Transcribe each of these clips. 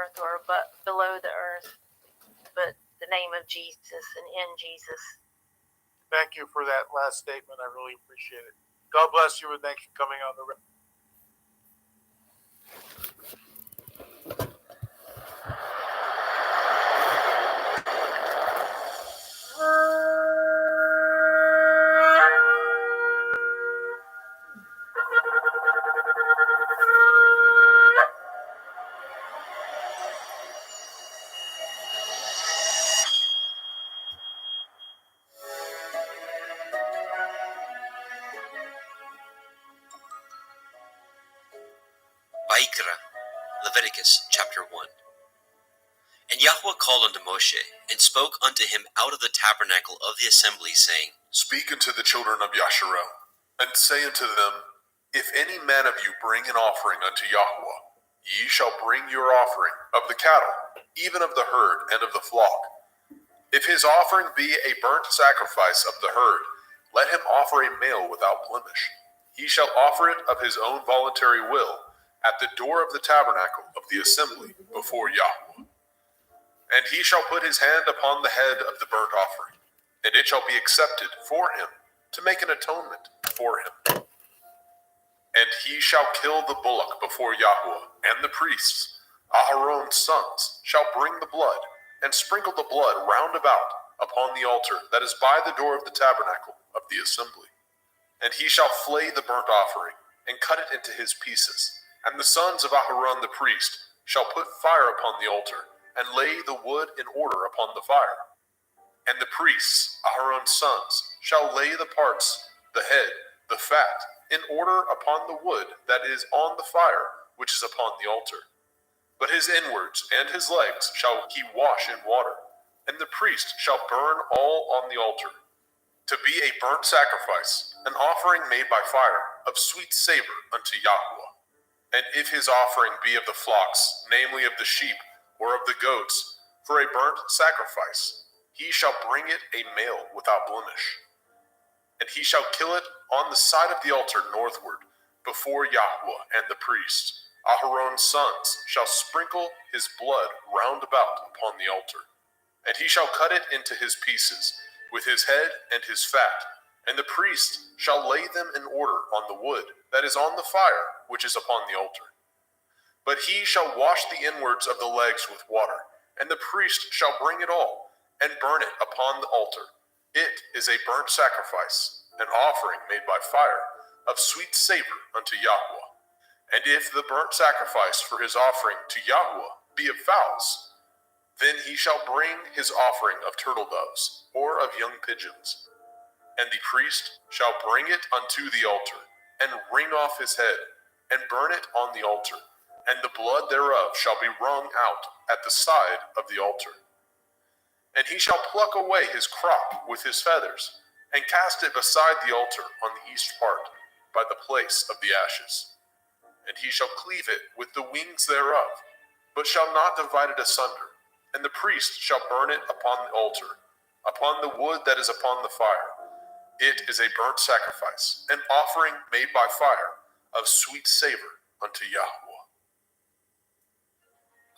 earth or below the earth, but the name of Jesus and in Jesus. Thank you for that last statement. I really appreciate it. God bless you, and thanks for coming on the Vaikra, Leviticus chapter 1. And Yahweh called unto Moshe, and spoke unto him out of the tabernacle of the assembly, saying, Speak unto the children of Yasharel, and say unto them, If any man of you bring an offering unto Yahweh, ye shall bring your offering of the cattle, even of the herd and of the flock. If his offering be a burnt sacrifice of the herd, let him offer a male without blemish. He shall offer it of his own voluntary will, at the door of the tabernacle of the assembly before Yahweh. And he shall put his hand upon the head of the burnt offering, and it shall be accepted for him to make an atonement for him. And he shall kill the bullock before Yahweh, and the priests, Aharon's sons, shall bring the blood, and sprinkle the blood round about upon the altar that is by the door of the tabernacle of the assembly. And he shall flay the burnt offering, and cut it into his pieces. And the sons of Aharon the priest shall put fire upon the altar, and lay the wood in order upon the fire. And the priests, Aharon's sons, shall lay the parts, the head, the fat, in order upon the wood that is on the fire, which is upon the altar. But his inwards and his legs shall he wash in water, and the priest shall burn all on the altar, to be a burnt sacrifice, an offering made by fire, of sweet savor unto Yahweh. And if his offering be of the flocks, namely of the sheep, or of the goats, for a burnt sacrifice, he shall bring it a male without blemish. And he shall kill it on the side of the altar northward, before Yahweh and the priests. Aharon's sons shall sprinkle his blood round about upon the altar. And he shall cut it into his pieces, with his head and his fat, and the priest shall lay them in order on the wood that is on the fire, which is upon the altar. But he shall wash the inwards of the legs with water, and the priest shall bring it all, and burn it upon the altar. It is a burnt sacrifice, an offering made by fire, of sweet savor unto Yahweh. And if the burnt sacrifice for his offering to Yahweh be of fowls, then he shall bring his offering of turtle doves, or of young pigeons. And the priest shall bring it unto the altar, and wring off his head, and burn it on the altar, and the blood thereof shall be wrung out at the side of the altar. And he shall pluck away his crop with his feathers, and cast it beside the altar on the east part, by the place of the ashes. And he shall cleave it with the wings thereof, but shall not divide it asunder. And the priest shall burn it upon the altar, upon the wood that is upon the fire. It is a burnt sacrifice, an offering made by fire, of sweet savor unto Yahweh.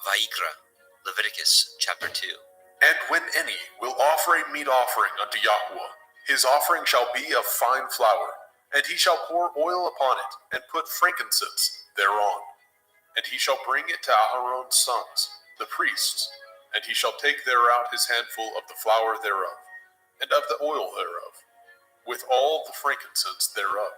Vaikra, Leviticus chapter 2. And when any will offer a meat offering unto Yahweh, his offering shall be of fine flour, and he shall pour oil upon it, and put frankincense thereon. And he shall bring it to Aharon's sons, the priests, and he shall take thereout his handful of the flour thereof, and of the oil thereof, with all the frankincense thereof.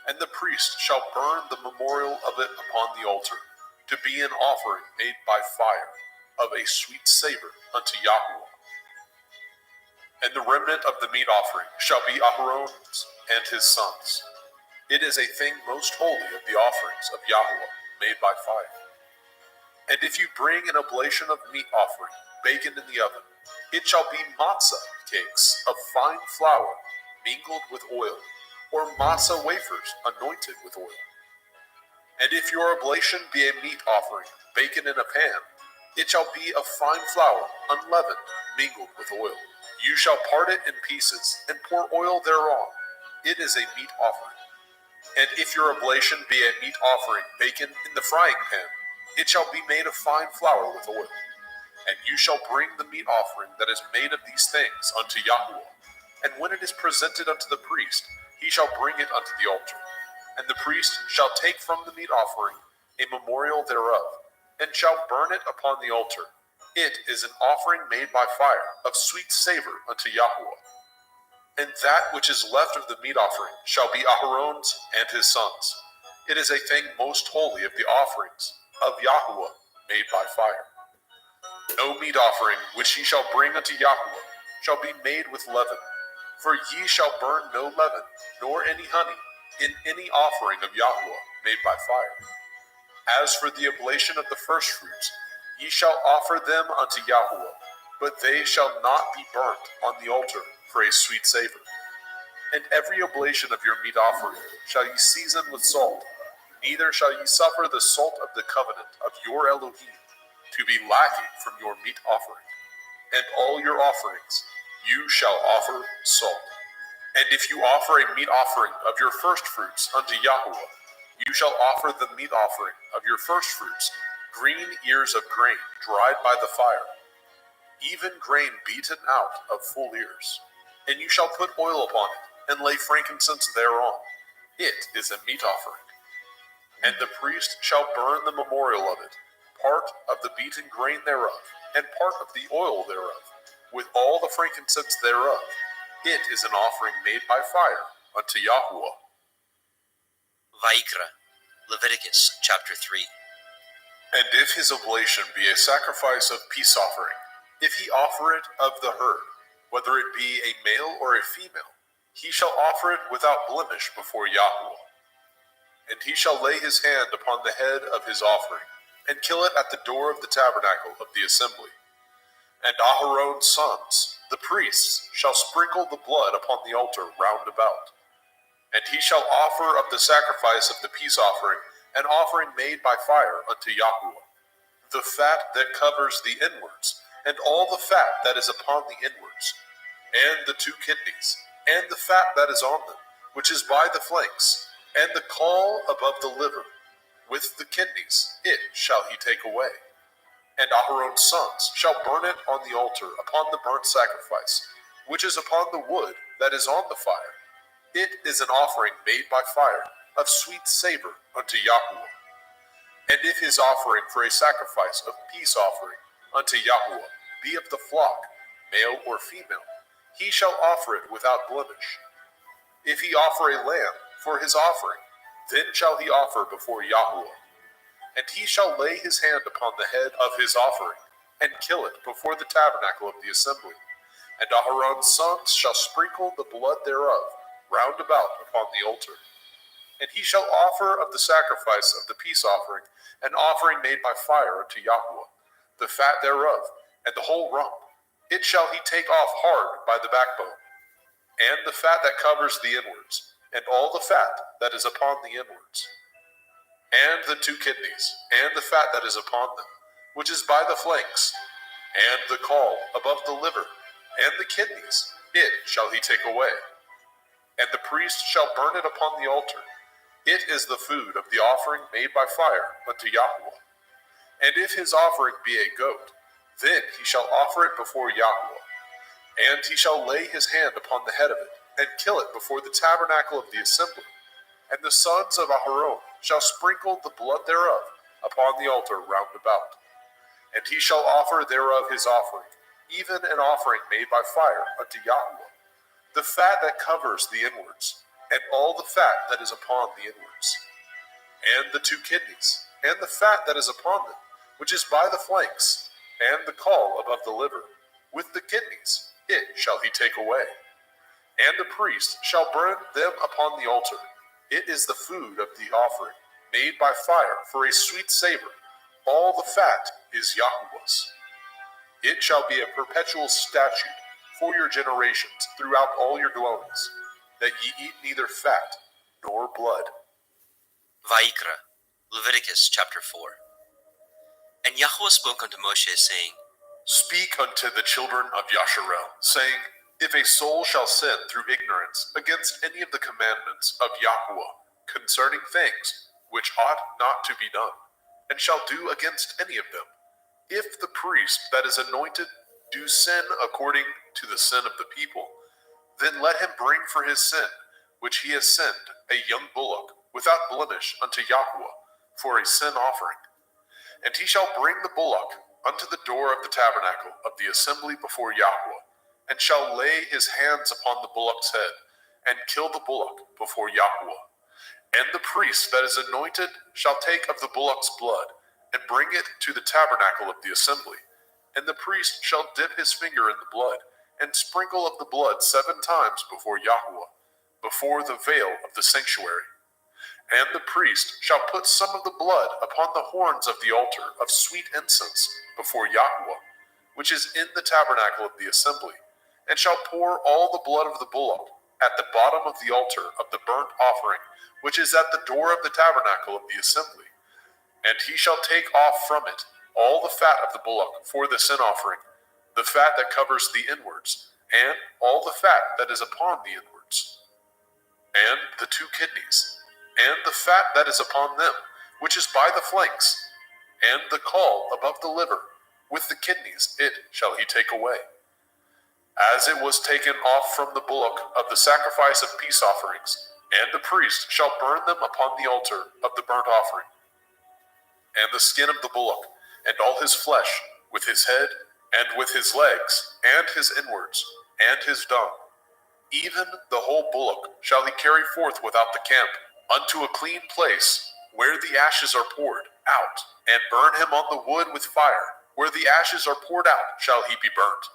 And the priest shall burn the memorial of it upon the altar, to be an offering made by fire, of a sweet savor unto Yahweh. And the remnant of the meat offering shall be Aharon's and his sons. It is a thing most holy of the offerings of Yahweh, made by fire. And if you bring an oblation of meat offering, baken in the oven, it shall be matzah cakes of fine flour, mingled with oil, or matzah wafers anointed with oil. And if your oblation be a meat offering, baken in a pan, it shall be of fine flour, unleavened, mingled with oil. You shall part it in pieces, and pour oil thereon. It is a meat offering. And if your oblation be a meat offering, baken in the frying pan, It shall be made of fine flour with oil. And you shall bring the meat offering that is made of these things unto Yahweh. And when it is presented unto the priest, he shall bring it unto the altar. And the priest shall take from the meat offering a memorial thereof, and shall burn it upon the altar. It is an offering made by fire, of sweet savor unto Yahweh. And that which is left of the meat offering shall be Aharon's and his sons. It is a thing most holy of the offerings of Yahweh made by fire. No meat offering which ye shall bring unto Yahweh shall be made with leaven, for ye shall burn no leaven, nor any honey, in any offering of Yahweh made by fire. As for the oblation of the firstfruits, ye shall offer them unto Yahweh, but they shall not be burnt on the altar for a sweet savor. And every oblation of your meat offering shall ye season with salt, neither shall ye suffer the salt of the covenant of your Elohim to be lacking from your meat offering. And all your offerings you shall offer salt. And if you offer a meat offering of your firstfruits unto Yahweh, you shall offer the meat offering of your firstfruits, green ears of grain dried by the fire, even grain beaten out of full ears. And you shall put oil upon it, and lay frankincense thereon. It is a meat offering. And the priest shall burn the memorial of it, part of the beaten grain thereof, and part of the oil thereof, with all the frankincense thereof. It is an offering made by fire unto Yahweh. Vayikra, Leviticus chapter 3. And if his oblation be a sacrifice of peace offering, if he offer it of the herd, whether it be a male or a female, he shall offer it without blemish before Yahweh. And he shall lay his hand upon the head of his offering, and kill it at the door of the tabernacle of the assembly. And Aharon's sons, the priests, shall sprinkle the blood upon the altar round about. And he shall offer of the sacrifice of the peace offering an offering made by fire unto Yahweh, the fat that covers the inwards, and all the fat that is upon the inwards, and the 2 kidneys, and the fat that is on them, which is by the flanks, and the caul above the liver, with the kidneys, it shall he take away. And Aharon's sons shall burn it on the altar upon the burnt sacrifice, which is upon the wood that is on the fire. It is an offering made by fire, of sweet savor unto Yahweh. And if his offering for a sacrifice of peace offering unto Yahweh be of the flock, male or female, he shall offer it without blemish. If he offer a lamb for his offering, then shall he offer before Yahweh. And he shall lay his hand upon the head of his offering, and kill it before the tabernacle of the assembly. And Aharon's sons shall sprinkle the blood thereof round about upon the altar. And he shall offer of the sacrifice of the peace offering an offering made by fire unto Yahweh, the fat thereof, and the whole rump. It shall he take off hard by the backbone, and the fat that covers the inwards, and all the fat that is upon the inwards, and the 2 kidneys, and the fat that is upon them, which is by the flanks, and the caul above the liver, and the kidneys, it shall he take away. And the priest shall burn it upon the altar. It is the food of the offering made by fire unto Yahweh. And if his offering be a goat, then he shall offer it before Yahweh. And he shall lay his hand upon the head of it, and kill it before the tabernacle of the assembly. And the sons of Aharon shall sprinkle the blood thereof upon the altar round about. And he shall offer thereof his offering, even an offering made by fire unto Yahweh, the fat that covers the inwards, and all the fat that is upon the inwards, and the 2 kidneys, and the fat that is upon them, which is by the flanks, and the caul above the liver, with the kidneys, it shall he take away. And the priest shall burn them upon the altar. It is the food of the offering, made by fire for a sweet savor. All the fat is Yahweh's. It shall be a perpetual statute for your generations throughout all your dwellings, that ye eat neither fat nor blood. Vayikra, Leviticus chapter 4. And Yahweh spoke unto Moshe, saying, Speak unto the children of Yasharel, saying, If a soul shall sin through ignorance against any of the commandments of Yahweh concerning things which ought not to be done, and shall do against any of them. If the priest that is anointed do sin according to the sin of the people, then let him bring for his sin, which he has sinned, a young bullock, without blemish unto Yahweh, for a sin offering. And he shall bring the bullock unto the door of the tabernacle of the assembly before Yahweh, and shall lay his hands upon the bullock's head, and kill the bullock before Yahweh. And the priest that is anointed shall take of the bullock's blood, and bring it to the tabernacle of the assembly. And the priest shall dip his finger in the blood, and sprinkle of the blood 7 times before Yahweh, before the veil of the sanctuary. And the priest shall put some of the blood upon the horns of the altar of sweet incense before Yahweh, which is in the tabernacle of the assembly, and shall pour all the blood of the bullock at the bottom of the altar of the burnt offering, which is at the door of the tabernacle of the assembly. And he shall take off from it all the fat of the bullock for the sin offering, the fat that covers the inwards, and all the fat that is upon the inwards, and the 2 kidneys, and the fat that is upon them, which is by the flanks, and the caul above the liver, with the kidneys it shall he take away. As it was taken off from the bullock of the sacrifice of peace offerings, and the priest shall burn them upon the altar of the burnt offering. And the skin of the bullock, and all his flesh, with his head, and with his legs, and his inwards, and his dung, even the whole bullock shall he carry forth without the camp, unto a clean place, where the ashes are poured out, and burn him on the wood with fire. Where the ashes are poured out shall he be burnt.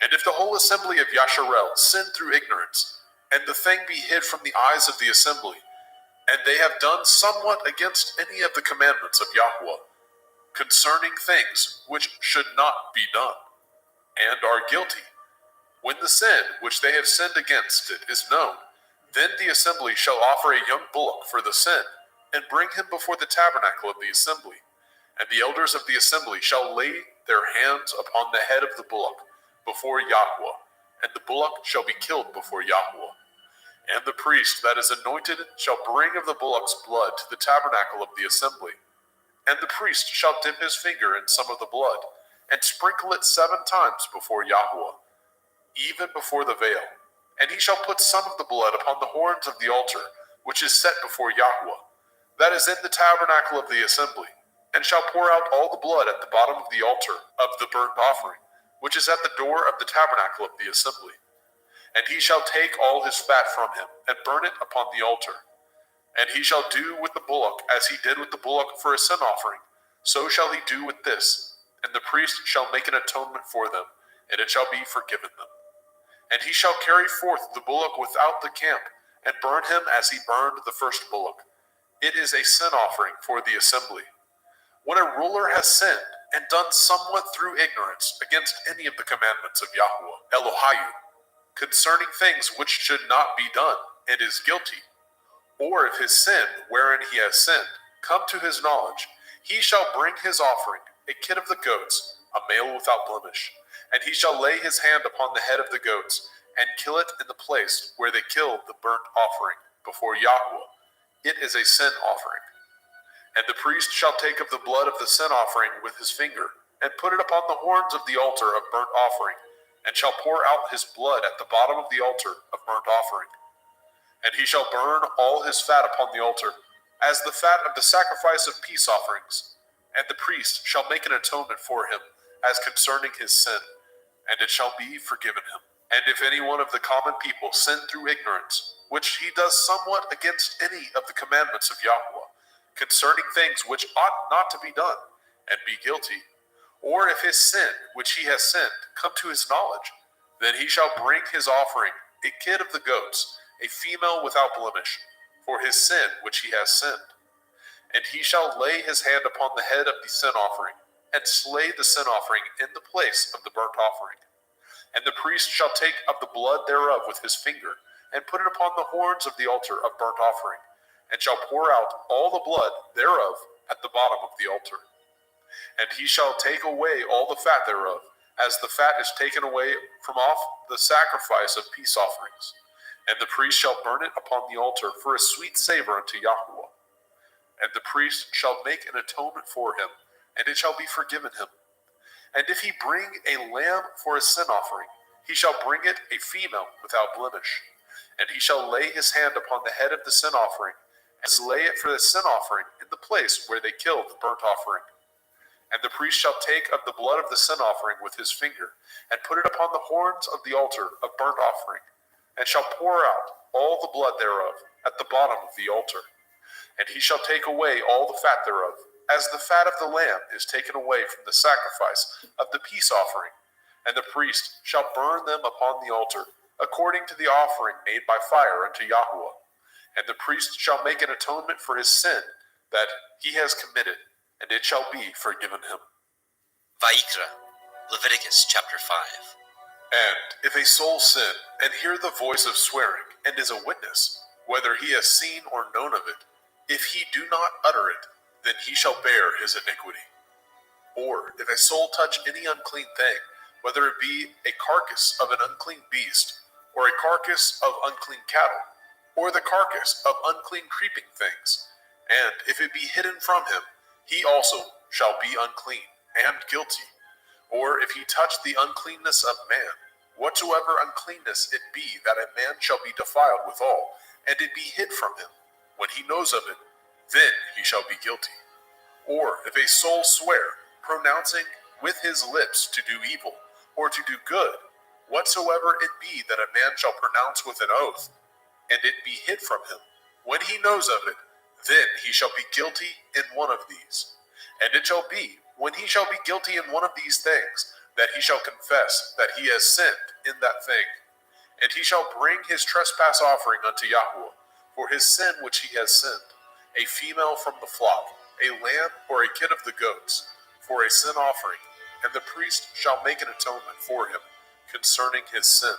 And if the whole assembly of Yasharel sin through ignorance, and the thing be hid from the eyes of the assembly, and they have done somewhat against any of the commandments of Yahweh, concerning things which should not be done, and are guilty, when the sin which they have sinned against it is known, then the assembly shall offer a young bullock for the sin, and bring him before the tabernacle of the assembly. And the elders of the assembly shall lay their hands upon the head of the bullock before Yahweh, and the bullock shall be killed before Yahweh. And the priest that is anointed shall bring of the bullock's blood to the tabernacle of the assembly. And the priest shall dip his finger in some of the blood, and sprinkle it 7 times before Yahweh, even before the veil. And he shall put some of the blood upon the horns of the altar, which is set before Yahweh, that is in the tabernacle of the assembly, and shall pour out all the blood at the bottom of the altar of the burnt offering, which is at the door of the tabernacle of the assembly. And he shall take all his fat from him, and burn it upon the altar. And he shall do with the bullock as he did with the bullock for a sin offering, so shall he do with this. And the priest shall make an atonement for them, and it shall be forgiven them. And he shall carry forth the bullock without the camp, and burn him as he burned the first bullock. It is a sin offering for the assembly. When a ruler has sinned, and done somewhat through ignorance against any of the commandments of Yahweh, Elohiah, concerning things which should not be done, and is guilty, or if his sin, wherein he has sinned, come to his knowledge, he shall bring his offering, a kid of the goats, a male without blemish, and he shall lay his hand upon the head of the goats, and kill it in the place where they killed the burnt offering before Yahweh. It is a sin offering. And the priest shall take of the blood of the sin offering with his finger, and put it upon the horns of the altar of burnt offering, and shall pour out his blood at the bottom of the altar of burnt offering. And he shall burn all his fat upon the altar, as the fat of the sacrifice of peace offerings. And the priest shall make an atonement for him, as concerning his sin, and it shall be forgiven him. And if any one of the common people sin through ignorance, which he does somewhat against any of the commandments of Yahweh, concerning things which ought not to be done, and be guilty, or if his sin, which he has sinned, come to his knowledge, then he shall bring his offering, a kid of the goats, a female without blemish, for his sin which he has sinned. And he shall lay his hand upon the head of the sin offering, and slay the sin offering in the place of the burnt offering. And the priest shall take of the blood thereof with his finger, and put it upon the horns of the altar of burnt offering, and shall pour out all the blood thereof at the bottom of the altar. And he shall take away all the fat thereof, as the fat is taken away from off the sacrifice of peace offerings. And the priest shall burn it upon the altar for a sweet savor unto Yahweh. and the priest shall make an atonement for him, and it shall be forgiven him. And if he bring a lamb for a sin offering, he shall bring it a female without blemish. And he shall lay his hand upon the head of the sin offering, and lay it for the sin offering in the place where they killed the burnt offering. And the priest shall take of the blood of the sin offering with his finger, and put it upon the horns of the altar of burnt offering, and shall pour out all the blood thereof at the bottom of the altar. And he shall take away all the fat thereof, as the fat of the lamb is taken away from the sacrifice of the peace offering. And the priest shall burn them upon the altar, according to the offering made by fire unto Yahweh. And the priest shall make an atonement for his sin that he has committed, and it shall be forgiven him. Vayikra, Leviticus chapter 5. And if a soul sin, and hear the voice of swearing, and is a witness, whether he has seen or known of it, if he do not utter it, then he shall bear his iniquity. Or if a soul touch any unclean thing, whether it be a carcass of an unclean beast, or a carcass of unclean cattle, or the carcass of unclean creeping things, and if it be hidden from him, he also shall be unclean and guilty. Or if he touch the uncleanness of man, whatsoever uncleanness it be, that a man shall be defiled withal, and it be hid from him, when he knows of it, then he shall be guilty. Or if a soul swear, pronouncing with his lips to do evil, or to do good, whatsoever it be that a man shall pronounce with an oath, and it be hid from him, when he knows of it, then he shall be guilty in one of these. And it shall be, when he shall be guilty in one of these things, that he shall confess that he has sinned in that thing. And he shall bring his trespass offering unto Yahweh, for his sin which he has sinned, a female from the flock, a lamb or a kid of the goats, for a sin offering, and the priest shall make an atonement for him concerning his sin.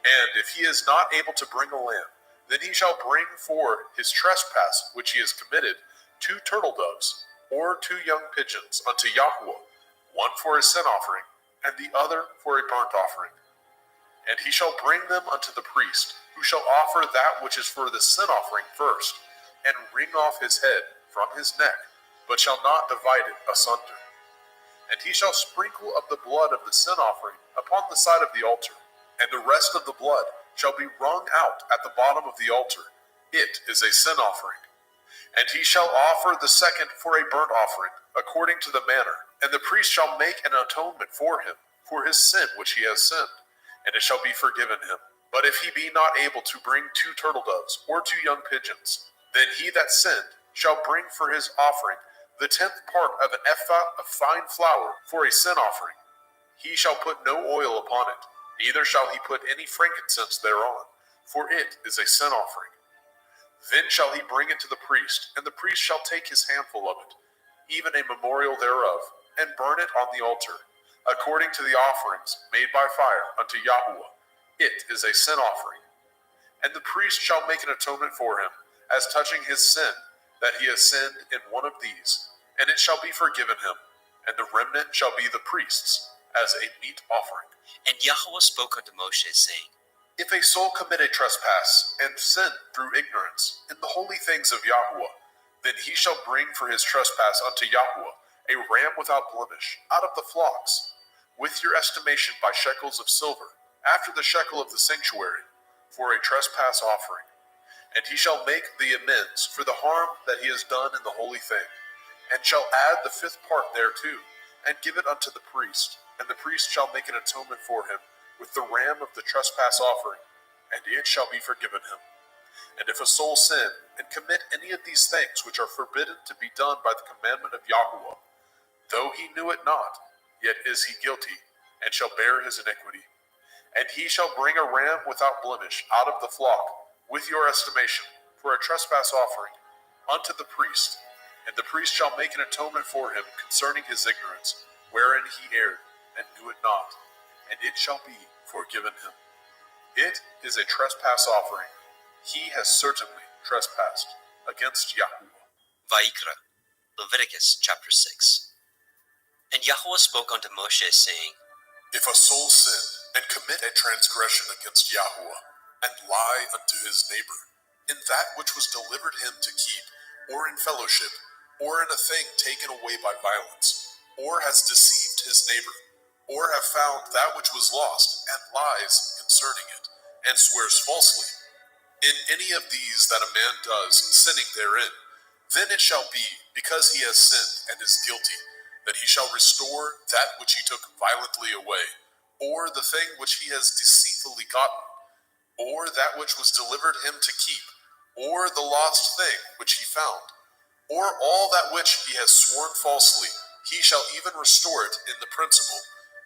And if he is not able to bring a lamb, then he shall bring for his trespass which he has committed 2 turtle doves, or 2 young pigeons unto Yahweh, one for a sin offering, and the other for a burnt offering. And he shall bring them unto the priest, who shall offer that which is for the sin offering first, and wring off his head from his neck, but shall not divide it asunder. And he shall sprinkle of the blood of the sin offering upon the side of the altar, and the rest of the blood shall be wrung out at the bottom of the altar. It is a sin offering. And he shall offer the second for a burnt offering, according to the manner, and the priest shall make an atonement for him, for his sin which he has sinned, and it shall be forgiven him. But if he be not able to bring 2 turtle doves, or 2 young pigeons, then he that sinned shall bring for his offering the 10th part of an ephah of fine flour for a sin offering. He shall put no oil upon it, neither shall he put any frankincense thereon, for it is a sin offering. Then shall he bring it to the priest, and the priest shall take his handful of it, even a memorial thereof, and burn it on the altar, according to the offerings made by fire unto Yahweh. It is a sin offering. And the priest shall make an atonement for him, as touching his sin, that he has sinned in one of these, and it shall be forgiven him, and the remnant shall be the priest's, as a meat offering. And Yahweh spoke unto Moshe, saying, If a soul commit a trespass, and sin through ignorance, in the holy things of Yahweh, then he shall bring for his trespass unto Yahweh a ram without blemish, out of the flocks, with your estimation by shekels of silver, after the shekel of the sanctuary, for a trespass offering. And he shall make the amends for the harm that he has done in the holy thing, and shall add the 5th part thereto, and give it unto the priest, and the priest shall make an atonement for him with the ram of the trespass offering, and it shall be forgiven him. And if a soul sin, and commit any of these things which are forbidden to be done by the commandment of Yahweh, though he knew it not, yet is he guilty, and shall bear his iniquity. And he shall bring a ram without blemish out of the flock, with your estimation, for a trespass offering, unto the priest. And the priest shall make an atonement for him concerning his ignorance, wherein he erred, and knew it not, and it shall be forgiven him. It is a trespass offering. He has certainly trespassed against Yahweh. Vayikra, Leviticus chapter 6. And Yahweh spoke unto Moshe, saying, If a soul sin, and commit a transgression against Yahweh, and lie unto his neighbor, in that which was delivered him to keep, or in fellowship, or in a thing taken away by violence, or has deceived his neighbor, or have found that which was lost, and lies concerning it, and swears falsely, in any of these that a man does, sinning therein, then it shall be, because he has sinned and is guilty, that he shall restore that which he took violently away, or the thing which he has deceitfully gotten, or that which was delivered him to keep, or the lost thing which he found, or all that which he has sworn falsely, he shall even restore it in the principal,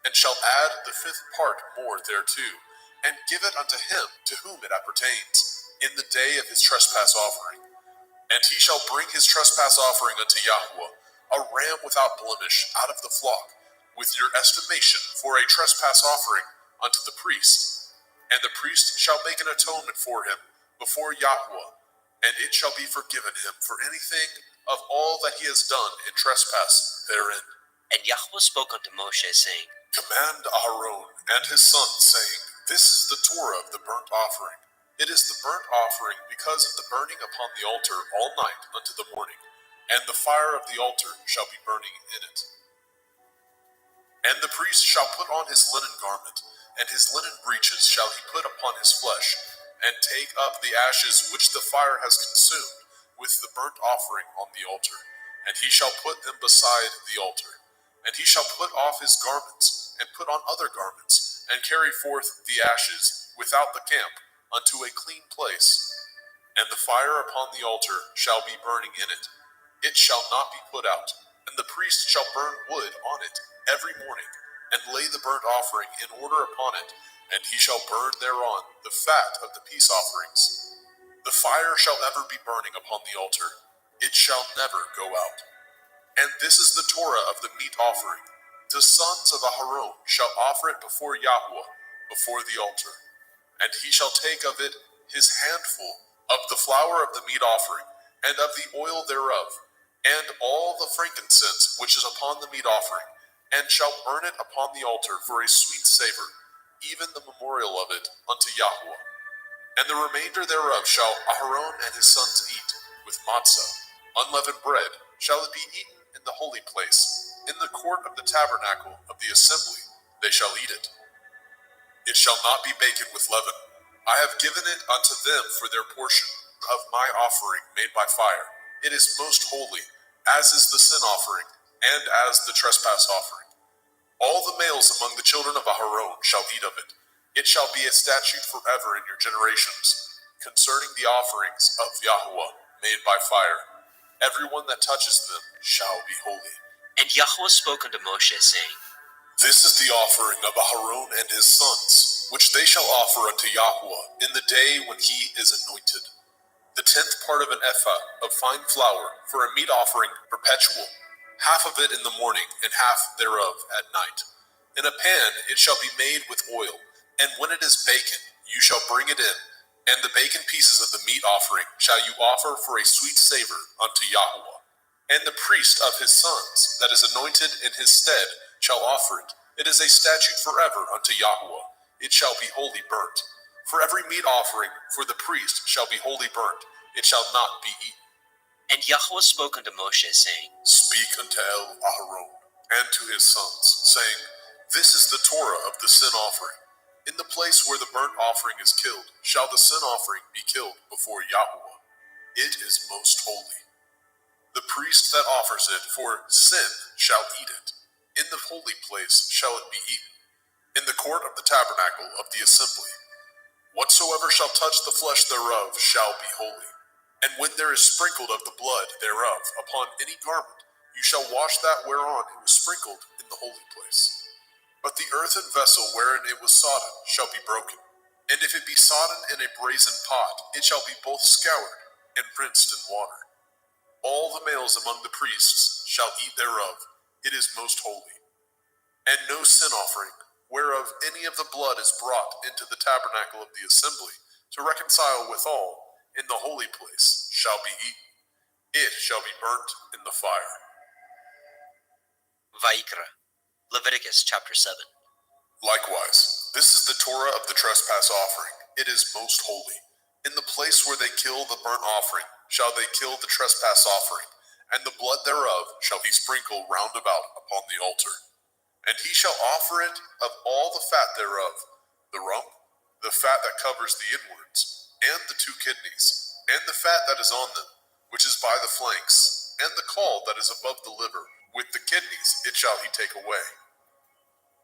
and shall add the fifth part more thereto, and give it unto him to whom it appertains, in the day of his trespass offering. And he shall bring his trespass offering unto Yahweh, a ram without blemish out of the flock, with your estimation for a trespass offering unto the priest. And the priest shall make an atonement for him before Yahweh, and it shall be forgiven him for anything of all that he has done in trespass therein. And Yahweh spoke unto Moshe, saying, Command Aaron and his sons, saying, This is the Torah of the burnt offering. It is the burnt offering because of the burning upon the altar all night unto the morning, and the fire of the altar shall be burning in it. And the priest shall put on his linen garment, and his linen breeches shall he put upon his flesh, and take up the ashes which the fire has consumed with the burnt offering on the altar, and he shall put them beside the altar. And he shall put off his garments, and put on other garments, and carry forth the ashes without the camp unto a clean place. And the fire upon the altar shall be burning in it. It shall not be put out. And the priest shall burn wood on it every morning, and lay the burnt offering in order upon it, and he shall burn thereon the fat of the peace offerings. The fire shall ever be burning upon the altar. It shall never go out. And this is the Torah of the meat offering. The sons of Aharon shall offer it before Yahweh, before the altar. And he shall take of it his handful of the flour of the meat offering, and of the oil thereof, and all the frankincense which is upon the meat offering, and shall burn it upon the altar for a sweet savor, even the memorial of it unto Yahweh. And the remainder thereof shall Aharon and his sons eat, with matzah, unleavened bread, shall it be eaten in the holy place, in the court of the tabernacle of the assembly, they shall eat it. It shall not be baken with leaven. I have given it unto them for their portion of my offering made by fire. It is most holy, as is the sin offering, and as the trespass offering. All the males among the children of Aharon shall eat of it. It shall be a statute forever in your generations, concerning the offerings of Yahweh made by fire. Everyone that touches them shall be holy. And Yahweh spoke unto Moshe, saying, This is the offering of Aharon and his sons, which they shall offer unto Yahweh in the day when he is anointed. The 10th part of an ephah of fine flour for a meat offering perpetual, half of it in the morning, and half thereof at night. In a pan it shall be made with oil, and when it is baken, you shall bring it in, and the baken pieces of the meat offering shall you offer for a sweet savor unto Yahweh. And the priest of his sons, that is anointed in his stead, shall offer it. It is a statute forever unto Yahweh. It shall be wholly burnt. For every meat offering for the priest shall be wholly burnt. It shall not be eaten. And Yahweh spoke unto Moshe, saying, Speak unto Aharon and to his sons, saying, This is the Torah of the sin offering. In the place where the burnt offering is killed, shall the sin offering be killed before Yahweh. It is most holy. The priest that offers it for sin shall eat it. In the holy place shall it be eaten, in the court of the tabernacle of the assembly. Whatsoever shall touch the flesh thereof shall be holy. And when there is sprinkled of the blood thereof upon any garment, you shall wash that whereon it was sprinkled in the holy place. But the earthen vessel wherein it was sodden shall be broken. And if it be sodden in a brazen pot, it shall be both scoured and rinsed in water. All the males among the priests shall eat thereof. It is most holy. And no sin offering, whereof any of the blood is brought into the tabernacle of the assembly, to reconcile withal in the holy place, shall be eaten. It shall be burnt in the fire. Vayikra, Leviticus chapter 7. Likewise, this is the Torah of the trespass offering. It is most holy. In the place where they kill the burnt offering, shall they kill the trespass offering, and the blood thereof shall he sprinkle round about upon the altar. And he shall offer it of all the fat thereof, the rump, the fat that covers the inwards, and the 2 kidneys, and the fat that is on them, which is by the flanks, and the caul that is above the liver, with the kidneys it shall he take away.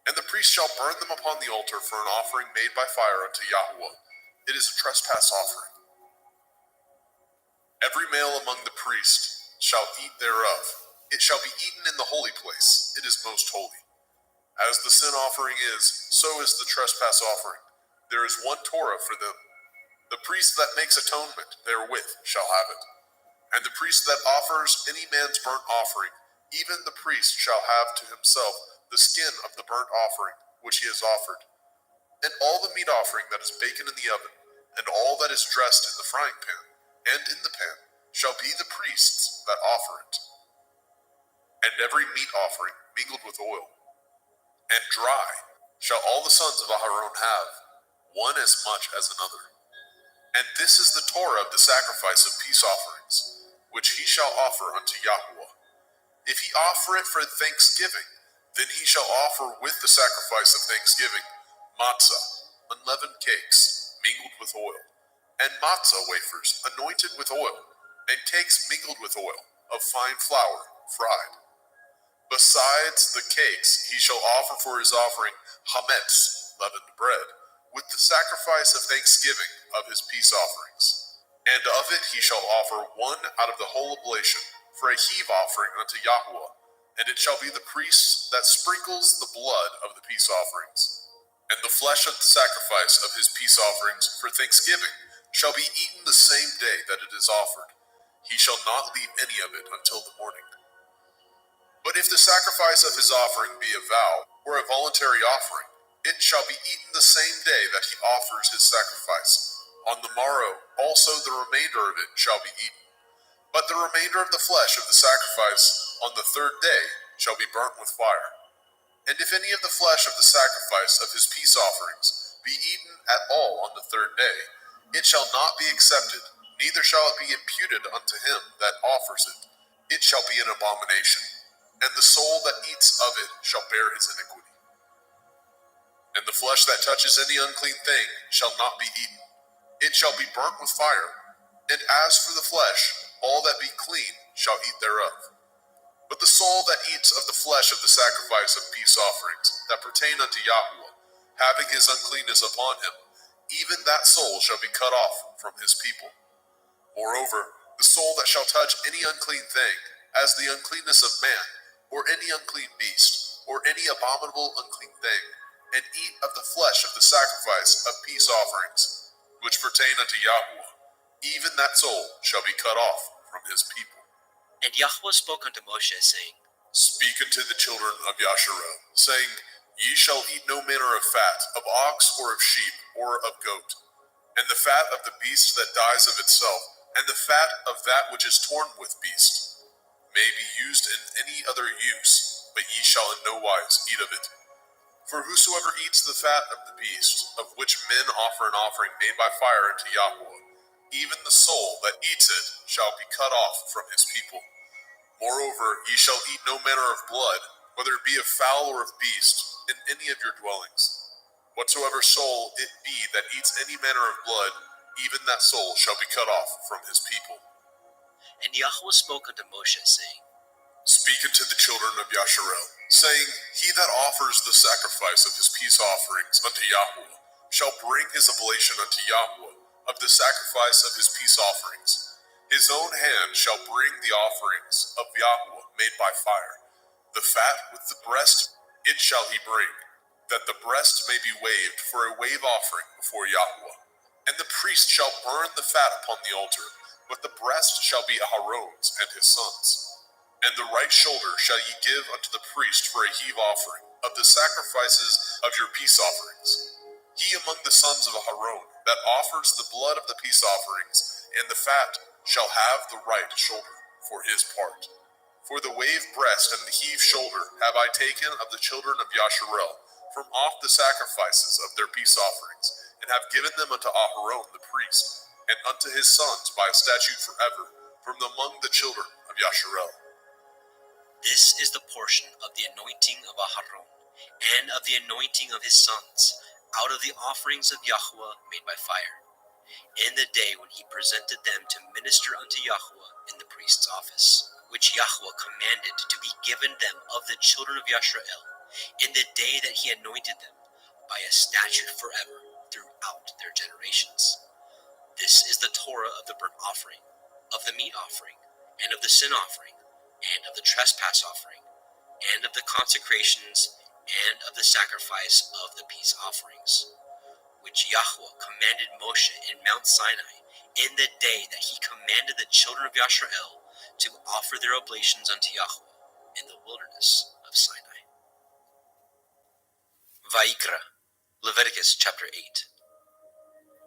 And the priest shall burn them upon the altar for an offering made by fire unto Yahweh. It is a trespass offering. Every male among the priests shall eat thereof. It shall be eaten in the holy place. It is most holy. As the sin offering is, so is the trespass offering. There is one Torah for them. The priest that makes atonement therewith shall have it. And the priest that offers any man's burnt offering, even the priest shall have to himself the skin of the burnt offering which he has offered. And all the meat offering that is baken in the oven, and all that is dressed in the frying pan, and in the pan, shall be the priest's that offer it. And every meat offering mingled with oil, and dry, shall all the sons of Aharon have, one as much as another. And this is the Torah of the sacrifice of peace offerings, which he shall offer unto Yahweh. If he offer it for thanksgiving, then he shall offer with the sacrifice of thanksgiving matzah, unleavened cakes, mingled with oil, and matzah wafers, anointed with oil, and cakes mingled with oil, of fine flour, fried. Besides the cakes, he shall offer for his offering hametz, leavened bread, with the sacrifice of thanksgiving of his peace offerings. And of it he shall offer one out of the whole oblation, for a heave offering unto Yahweh, and it shall be the priest that sprinkles the blood of the peace offerings. And the flesh of the sacrifice of his peace offerings for thanksgiving shall be eaten the same day that it is offered. He shall not leave any of it until the morning. But if the sacrifice of his offering be a vow, or a voluntary offering, it shall be eaten the same day that he offers his sacrifice. On the morrow also the remainder of it shall be eaten. But the remainder of the flesh of the sacrifice on the 3rd day shall be burnt with fire. And if any of the flesh of the sacrifice of his peace offerings be eaten at all on the 3rd day, it shall not be accepted, neither shall it be imputed unto him that offers it. It shall be an abomination, and the soul that eats of it shall bear his iniquity. And the flesh that touches any unclean thing shall not be eaten. It shall be burnt with fire. And as for the flesh, all that be clean shall eat thereof. But the soul that eats of the flesh of the sacrifice of peace offerings that pertain unto Yahweh, having his uncleanness upon him, even that soul shall be cut off from his people. Moreover, the soul that shall touch any unclean thing, as the uncleanness of man, or any unclean beast, or any abominable unclean thing, and eat of the flesh of the sacrifice of peace offerings, which pertain unto Yahweh, even that soul shall be cut off from his people. And Yahweh spoke unto Moshe, saying, Speak unto the children of Yasharel, saying, Ye shall eat no manner of fat, of ox, or of sheep, or of goat, and the fat of the beast that dies of itself, and the fat of that which is torn with beast, may be used in any other use, but ye shall in no wise eat of it. For whosoever eats the fat of the beast, of which men offer an offering made by fire unto Yahweh, even the soul that eats it shall be cut off from his people. Moreover, ye shall eat no manner of blood, whether it be of fowl or of beast, in any of your dwellings. Whatsoever soul it be that eats any manner of blood, even that soul shall be cut off from his people. And Yahweh spoke unto Moshe, saying, Speak unto the children of Yasharel, saying, He that offers the sacrifice of his peace offerings unto Yahweh shall bring his oblation unto Yahweh of the sacrifice of his peace offerings. His own hand shall bring the offerings of Yahweh made by fire. The fat with the breast it shall he bring, that the breast may be waved for a wave offering before Yahweh. And the priest shall burn the fat upon the altar, but the breast shall be Aharon's and his sons'. And the right shoulder shall ye give unto the priest for a heave offering of the sacrifices of your peace offerings. He among the sons of Aharon that offers the blood of the peace offerings and the fat shall have the right shoulder for his part. For the wave breast and the heave shoulder have I taken of the children of Yasharel from off the sacrifices of their peace offerings, and have given them unto Aharon the priest. and unto his sons by a statute forever, from among the children of Yasharel. This is the portion of the anointing of Aharon, and of the anointing of his sons, out of the offerings of Yahweh made by fire, in the day when he presented them to minister unto Yahweh in the priest's office, which Yahweh commanded to be given them of the children of Yasharel, in the day that he anointed them, by a statute forever throughout their generations. This is the Torah of the burnt offering, of the meat offering, and of the sin offering, and of the trespass offering, and of the consecrations, and of the sacrifice of the peace offerings, which Yahweh commanded Moshe in Mount Sinai, in the day that he commanded the children of Yasharel to offer their oblations unto Yahweh in the wilderness of Sinai. Vayikra, Leviticus chapter 8.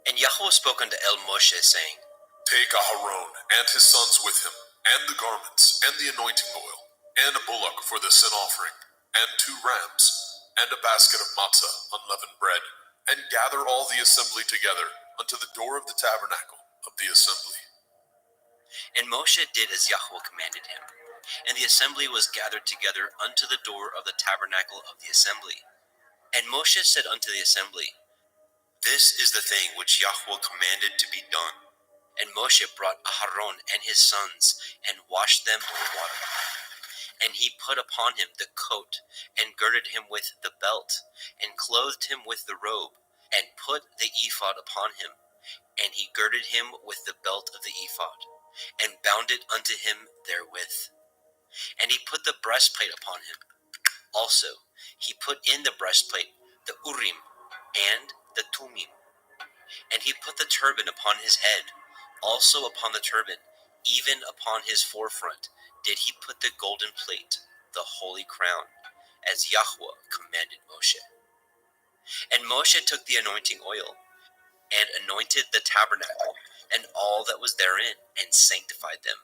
And Yahweh spoke unto Moshe, saying, Take Aharon and his sons with him, and the garments, and the anointing oil, and a bullock for the sin offering, and 2 rams, and a basket of matzah, unleavened bread, and gather all the assembly together unto the door of the tabernacle of the assembly. And Moshe did as Yahweh commanded him, and the assembly was gathered together unto the door of the tabernacle of the assembly. And Moshe said unto the assembly, This is the thing which Yahweh commanded to be done. And Moshe brought Aharon and his sons, and washed them with water. And he put upon him the coat, and girded him with the belt, and clothed him with the robe, and put the ephod upon him. And he girded him with the belt of the ephod, and bound it unto him therewith. And he put the breastplate upon him. Also he put in the breastplate the Urim and the Tumim. And he put the turban upon his head. Also upon the turban, even upon his forefront, did he put the golden plate, the holy crown, as Yahweh commanded Moshe. And Moshe took the anointing oil, and anointed the tabernacle, and all that was therein, and sanctified them.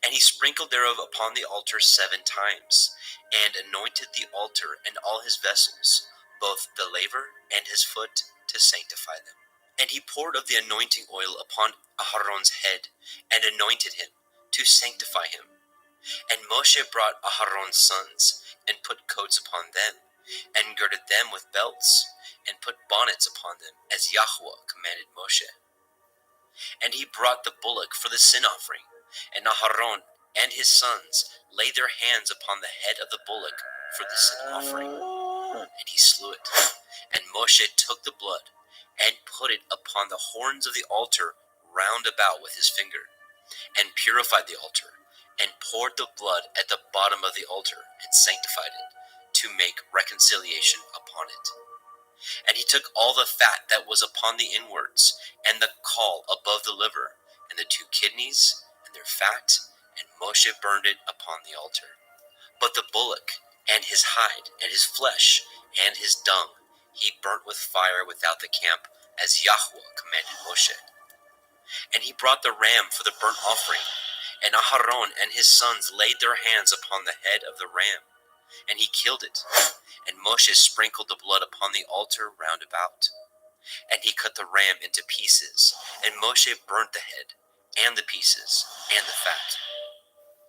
And he sprinkled thereof upon the altar 7 times, and anointed the altar and all his vessels, both the laver and his foot, to sanctify them. And he poured of the anointing oil upon Aharon's head, and anointed him, to sanctify him. And Moshe brought Aharon's sons, and put coats upon them, and girded them with belts, and put bonnets upon them, as Yahweh commanded Moshe. And he brought the bullock for the sin offering, and Aharon and his sons laid their hands upon the head of the bullock for the sin offering, and he slew it. And Moshe took the blood, and put it upon the horns of the altar round about with his finger, and purified the altar, and poured the blood at the bottom of the altar, and sanctified it, to make reconciliation upon it. And he took all the fat that was upon the inwards, and the caul above the liver, and the 2 kidneys, and their fat, and Moshe burned it upon the altar. But the bullock, and his hide, and his flesh, and his dung, he burnt with fire without the camp, as Yahweh commanded Moshe. And he brought the ram for the burnt offering, and Aharon and his sons laid their hands upon the head of the ram, and he killed it. And Moshe sprinkled the blood upon the altar round about. And he cut the ram into pieces, and Moshe burnt the head, and the pieces, and the fat.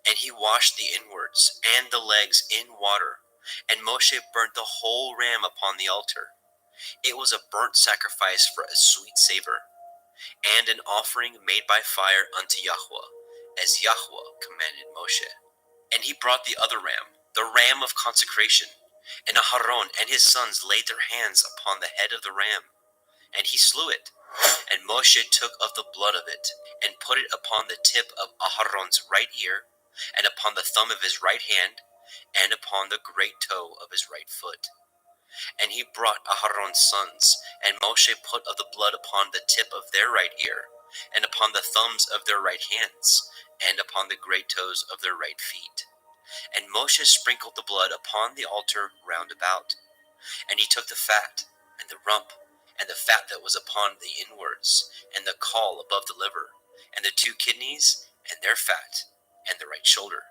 And he washed the inwards and the legs in water, and Moshe burnt the whole ram upon the altar. It was a burnt sacrifice for a sweet savor, and an offering made by fire unto Yahweh, as Yahweh commanded Moshe. And he brought the other ram, the ram of consecration, and Aharon and his sons laid their hands upon the head of the ram, and he slew it. And Moshe took of the blood of it, and put it upon the tip of Aharon's right ear, and upon the thumb of his right hand, and upon the great toe of his right foot. And he brought Aharon's sons, and Moshe put of the blood upon the tip of their right ear, and upon the thumbs of their right hands, and upon the great toes of their right feet. And Moshe sprinkled the blood upon the altar round about. And he took the fat, and the rump, and the fat that was upon the inwards, and the caul above the liver, and the 2 kidneys, and their fat, and the right shoulder.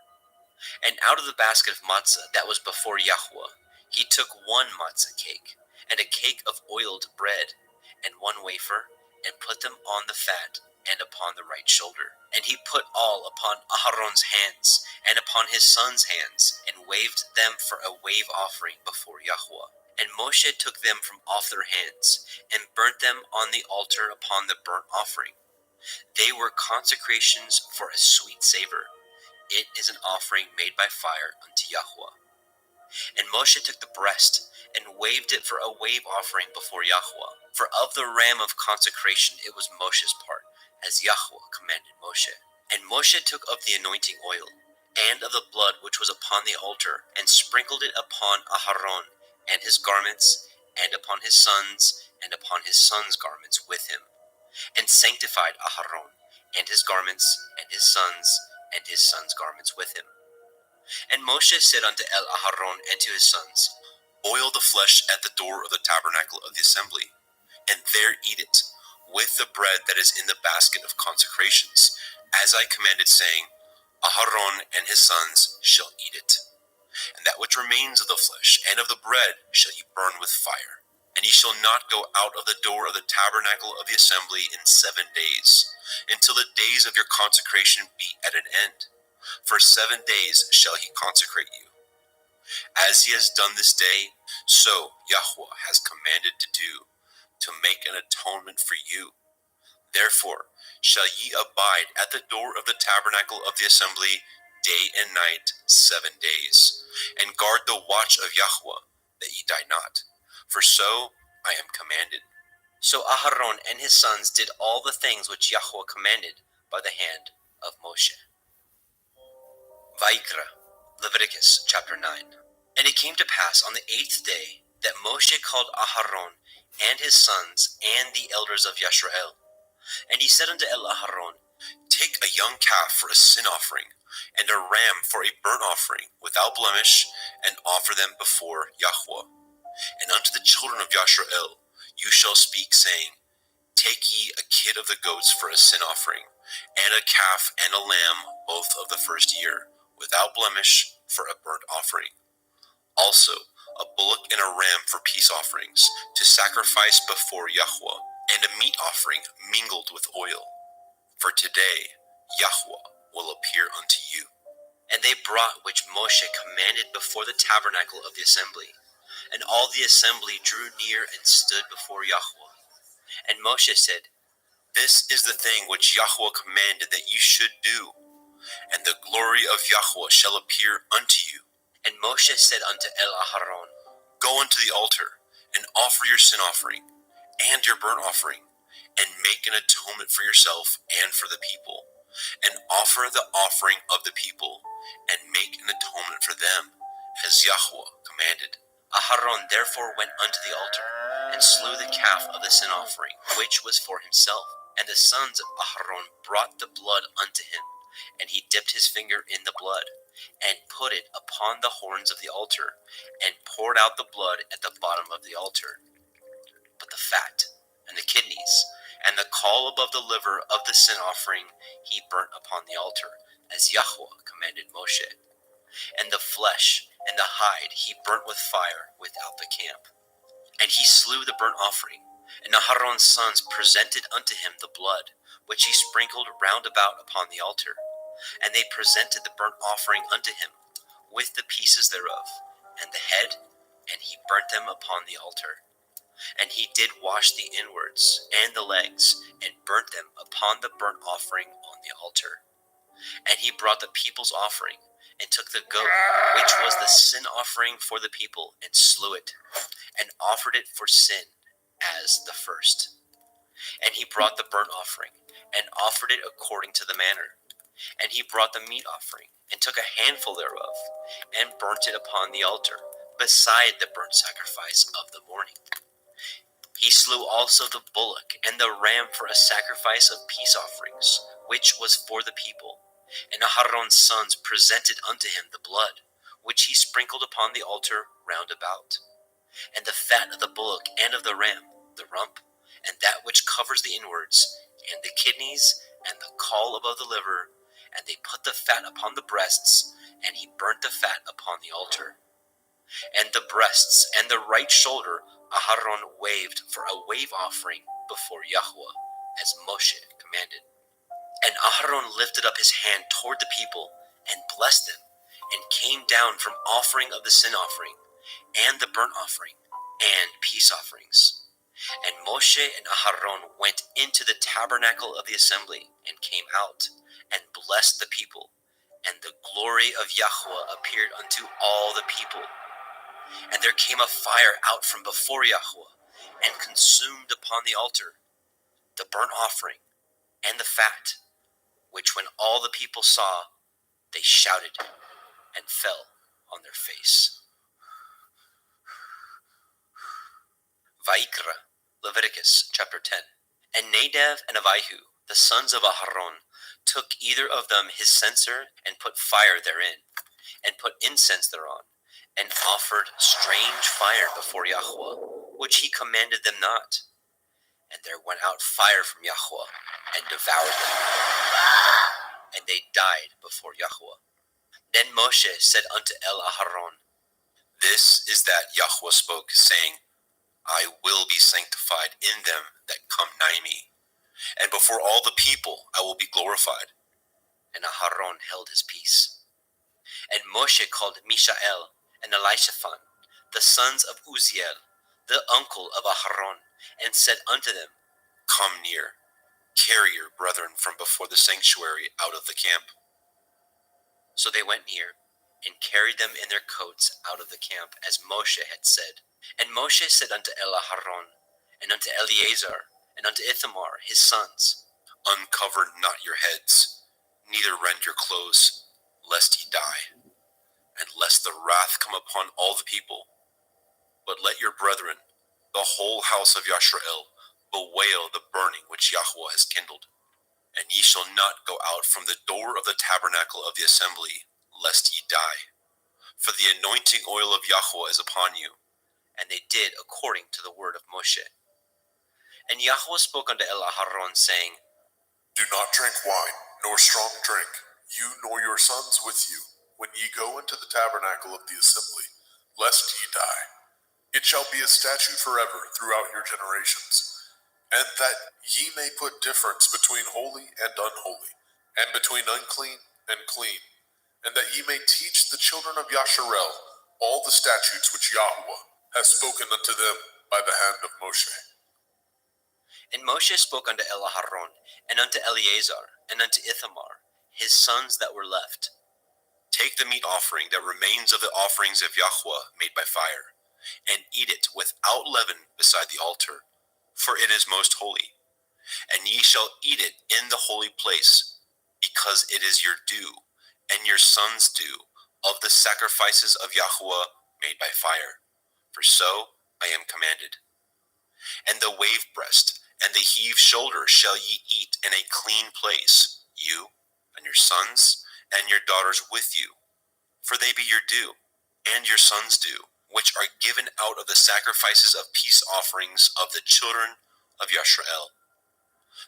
And out of the basket of matzah that was before Yahweh, he took 1 matzah cake, and a cake of oiled bread, and 1 wafer, and put them on the fat and upon the right shoulder. And he put all upon Aharon's hands and upon his sons' hands, and waved them for a wave offering before Yahweh. And Moshe took them from off their hands, and burnt them on the altar upon the burnt offering. They were consecrations for a sweet savor. It is an offering made by fire unto Yahweh. And Moshe took the breast, and waved it for a wave offering before Yahweh. For of the ram of consecration it was Moshe's part, as Yahweh commanded Moshe. And Moshe took of the anointing oil, and of the blood which was upon the altar, and sprinkled it upon Aharon and his garments, and upon his sons, and upon his sons' garments with him, and sanctified Aharon and his garments, and his sons' garments with him. And Moshe said unto Aharon and to his sons, Boil the flesh at the door of the tabernacle of the assembly, and there eat it, with the bread that is in the basket of consecrations, as I commanded, saying, Aharon and his sons shall eat it. And that which remains of the flesh and of the bread shall ye burn with fire. And ye shall not go out of the door of the tabernacle of the assembly in 7 days, until the days of your consecration be at an end. For 7 days shall he consecrate you. As he has done this day, so Yahweh has commanded to do, to make an atonement for you. Therefore shall ye abide at the door of the tabernacle of the assembly day and night 7 days, and guard the watch of Yahweh, that ye die not. For so I am commanded. So Aharon and his sons did all the things which Yahweh commanded by the hand of Moshe. Vayikra, Leviticus chapter 9. And it came to pass on the 8th day that Moshe called Aharon and his sons and the elders of Yisrael. And he said unto Aharon, Take a young calf for a sin offering, and a ram for a burnt offering, without blemish, and offer them before Yahweh. And unto the children of Yisrael you shall speak, saying, Take ye a kid of the goats for a sin offering, and a calf and a lamb, both of the first year, without blemish, for a burnt offering. Also a bullock and a ram for peace offerings, to sacrifice before Yahweh, and a meat offering mingled with oil. For today Yahweh will appear unto you. And they brought which Moshe commanded before the tabernacle of the assembly. And all the assembly drew near and stood before Yahweh. And Moshe said, This is the thing which Yahweh commanded that you should do, and the glory of Yahweh shall appear unto you. And Moshe said unto Aharon, Go unto the altar, and offer your sin offering, and your burnt offering, and make an atonement for yourself and for the people, and offer the offering of the people, and make an atonement for them, as Yahweh commanded. Aharon therefore went unto the altar, and slew the calf of the sin offering, which was for himself. And the sons of Aharon brought the blood unto him, and he dipped his finger in the blood, and put it upon the horns of the altar, and poured out the blood at the bottom of the altar. But the fat, and the kidneys, and the caul above the liver of the sin offering he burnt upon the altar, as Yahweh commanded Moshe. And the flesh and the hide he burnt with fire without the camp. And he slew the burnt offering, and Aharon's sons presented unto him the blood, which he sprinkled round about upon the altar. And they presented the burnt offering unto him, with the pieces thereof, and the head, and he burnt them upon the altar. And he did wash the inwards and the legs, and burnt them upon the burnt offering on the altar. And he brought the people's offering, and took the goat, which was the sin offering for the people, and slew it, and offered it for sin as the first. And he brought the burnt offering, and offered it according to the manner. And he brought the meat offering, and took a handful thereof, and burnt it upon the altar, beside the burnt sacrifice of the morning. He slew also the bullock and the ram for a sacrifice of peace offerings, which was for the people. And Aharon's sons presented unto him the blood, which he sprinkled upon the altar round about. And the fat of the bullock and of the ram, the rump, and that which covers the inwards, and the kidneys, and the caul above the liver, and they put the fat upon the breasts, and he burnt the fat upon the altar. And the breasts and the right shoulder Aharon waved for a wave offering before Yahweh, as Moshe commanded. And Aharon lifted up his hand toward the people and blessed them, and came down from offering of the sin offering, and the burnt offering, and peace offerings. And Moshe and Aharon went into the tabernacle of the assembly, and came out, and blessed the people. And the glory of Yahweh appeared unto all the people. And there came a fire out from before Yahweh, and consumed upon the altar the burnt offering and the fat, which when all the people saw, they shouted and fell on their face. Vaikra, Leviticus chapter 10. And Nadab and Abihu, the sons of Aharon, took either of them his censer, and put fire therein, and put incense thereon, and offered strange fire before Yahweh, which he commanded them not. And there went out fire from Yahweh, and devoured them, and they died before Yahweh. Then Moshe said unto El Aharon, This is that Yahweh spoke, saying, I will be sanctified in them that come nigh me, and before all the people I will be glorified. And Aharon held his peace. And Moshe called Mishael and Elishaphan, the sons of Uzziel, the uncle of Aharon, and said unto them, Come near, carry your brethren from before the sanctuary out of the camp. So they went near, and carried them in their coats out of the camp, as Moshe had said. And Moshe said unto Aharon, and unto Eleazar, and unto Ithamar his sons, Uncover not your heads, neither rend your clothes, lest ye die, and lest the wrath come upon all the people. But let your brethren, the whole house of Yashrael, bewail the burning which Yahweh has kindled. And ye shall not go out from the door of the tabernacle of the assembly, lest ye die. For the anointing oil of Yahweh is upon you. And they did according to the word of Moshe. And Yahweh spoke unto Aharon, saying, Do not drink wine, nor strong drink, you nor your sons with you, when ye go into the tabernacle of the assembly, lest ye die. It shall be a statute forever throughout your generations, and that ye may put difference between holy and unholy, and between unclean and clean, and that ye may teach the children of Yasharel all the statutes which Yahweh has spoken unto them by the hand of Moshe. And Moshe spoke unto Aharon, and unto Eleazar, and unto Ithamar, his sons that were left, Take the meat offering that remains of the offerings of Yahweh made by fire, and eat it without leaven beside the altar, for it is most holy. And ye shall eat it in the holy place, because it is your due, and your sons' due, of the sacrifices of Yahweh made by fire. For so I am commanded. And the wave breast and the heave shoulder shall ye eat in a clean place, you and your sons and your daughters with you, for they be your due, and your sons' due, which are given out of the sacrifices of peace offerings of the children of Yashrael.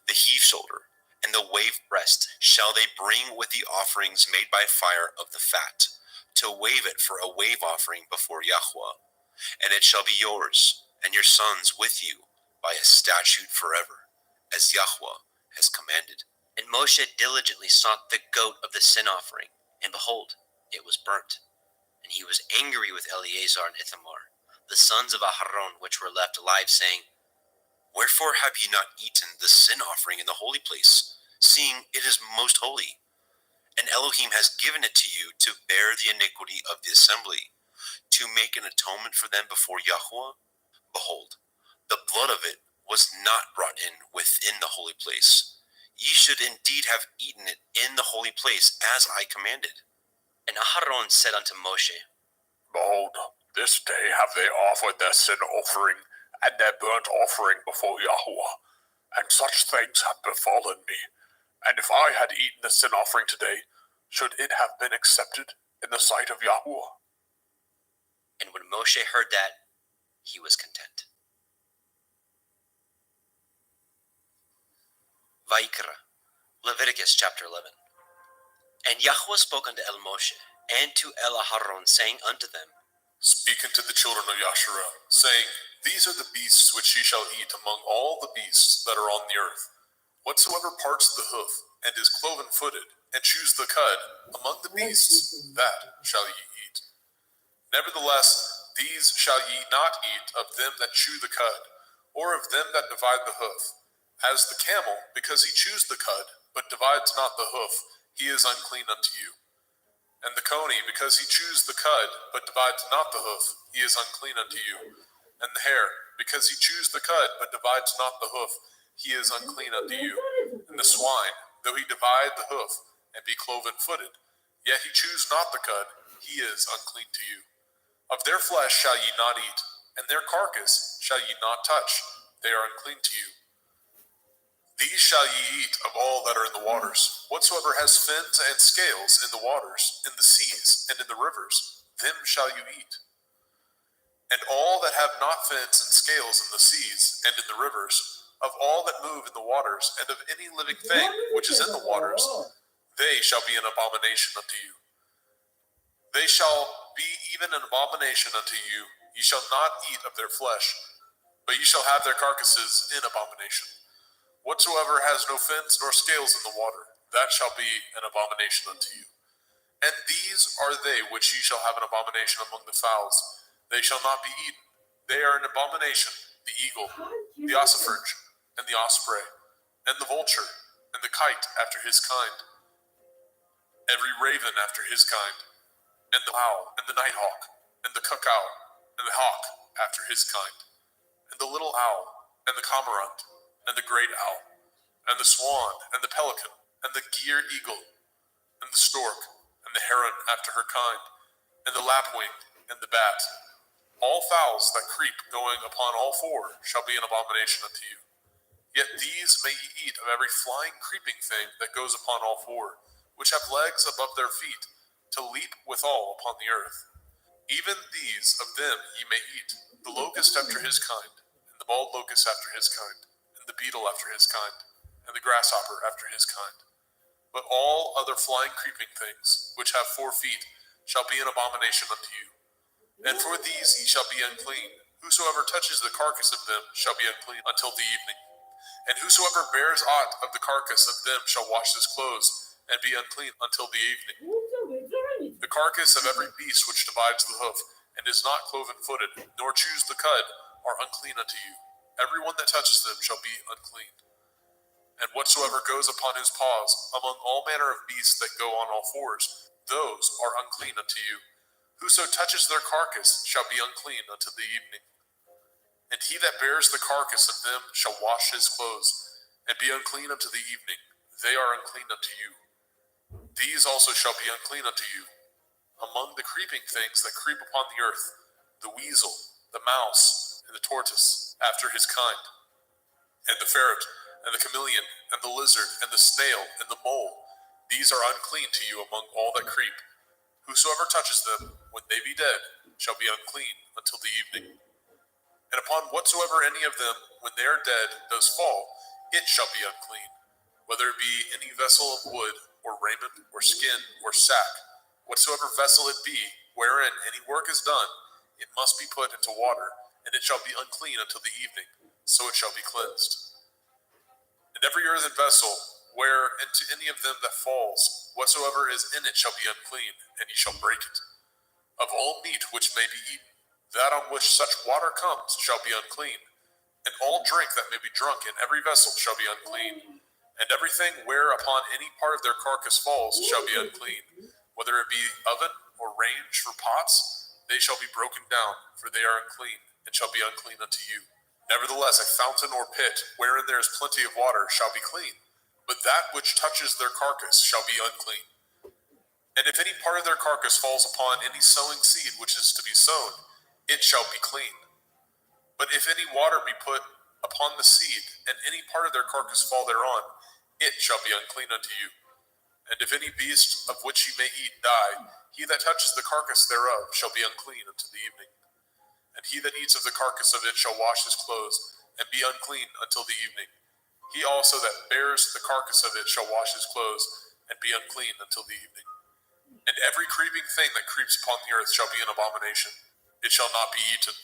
The heave shoulder and the wave breast shall they bring with the offerings made by fire of the fat, to wave it for a wave offering before Yahweh. And it shall be yours, and your sons with you, by a statute forever, as Yahweh has commanded. And Moshe diligently sought the goat of the sin offering, and behold, it was burnt. And he was angry with Eleazar and Ithamar, the sons of Aharon, which were left alive, saying, Wherefore have ye not eaten the sin offering in the holy place, seeing it is most holy? And Elohim has given it to you to bear the iniquity of the assembly, to make an atonement for them before Yahweh. Behold, the blood of it was not brought in within the holy place. Ye should indeed have eaten it in the holy place, as I commanded. And Aharon said unto Moshe, Behold, this day have they offered their sin offering and their burnt offering before Yahweh, and such things have befallen me. And if I had eaten the sin offering today, should it have been accepted in the sight of Yahweh? And when Moshe heard that, he was content. Vaikra, Leviticus chapter 11. And Yahweh spoke unto El Moshe, and to El Aharon, saying unto them, Speak unto the children of Yasharel, saying, These are the beasts which ye shall eat among all the beasts that are on the earth. Whatsoever parts the hoof, and is cloven-footed, and chews the cud, among the beasts, that shall ye eat. Nevertheless, these shall ye not eat of them that chew the cud, or of them that divide the hoof. As the camel, because he chews the cud, but divides not the hoof, he is unclean unto you. And the coney, because he chews the cud, but divides not the hoof, he is unclean unto you. And the hare, because he chews the cud, but divides not the hoof, he is unclean unto you. And the swine, though he divide the hoof, and be cloven-footed, yet he chews not the cud, he is unclean to you. Of their flesh shall ye not eat, and their carcass shall ye not touch, they are unclean to you. These shall ye eat of all that are in the waters. Whatsoever has fins and scales in the waters, in the seas, and in the rivers, them shall you eat. And all that have not fins and scales in the seas, and in the rivers, of all that move in the waters, and of any living thing which is in the waters, they shall be an abomination unto you. They shall be even an abomination unto you. Ye shall not eat of their flesh, but ye shall have their carcasses in abomination. Whatsoever has no fins nor scales in the water, that shall be an abomination unto you. And these are they which ye shall have an abomination among the fowls. They shall not be eaten. They are an abomination: the eagle, the ossifrage, and the osprey, and the vulture, and the kite after his kind, every raven after his kind, and the owl, and the nighthawk, and the cuckoo, and the hawk after his kind, and the little owl, and the cormorant, and the great owl, and the swan, and the pelican, and the gier eagle, and the stork, and the heron after her kind, and the lapwing, and the bat. All fowls that creep going upon all four shall be an abomination unto you. Yet these may ye eat of every flying creeping thing that goes upon all four, which have legs above their feet, to leap withal upon the earth. Even these of them ye may eat, the locust after his kind, and the bald locust after his kind, and the beetle after his kind, and the grasshopper after his kind. But all other flying creeping things, which have 4 feet, shall be an abomination unto you. And for these ye shall be unclean. Whosoever touches the carcass of them shall be unclean until the evening. And whosoever bears aught of the carcass of them shall wash his clothes, and be unclean until the evening. The carcass of every beast which divides the hoof, and is not cloven-footed, nor chews the cud, are unclean unto you. Every one that touches them shall be unclean. And whatsoever goes upon his paws, among all manner of beasts that go on all fours, those are unclean unto you. Whoso touches their carcass shall be unclean unto the evening. And he that bears the carcass of them shall wash his clothes, and be unclean unto the evening. They are unclean unto you. These also shall be unclean unto you. Among the creeping things that creep upon the earth, the weasel, the mouse, and the tortoise, after his kind, and the ferret, and the chameleon, and the lizard, and the snail, and the mole, these are unclean to you among all that creep. Whosoever touches them, when they be dead, shall be unclean until the evening. And upon whatsoever any of them, when they are dead, does fall, it shall be unclean, whether it be any vessel of wood, or raiment, or skin, or sack. Whatsoever vessel it be, wherein any work is done, it must be put into water, and it shall be unclean until the evening, so it shall be cleansed. And every earthen vessel, where into any of them that falls, whatsoever is in it shall be unclean, and ye shall break it. Of all meat which may be eaten, that on which such water comes shall be unclean, and all drink that may be drunk in every vessel shall be unclean. And everything whereupon any part of their carcass falls shall be unclean, whether it be oven or range for pots, they shall be broken down, for they are unclean, and shall be unclean unto you. Nevertheless, a fountain or pit, wherein there is plenty of water, shall be clean, but that which touches their carcass shall be unclean. And if any part of their carcass falls upon any sowing seed which is to be sown, it shall be clean. But if any water be put upon the seed, and any part of their carcass fall thereon, it shall be unclean unto you. And if any beast of which ye may eat die, he that touches the carcass thereof shall be unclean until the evening. And he that eats of the carcass of it shall wash his clothes, and be unclean until the evening. He also that bears the carcass of it shall wash his clothes, and be unclean until the evening. And every creeping thing that creeps upon the earth shall be an abomination. It shall not be eaten.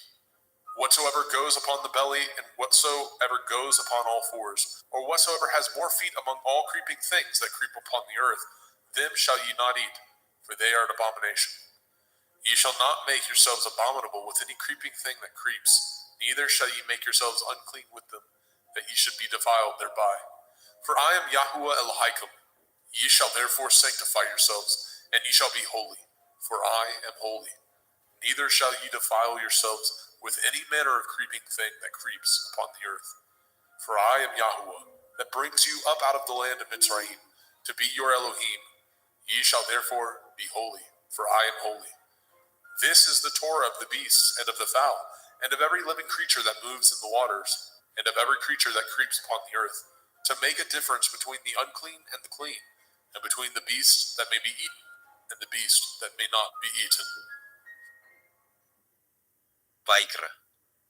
Whatsoever goes upon the belly, and whatsoever goes upon all fours, or whatsoever has more feet among all creeping things that creep upon the earth, them shall ye not eat, for they are an abomination. Ye shall not make yourselves abominable with any creeping thing that creeps, neither shall ye make yourselves unclean with them, that ye should be defiled thereby. For I am Yahuwah Elohim. Ye shall therefore sanctify yourselves, and ye shall be holy, for I am holy. Neither shall ye defile yourselves with any manner of creeping thing that creeps upon the earth. For I am Yahuwah, that brings you up out of the land of Mitzrayim, to be your Elohim. Ye shall therefore be holy, for I am holy. This is the Torah of the beasts, and of the fowl, and of every living creature that moves in the waters, and of every creature that creeps upon the earth, to make a difference between the unclean and the clean, and between the beast that may be eaten, and the beast that may not be eaten. Vaikra,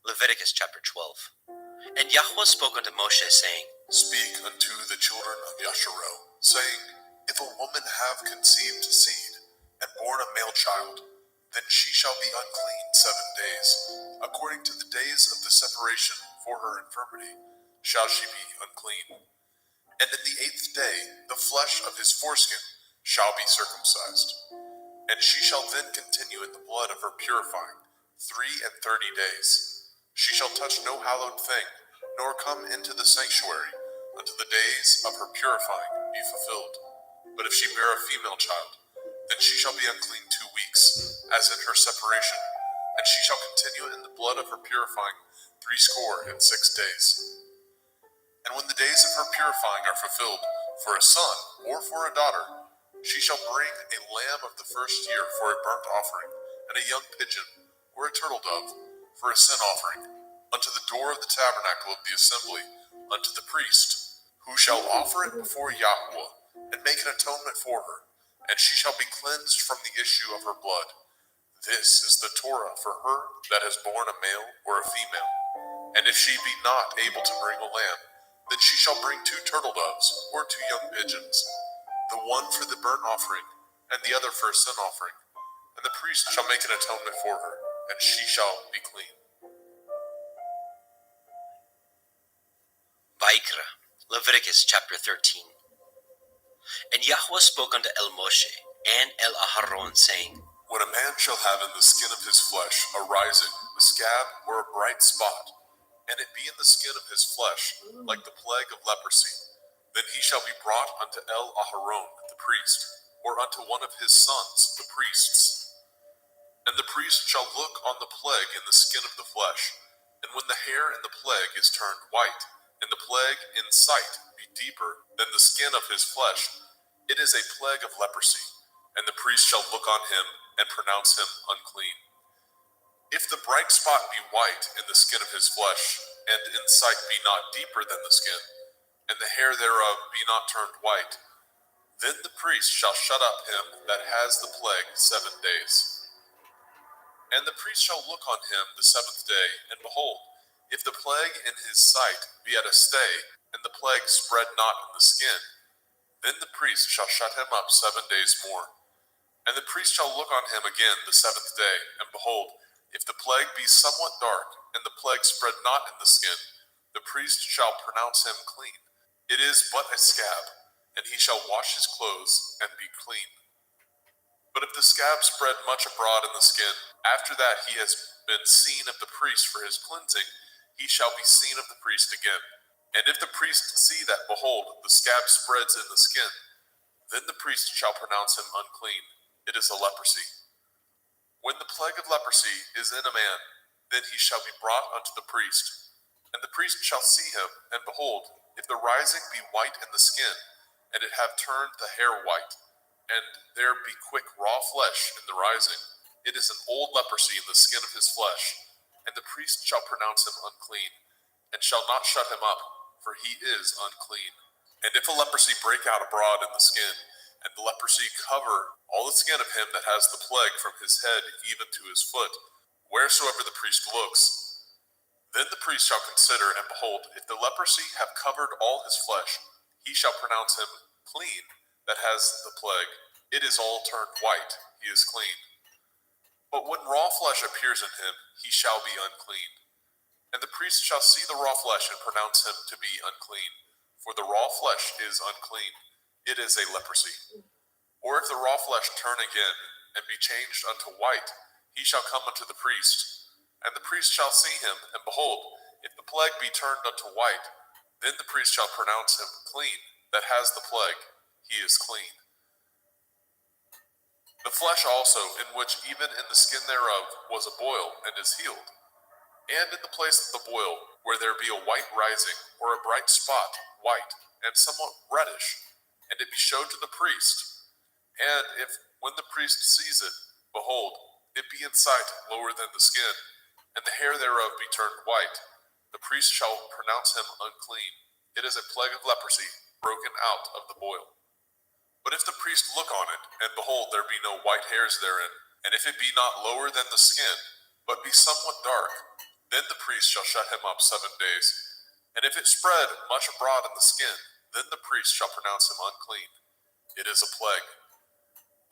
Leviticus chapter 12. And Yahweh spoke unto Moshe, saying, Speak unto the children of Yasharal, saying, If a woman have conceived seed, and born a male child, then she shall be unclean 7 days. According to the days of the separation for her infirmity, shall she be unclean. And in the 8th day, the flesh of his foreskin shall be circumcised. And she shall then continue in the blood of her purifying 33 days. She shall touch no hallowed thing, nor come into the sanctuary, until the days of her purifying be fulfilled. But if she bear a female child, then she shall be unclean 2 weeks, as in her separation, and she shall continue in the blood of her purifying 66 days. And when the days of her purifying are fulfilled, for a son or for a daughter, she shall bring a lamb of the first year for a burnt offering, and a young pigeon or a turtle dove for a sin offering, unto the door of the tabernacle of the assembly, unto the priest, who shall offer it before Yahweh, and make an atonement for her, and she shall be cleansed from the issue of her blood. This is the Torah for her that has borne a male or a female. And if she be not able to bring a lamb, then she shall bring 2 turtle doves or 2 young pigeons, the one for the burnt offering, and the other for a sin offering. And the priest shall make an atonement for her, and she shall be clean. Vaikra, Leviticus chapter 13. And Yahweh spoke unto El Moshe and El Aharon, saying, When a man shall have in the skin of his flesh a rising, a scab, or a bright spot, and it be in the skin of his flesh, like the plague of leprosy, then he shall be brought unto El Aharon the priest, or unto one of his sons the priests. And the priest shall look on the plague in the skin of the flesh, and when the hair in the plague is turned white, and the plague in sight be deeper than the skin of his flesh, it is a plague of leprosy, and the priest shall look on him and pronounce him unclean. If the bright spot be white in the skin of his flesh, and in sight be not deeper than the skin, and the hair thereof be not turned white, then the priest shall shut up him that has the plague 7 days. And the priest shall look on him the 7th day, and behold, if the plague in his sight be at a stay, and the plague spread not in the skin, then the priest shall shut him up 7 days more. And the priest shall look on him again the 7th day, and behold, if the plague be somewhat dark, and the plague spread not in the skin, the priest shall pronounce him clean. It is but a scab, and he shall wash his clothes and be clean. But if the scab spread much abroad in the skin, after that he has been seen of the priest for his cleansing, he shall be seen of the priest again. And if the priest see that, behold, the scab spreads in the skin, then the priest shall pronounce him unclean. It is a leprosy. When the plague of leprosy is in a man, then he shall be brought unto the priest. And the priest shall see him, and behold, if the rising be white in the skin, and it have turned the hair white, and there be quick raw flesh in the rising, it is an old leprosy in the skin of his flesh, and the priest shall pronounce him unclean, and shall not shut him up, for he is unclean. And if a leprosy break out abroad in the skin, and the leprosy cover all the skin of him that has the plague from his head even to his foot, wheresoever the priest looks, then the priest shall consider, and behold, if the leprosy have covered all his flesh, he shall pronounce him clean that has the plague. It is all turned white, he is clean. But when raw flesh appears in him, he shall be unclean. And the priest shall see the raw flesh and pronounce him to be unclean. For the raw flesh is unclean. It is a leprosy. Or if the raw flesh turn again, and be changed unto white, he shall come unto the priest. And the priest shall see him, and behold, if the plague be turned unto white, then the priest shall pronounce him clean, that has the plague, he is clean. The flesh also, in which even in the skin thereof was a boil, and is healed. And in the place of the boil, where there be a white rising, or a bright spot, white, and somewhat reddish, and it be showed to the priest. And if, when the priest sees it, behold, it be in sight lower than the skin, and the hair thereof be turned white, the priest shall pronounce him unclean. It is a plague of leprosy, broken out of the boil. But if the priest look on it, and behold, there be no white hairs therein, and if it be not lower than the skin, but be somewhat dark, then the priest shall shut him up 7 days. And if it spread much abroad in the skin, then the priest shall pronounce him unclean. It is a plague.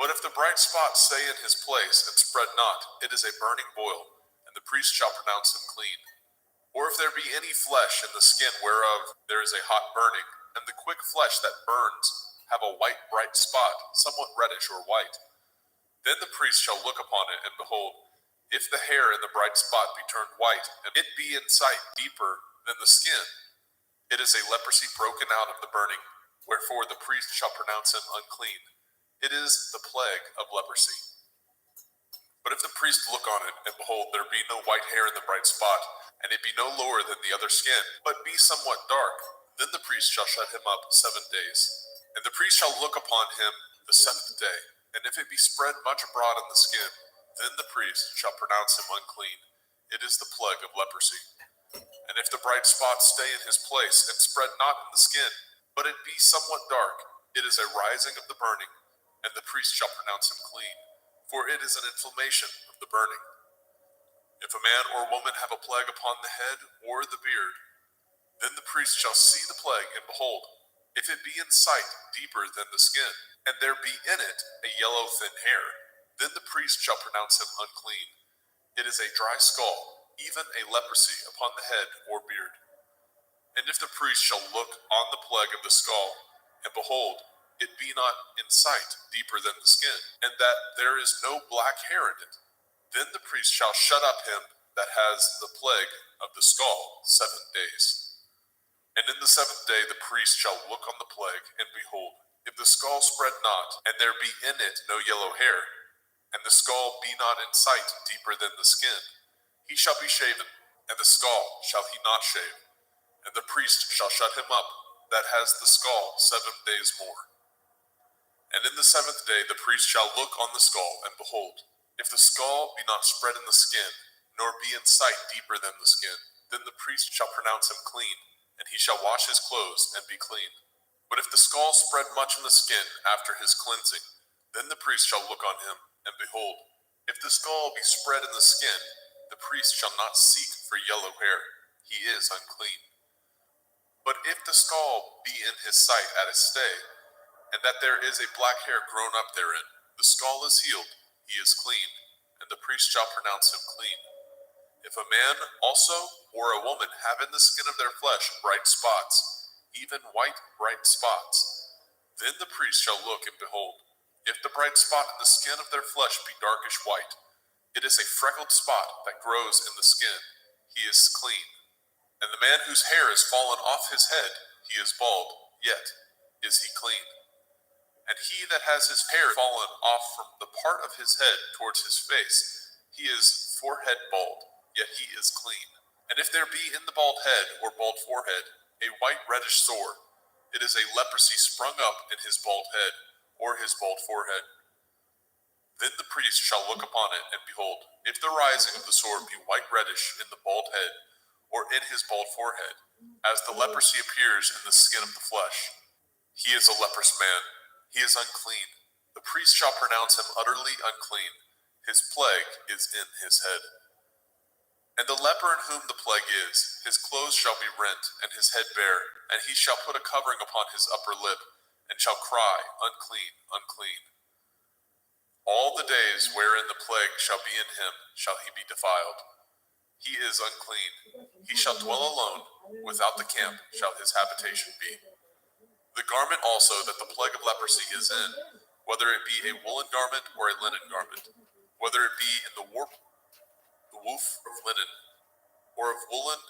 But if the bright spot stay in his place and spread not, it is a burning boil, and the priest shall pronounce him clean. Or if there be any flesh in the skin whereof there is a hot burning, and the quick flesh that burns have a white bright spot, somewhat reddish or white, then the priest shall look upon it, and behold, if the hair in the bright spot be turned white, and it be in sight deeper than the skin, it is a leprosy broken out of the burning, wherefore the priest shall pronounce him unclean. It is the plague of leprosy. But if the priest look on it, and behold, there be no white hair in the bright spot, and it be no lower than the other skin, but be somewhat dark, then the priest shall shut him up 7 days. And the priest shall look upon him the 7th day, and if it be spread much abroad in the skin, then the priest shall pronounce him unclean. It is the plague of leprosy. And if the bright spot stay in his place, and spread not in the skin, but it be somewhat dark, it is a rising of the burning, and the priest shall pronounce him clean, for it is an inflammation of the burning. If a man or woman have a plague upon the head or the beard, then the priest shall see the plague, and behold, if it be in sight deeper than the skin, and there be in it a yellow thin hair, then the priest shall pronounce him unclean. It is a dry skull, even a leprosy upon the head or beard. And if the priest shall look on the plague of the skull, and behold, it be not in sight deeper than the skin, and that there is no black hair in it, then the priest shall shut up him that has the plague of the skull 7 days. And in the 7th day the priest shall look on the plague, and behold, if the skull spread not, and there be in it no yellow hair, and the skull be not in sight deeper than the skin, he shall be shaven, and the skull shall he not shave, and the priest shall shut him up that has the skull 7 days more. And in the 7th day the priest shall look on the skull, and behold, if the skull be not spread in the skin, nor be in sight deeper than the skin, then the priest shall pronounce him clean, and he shall wash his clothes and be clean. But if the skull spread much in the skin after his cleansing, then the priest shall look on him, and behold, if the skull be spread in the skin, the priest shall not seek for yellow hair, he is unclean. But if the skull be in his sight at a stay, and that there is a black hair grown up therein, the skull is healed, he is clean, and the priest shall pronounce him clean. If a man also or a woman have in the skin of their flesh bright spots, even white bright spots, then the priest shall look, and behold, if the bright spot in the skin of their flesh be darkish white, it is a freckled spot that grows in the skin, he is clean. And the man whose hair is fallen off his head, he is bald, yet is he clean. And he that has his hair fallen off from the part of his head towards his face, he is forehead bald, yet he is clean. And if there be in the bald head or bald forehead a white reddish sore, it is a leprosy sprung up in his bald head or his bald forehead. Then the priest shall look upon it, and behold, if the rising of the sore be white reddish in the bald head or in his bald forehead, as the leprosy appears in the skin of the flesh, he is a leprous man. He is unclean. The priest shall pronounce him utterly unclean. His plague is in his head. And the leper in whom the plague is, his clothes shall be rent, and his head bare, and he shall put a covering upon his upper lip, and shall cry, unclean, unclean. All the days wherein the plague shall be in him shall he be defiled. he is unclean. He shall dwell alone, without the camp shall his habitation be. The garment also that the plague of leprosy is in, whether it be a woolen garment or a linen garment, whether it be in the warp, the woof of linen, or of woolen,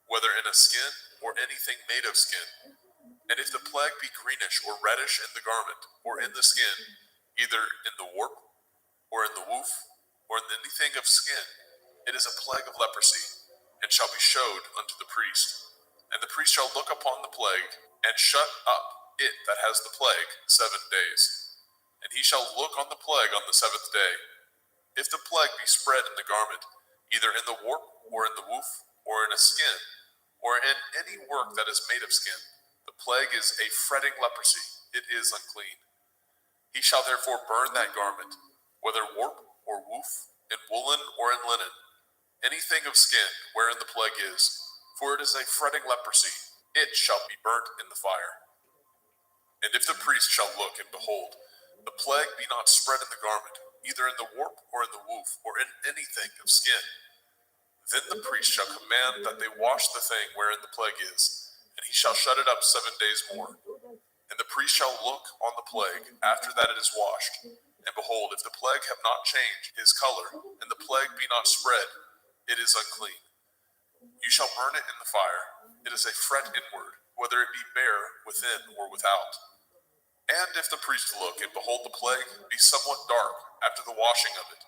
whether in a skin or anything made of skin. And if the plague be greenish or reddish in the garment, or in the skin, either in the warp, or in the woof, or in anything of skin, it is a plague of leprosy, and shall be showed unto the priest. And the priest shall look upon the plague, and shut up it that has the plague 7 days. And he shall look on the plague on the 7th day. If the plague be spread in the garment, either in the warp, or in the woof, or in a skin, or in any work that is made of skin, the plague is a fretting leprosy, it is unclean. He shall therefore burn that garment, whether warp or woof, in woolen or in linen, anything of skin wherein the plague is, for it is a fretting leprosy, it shall be burnt in the fire. And if the priest shall look, and behold, the plague be not spread in the garment, either in the warp or in the woof, or in anything of skin, then the priest shall command that they wash the thing wherein the plague is, and he shall shut it up 7 days more. And the priest shall look on the plague after that it is washed, and behold, if the plague have not changed his color, and the plague be not spread, it is unclean. You shall burn it in the fire. It is a fret inward, whether it be bare within or without. And if the priest look, and behold the plague be somewhat dark after the washing of it,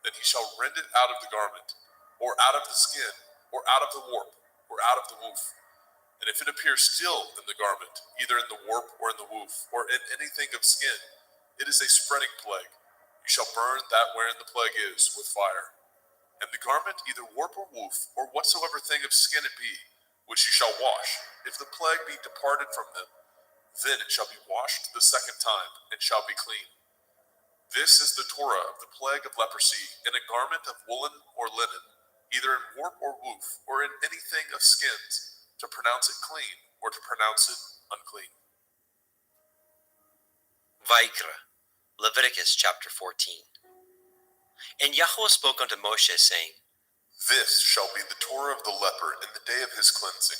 then he shall rend it out of the garment, or out of the skin, or out of the warp, or out of the woof. And if it appear still in the garment, either in the warp or in the woof, or in anything of skin, it is a spreading plague. You shall burn that wherein the plague is with fire. And the garment, either warp or woof, or whatsoever thing of skin it be, which you shall wash, if the plague be departed from them, then it shall be washed the 2nd time, and shall be clean. This is the Torah of the plague of leprosy, in a garment of woolen or linen, either in warp or woof, or in anything of skins, to pronounce it clean, or to pronounce it unclean. Vaikra, Leviticus chapter 14. And Yahweh spoke unto Moshe, saying, This shall be the Torah of the leper in the day of his cleansing.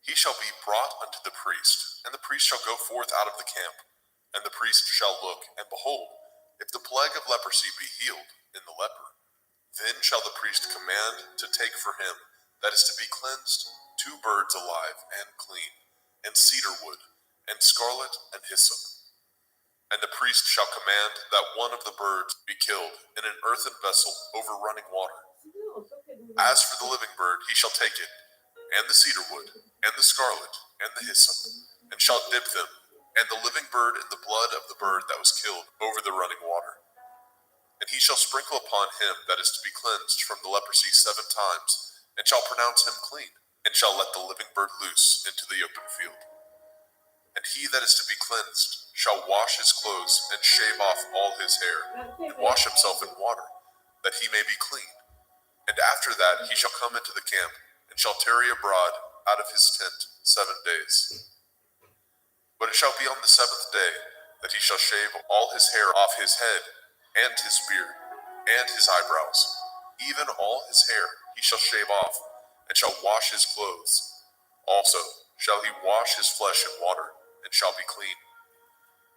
He shall be brought unto the priest, and the priest shall go forth out of the camp. And the priest shall look, and behold, if the plague of leprosy be healed in the leper, then shall the priest command to take for him that is to be cleansed 2 birds alive and clean, and cedar wood, and scarlet, and hyssop. And the priest shall command that one of the birds be killed in an earthen vessel over running water. As for the living bird, he shall take it, and the cedar wood, and the scarlet, and the hyssop, and shall dip them, and the living bird in the blood of the bird that was killed over the running water. And he shall sprinkle upon him that is to be cleansed from the leprosy 7 times, and shall pronounce him clean, and shall let the living bird loose into the open field. And he that is to be cleansed shall wash his clothes, and shave off all his hair, and wash himself in water, that he may be clean. And after that he shall come into the camp, and shall tarry abroad out of his tent 7 days. But it shall be on the 7th day that he shall shave all his hair off his head, and his beard, and his eyebrows, even all his hair he shall shave off, and shall wash his clothes. Also shall he wash his flesh in water, and shall be clean.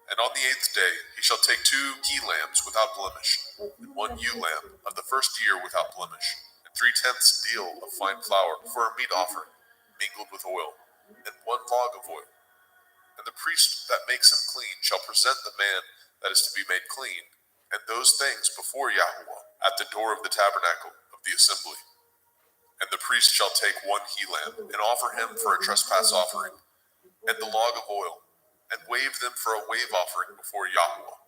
And on the 8th day he shall take 2 he-lambs without blemish, and 1 ewe-lamb of the 1st year without blemish, and 3/10 deal of fine flour for a meat offering, mingled with oil, and 1 log of oil. And the priest that makes him clean shall present the man that is to be made clean, and those things before Yahweh at the door of the tabernacle of the assembly. And the priest shall take 1 he-lamb, and offer him for a trespass offering, and the log of oil, and wave them for a wave offering before Yahweh.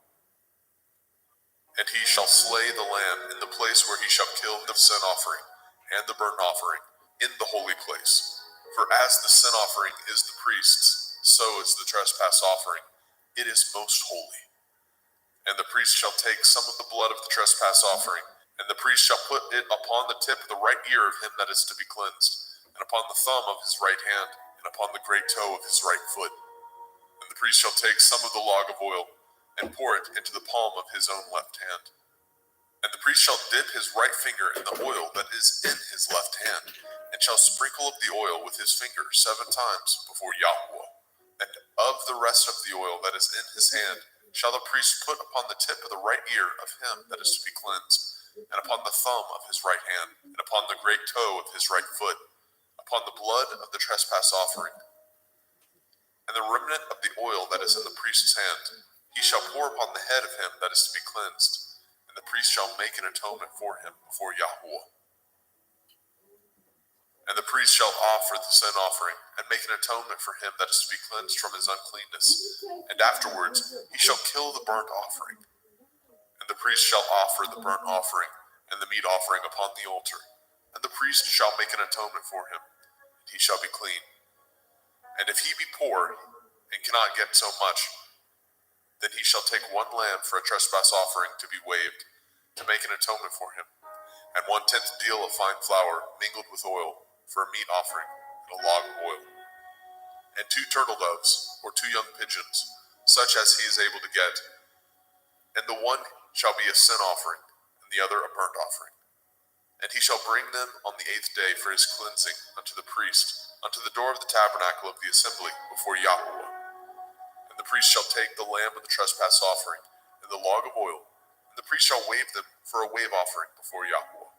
And he shall slay the lamb in the place where he shall kill the sin offering, and the burnt offering, in the holy place. For as the sin offering is the priest's, so is the trespass offering. It is most holy. And the priest shall take some of the blood of the trespass offering, and the priest shall put it upon the tip of the right ear of him that is to be cleansed, and upon the thumb of his right hand, and upon the great toe of his right foot. And the priest shall take some of the log of oil, and pour it into the palm of his own left hand. And the priest shall dip his right finger in the oil that is in his left hand, and shall sprinkle of the oil with his finger 7 times before Yahweh. And of the rest of the oil that is in his hand shall the priest put upon the tip of the right ear of him that is to be cleansed, and upon the thumb of his right hand, and upon the great toe of his right foot, upon the blood of the trespass offering. And the remnant of the oil that is in the priest's hand he shall pour upon the head of him that is to be cleansed, and the priest shall make an atonement for him before Yahweh. And the priest shall offer the sin offering, and make an atonement for him that is to be cleansed from his uncleanness. And afterwards he shall kill the burnt offering. And the priest shall offer the burnt offering and the meat offering upon the altar. And the priest shall make an atonement for him, and he shall be clean. And if he be poor, and cannot get so much, then he shall take 1 lamb for a trespass offering to be waved, to make an atonement for him, and 1/10 deal of fine flour mingled with oil for a meat offering, and a log of oil, and 2 turtle doves, or 2 young pigeons, such as he is able to get. And the one shall be a sin offering, and the other a burnt offering. And he shall bring them on the 8th day for his cleansing unto the priest, unto the door of the tabernacle of the assembly before Yahweh. And the priest shall take the lamb of the trespass offering, and the log of oil, and the priest shall wave them for a wave offering before Yahweh.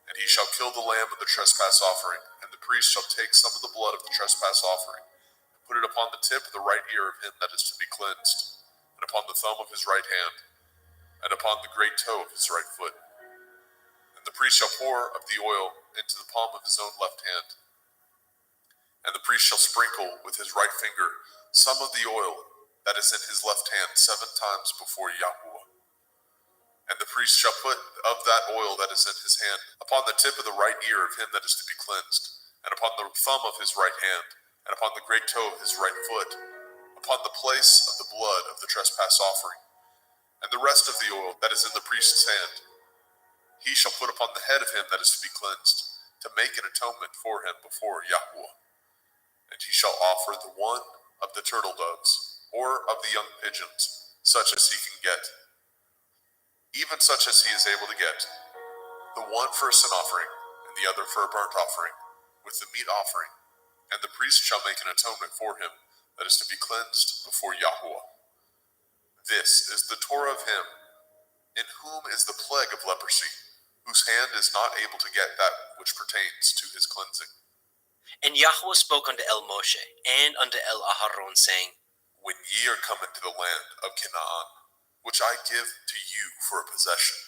And he shall kill the lamb of the trespass offering, and the priest shall take some of the blood of the trespass offering, and put it upon the tip of the right ear of him that is to be cleansed, and upon the thumb of his right hand, and upon the great toe of his right foot. And the priest shall pour of the oil into the palm of his own left hand. And the priest shall sprinkle with his right finger some of the oil that is in his left hand 7 times before Yahweh. And the priest shall put of that oil that is in his hand upon the tip of the right ear of him that is to be cleansed, and upon the thumb of his right hand, and upon the great toe of his right foot, upon the place of the blood of the trespass offering. And the rest of the oil that is in the priest's hand he shall put upon the head of him that is to be cleansed, to make an atonement for him before Yahweh. And he shall offer the one of the turtle doves, or of the young pigeons, such as he can get, even such as he is able to get, the one for a sin offering, and the other for a burnt offering, with the meat offering. And the priest shall make an atonement for him that is to be cleansed before Yahweh. This is the Torah of him in whom is the plague of leprosy, whose hand is not able to get that which pertains to his cleansing. And Yahweh spoke unto El Moshe and unto El Aharon, saying, When ye are come into the land of Canaan, which I give to you for a possession,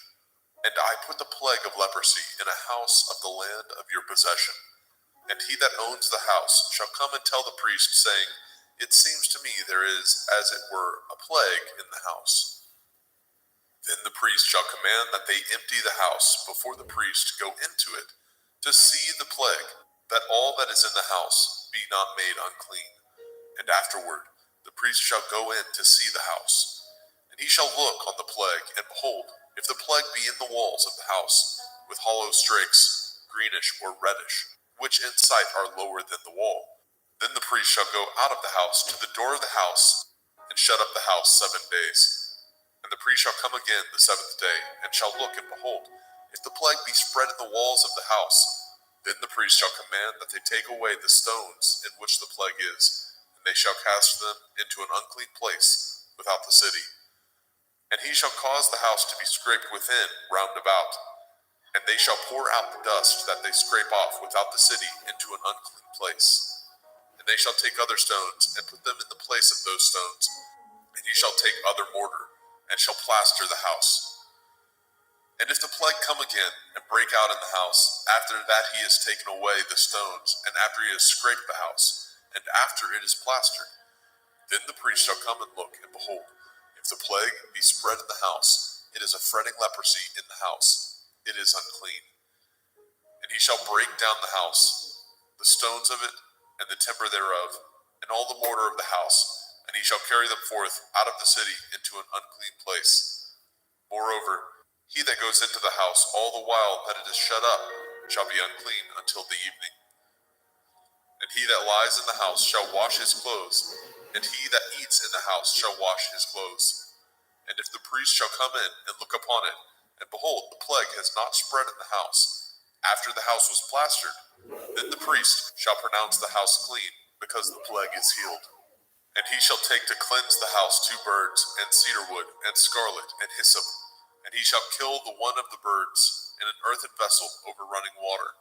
and I put the plague of leprosy in a house of the land of your possession, and he that owns the house shall come and tell the priest, saying, It seems to me there is, as it were, a plague in the house. Then the priest shall command that they empty the house before the priest go into it, to see the plague, that all that is in the house be not made unclean. And afterward the priest shall go in to see the house. And he shall look on the plague, and behold, if the plague be in the walls of the house, with hollow strakes, greenish or reddish, which in sight are lower than the wall, then the priest shall go out of the house to the door of the house, and shut up the house 7 days. And the priest shall come again the 7th day, and shall look, and behold, if the plague be spread in the walls of the house, then the priest shall command that they take away the stones in which the plague is, and they shall cast them into an unclean place without the city. And he shall cause the house to be scraped within round about, and they shall pour out the dust that they scrape off without the city into an unclean place. And they shall take other stones, and put them in the place of those stones, and he shall take other mortar, and shall plaster the house. And if the plague come again, and break out in the house, after that he has taken away the stones, and after he has scraped the house, and after it is plastered, then the priest shall come and look, and behold, if the plague be spread in the house, it is a fretting leprosy in the house, it is unclean. And he shall break down the house, the stones of it, and the timber thereof, and all the mortar of the house, and he shall carry them forth out of the city into an unclean place. Moreover, he that goes into the house all the while that it is shut up shall be unclean until the evening. And he that lies in the house shall wash his clothes, and he that eats in the house shall wash his clothes. And if the priest shall come in and look upon it, and behold, the plague has not spread in the house. After the house was plastered, then the priest shall pronounce the house clean, because the plague is healed. And he shall take to cleanse the house 2 birds, and cedar wood, and scarlet, and hyssop. And he shall kill the one of the birds in an earthen vessel over running water.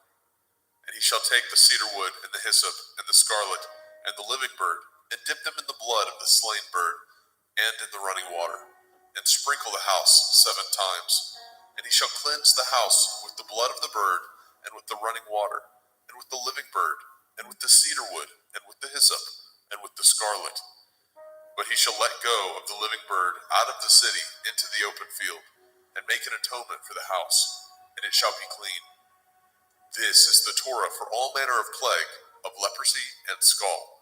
And he shall take the cedar wood, and the hyssop, and the scarlet, and the living bird, and dip them in the blood of the slain bird, and in the running water, and sprinkle the house 7 times. And he shall cleanse the house with the blood of the bird, and with the running water, and with the living bird, and with the cedar wood, and with the hyssop, and with the scarlet. But he shall let go of the living bird out of the city into the open field, and make an atonement for the house, and it shall be clean. This is the Torah for all manner of plague, of leprosy and scald,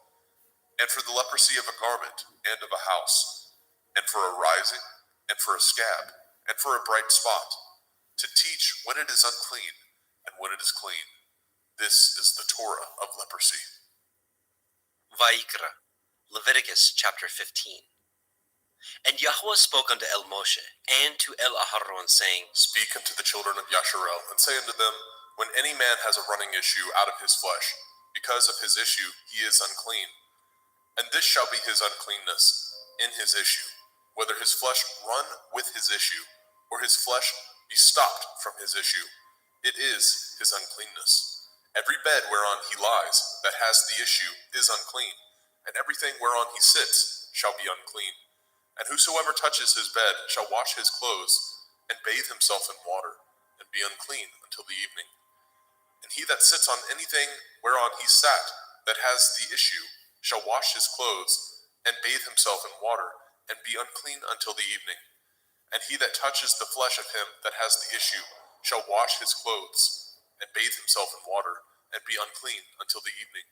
and for the leprosy of a garment and of a house, and for a rising, and for a scab, and for a bright spot, to teach when it is unclean, and when it is clean. This is the Torah of leprosy. Vayikra, Leviticus chapter 15. And Yahweh spoke unto El Moshe, and to El Aharon, saying, Speak unto the children of Yasharel, and say unto them, when any man has a running issue out of his flesh, because of his issue he is unclean. And this shall be his uncleanness in his issue, whether his flesh run with his issue, or his flesh be stopped from his issue. It is his uncleanness. Every bed whereon he lies that has the issue is unclean, and everything whereon he sits shall be unclean. And whosoever touches his bed shall wash his clothes, and bathe himself in water, and be unclean until the evening. And he that sits on anything whereon he sat that has the issue shall wash his clothes, and bathe himself in water, and be unclean until the evening. And he that touches the flesh of him that has the issue shall wash his clothes, and bathe himself in water, and be unclean until the evening.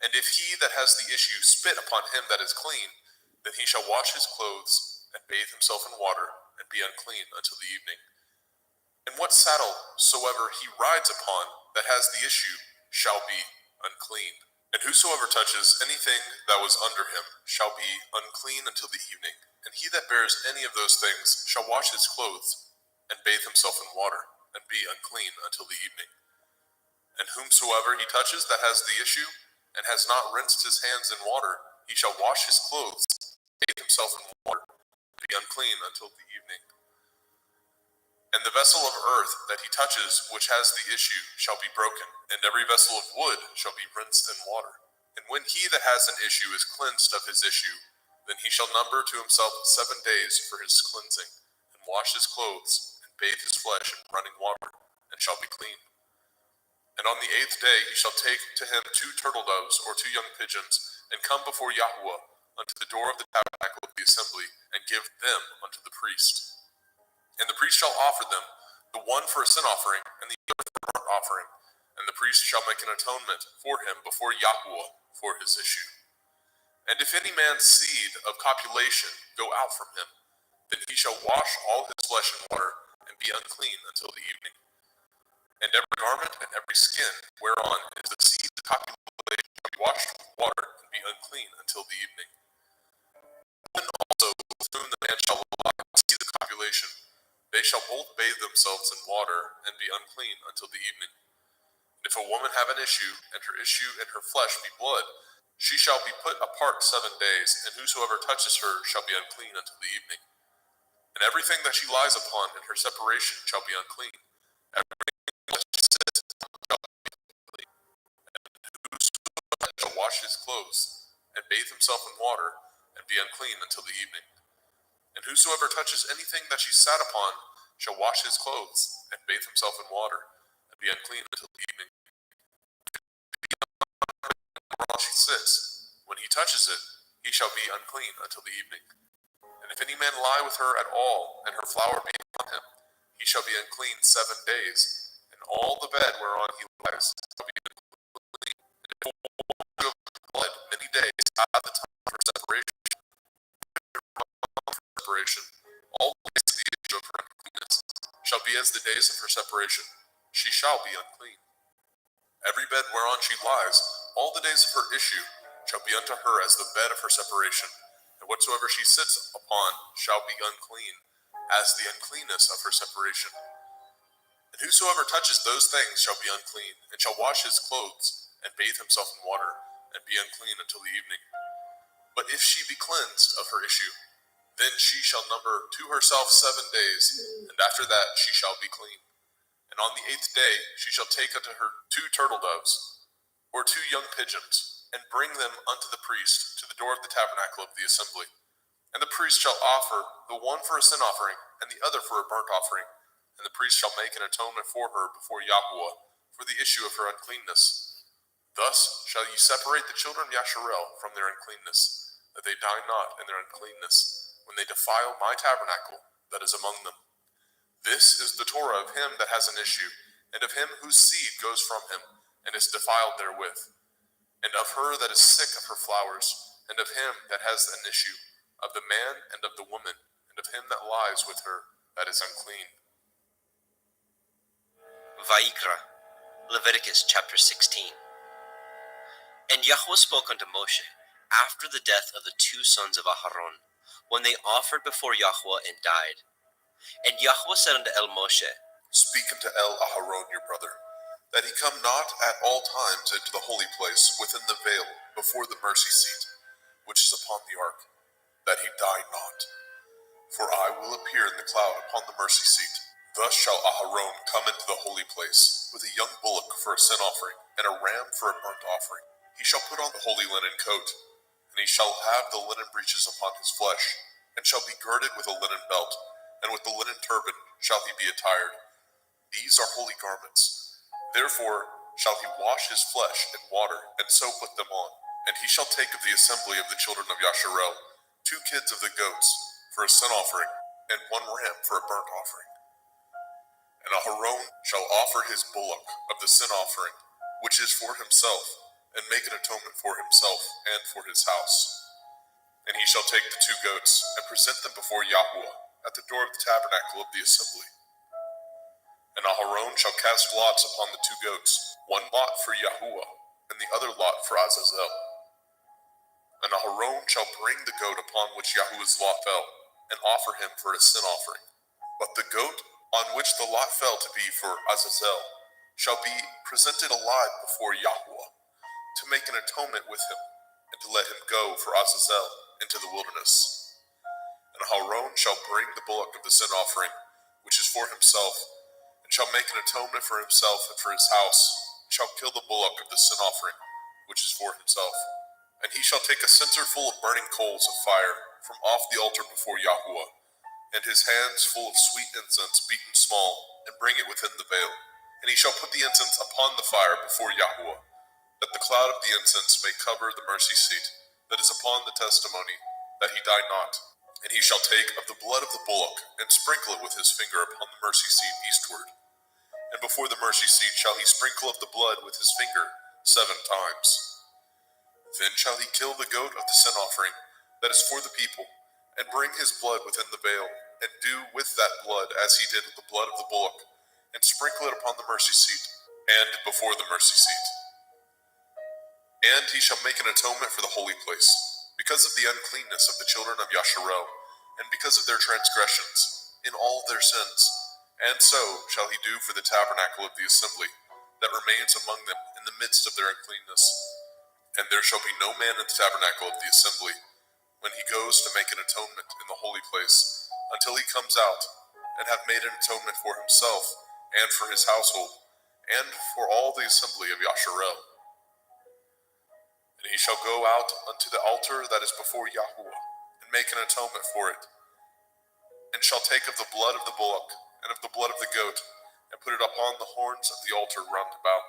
And if he that has the issue spit upon him that is clean, then he shall wash his clothes, and bathe himself in water, and be unclean until the evening. And what saddle soever he rides upon that has the issue shall be unclean. And whosoever touches anything that was under him shall be unclean until the evening. And he that bears any of those things shall wash his clothes, and bathe himself in water, and be unclean until the evening. And whomsoever he touches that has the issue, and has not rinsed his hands in water, he shall wash his clothes, bathe himself in water, and be unclean until the evening. And the vessel of earth that he touches which has the issue shall be broken, and every vessel of wood shall be rinsed in water. And when he that has an issue is cleansed of his issue, then he shall number to himself 7 days for his cleansing, and wash his clothes, and bathe his flesh in running water, and shall be clean. And on the 8th day he shall take to him 2 turtle doves or 2 young pigeons, and come before Yahweh unto the door of the tabernacle of the assembly, and give them unto the priest. And the priest shall offer them, the one for a sin offering, and the other for a burnt offering. And the priest shall make an atonement for him before Yahweh for his issue. And if any man's seed of copulation go out from him, then he shall wash all his flesh in water, and be unclean until the evening. And every garment and every skin whereon is the seed of copulation shall be washed with water, and be unclean until the evening. Women also with whom the man shall lie and see the copulation, they shall both bathe themselves in water, and be unclean until the evening. And if a woman have an issue, and her issue in her flesh be blood, she shall be put apart 7 days, and whosoever touches her shall be unclean until the evening. And everything that she lies upon in her separation shall be unclean. Everything that she sits upon shall be unclean. And whosoever shall wash his clothes, and bathe himself in water, and be unclean until the evening. And whosoever touches anything that she sat upon shall wash his clothes, and bathe himself in water, and be unclean until the evening. Whereon she sits, when he touches it, he shall be unclean until the evening. And if any man lie with her at all, and her flower be upon him, he shall be unclean 7 days, and all the bed whereon he lies shall be unclean. And if a woman have blood many days at the time of her separation, all the days of the issue of her uncleanness shall be as the days of her separation. She shall be unclean. Every bed whereon she lies, all the days of her issue shall be unto her as the bed of her separation. And whatsoever she sits upon shall be unclean. as the uncleanness of her separation. And whosoever touches those things shall be unclean, and shall wash his clothes, and bathe himself in water, and be unclean until the evening. But if she be cleansed of her issue, then she shall number to herself 7 days, and after that she shall be clean. And on the 8th day she shall take unto her 2 turtle doves, or 2 young pigeons, and bring them unto the priest to the door of the tabernacle of the assembly. And the priest shall offer the one for a sin offering, and the other for a burnt offering. And the priest shall make an atonement for her before Yahweh for the issue of her uncleanness. Thus shall ye separate the children of Yasharel from their uncleanness, that they die not in their uncleanness, when they defile my tabernacle that is among them. This is the Torah of him that has an issue, and of him whose seed goes from him, and is defiled therewith, and of her that is sick of her flowers, and of him that has an issue, of the man and of the woman, and of him that lies with her that is unclean. Vayikra, Leviticus chapter 16. And Yahweh spoke unto Moshe after the death of the 2 sons of Aharon, when they offered before Yahweh and died. And Yahweh said unto Moshe, Speak unto Aharon your brother, that he come not at all times into the holy place within the veil before the mercy seat, which is upon the ark, that he die not. For I will appear in the cloud upon the mercy seat. Thus shall Aharon come into the holy place, with a young bullock for a sin offering, and a ram for a burnt offering. He shall put on the holy linen coat, and he shall have the linen breeches upon his flesh, and shall be girded with a linen belt, and with the linen turban shall he be attired. These are holy garments. Therefore shall he wash his flesh in water, and so put them on. And he shall take of the assembly of the children of Yasharel 2 kids of the goats for a sin offering, and 1 ram for a burnt offering. And Aharon shall offer his bullock of the sin offering, which is for himself, and make an atonement for himself and for his house. And he shall take the 2 goats, and present them before Yahweh at the door of the tabernacle of the assembly. And Aharon shall cast lots upon the 2 goats, 1 lot for Yahuwah, and the other lot for Azazel. And Aharon shall bring the goat upon which Yahuwah's lot fell, and offer him for a sin offering. But the goat on which the lot fell to be for Azazel shall be presented alive before Yahweh, to make an atonement with him, and to let him go for Azazel into the wilderness. And Aharon shall bring the bullock of the sin offering, which is for himself, and shall make an atonement for himself and for his house, and shall kill the bullock of the sin offering, which is for himself. And he shall take a censer full of burning coals of fire from off the altar before Yahweh, and his hands full of sweet incense beaten small, and bring it within the veil. And he shall put the incense upon the fire before Yahweh, that the cloud of the incense may cover the mercy seat that is upon the testimony, that he die not. And he shall take of the blood of the bullock, and sprinkle it with his finger upon the mercy seat eastward. And before the mercy seat shall he sprinkle of the blood with his finger 7 times. Then shall he kill the goat of the sin offering that is for the people, and bring his blood within the veil, and do with that blood as he did with the blood of the bullock, and sprinkle it upon the mercy seat, and before the mercy seat. And he shall make an atonement for the holy place, because of the uncleanness of the children of Yasharel, and because of their transgressions, in all their sins. And so shall he do for the tabernacle of the assembly, that remains among them in the midst of their uncleanness. And there shall be no man in the tabernacle of the assembly, when he goes to make an atonement in the holy place, until he comes out, and have made an atonement for himself, and for his household, and for all the assembly of Yasharel. And he shall go out unto the altar that is before Yahweh, and make an atonement for it, and shall take of the blood of the bullock, and of the blood of the goat, and put it upon the horns of the altar round about.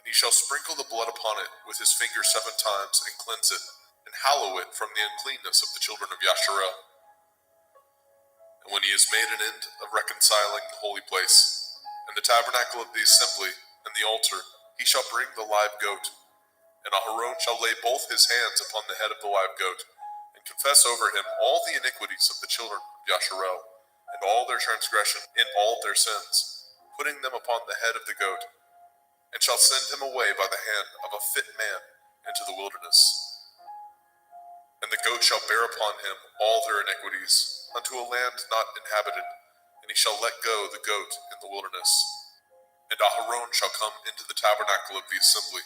And he shall sprinkle the blood upon it with his finger 7 times, and cleanse it, and hallow it from the uncleanness of the children of Yasharel. And when he has made an end of reconciling the holy place, and the tabernacle of the assembly, and the altar, he shall bring the live goat. And Aharon shall lay both his hands upon the head of the live goat, and confess over him all the iniquities of the children of Yasharel, and all their transgression in all their sins, putting them upon the head of the goat, and shall send him away by the hand of a fit man into the wilderness. And the goat shall bear upon him all their iniquities, unto a land not inhabited, and he shall let go the goat in the wilderness. And Aharon shall come into the tabernacle of the assembly,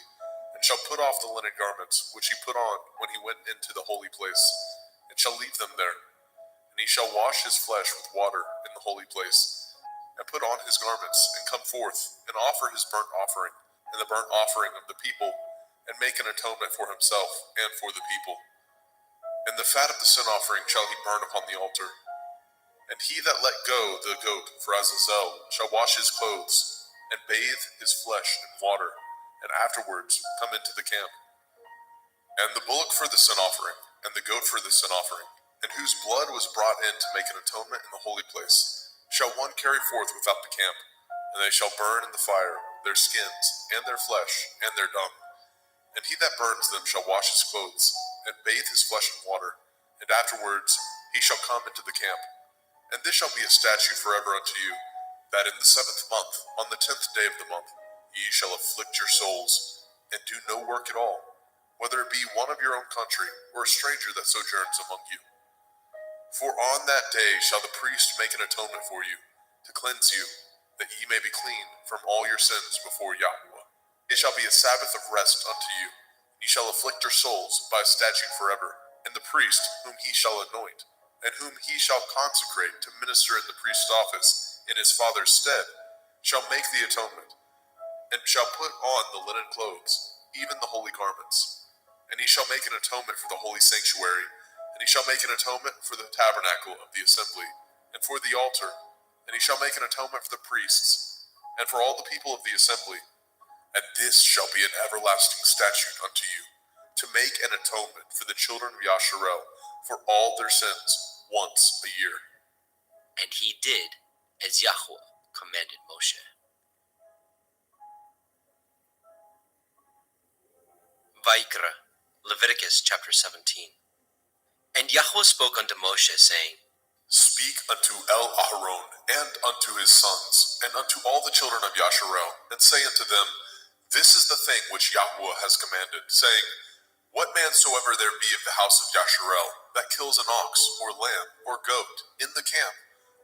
and shall put off the linen garments which he put on when he went into the holy place, and shall leave them there. And he shall wash his flesh with water in the holy place, and put on his garments, and come forth, and offer his burnt offering, and the burnt offering of the people, and make an atonement for himself and for the people. And the fat of the sin offering shall he burn upon the altar. And he that let go the goat for Azazel shall wash his clothes, and bathe his flesh in water, and afterwards come into the camp. And the bullock for the sin offering, and the goat for the sin offering, and whose blood was brought in to make an atonement in the holy place, shall one carry forth without the camp, and they shall burn in the fire their skins, and their flesh, and their dung. And he that burns them shall wash his clothes, and bathe his flesh in water, and afterwards he shall come into the camp. And this shall be a statute forever unto you, that in the 7th month, on the 10th day of the month, ye shall afflict your souls, and do no work at all, whether it be one of your own country, or a stranger that sojourns among you. For on that day shall the priest make an atonement for you, to cleanse you, that ye may be clean from all your sins before Yahweh. It shall be a Sabbath of rest unto you, and ye shall afflict your souls by a statute forever. And the priest whom he shall anoint, and whom he shall consecrate to minister in the priest's office in his father's stead, shall make the atonement, and shall put on the linen clothes, even the holy garments. And he shall make an atonement for the holy sanctuary, and he shall make an atonement for the tabernacle of the assembly, and for the altar, and he shall make an atonement for the priests, and for all the people of the assembly. And this shall be an everlasting statute unto you, to make an atonement for the children of Yasharel for all their sins once a year. And he did as Yahweh commanded Moshe. Vayikra, Leviticus chapter 17. And Yahweh spoke unto Moshe, saying, Speak unto Aharon, and unto his sons, and unto all the children of Yasharel, and say unto them, This is the thing which Yahweh has commanded, saying, What man soever there be of the house of Yasharel, that kills an ox, or lamb, or goat, in the camp,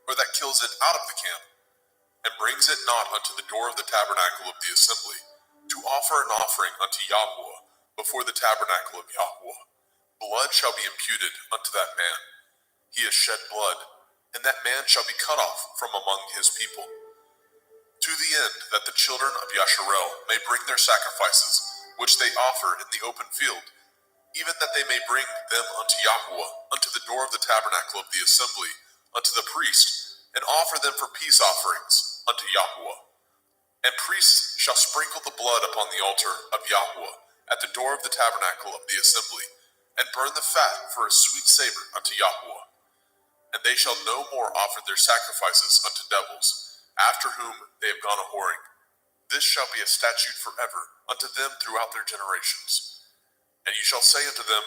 or that kills it out of the camp, and brings it not unto the door of the tabernacle of the assembly, to offer an offering unto Yahweh before the tabernacle of Yahweh, blood shall be imputed unto that man. He has shed blood, and that man shall be cut off from among his people. To the end that the children of Yasharel may bring their sacrifices, which they offer in the open field, even that they may bring them unto Yahweh, unto the door of the tabernacle of the assembly, unto the priest, and offer them for peace offerings unto Yahweh. And priests shall sprinkle the blood upon the altar of Yahweh at the door of the tabernacle of the assembly, and burn the fat for a sweet savor unto Yahweh. And they shall no more offer their sacrifices unto devils, after whom they have gone a-whoring. This shall be a statute forever unto them throughout their generations. And you shall say unto them,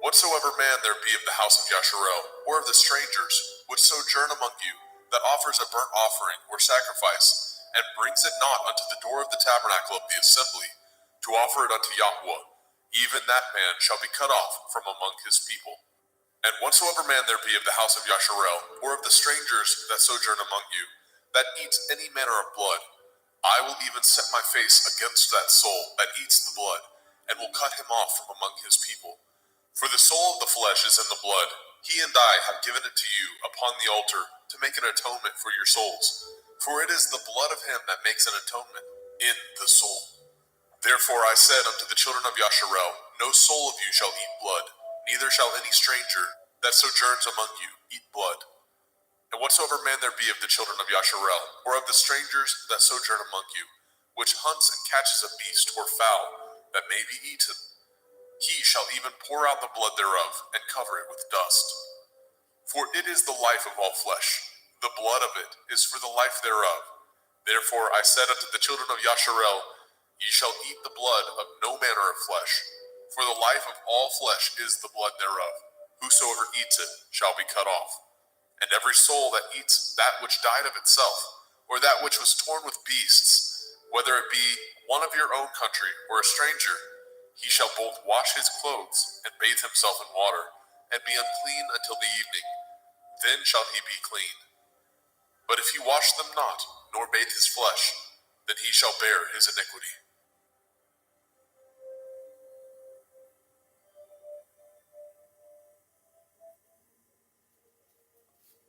Whatsoever man there be of the house of Yasharel, or of the strangers, which sojourn among you, that offers a burnt offering or sacrifice, and brings it not unto the door of the tabernacle of the assembly, to offer it unto Yahweh, even that man shall be cut off from among his people. And whatsoever man there be of the house of Yasharel, or of the strangers that sojourn among you, that eats any manner of blood, I will even set my face against that soul that eats the blood, and will cut him off from among his people. For the soul of the flesh is in the blood. He and I have given it to you upon the altar to make an atonement for your souls. For it is the blood of him that makes an atonement in the soul. Therefore I said unto the children of Yasharel, No soul of you shall eat blood, neither shall any stranger that sojourns among you eat blood. And whatsoever man there be of the children of Yasharel, or of the strangers that sojourn among you, which hunts and catches a beast or fowl that may be eaten, he shall even pour out the blood thereof, and cover it with dust. For it is the life of all flesh, the blood of it is for the life thereof. Therefore I said unto the children of Yasharel, Ye shall eat the blood of no manner of flesh, for the life of all flesh is the blood thereof. Whosoever eats it shall be cut off. And every soul that eats that which died of itself, or that which was torn with beasts, whether it be one of your own country or a stranger, he shall both wash his clothes and bathe himself in water, and be unclean until the evening. then shall he be clean. But if he wash them not, nor bathe his flesh, then he shall bear his iniquity.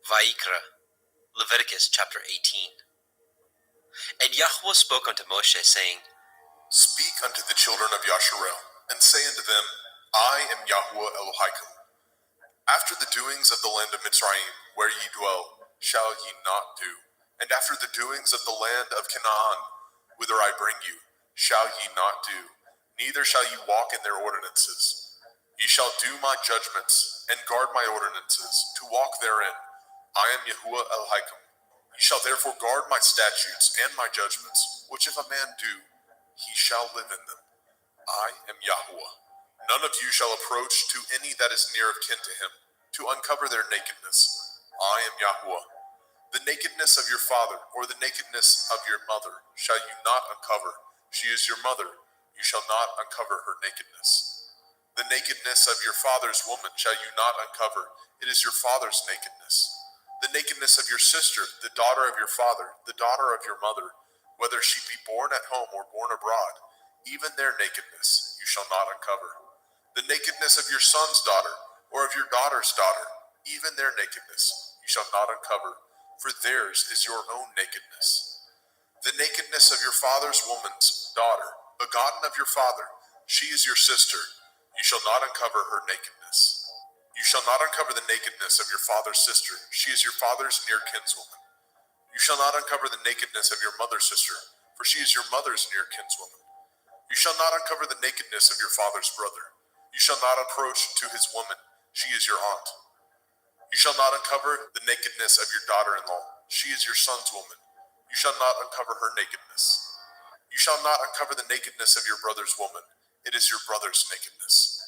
Vaikra, Leviticus chapter 18. And Yahweh spoke unto Moshe, saying, Speak unto the children of Yasharel, and say unto them, I am Yahweh Elohim. After the doings of the land of Mitzrayim, where ye dwell, shall ye not do. And after the doings of the land of Canaan, whither I bring you, shall ye not do. Neither shall ye walk in their ordinances. Ye shall do my judgments, and guard my ordinances, to walk therein. I am Yahuwah Elohim. Ye shall therefore guard my statutes and my judgments, which if a man do, he shall live in them. I am Yahuwah. None of you shall approach to any that is near of kin to him, to uncover their nakedness. I am Yahuwah. The nakedness of your father, or the nakedness of your mother, shall you not uncover. She is your mother. You shall not uncover her nakedness. The nakedness of your father's woman shall you not uncover. It is your father's nakedness. The nakedness of your sister, the daughter of your father, the daughter of your mother, whether she be born at home or born abroad, even their nakedness you shall not uncover. The nakedness of your son's daughter, or of your daughter's daughter, even their nakedness you shall not uncover, for theirs is your own nakedness. The nakedness of your father's woman's daughter, begotten of your father, she is your sister, you shall not uncover her nakedness. You shall not uncover the nakedness of your father's sister, she is your father's near kinswoman. You shall not uncover the nakedness of your mother's sister, for she is your mother's near kinswoman. You shall not uncover the nakedness of your father's brother. You shall not approach to his woman, she is your aunt. You shall not uncover the nakedness of your daughter-in-law, she is your son's woman. You shall not uncover her nakedness. You shall not uncover the nakedness of your brother's woman, it is your brother's nakedness.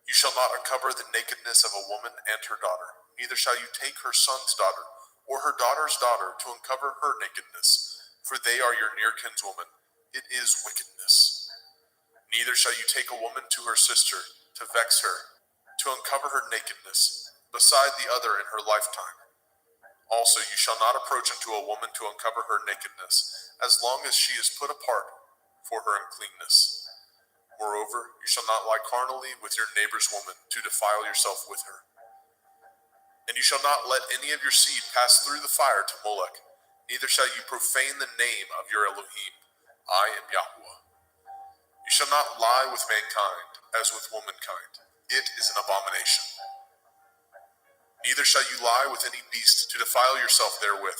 You shall not uncover the nakedness of a woman and her daughter, neither shall you take her son's daughter, or her daughter's daughter, to uncover her nakedness, for they are your near kinswoman. It is wickedness. Neither shall you take a woman to her sister, to vex her, to uncover her nakedness, beside the other in her lifetime. Also you shall not approach unto a woman to uncover her nakedness, as long as she is put apart for her uncleanness. Moreover, you shall not lie carnally with your neighbor's woman, to defile yourself with her. And you shall not let any of your seed pass through the fire to Molech, neither shall you profane the name of your Elohim. I am Yahuwah. You shall not lie with mankind, as with womankind. It is an abomination. Neither shall you lie with any beast, to defile yourself therewith.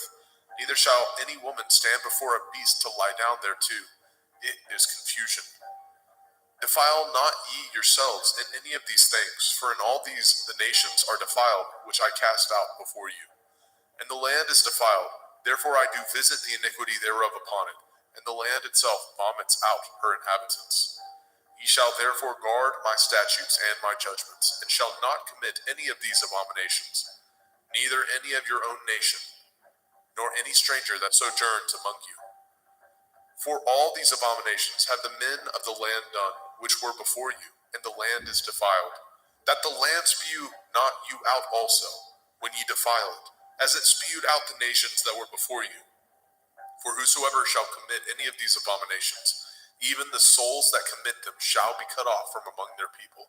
Neither shall any woman stand before a beast to lie down thereto. It is confusion. Defile not ye yourselves in any of these things, for in all these the nations are defiled, which I cast out before you. And the land is defiled, therefore I do visit the iniquity thereof upon it, and the land itself vomits out her inhabitants. Ye shall therefore guard my statutes and my judgments, and shall not commit any of these abominations, neither any of your own nation, nor any stranger that sojourns among you. For all these abominations have the men of the land done, which were before you, and the land is defiled, that the land spew not you out also, when ye defile it, as it spewed out the nations that were before you. For whosoever shall commit any of these abominations, even the souls that commit them shall be cut off from among their people.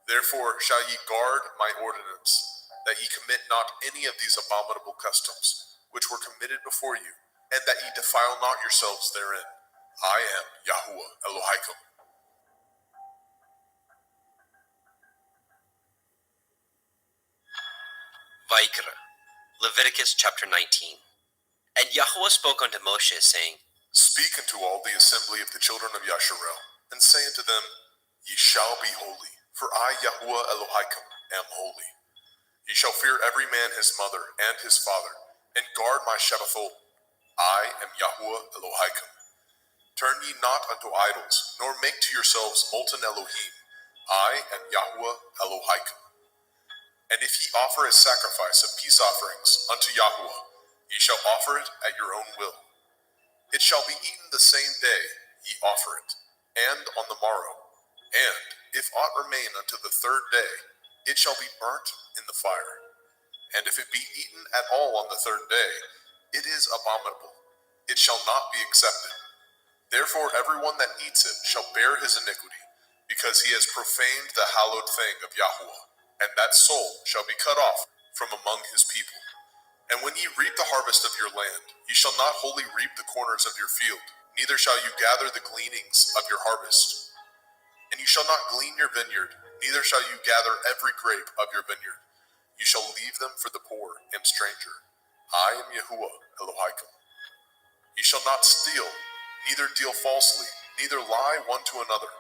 Therefore shall ye guard my ordinance, that ye commit not any of these abominable customs, which were committed before you, and that ye defile not yourselves therein. I am Yahuwah Elohim. Vaikra, Leviticus chapter 19. And Yahweh spoke unto Moshe, saying, Speak unto all the assembly of the children of Yasharel, and say unto them, Ye shall be holy, for I, Yahuwah Elohim, am holy. Ye shall fear every man his mother and his father, and guard my Shabbathot. I am Yahuwah Elohim. Turn ye not unto idols, nor make to yourselves molten Elohim. I am Yahuwah Elohim. And if ye offer a sacrifice of peace offerings unto Yahuwah, ye shall offer it at your own will. It shall be eaten the same day ye offer it, and on the morrow. And if aught remain unto the third day, it shall be burnt in the fire. And if it be eaten at all on the third day, it is abominable. It shall not be accepted. Therefore everyone that eats it shall bear his iniquity, because he has profaned the hallowed thing of Yahuwah, and that soul shall be cut off from among his people. And when ye reap the harvest of your land, ye shall not wholly reap the corners of your field, neither shall you gather the gleanings of your harvest. And you shall not glean your vineyard, neither shall you gather every grape of your vineyard. You shall leave them for the poor and stranger. I am Yahuwah Elohim. Ye shall not steal, neither deal falsely, neither lie one to another.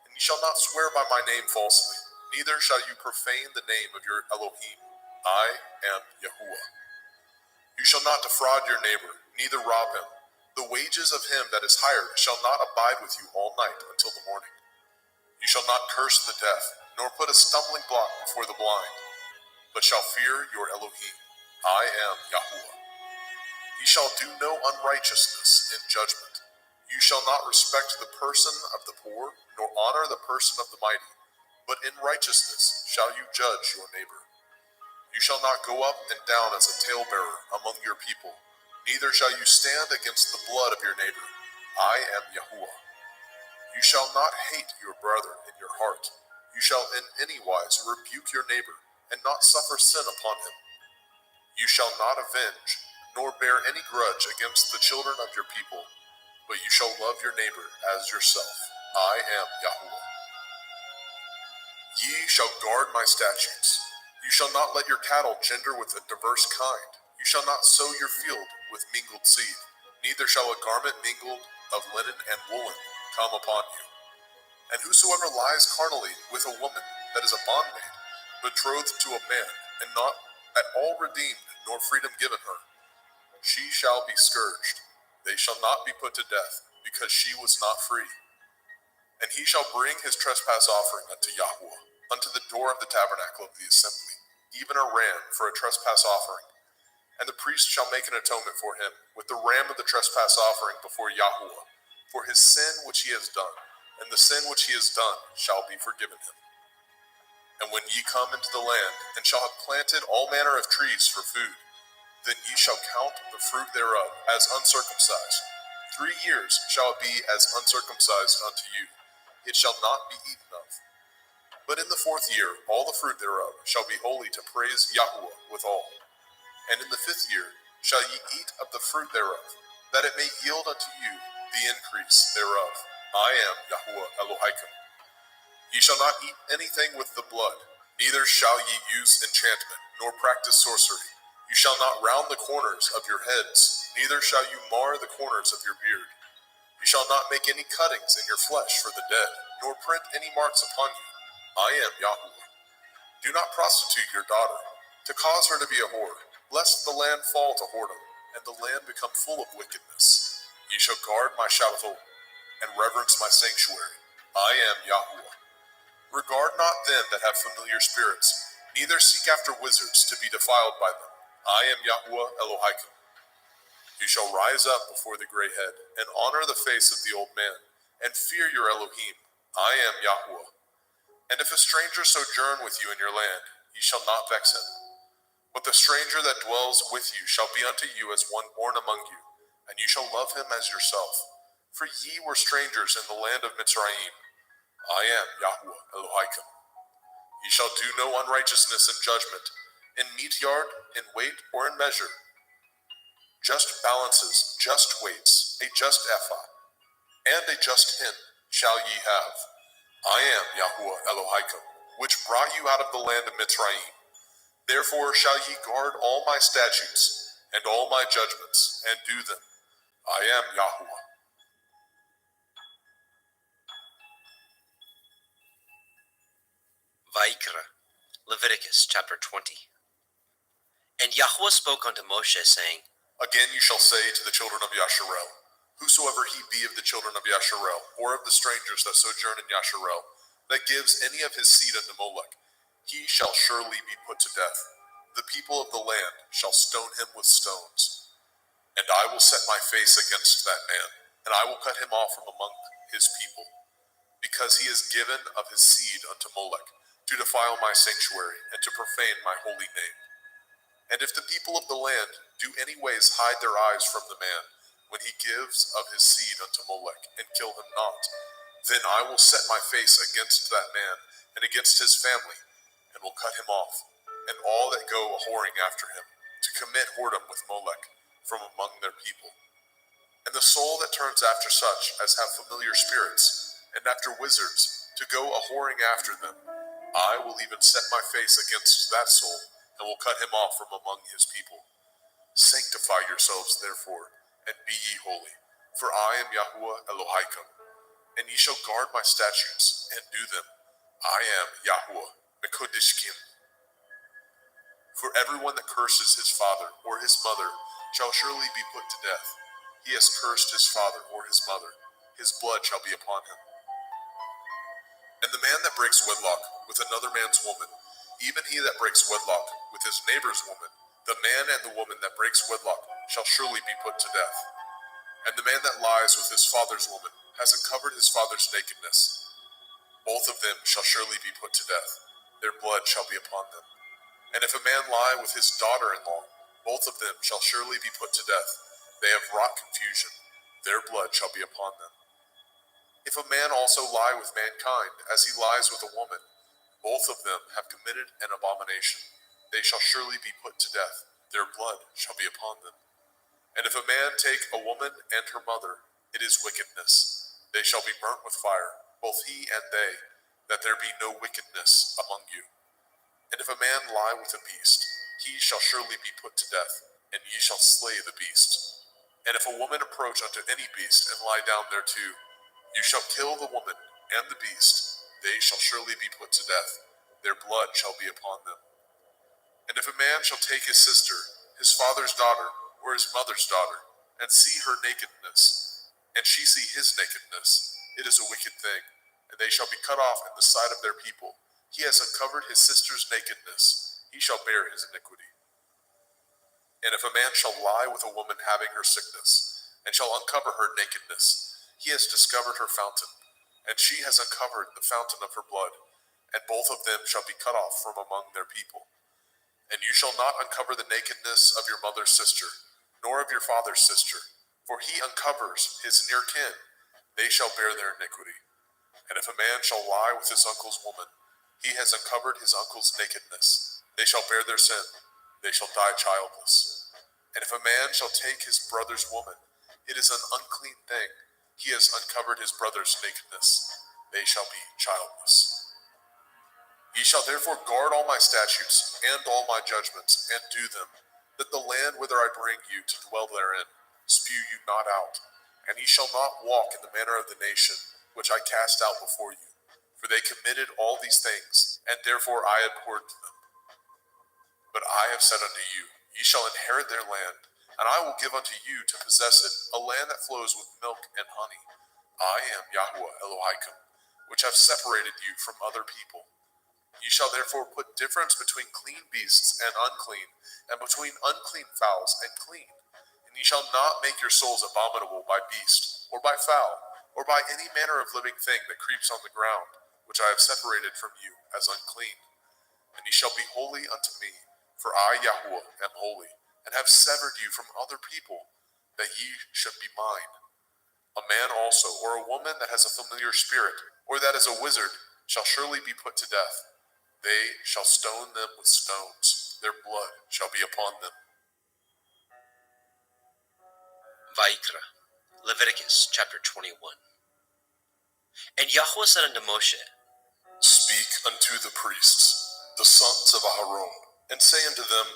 And ye shall not swear by my name falsely, neither shall you profane the name of your Elohim. I am Yahuwah. You shall not defraud your neighbor, neither rob him. The wages of him that is hired shall not abide with you all night until the morning. You shall not curse the deaf, nor put a stumbling block before the blind, but shall fear your Elohim. I am Yahuwah. Ye shall do no unrighteousness in judgment. You shall not respect the person of the poor, nor honor the person of the mighty, but in righteousness shall you judge your neighbor. You shall not go up and down as a talebearer among your people, neither shall you stand against the blood of your neighbor. I am Yahuwah. You shall not hate your brother in your heart. You shall in any wise rebuke your neighbor, and not suffer sin upon him. You shall not avenge, nor bear any grudge against the children of your people, but you shall love your neighbor as yourself. I am Yahuwah. Ye shall guard my statutes. You shall not let your cattle gender with a diverse kind. You shall not sow your field with mingled seed, neither shall a garment mingled of linen and woolen come upon you. And whosoever lies carnally with a woman that is a bondmaid, betrothed to a man, and not at all redeemed, nor freedom given her, she shall be scourged. They shall not be put to death, because she was not free. And he shall bring his trespass offering unto Yahuwah, unto the door of the tabernacle of the assembly, even a ram for a trespass offering. And the priest shall make an atonement for him with the ram of the trespass offering before Yahuwah, for his sin which he has done, and the sin which he has done shall be forgiven him. And when ye come into the land, and shall have planted all manner of trees for food, then ye shall count the fruit thereof as uncircumcised. 3 years shall it be as uncircumcised unto you. It shall not be eaten of. But in the 4th year all the fruit thereof shall be holy to praise Yahuwah withal. And in the 5th year shall ye eat of the fruit thereof, that it may yield unto you the increase thereof. I am Yahuwah Elohim. Ye shall not eat anything with the blood, neither shall ye use enchantment, nor practice sorcery. You shall not round the corners of your heads, neither shall you mar the corners of your beard. You shall not make any cuttings in your flesh for the dead, nor print any marks upon you. I am Yahuwah. Do not prostitute your daughter, to cause her to be a whore, lest the land fall to whoredom, and the land become full of wickedness. Ye shall guard my Shabbatot, and reverence my sanctuary. I am Yahuwah. Regard not them that have familiar spirits, neither seek after wizards to be defiled by them. I am Yahuwah Elohim. You shall rise up before the gray head, and honor the face of the old man, and fear your Elohim. I am Yahuwah. And if a stranger sojourn with you in your land, ye shall not vex him. But the stranger that dwells with you shall be unto you as one born among you, and you shall love him as yourself. For ye were strangers in the land of Mitzrayim. I am Yahuwah Elohim. Ye shall do no unrighteousness in judgment, in meat yard, in weight, or in measure. Just balances, just weights, a just ephah, and a just hin shall ye have. I am Yahuwah Elohim, which brought you out of the land of Mitzrayim. Therefore shall ye guard all my statutes, and all my judgments, and do them. I am Yahuwah. Vaikra, Leviticus chapter 20. And Yahuwah spoke unto Moshe, saying, Again you shall say to the children of Yasharel, whosoever he be of the children of Yasharel, or of the strangers that sojourn in Yasharel, that gives any of his seed unto Molech, he shall surely be put to death. The people of the land shall stone him with stones. And I will set my face against that man, and I will cut him off from among his people, because he has given of his seed unto Molech, to defile my sanctuary, and to profane my holy name. And if the people of the land do any ways hide their eyes from the man, when he gives of his seed unto Molech, and kill him not, then I will set my face against that man, and against his family, and will cut him off, and all that go a-whoring after him, to commit whoredom with Molech, from among their people. And the soul that turns after such as have familiar spirits, and after wizards, to go a-whoring after them, I will even set my face against that soul, and will cut him off from among his people. Sanctify yourselves therefore, and be ye holy, for I am Yahuwah Elohaikum, and ye shall guard my statutes, and do them. I am Yahuwah Mekodishkim. For everyone that curses his father or his mother shall surely be put to death. He has cursed his father or his mother, his blood shall be upon him. And the man that breaks wedlock with another man's woman, even he that breaks wedlock with his neighbor's woman, the man and the woman that breaks wedlock shall surely be put to death. And the man that lies with his father's woman has uncovered his father's nakedness. Both of them shall surely be put to death. Their blood shall be upon them. And if a man lie with his daughter-in-law, both of them shall surely be put to death. They have wrought confusion. Their blood shall be upon them. If a man also lie with mankind, as he lies with a woman, both of them have committed an abomination. They shall surely be put to death. Their blood shall be upon them. And if a man take a woman and her mother, it is wickedness. They shall be burnt with fire, both he and they, that there be no wickedness among you. And if a man lie with a beast, he shall surely be put to death, and ye shall slay the beast. And if a woman approach unto any beast, and lie down thereto, you shall kill the woman and the beast. They shall surely be put to death. Their blood shall be upon them. And if a man shall take his sister, his father's daughter, or his mother's daughter, and see her nakedness, and she see his nakedness, it is a wicked thing, and they shall be cut off in the sight of their people. He has uncovered his sister's nakedness, he shall bear his iniquity. And if a man shall lie with a woman having her sickness, and shall uncover her nakedness, he has discovered her fountain, and she has uncovered the fountain of her blood, and both of them shall be cut off from among their people. And you shall not uncover the nakedness of your mother's sister, nor of your father's sister, for he uncovers his near kin, they shall bear their iniquity. And if a man shall lie with his uncle's woman, he has uncovered his uncle's nakedness, they shall bear their sin, they shall die childless. And if a man shall take his brother's woman, it is an unclean thing, he has uncovered his brother's nakedness, they shall be childless. Ye shall therefore guard all my statutes and all my judgments, and do them, that the land whither I bring you to dwell therein spew you not out. And ye shall not walk in the manner of the nation which I cast out before you, for they committed all these things, and therefore I abhorred them. But I have said unto you, ye shall inherit their land, and I will give unto you to possess it, a land that flows with milk and honey. I am Yahuwah Elohaikum, which have separated you from other people. Ye shall therefore put difference between clean beasts and unclean, and between unclean fowls and clean. And ye shall not make your souls abominable by beast, or by fowl, or by any manner of living thing that creeps on the ground, which I have separated from you as unclean. And ye shall be holy unto me, for I, Yahuwah, am holy, and have severed you from other people, that ye should be mine. A man also, or a woman that has a familiar spirit, or that is a wizard, shall surely be put to death. They shall stone them with stones. Their blood shall be upon them. Vaikra, Leviticus chapter 21. And Yahweh said unto Moshe, Speak unto the priests, the sons of Aharon, and say unto them,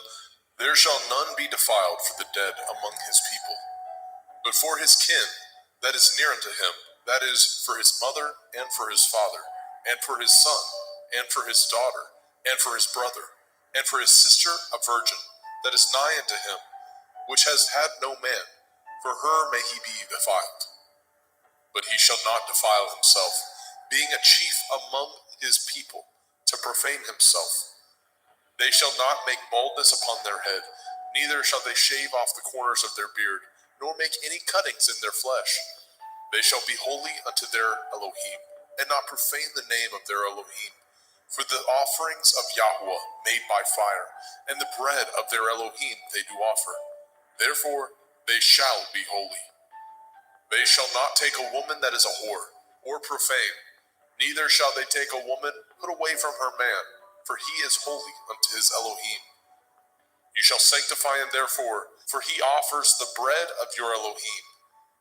There shall none be defiled for the dead among his people, but for his kin that is near unto him, that is, for his mother, and for his father, and for his son, and for his daughter, and for his brother, and for his sister a virgin, that is nigh unto him, which has had no man, for her may he be defiled. But he shall not defile himself, being a chief among his people, to profane himself. They shall not make baldness upon their head, neither shall they shave off the corners of their beard, nor make any cuttings in their flesh. They shall be holy unto their Elohim, and not profane the name of their Elohim. For the offerings of Yahweh made by fire, and the bread of their Elohim they do offer. Therefore they shall be holy. They shall not take a woman that is a whore, or profane, neither shall they take a woman put away from her man, for he is holy unto his Elohim. You shall sanctify him therefore, for he offers the bread of your Elohim.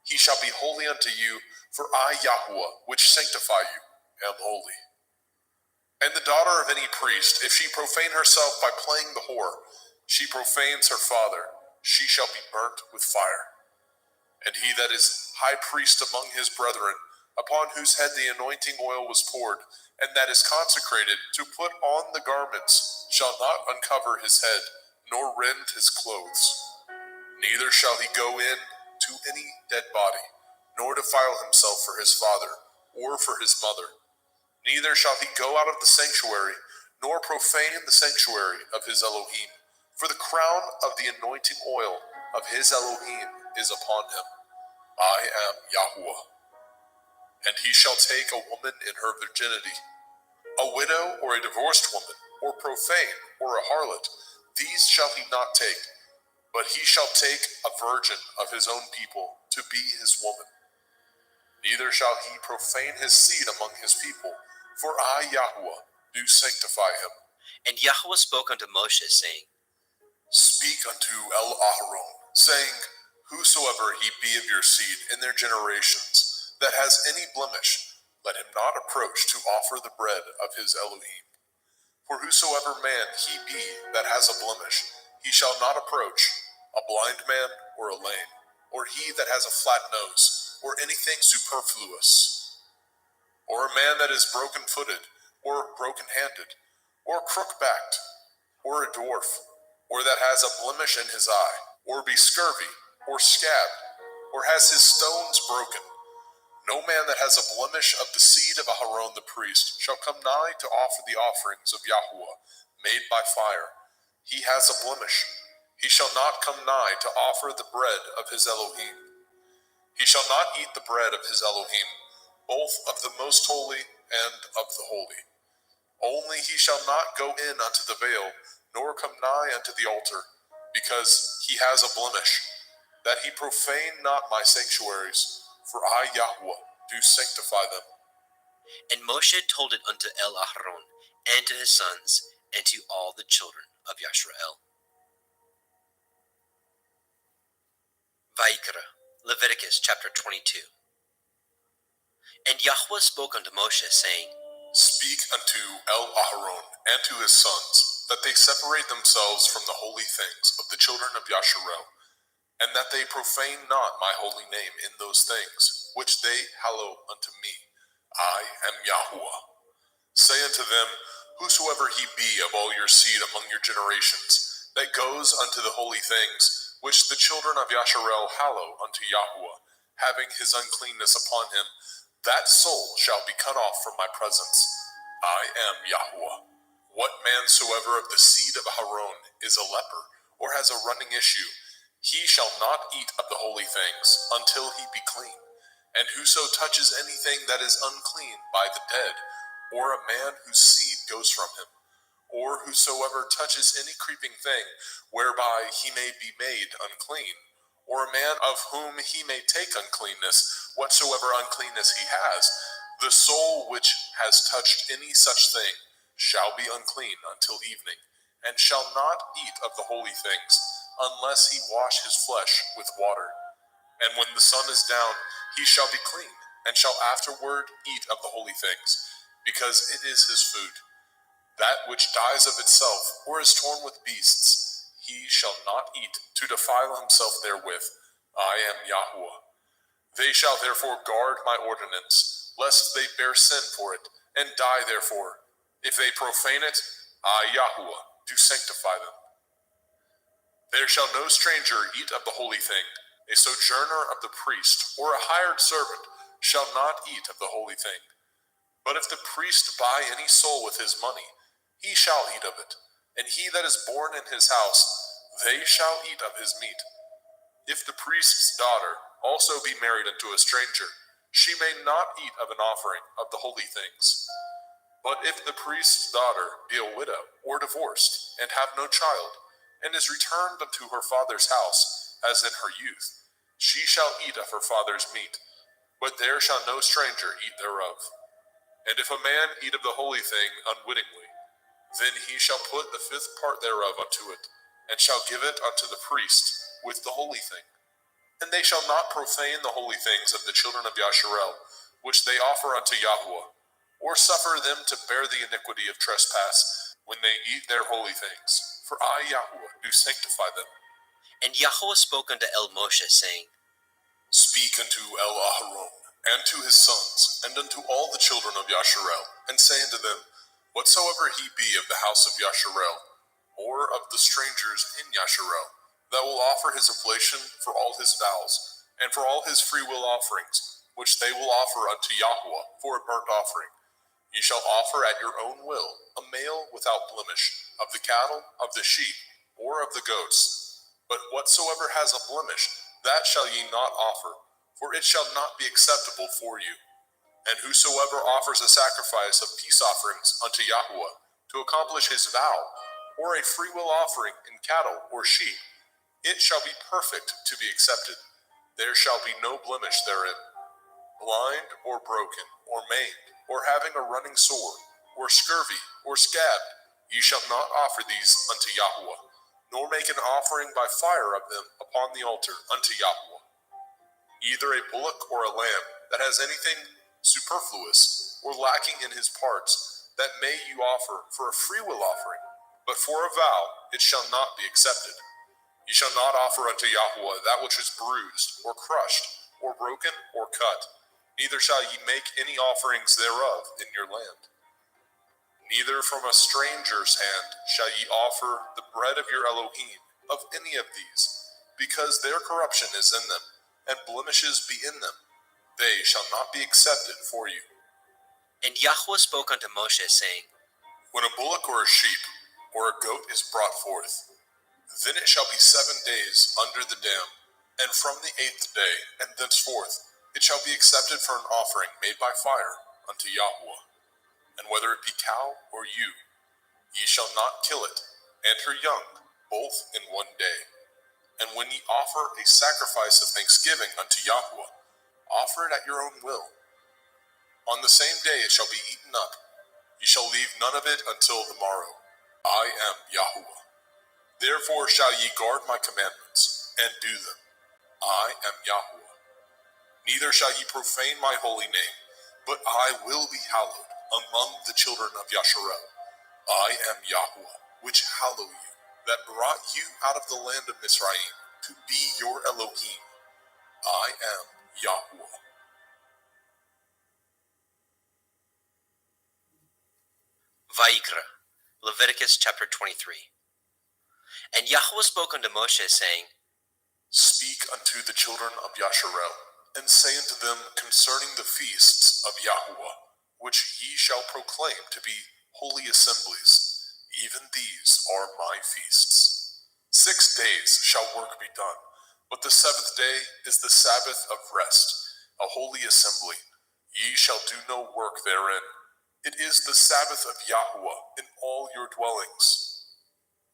He shall be holy unto you, for I, Yahweh, which sanctify you, am holy. And the daughter of any priest, if she profane herself by playing the whore, she profanes her father, she shall be burnt with fire. And he that is high priest among his brethren, upon whose head the anointing oil was poured, and that is consecrated to put on the garments, shall not uncover his head, nor rend his clothes. Neither shall he go in to any dead body, nor defile himself for his father, or for his mother. Neither shall he go out of the sanctuary, nor profane the sanctuary of his Elohim. For the crown of the anointing oil of his Elohim is upon him. I am Yahweh. And he shall take a woman in her virginity, a widow or a divorced woman, or profane, or a harlot. These shall he not take, but he shall take a virgin of his own people to be his woman. Neither shall he profane his seed among his people, for I, Yahweh, do sanctify him. And Yahweh spoke unto Moshe, saying, Speak unto El-Aharon, saying, Whosoever he be of your seed in their generations, that has any blemish, let him not approach to offer the bread of his Elohim. For whosoever man he be that has a blemish, he shall not approach, a blind man or a lame, or he that has a flat nose, or anything superfluous, or a man that is broken-footed, or broken-handed, or crook-backed, or a dwarf, or that has a blemish in his eye, or be scurvy, or scabbed, or has his stones broken. No man that has a blemish of the seed of Aharon the priest shall come nigh to offer the offerings of Yahweh, made by fire. He has a blemish. He shall not come nigh to offer the bread of his Elohim. He shall not eat the bread of his Elohim, both of the most holy and of the holy. Only he shall not go in unto the veil, nor come nigh unto the altar, because he has a blemish, that he profane not my sanctuaries, for I, Yahweh, do sanctify them. And Moshe told it unto El-Aharon, and to his sons, and to all the children of Yashrael. Vayikra, Leviticus chapter 22. And Yahweh spoke unto Moshe, saying, Speak unto El-Aharon and to his sons, that they separate themselves from the holy things of the children of Yasharel, and that they profane not my holy name in those things, which they hallow unto me. I am Yahweh. Say unto them, Whosoever he be of all your seed among your generations, that goes unto the holy things, which the children of Yasharel hallow unto Yahweh, having his uncleanness upon him, that soul shall be cut off from my presence. I am Yahweh. What man soever of the seed of Aharon is a leper, or has a running issue, he shall not eat of the holy things until he be clean. And whoso touches anything that is unclean by the dead, or a man whose seed goes from him, or whosoever touches any creeping thing whereby he may be made unclean, or a man of whom he may take uncleanness, whatsoever uncleanness he has, the soul which has touched any such thing shall be unclean until evening, and shall not eat of the holy things, unless he wash his flesh with water. And when the sun is down, he shall be clean, and shall afterward eat of the holy things, because it is his food. That which dies of itself, or is torn with beasts, he shall not eat, to defile himself therewith. I am Yahweh. They shall therefore guard my ordinance, lest they bear sin for it, and die therefore. If they profane it, I, Yahweh, do sanctify them. There shall no stranger eat of the holy thing. A sojourner of the priest, or a hired servant, shall not eat of the holy thing. But if the priest buy any soul with his money, he shall eat of it, and he that is born in his house, they shall eat of his meat. If the priest's daughter also be married unto a stranger, she may not eat of an offering of the holy things. But if the priest's daughter be a widow or divorced, and have no child, and is returned unto her father's house, as in her youth, she shall eat of her father's meat, but there shall no stranger eat thereof. And if a man eat of the holy thing unwittingly, then he shall put the fifth part thereof unto it, and shall give it unto the priest with the holy thing. And they shall not profane the holy things of the children of Yasharel, which they offer unto Yahweh, or suffer them to bear the iniquity of trespass when they eat their holy things. For I, Yahweh, do sanctify them. And Yahweh spoke unto El Moshe, saying, Speak unto El Aharon, and to his sons, and unto all the children of Yasharel, and say unto them, Whatsoever he be of the house of Yasharel, or of the strangers in Yasharel, that will offer his oblation for all his vows, and for all his freewill offerings, which they will offer unto Yahweh for a burnt offering. Ye shall offer at your own will a male without blemish, of the cattle, of the sheep, or of the goats. But whatsoever has a blemish, that shall ye not offer, for it shall not be acceptable for you. And whosoever offers a sacrifice of peace offerings unto Yahweh, to accomplish his vow, or a freewill offering in cattle or sheep, it shall be perfect to be accepted. There shall be no blemish therein. Blind, or broken, or maimed, or having a running sore, or scurvy, or scabbed, ye shall not offer these unto Yahweh, nor make an offering by fire of them upon the altar unto Yahweh. Either a bullock or a lamb that has anything superfluous or lacking in his parts, that may you offer for a freewill offering, but for a vow it shall not be accepted. Ye shall not offer unto Yahweh that which is bruised, or crushed, or broken, or cut, neither shall ye make any offerings thereof in your land. Neither from a stranger's hand shall ye offer the bread of your Elohim, of any of these, because their corruption is in them, and blemishes be in them. They shall not be accepted for you. And Yahweh spoke unto Moshe, saying, When a bullock or a sheep or a goat is brought forth, then it shall be 7 days under the dam, and from the 8th day and thenceforth it shall be accepted for an offering made by fire unto Yahweh. And whether it be cow or ewe, ye shall not kill it, and her young, both in 1 day. And when ye offer a sacrifice of thanksgiving unto Yahweh, offer it at your own will. On the same day it shall be eaten up. Ye shall leave none of it until the morrow. I am Yahweh. Therefore shall ye guard my commandments, and do them. I am Yahweh. Neither shall ye profane my holy name, but I will be hallowed among the children of Yasharel. I am Yahweh, which hallow you, that brought you out of the land of Mizraim, to be your Elohim. I am Yahweh. Vayikra, Leviticus chapter 23. And Yahweh spoke unto Moshe, saying, Speak unto the children of Yasharel, and say unto them concerning the feasts of Yahweh, which ye shall proclaim to be holy assemblies. Even these are my feasts. 6 days shall work be done, but the 7th day is the Sabbath of rest, a holy assembly. Ye shall do no work therein. It is the Sabbath of Yahweh in all your dwellings.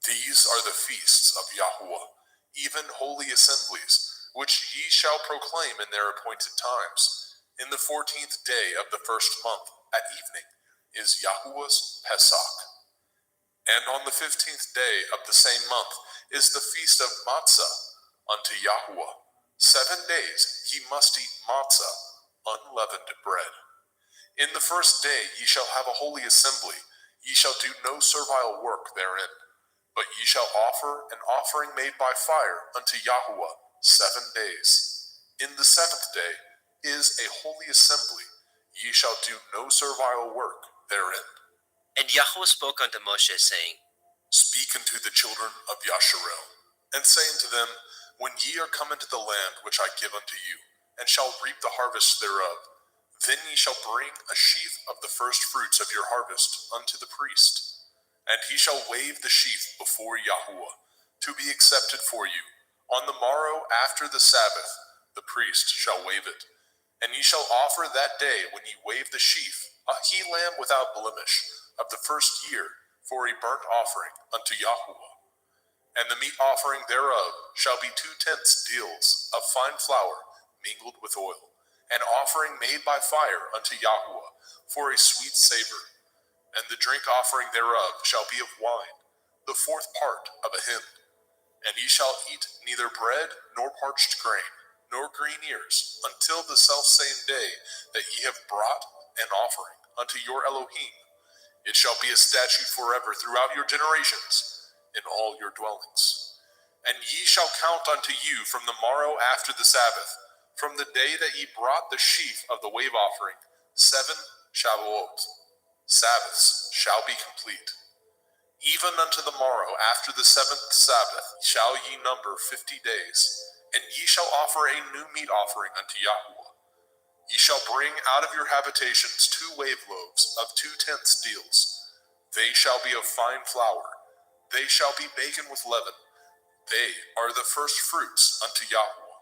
These are the feasts of Yahweh, even holy assemblies, which ye shall proclaim in their appointed times. In the 14th day of the 1st month, at evening, is Yahweh's Pesach. And on the 15th day of the same month is the feast of Matzah unto Yahweh. 7 days ye must eat matzah, unleavened bread. In the 1st day ye shall have a holy assembly. Ye shall do no servile work therein. But ye shall offer an offering made by fire unto Yahweh 7 days. In the 7th day is a holy assembly. Ye shall do no servile work therein. And Yahweh spoke unto Moshe, saying, Speak unto the children of Yasharel, and say unto them, When ye are come into the land which I give unto you, and shall reap the harvest thereof, then ye shall bring a sheaf of the first fruits of your harvest unto the priest. And he shall wave the sheaf before Yahweh, to be accepted for you. On the morrow after the Sabbath, the priest shall wave it. And ye shall offer that day when ye wave the sheaf a he-lamb without blemish of the first year for a burnt offering unto Yahuwah. And the meat offering thereof shall be 2/10 deals of fine flour mingled with oil, an offering made by fire unto Yahuwah for a sweet savor. And the drink offering thereof shall be of wine, the 4th part of a hin. And ye shall eat neither bread nor parched grain, nor green ears, until the selfsame day that ye have brought an offering unto your Elohim. It shall be a statute forever throughout your generations in all your dwellings. And ye shall count unto you from the morrow after the Sabbath, from the day that ye brought the sheaf of the wave offering, 7 Shavuot. Sabbaths shall be complete. Even unto the morrow after the 7th Sabbath shall ye number 50 days, and ye shall offer a new meat offering unto Yahuwah. Ye shall bring out of your habitations 2 wave loaves of 2/10 deals. They shall be of fine flour. They shall be baken with leaven. They are the first fruits unto Yahuwah.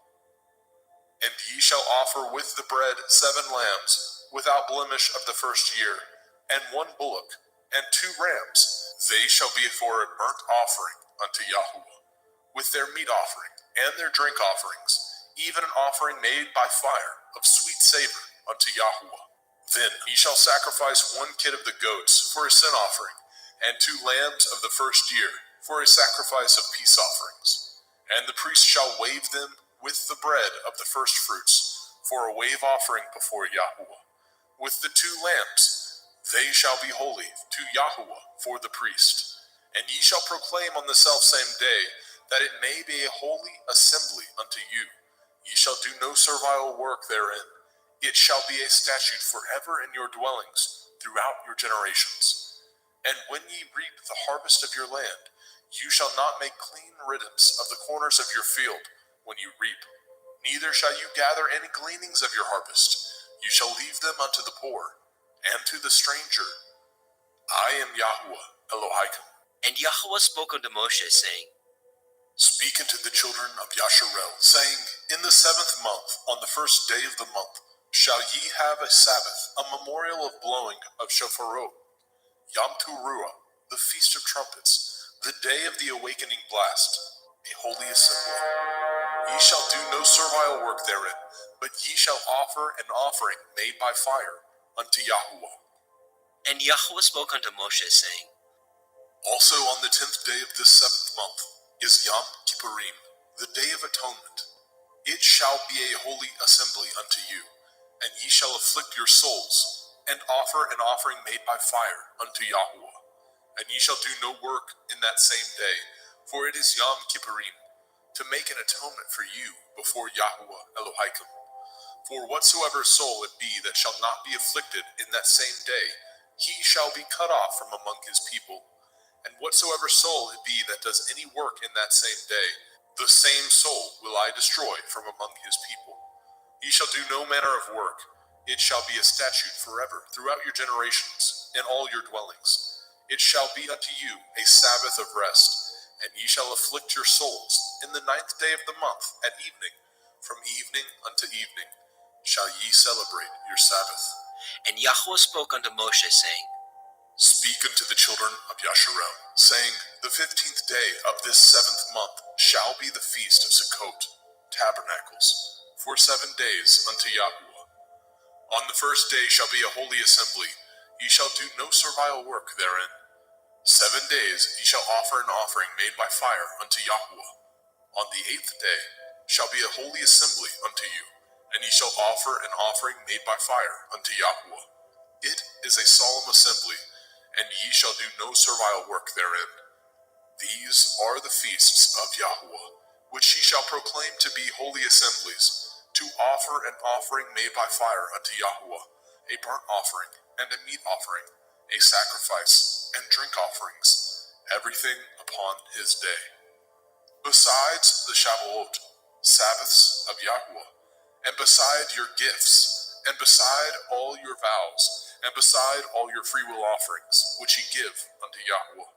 And ye shall offer with the bread 7 lambs without blemish of the first year, and 1 bullock, and 2 rams. They shall be for a burnt offering unto Yahuwah, with their meat offering and their drink offerings, even an offering made by fire of sweet savor unto Yahuwah. Then ye shall sacrifice 1 kid of the goats for a sin offering, and 2 lambs of the first year for a sacrifice of peace offerings. And the priest shall wave them with the bread of the first fruits for a wave offering before Yahuwah. With the 2 lambs, they shall be holy to Yahuwah for the priest. And ye shall proclaim on the selfsame day that it may be a holy assembly unto you. Ye shall do no servile work therein. It shall be a statute forever in your dwellings throughout your generations. And when ye reap the harvest of your land, you shall not make clean riddance of the corners of your field when you reap. Neither shall you gather any gleanings of your harvest. You shall leave them unto the poor and to the stranger. I am Yahuwah Elohim. And Yahweh spoke unto Moshe, saying, Speak unto the children of Yasharel, saying, In the 7th month, on the first day of the month, shall ye have a Sabbath, a memorial of blowing of shofarot, Yom Teruah, the feast of trumpets, the day of the awakening blast, a holy assembly. Ye shall do no servile work therein, but ye shall offer an offering made by fire unto Yahuwah. And Yahweh spoke unto Moshe, saying, Also on the 10th day of this 7th month is Yom Kippurim, the day of atonement. It shall be a holy assembly unto you, and ye shall afflict your souls, and offer an offering made by fire unto Yahuwah. And ye shall do no work in that same day, for it is Yom Kippurim, to make an atonement for you before Yahuwah Elohim. For whatsoever soul it be that shall not be afflicted in that same day, he shall be cut off from among his people. And whatsoever soul it be that does any work in that same day, the same soul will I destroy from among his people. Ye shall do no manner of work. It shall be a statute forever throughout your generations in all your dwellings. It shall be unto you a Sabbath of rest, and ye shall afflict your souls in the 9th day of the month at evening. From evening unto evening shall ye celebrate your Sabbath. And Yahweh spoke unto Moshe, saying, Speak unto the children of Yasharel, saying, The 15th day of this 7th month shall be the feast of Sukkot, tabernacles, for 7 days unto Yahuwah. On the first day shall be a holy assembly. Ye shall do no servile work therein. 7 days ye shall offer an offering made by fire unto Yahuwah. On the 8th day shall be a holy assembly unto you, and ye shall offer an offering made by fire unto Yahuwah. It is a solemn assembly, and ye shall do no servile work therein. These are the feasts of Yahuwah, which ye shall proclaim to be holy assemblies, to offer an offering made by fire unto Yahuwah, a burnt offering and a meat offering, a sacrifice and drink offerings, everything upon his day. Besides the Shavuot, Sabbaths of Yahuwah, and beside your gifts, and beside all your vows, and beside all your freewill offerings, which ye give unto Yahuwah.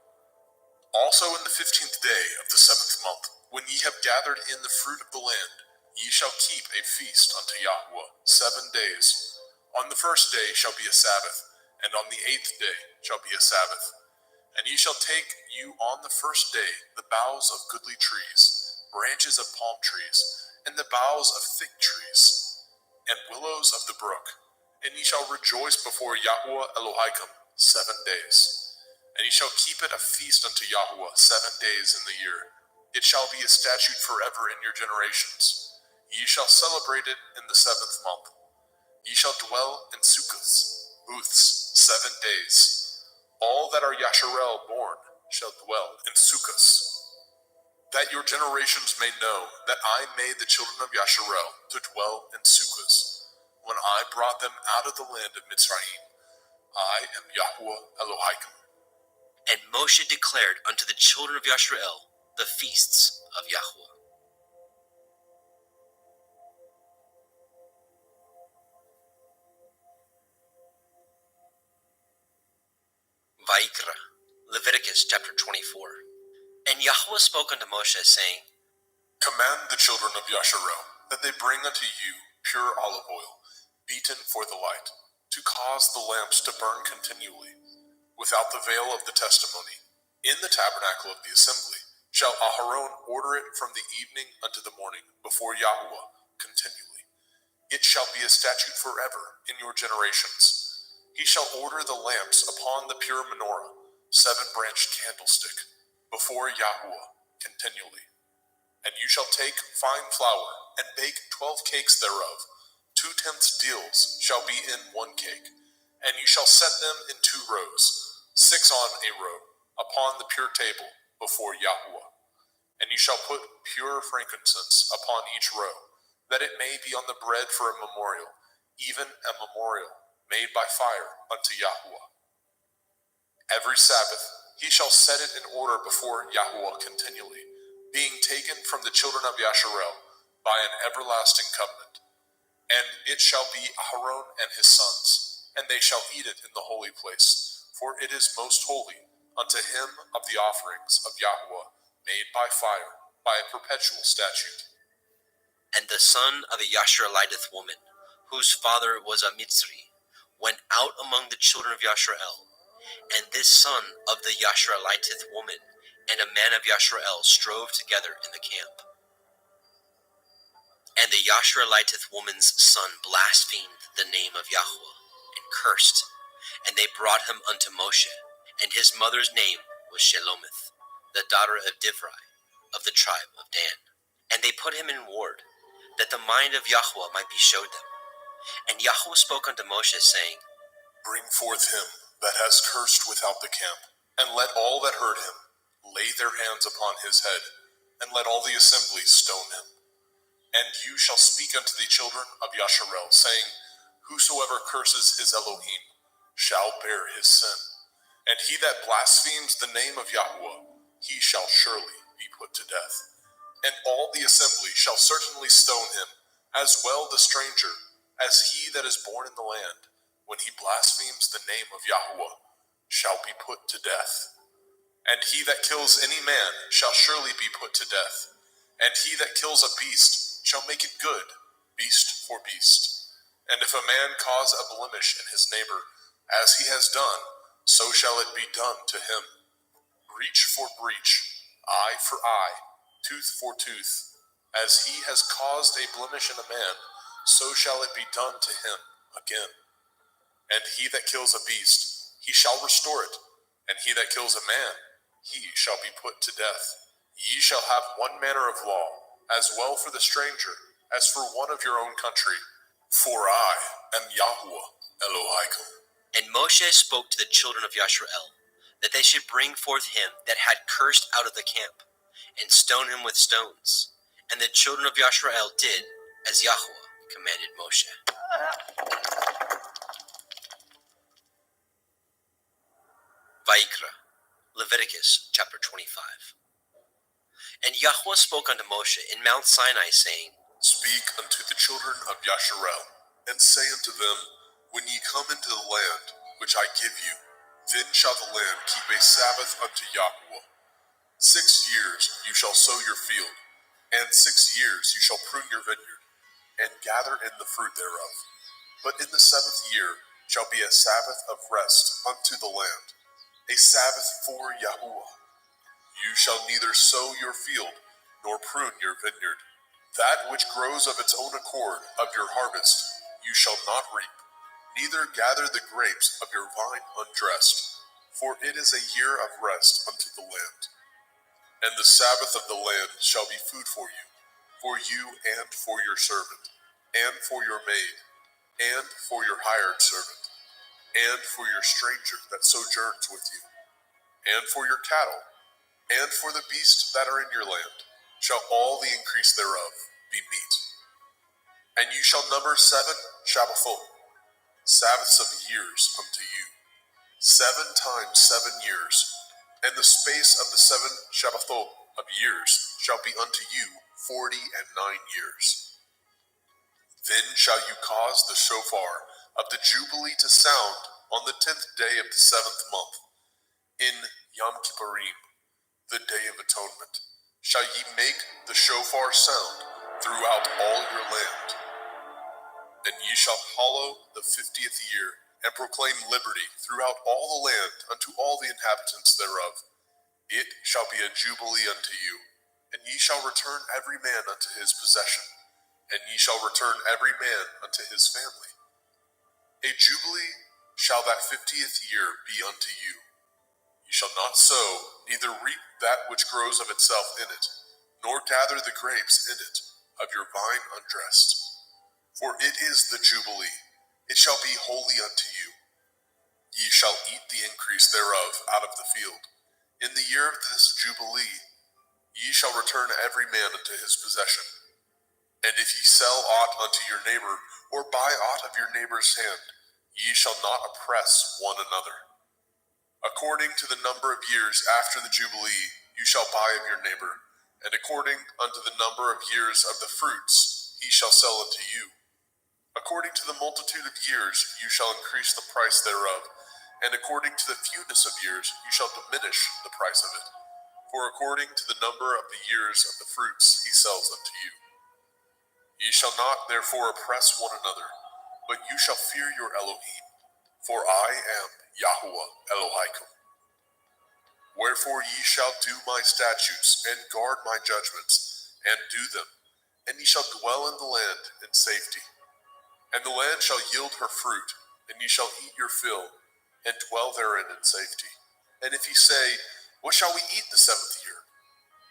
Also in the 15th day of the 7th month, when ye have gathered in the fruit of the land, ye shall keep a feast unto Yahuwah 7 days. On the first day shall be a Sabbath, And on the 8th day shall be a Sabbath. And ye shall take you on the first day the boughs of goodly trees, branches of palm trees, and the boughs of fig trees, and willows of the brook. And ye shall rejoice before Yahweh Elohim 7 days. And ye shall keep it a feast unto Yahweh 7 days in the year. It shall be a statute forever in your generations. Ye shall celebrate it in the 7th month. Ye shall dwell in sukkahs, booths, 7 days. All that are Yasharel born shall dwell in sukkahs, that your generations may know that I made the children of Yasharel to dwell in sukkahs, when I brought them out of the land of Mitzrayim. I am Yahweh Elohim. And Moshe declared unto the children of Yasharel the feasts of Yahweh. Vaikra, Leviticus chapter 24. And Yahweh spoke unto Moshe, saying, Command the children of Yasharel that they bring unto you pure olive oil, beaten for the light, to cause the lamps to burn continually, without the veil of the testimony. In the tabernacle of the assembly shall Aharon order it from the evening unto the morning before Yahweh continually. It shall be a statute forever in your generations. He shall order the lamps upon the pure menorah, 7-branched candlestick, before Yahweh continually. And you shall take fine flour, and bake 12 cakes thereof. 2/10 deals shall be in 1 cake. And you shall set them in 2 rows, 6 on a row, upon the pure table before Yahweh. And you shall put pure frankincense upon each row, that it may be on the bread for a memorial, even a memorial made by fire unto Yahweh. Every Sabbath he shall set it in order before Yahweh continually, being taken from the children of Yasharel by an everlasting covenant. And it shall be Aharon and his sons, and they shall eat it in the holy place, for it is most holy unto him of the offerings of Yahweh made by fire, by a perpetual statute. And the son of a Yashareliteth woman, whose father was a Mitzri, went out among the children of Yasharel. And this son of the Yashareliteth woman and a man of Yasharel strove together in the camp. And the Yashareliteth woman's son blasphemed the name of Yahweh, and cursed. And they brought him unto Moshe, and his mother's name was Shelomith, the daughter of Divri, of the tribe of Dan. And they put him in ward, that the mind of Yahweh might be showed them. And Yahweh spoke unto Moshe, saying, Bring forth him that has cursed without the camp, and let all that heard him lay their hands upon his head, and let all the assembly stone him. And you shall speak unto the children of Yasharel, saying, Whosoever curses his Elohim shall bear his sin. And he that blasphemes the name of Yahweh, he shall surely be put to death. And all the assembly shall certainly stone him, as well the stranger, as he that is born in the land, when he blasphemes the name of Yahweh, shall be put to death. And he that kills any man shall surely be put to death. And he that kills a beast shall make it good, beast for beast. And if a man cause a blemish in his neighbor, as he has done, so shall it be done to him. Breach for breach, eye for eye, tooth for tooth. As he has caused a blemish in a man, so shall it be done to him again. And he that kills a beast, he shall restore it. And he that kills a man, he shall be put to death. Ye shall have one manner of law, as well for the stranger, as for one of your own country. For I am Yahweh Elohim. And Moshe spoke to the children of Yasharel, that they should bring forth him that had cursed out of the camp, and stone him with stones. And the children of Yasharel did as Yahweh commanded Moshe. Vaikra, Leviticus chapter 25. And Yahweh spoke unto Moshe in Mount Sinai, saying, Speak unto the children of Yasharel, and say unto them, When ye come into the land which I give you, then shall the land keep a Sabbath unto Yahweh. 6 years you shall sow your field, and 6 years you shall prune your vineyard, and gather in the fruit thereof. But in the 7th year shall be a Sabbath of rest unto the land, a Sabbath for Yahuwah. You shall neither sow your field, nor prune your vineyard. That which grows of its own accord of your harvest you shall not reap, neither gather the grapes of your vine undressed, for it is a year of rest unto the land. And the Sabbath of the land shall be food for you and for your servant, and for your maid, and for your hired servant, and for your stranger that sojourns with you, and for your cattle, and for the beasts that are in your land, shall all the increase thereof be meat. And you shall number 7 Shabbathot, Sabbaths of years unto you, 7 times 7 years, and the space of the 7 Shabbathot of years shall be unto you 49 years. Then shall you cause the shofar of the Jubilee to sound on the 10th day of the 7th month, in Yom Kippurim, the Day of Atonement. Shall ye make the shofar sound throughout all your land. And ye shall hallow the 50th year, and proclaim liberty throughout all the land unto all the inhabitants thereof. It shall be a jubilee unto you, and ye shall return every man unto his possession, and ye shall return every man unto his family. A jubilee shall that 50th year be unto you. Ye shall not sow, neither reap that which grows of itself in it, nor gather the grapes in it of your vine undressed. For it is the jubilee, it shall be holy unto you. Ye shall eat the increase thereof out of the field. In the year of this jubilee, ye shall return every man unto his possession. And if ye sell aught unto your neighbor, or buy aught of your neighbor's hand, ye shall not oppress one another. According to the number of years after the Jubilee, you shall buy of your neighbor, and according unto the number of years of the fruits, he shall sell unto you. According to the multitude of years, you shall increase the price thereof, and according to the fewness of years, you shall diminish the price of it. For according to the number of the years of the fruits, he sells unto you. Ye shall not therefore oppress one another, but you shall fear your Elohim, for I am Yahuwah Elohaikum. Wherefore ye shall do my statutes, and guard my judgments, and do them, and ye shall dwell in the land in safety. And the land shall yield her fruit, and ye shall eat your fill, and dwell therein in safety. And if ye say, what shall we eat the 7th year?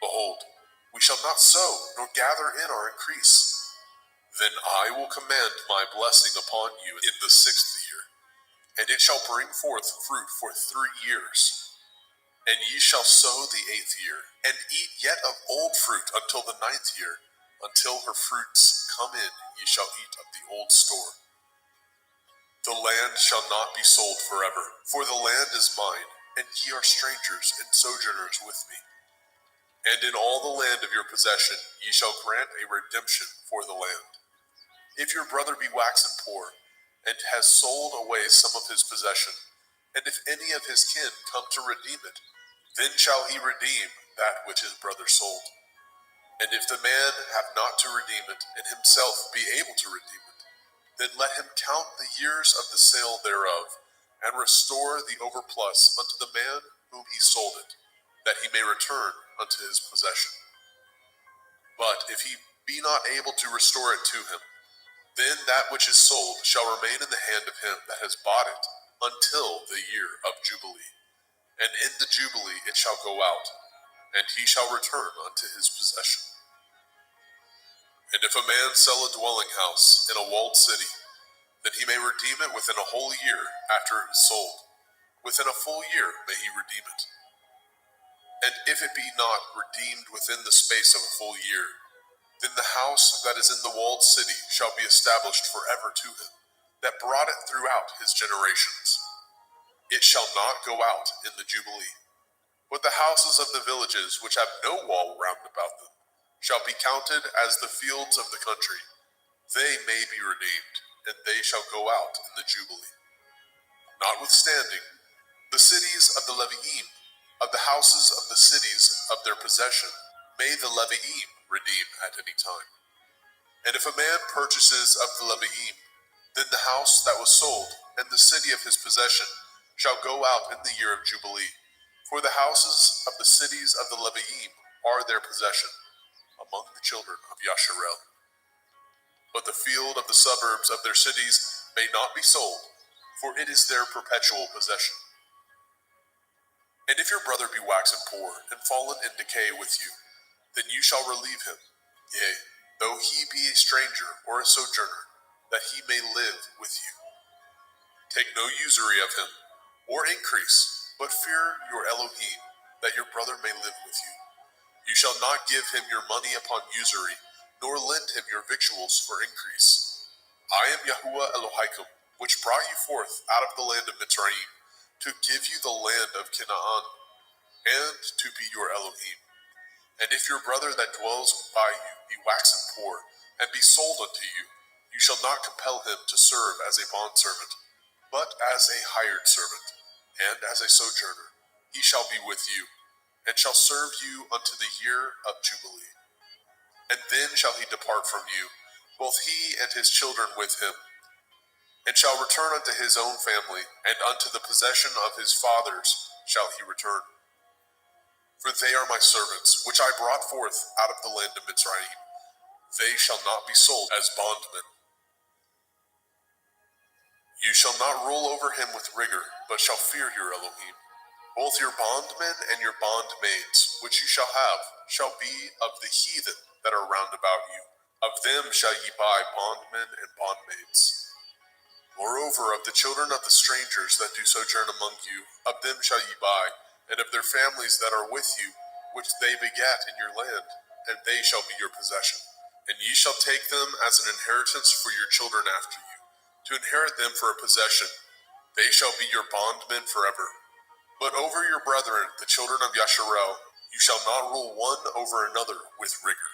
Behold, we shall not sow, nor gather in our increase. Then I will command my blessing upon you in the 6th year, and it shall bring forth fruit for 3 years. And ye shall sow the 8th year, and eat yet of old fruit until the 9th year. Until her fruits come in, ye shall eat of the old store. The land shall not be sold forever, for the land is mine, and ye are strangers and sojourners with me. And in all the land of your possession ye shall grant a redemption for the land. If your brother be waxen poor, and has sold away some of his possession, and if any of his kin come to redeem it, then shall he redeem that which his brother sold. And if the man have not to redeem it, and himself be able to redeem it, then let him count the years of the sale thereof, and restore the overplus unto the man whom he sold it, that he may return unto his possession. But if he be not able to restore it to him, then that which is sold shall remain in the hand of him that has bought it until the year of Jubilee. And in the Jubilee it shall go out, and he shall return unto his possession. And if a man sell a dwelling house in a walled city, then he may redeem it within a whole year after it is sold. Within a full year may he redeem it. And if it be not redeemed within the space of a full year, then the house that is in the walled city shall be established forever to him, that brought it throughout his generations. It shall not go out in the Jubilee. But the houses of the villages which have no wall round about them shall be counted as the fields of the country. They may be redeemed, and they shall go out in the Jubilee. Notwithstanding, the cities of the Leviim, of the houses of the cities of their possession, may the Leviim redeem at any time. And if a man purchases of the Leviim, Then the house that was sold, and the city of his possession, shall go out in the year of Jubilee. For the houses of the cities of the Leviim are their possession, among the children of Yasharel. But the field of the suburbs of their cities may not be sold, for it is their perpetual possession. And if your brother be waxen poor, and fallen in decay with you, then you shall relieve him, yea, though he be a stranger or a sojourner, that he may live with you. Take no usury of him, or increase, but fear your Elohim, that your brother may live with you. You shall not give him your money upon usury, nor lend him your victuals for increase. I am Yahuwah Elohaikum, which brought you forth out of the land of Mitzrayim, to give you the land of Canaan, and to be your Elohim. And if your brother that dwells by you be waxen poor, and be sold unto you, you shall not compel him to serve as a bondservant, but as a hired servant, and as a sojourner. He shall be with you, and shall serve you unto the year of Jubilee. And then shall he depart from you, both he and his children with him, and shall return unto his own family, and unto the possession of his fathers shall he return. For they are my servants, which I brought forth out of the land of Mitzrayim. They shall not be sold as bondmen. You shall not rule over him with rigor, but shall fear your Elohim. Both your bondmen and your bondmaids, which you shall have, shall be of the heathen that are round about you. Of them shall ye buy bondmen and bondmaids. Moreover, of the children of the strangers that do sojourn among you, of them shall ye buy, and of their families that are with you, which they begat in your land, and they shall be your possession. And ye shall take them as an inheritance for your children after you, to inherit them for a possession. They shall be your bondmen forever. But over your brethren, the children of Yasharel, you shall not rule one over another with rigor.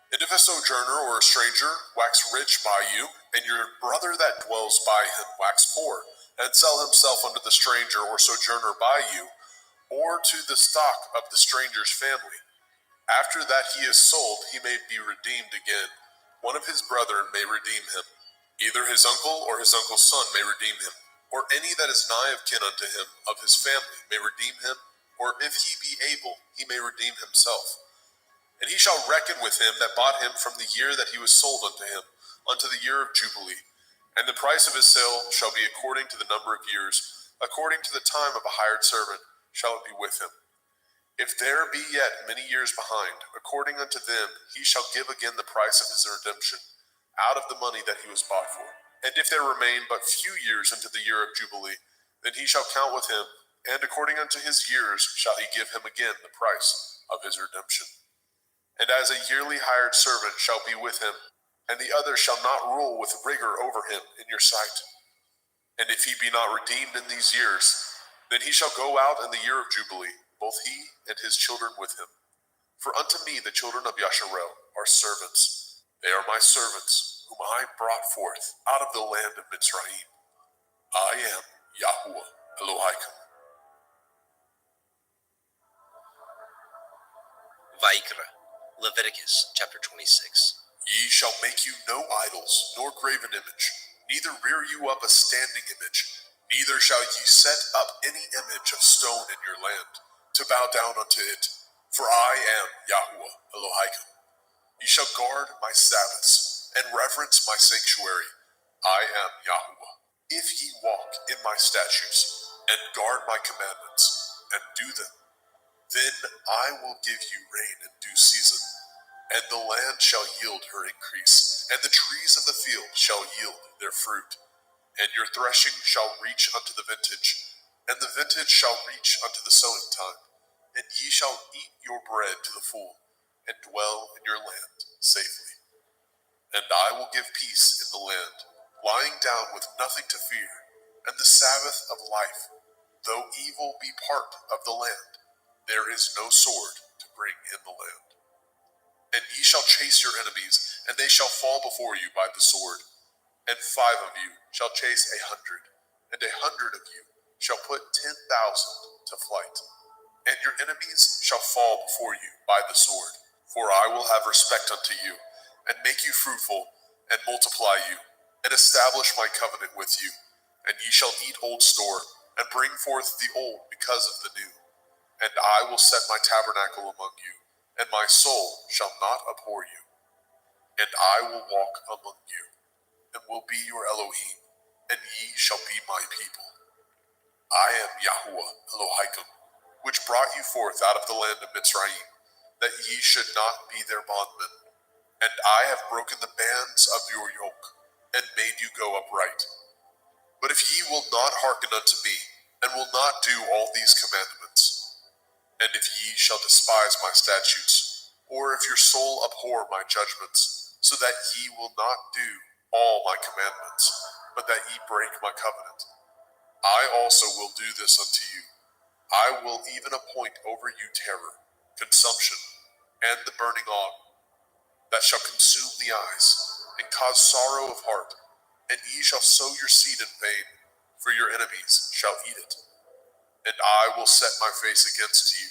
And if a sojourner or a stranger wax rich by you, and your brother that dwells by him wax poor, and sell himself unto the stranger or sojourner by you, or to the stock of the stranger's family, after that he is sold, he may be redeemed again. One of his brethren may redeem him. Either his uncle or his uncle's son may redeem him, or any that is nigh of kin unto him of his family may redeem him, or if he be able, he may redeem himself. And he shall reckon with him that bought him from the year that he was sold unto him, unto the year of Jubilee. And the price of his sale shall be according to the number of years, according to the time of a hired servant shall it be with him. If there be yet many years behind, according unto them he shall give again the price of his redemption, out of the money that he was bought for. And if there remain but few years unto the year of Jubilee, then he shall count with him, and according unto his years shall he give him again the price of his redemption. And as a yearly hired servant shall be with him, and the other shall not rule with rigor over him in your sight. And if he be not redeemed in these years, then he shall go out in the year of Jubilee, both he and his children with him. For unto me the children of Yasharel are servants. They are my servants, whom I brought forth out of the land of Mitzrayim. I am Yahuwah Elohaikum. Vaikra, Leviticus chapter 26. Ye shall make you no idols, nor graven image, neither rear you up a standing image, neither shall ye set up any image of stone in your land, to bow down unto it. For I am Yahuwah Elohaikum. Ye shall guard my Sabbaths, and reverence my sanctuary. I am Yahuwah. If ye walk in my statutes, and guard my commandments, and do them, then I will give you rain in due season, and the land shall yield her increase, and the trees of the field shall yield their fruit. And your threshing shall reach unto the vintage, and the vintage shall reach unto the sowing time, and ye shall eat your bread to the full, and dwell in your land safely. And I will give peace in the land, lying down with nothing to fear, and the Sabbath of life. Though evil be part of the land, there is no sword to bring in the land. And ye shall chase your enemies, and they shall fall before you by the sword. And 5 of you shall chase 100, and 100 of you shall put 10,000 to flight. And your enemies shall fall before you by the sword. For I will have respect unto you, and make you fruitful, and multiply you. and establish my covenant with you. And ye shall eat old store, and bring forth the old because of the new. And I will set my tabernacle among you, and my soul shall not abhor you. And I will walk among you, and will be your Elohim, and ye shall be my people. I am Yahuwah Elohim, which brought you forth out of the land of Mitzrayim, that ye should not be their bondmen. And I have broken the bands of your yoke, and made you go upright. But if ye will not hearken unto me, and will not do all these commandments, and if ye shall despise my statutes, or if your soul abhor my judgments, so that ye will not do all my commandments, but that ye break my covenant, I also will do this unto you. I will even appoint over you terror, consumption, and the burning on, that shall consume the eyes, and cause sorrow of heart. And ye shall sow your seed in vain, for your enemies shall eat it. And I will set my face against you,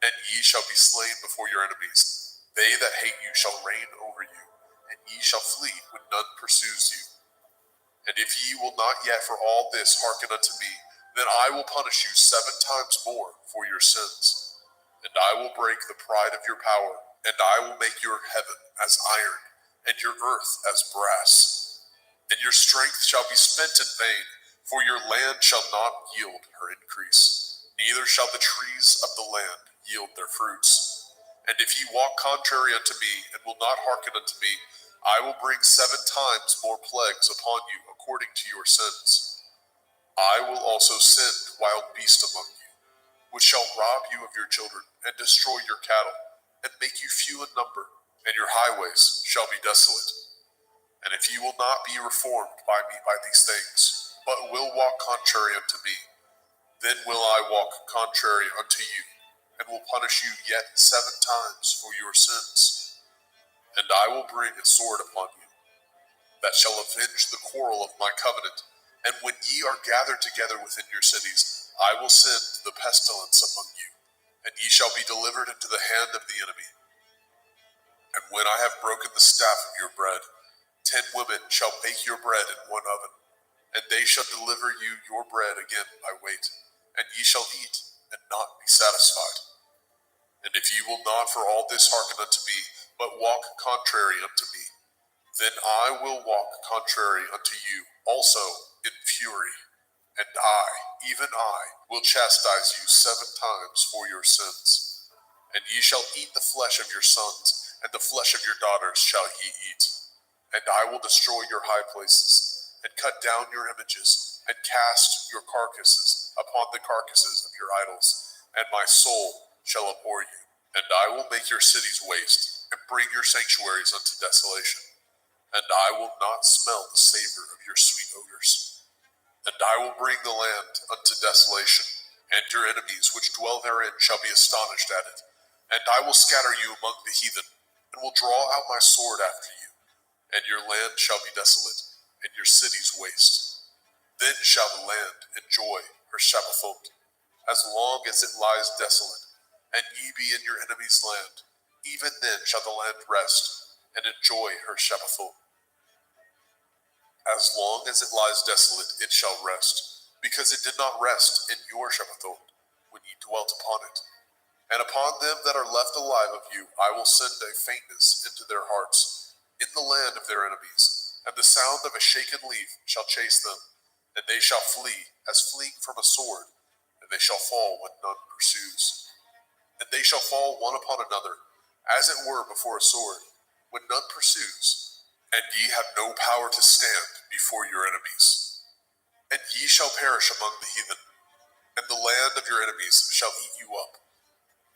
and ye shall be slain before your enemies. They that hate you shall reign over you, and ye shall flee when none pursues you. And if ye will not yet for all this hearken unto me, then I will punish you 7 times more for your sins. And I will break the pride of your power, and I will make your heaven as iron, and your earth as brass. And your strength shall be spent in vain, for your land shall not yield her increase, neither shall the trees of the land yield their fruits. And if ye walk contrary unto me, and will not hearken unto me, I will bring 7 times more plagues upon you according to your sins. I will also send wild beasts among you, which shall rob you of your children, and destroy your cattle, and make you few in number, and your highways shall be desolate. And if ye will not be reformed by me by these things, but will walk contrary unto me, then will I walk contrary unto you, and will punish you yet 7 times for your sins. And I will bring a sword upon you, that shall avenge the quarrel of my covenant. And when ye are gathered together within your cities, I will send the pestilence among you, and ye shall be delivered into the hand of the enemy. And when I have broken the staff of your bread, 10 women shall bake your bread in one oven, and they shall deliver you your bread again by weight, and ye shall eat, and not be satisfied. And if ye will not for all this hearken unto me, but walk contrary unto me, then I will walk contrary unto you also in fury, and I, even I, will chastise you 7 times for your sins. And ye shall eat the flesh of your sons, and the flesh of your daughters shall ye eat. And I will destroy your high places, and cut down your images, and cast your carcasses upon the carcasses of your idols, and my soul shall abhor you. And I will make your cities waste, and bring your sanctuaries unto desolation. And I will not smell the savor of your sweet odors. And I will bring the land unto desolation, and your enemies which dwell therein shall be astonished at it. And I will scatter you among the heathen, and will draw out my sword after you, and your land shall be desolate, and your cities waste. Then shall the land enjoy her Shabbathot, as long as it lies desolate, and ye be in your enemy's land. Even then shall the land rest, and enjoy her Shabbathot. As long as it lies desolate, it shall rest, because it did not rest in your Shabbathot, when ye dwelt upon it. And upon them that are left alive of you, I will send a faintness into their hearts, in the land of their enemies, and the sound of a shaken leaf shall chase them, and they shall flee as fleeing from a sword, and they shall fall when none pursues. And they shall fall one upon another, as it were before a sword, when none pursues. And ye have no power to stand before your enemies. And ye shall perish among the heathen, and the land of your enemies shall eat you up.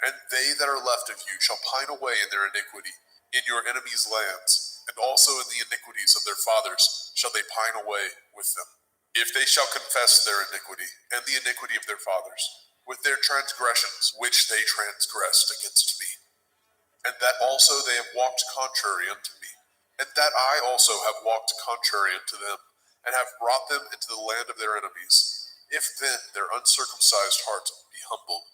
And they that are left of you shall pine away in their iniquity, in your enemies' lands, and also in the iniquities of their fathers shall they pine away with them. If they shall confess their iniquity, and the iniquity of their fathers, with their transgressions which they transgressed against me, and that also they have walked contrary unto me, and that I also have walked contrary unto them, and have brought them into the land of their enemies, if then their uncircumcised heart be humbled,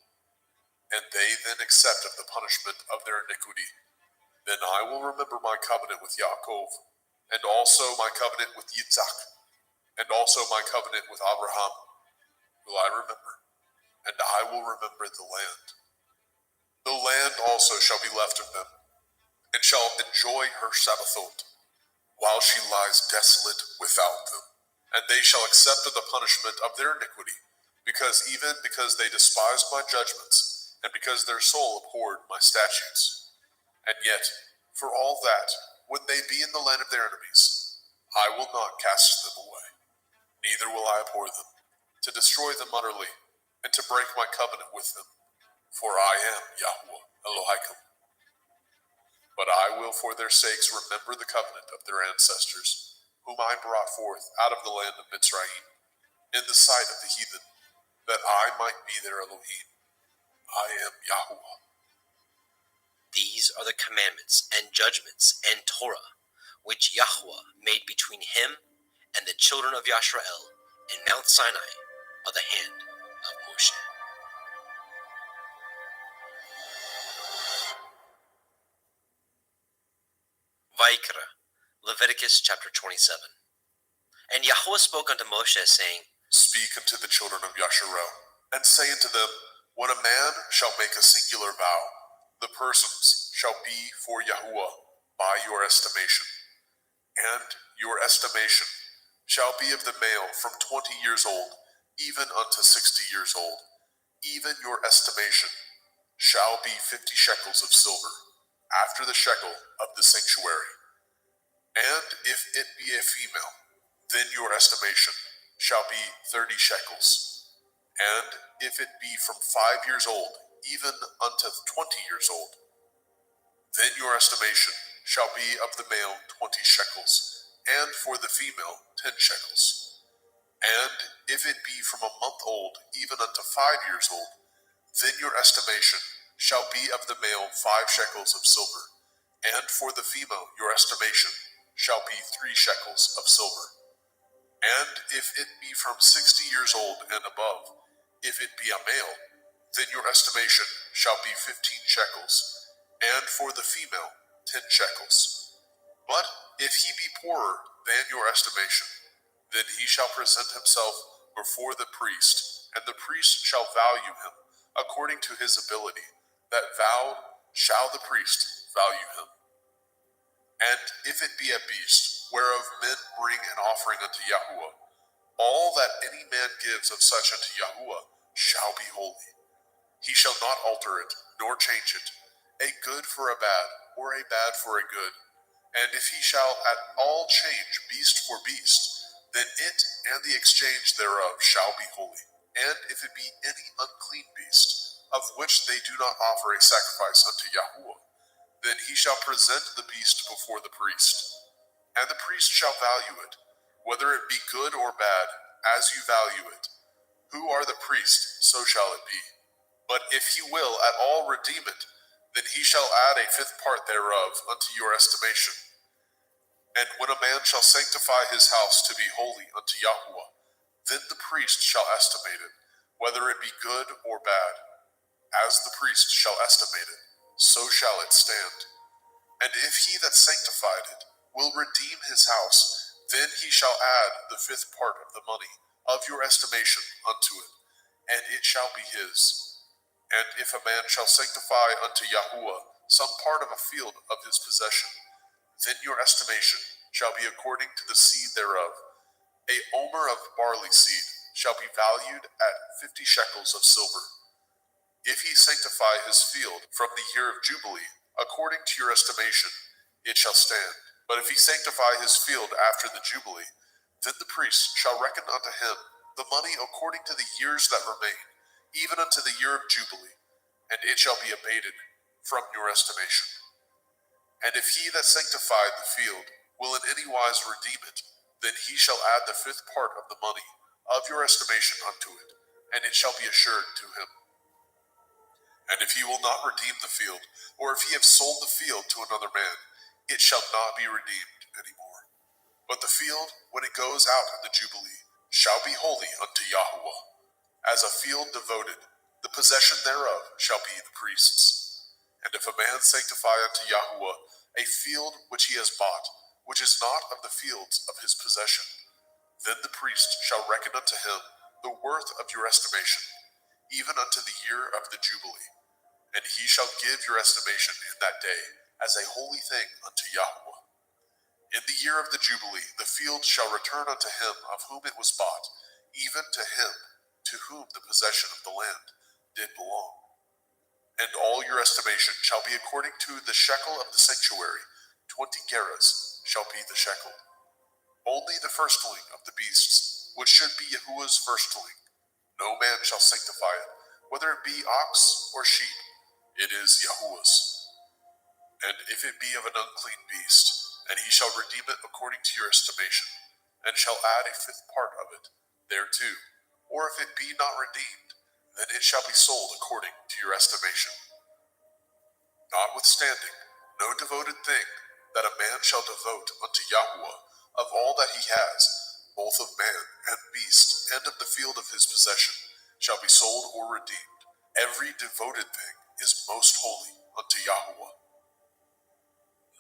and they then accept of the punishment of their iniquity, then I will remember my covenant with Yaakov, and also my covenant with Yitzhak, and also my covenant with Abraham will I remember, and I will remember the land. The land also shall be left of them, and shall enjoy her Sabbathot, while she lies desolate without them. And they shall accept of the punishment of their iniquity, because they despised my judgments, and because their soul abhorred my statutes. And yet, for all that, when they be in the land of their enemies, I will not cast them away, neither will I abhor them, to destroy them utterly, and to break my covenant with them. For I am Yahweh Elohim. But I will for their sakes remember the covenant of their ancestors, whom I brought forth out of the land of Mitzrayim, in the sight of the heathen, that I might be their Elohim. I am Yahweh. These are the commandments and judgments and Torah, which Yahweh made between him and the children of Yisrael in Mount Sinai by the hand of Moshe. Vayikra, Leviticus chapter 27. And Yahweh spoke unto Moshe, saying, Speak unto the children of Yasharel, and say unto them, when a man shall make a singular vow, the persons shall be for Yahuwah by your estimation. And your estimation shall be of the male from 20 years old, even unto 60 years old. Even your estimation shall be 50 shekels of silver, after the shekel of the sanctuary. And if it be a female, then your estimation shall be 30 shekels. And if it be from 5 years old, even unto 20 years old, then your estimation shall be of the male 20 shekels, and for the female 10 shekels. And if it be from a month old, even unto 5 years old, then your estimation shall be of the male 5 shekels of silver, and for the female your estimation shall be 3 shekels of silver. And if it be from 60 years old and above, if it be a male, then your estimation shall be 15 shekels, and for the female 10 shekels. But if he be poorer than your estimation, then he shall present himself before the priest, and the priest shall value him according to his ability. That vowed shall the priest value him. And if it be a beast, whereof men bring an offering unto Yahuwah, all that any man gives of such unto Yahuwah shall be holy. He shall not alter it, nor change it, a good for a bad, or a bad for a good. And if he shall at all change beast for beast, then it and the exchange thereof shall be holy. And if it be any unclean beast, of which they do not offer a sacrifice unto Yahuwah, then he shall present the beast before the priest. And the priest shall value it, whether it be good or bad, as you value it. Who are the priest, so shall it be. But if he will at all redeem it, then he shall add a 5th part thereof unto your estimation. And when a man shall sanctify his house to be holy unto Yahuwah, then the priest shall estimate it, whether it be good or bad. As the priest shall estimate it, so shall it stand. And if he that sanctified it will redeem his house, then he shall add the 5th part of the money of your estimation unto it, and it shall be his. And if a man shall sanctify unto Yahuwah some part of a field of his possession, then your estimation shall be according to the seed thereof. A omer of barley seed shall be valued at 50 shekels of silver. If he sanctify his field from the year of Jubilee, according to your estimation, it shall stand. But if he sanctify his field after the Jubilee, then the priest shall reckon unto him the money according to the years that remain, even unto the year of Jubilee, and it shall be abated from your estimation. And if he that sanctified the field will in any wise redeem it, then he shall add the 5th part of the money of your estimation unto it, and it shall be assured to him. And if he will not redeem the field, or if he have sold the field to another man, it shall not be redeemed any more. But the field, when it goes out in the Jubilee, shall be holy unto Yahuwah. As a field devoted, the possession thereof shall be the priest's. And if a man sanctify unto Yahuwah a field which he has bought, which is not of the fields of his possession. Then the priest shall reckon unto him the worth of your estimation, even unto the year of the Jubilee. And he shall give your estimation in that day as a holy thing unto Yahweh. In the year of the Jubilee the field shall return unto him of whom it was bought, even to him to whom the possession of the land did belong. And all your estimation shall be according to the shekel of the sanctuary. 20 gerahs shall be the shekel. Only the firstling of the beasts, which should be Yahuwah's firstling, no man shall sanctify it, whether it be ox or sheep, it is Yahuwah's. And if it be of an unclean beast, and he shall redeem it according to your estimation, and shall add a fifth part of it thereto, or if it be not redeemed, then it shall be sold according to your estimation. Notwithstanding, no devoted thing that a man shall devote unto Yahweh of all that he has, both of man and beast, and of the field of his possession, shall be sold or redeemed. Every devoted thing is most holy unto Yahweh.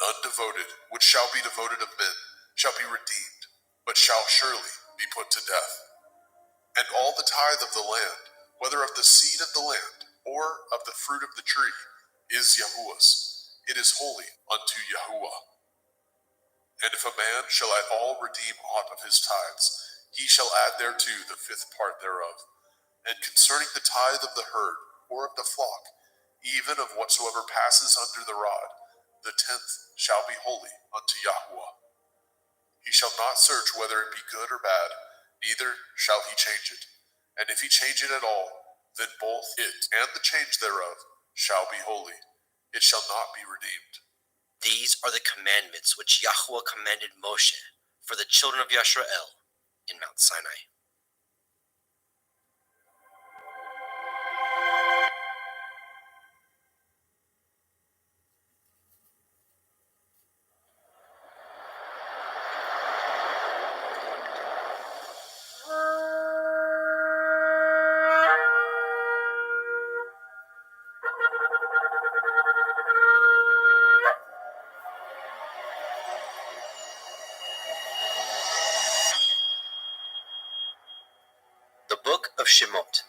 None devoted, which shall be devoted of men, shall be redeemed, but shall surely be put to death. And all the tithe of the land, whether of the seed of the land, or of the fruit of the tree, is Yahuwah's. It is holy unto Yahuwah. And if a man shall at all redeem aught of his tithes, he shall add thereto the fifth part thereof. And concerning the tithe of the herd, or of the flock, even of whatsoever passes under the rod, the 10th shall be holy unto Yahweh. He shall not search whether it be good or bad, neither shall he change it. And if he change it at all, then both it and the change thereof shall be holy. It shall not be redeemed. These are the commandments which Yahweh commanded Moshe for the children of Yisrael in Mount Sinai. The Book of Shemot,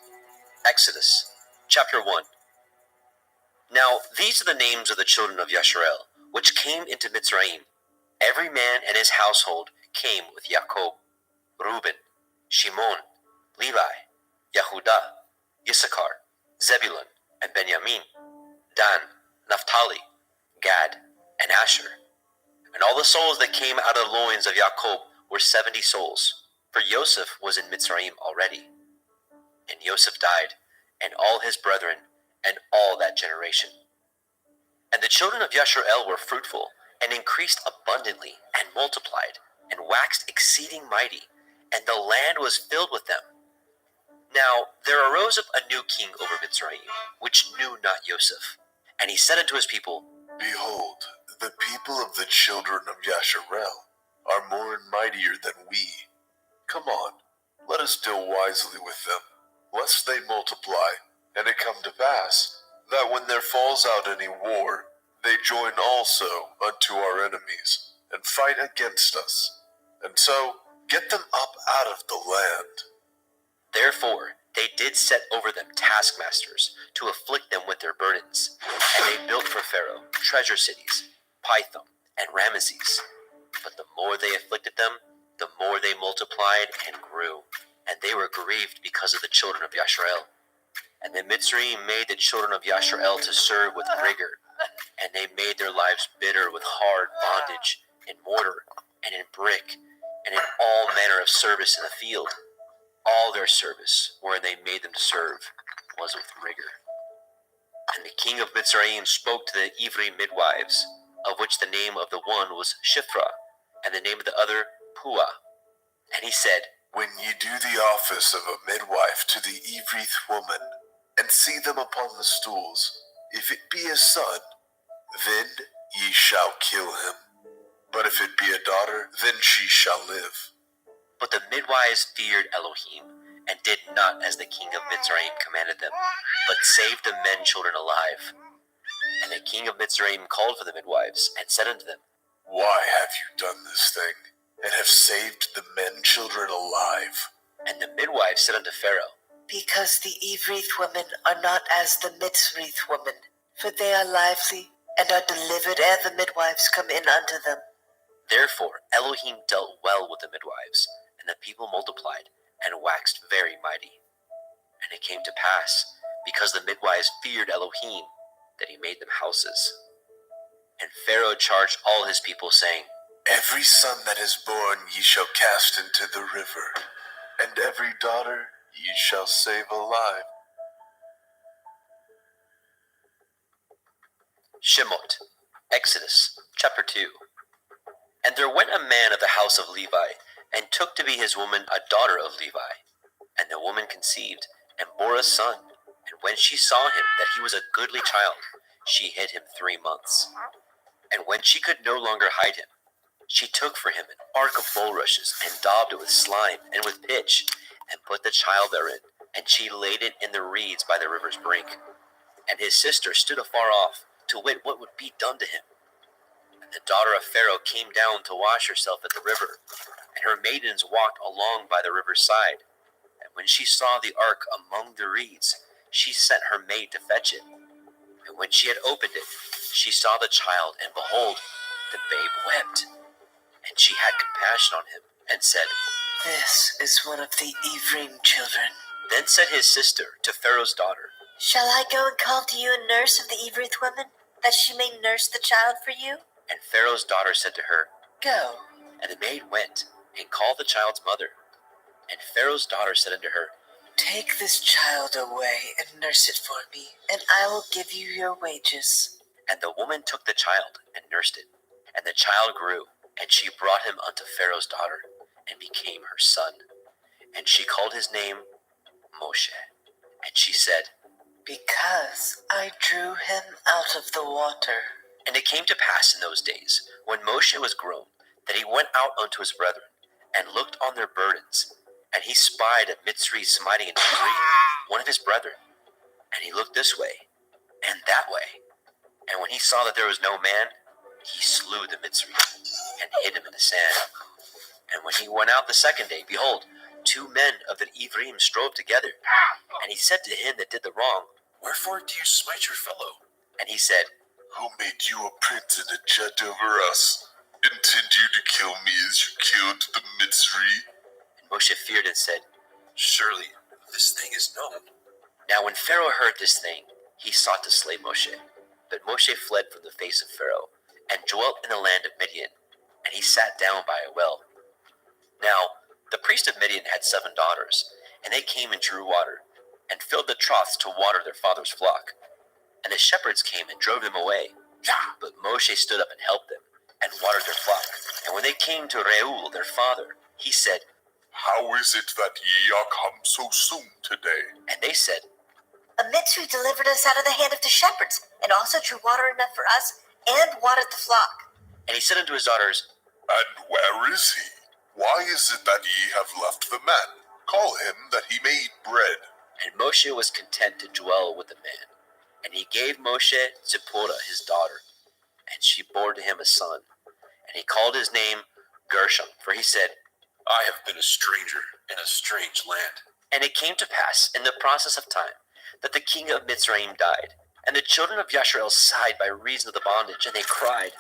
Exodus, chapter 1. Now these are the names of the children of Yisrael, which came into Mitzrayim. Every man and his household came with Jacob: Reuben, Shimon, Levi, Yehudah, Issachar, Zebulun, and Benjamin, Dan, Naphtali, Gad, and Asher. And all the souls that came out of the loins of Jacob were 70 souls, for Joseph was in Mitzrayim already. And Joseph died, and all his brethren, and all that generation. And the children of Yisrael were fruitful, and increased abundantly, and multiplied, and waxed exceeding mighty, and the land was filled with them. Now there arose up a new king over Mitzrayim, which knew not Joseph. And he said unto his people, Behold, the people of the children of Yasharel are more and mightier than we. Come on, let us deal wisely with them, lest they multiply, and it come to pass, that when there falls out any war, they join also unto our enemies, and fight against us, and so get them up out of the land. Therefore they did set over them taskmasters, to afflict them with their burdens. And they built for Pharaoh treasure cities, Pithom and Ramesses. But the more they afflicted them, the more they multiplied and grew, and they were grieved because of the children of Yisrael. And the Mitzrayim made the children of Yisrael to serve with rigor, and they made their lives bitter with hard bondage, in mortar, and in brick, and in all manner of service in the field. All their service, wherein they made them to serve, was with rigor. And the king of Mitzrayim spoke to the Ivri midwives, of which the name of the one was Shiphrah, and the name of the other Puah. And he said, When ye do the office of a midwife to the Ivrith woman, and see them upon the stools, if it be a son, then ye shall kill him. But if it be a daughter, then she shall live. But the midwives feared Elohim, and did not as the king of Mitzrayim commanded them, but saved the men children alive. And the king of Mitzrayim called for the midwives, and said unto them, Why have you done this thing, and have saved the men children alive? And the midwives said unto Pharaoh, Because the Evrith women are not as the Mitzrith women, for they are lively, and are delivered ere the midwives come in unto them. Therefore Elohim dealt well with the midwives, and the people multiplied, and waxed very mighty. And it came to pass, because the midwives feared Elohim, that he made them houses. And Pharaoh charged all his people, saying, Every son that is born ye shall cast into the river, and every daughter ye shall save alive. Shemot, Exodus, chapter 2. And there went a man of the house of Levi, and took to be his woman a daughter of Levi. And the woman conceived, and bore a son. And when she saw him that he was a goodly child, she hid him 3 months. And when she could no longer hide him, she took for him an ark of bulrushes, and daubed it with slime and with pitch, and put the child therein, and she laid it in the reeds by the river's brink. And his sister stood afar off, to wit what would be done to him. And the daughter of Pharaoh came down to wash herself at the river, and her maidens walked along by the river's side. And when she saw the ark among the reeds, she sent her maid to fetch it. And when she had opened it, she saw the child, and behold, the babe wept. And she had compassion on him, and said, This is one of the Ephraim children. Then said his sister to Pharaoh's daughter, Shall I go and call to you a nurse of the Evrith women, that she may nurse the child for you? And Pharaoh's daughter said to her, Go. And the maid went, and called the child's mother. And Pharaoh's daughter said unto her, Take this child away and nurse it for me, and I will give you your wages. And the woman took the child, and nursed it. And the child grew, and she brought him unto Pharaoh's daughter, and became her son. And she called his name Moshe. And she said, Because I drew him out of the water. And it came to pass in those days, when Moshe was grown, that he went out unto his brethren, and looked on their burdens. And he spied a Mitzri smiting an Ephraim, one of his brethren. And he looked this way, and that way. And when he saw that there was no man, he slew the Mitzri, and hid him in the sand. And when he went out the second day, behold, 2 men of the Ephraim strove together. And he said to him that did the wrong, Wherefore do you smite your fellow? And he said, Who made you a prince and a judge over us? Intend you to kill me as you killed the Mitzri? And Moshe feared and said, Surely this thing is known. Now when Pharaoh heard this thing, he sought to slay Moshe. But Moshe fled from the face of Pharaoh, and dwelt in the land of Midian, and he sat down by a well. Now the priest of Midian had 7 daughters, and they came and drew water, and filled the troughs to water their father's flock. And the shepherds came and drove them away. But Moshe stood up and helped them, and watered their flock. And when they came to Reuel their father, he said, How is it that ye are come so soon today? And they said, A Mitzri delivered us out of the hand of the shepherds, and also drew water enough for us, and watered the flock. And he said unto his daughters, And where is he? Why is it that ye have left the man? Call him that he may eat bread. And Moshe was content to dwell with the man. And he gave Moshe Zipporah his daughter, and she bore to him a son. And he called his name Gershom, for he said, I have been a stranger in a strange land. And it came to pass in the process of time that the king of Mitzrayim died, and the children of Yasharel sighed by reason of the bondage, and they cried,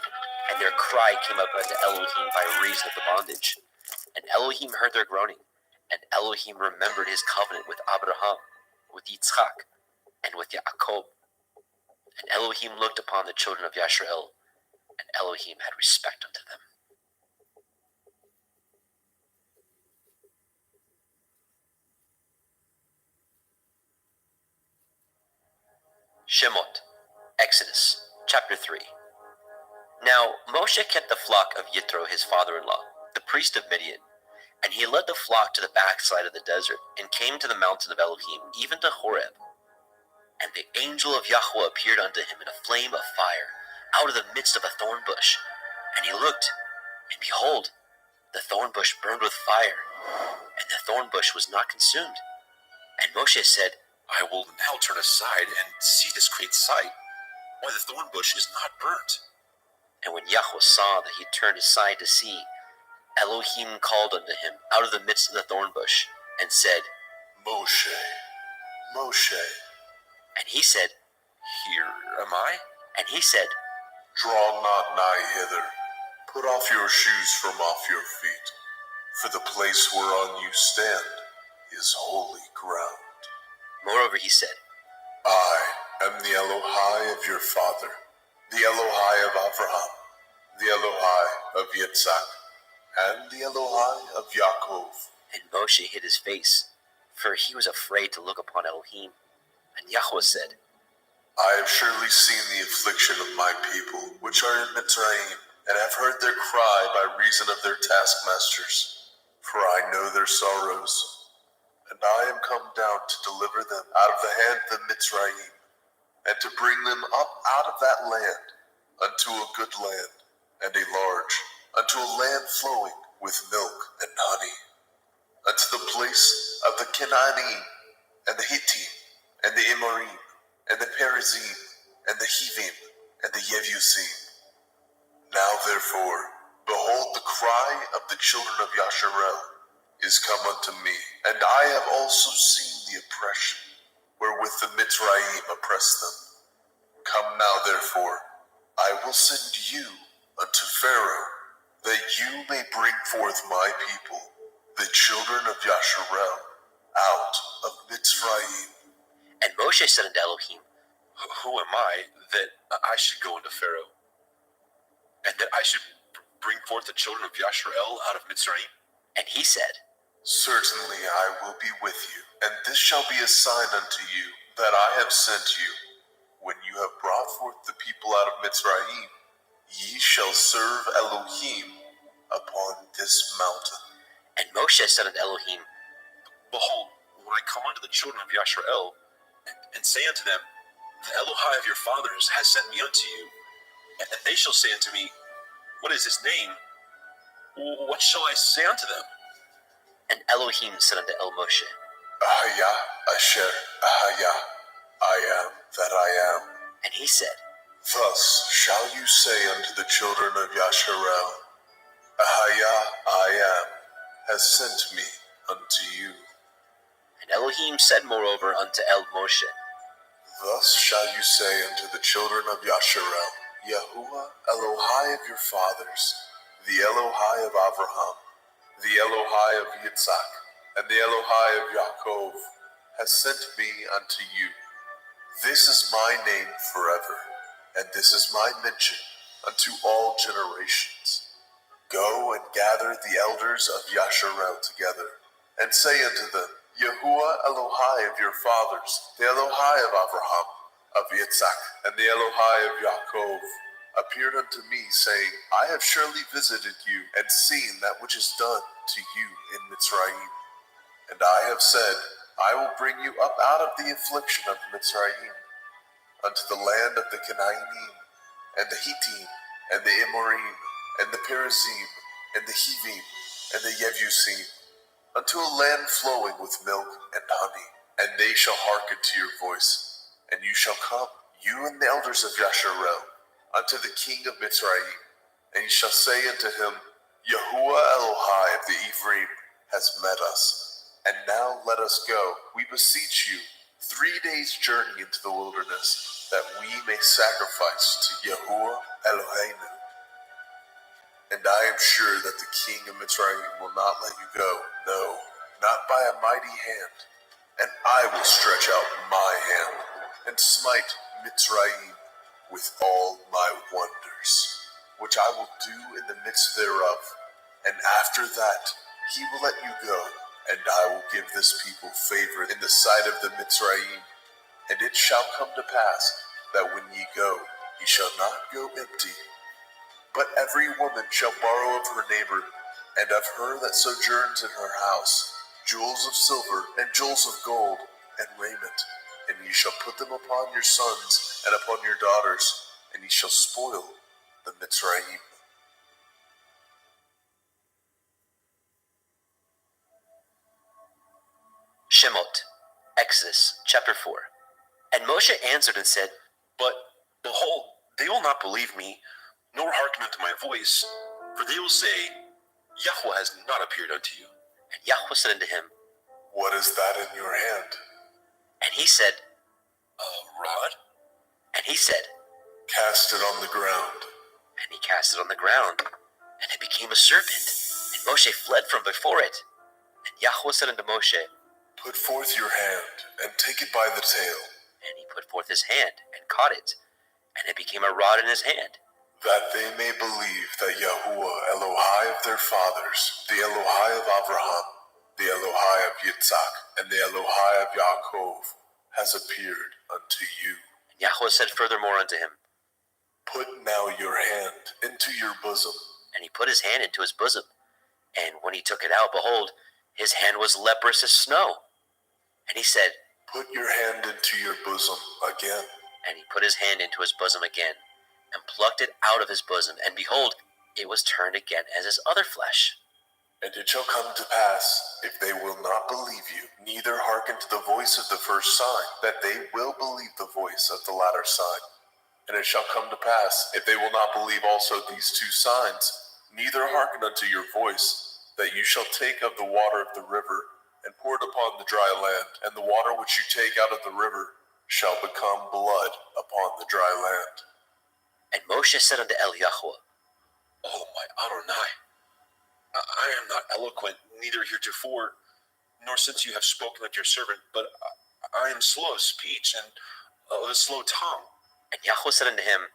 and their cry came up unto Elohim by reason of the bondage. And Elohim heard their groaning, and Elohim remembered his covenant with Abraham, with Yitzchak, and with Yaakov. And Elohim looked upon the children of Yasharel, and Elohim had respect unto them. Shemot, Exodus, chapter 3. Now Moshe kept the flock of Yitro his father-in-law, the priest of Midian, and he led the flock to the backside of the desert, and came to the mountain of Elohim, even to Horeb. And the angel of Yahweh appeared unto him in a flame of fire, out of the midst of a thorn bush. And he looked, and behold, the thorn bush burned with fire, and the thorn bush was not consumed. And Moshe said, I will now turn aside and see this great sight, why the thorn bush is not burnt. And when Yahweh saw that he turned aside to see, Elohim called unto him out of the midst of the thorn bush, and said, Moshe, Moshe. And he said, Here am I. And he said, Draw not nigh hither. Put off your shoes from off your feet, for the place whereon you stand is holy ground. Moreover he said, I am the Elohai of your father, the Elohai of Abraham, the Elohai of Yitzhak, and the Elohai of Yaakov. And Moshe hid his face, for he was afraid to look upon Elohim. And Yahweh said, I have surely seen the affliction of my people, which are in Mitzrayim, and have heard their cry by reason of their taskmasters. For I know their sorrows, and I am come down to deliver them out of the hand of the Mitzrayim, and to bring them up out of that land unto a good land, and a large, unto a land flowing with milk and honey, unto the place of the Canaanim, and the Hittim, and the Amorim, and the Perizim, and the Hivim, and the Yevusim. Now therefore, behold, the cry of the children of Yasharel is come unto me, and I have also seen the oppression wherewith the Mitzrayim oppress them. Come now therefore, I will send you unto Pharaoh, that you may bring forth my people, the children of Yasharel, out of Mitzrayim. And Moshe said unto Elohim, Who am I that I should go unto Pharaoh, and that I should bring forth the children of Yasharel out of Mitzrayim? And he said, Certainly I will be with you, and this shall be a sign unto you that I have sent you. When you have brought forth the people out of Mitzrayim, ye shall serve Elohim upon this mountain. And Moshe said unto Elohim, Behold, when I come unto the children of Yasharel, and say unto them, The Elohai of your fathers has sent me unto you, and they shall say unto me, What is his name? What shall I say unto them? And Elohim said unto El Moshe, Ahaya Asher Ahaya, I am that I am. And he said, Thus shall you say unto the children of Yasharel, Ahaya I am has sent me unto you. And Elohim said moreover unto El Moshe, Thus shall you say unto the children of Yasharel, Yahuwah Elohai of your fathers, the Elohai of Abraham, the Elohai of Yitzhak, and the Elohai of Yaakov, has sent me unto you. This is my name forever, and this is my mention unto all generations. Go and gather the elders of Yasharel together, and say unto them, Yahuwah Elohai of your fathers, the Elohai of Abraham, of Yitzhak, and the Elohai of Yaakov, appeared unto me, saying, I have surely visited you, and seen that which is done to you in Mitzrayim. And I have said, I will bring you up out of the affliction of Mitzrayim, unto the land of the Canaanim, and the Hittim, and the Amorim, and the Perizim, and the Hivim, and the Yevusim, unto a land flowing with milk and honey. And they shall hearken to your voice, and you shall come, you and the elders of Yasharel, unto the king of Mitzrayim, and you shall say unto him, Yahuwah Elohai of the Ephraim has met us, and now let us go, we beseech you, 3 days' journey into the wilderness, that we may sacrifice to Yahuwah Eloheinu. And I am sure that the king of Mitzrayim will not let you go, no, not by a mighty hand. And I will stretch out my hand, and smite Mitzrayim with all my wonders, which I will do in the midst thereof. And after that he will let you go, and I will give this people favor in the sight of the Mitzrayim. And it shall come to pass that when ye go, ye shall not go empty. But every woman shall borrow of her neighbor, and of her that sojourns in her house, jewels of silver, and jewels of gold, and raiment. And ye shall put them upon your sons, and upon your daughters, and ye shall spoil the Mitzrayim. Shemot, Exodus, chapter 4. And Moshe answered and said, But, behold, they will not believe me, nor hearken unto my voice, for they will say, Yahweh has not appeared unto you. And Yahweh said unto him, What is that in your hand? and he said, A rod? and he said, Cast it on the ground. and he cast it on the ground, and it became a serpent. And Moshe fled from before it. And Yahweh said unto Moshe, Put forth your hand, and take it by the tail, and he put forth his hand, and caught it, and it became a rod in his hand. that they may believe that Yahuwah Elohai of their fathers, the Elohai of Abraham, the Elohai of Yitzhak, and the Elohai of Yaakov, has appeared unto you. And Yahweh said furthermore unto him, Put now your hand into your bosom. and he put his hand into his bosom. And when he took it out, behold, his hand was leprous as snow. And he said, Put your hand into your bosom again. and he put his hand into his bosom again, and plucked it out of his bosom, and behold, it was turned again as his other flesh. And it shall come to pass, if they will not believe you, neither hearken to the voice of the first sign, that they will believe the voice of the latter sign. And it shall come to pass, if they will not believe also these two signs, neither hearken unto your voice, that you shall take of the water of the river, and pour it upon the dry land, and the water which you take out of the river shall become blood upon the dry land. And Moshe said unto Yahweh, Oh, my Adonai, I am not eloquent, neither heretofore, nor since you have spoken unto your servant, but I am slow of speech and of a slow tongue. and Yahweh said unto him,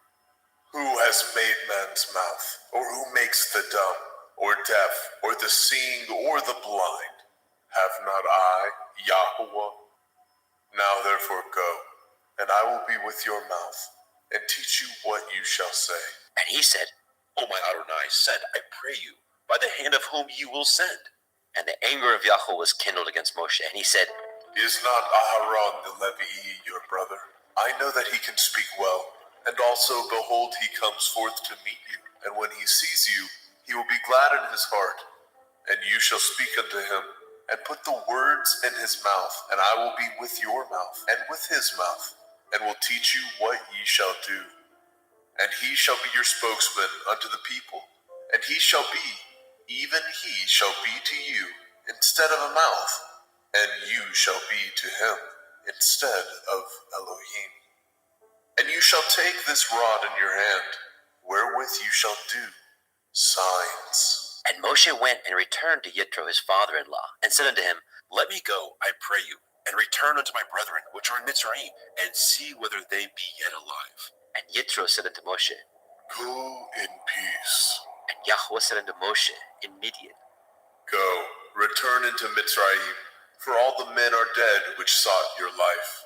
Who has made man's mouth, or who makes the dumb, or deaf, or the seeing, or the blind? Have not I, Yahuwah? Now therefore go, and I will be with your mouth, and teach you what you shall say. and he said, O my Adonai, send, I pray you, by the hand of whom you will send. and the anger of Yahweh was kindled against Moshe, and he said, Is not Aharon the Levi your brother? I know that he can speak well, and also, behold, he comes forth to meet you, and when he sees you, he will be glad in his heart. And you shall speak unto him, and put the words in his mouth, and I will be with your mouth, and with his mouth, and will teach you what ye shall do. And he shall be your spokesman unto the people, and he shall be, even he shall be to you, instead of a mouth, and you shall be to him, instead of Elohim. And you shall take this rod in your hand, wherewith you shall do signs. and Moshe went and returned to Yitro his father-in-law, and said unto him, Let me go, I pray you, and return unto my brethren, which are in Mitzrayim, and see whether they be yet alive. and Yitro said unto Moshe, Go in peace. and Yahweh said unto Moshe in Midian, Go, return into Mitzrayim, for all the men are dead which sought your life.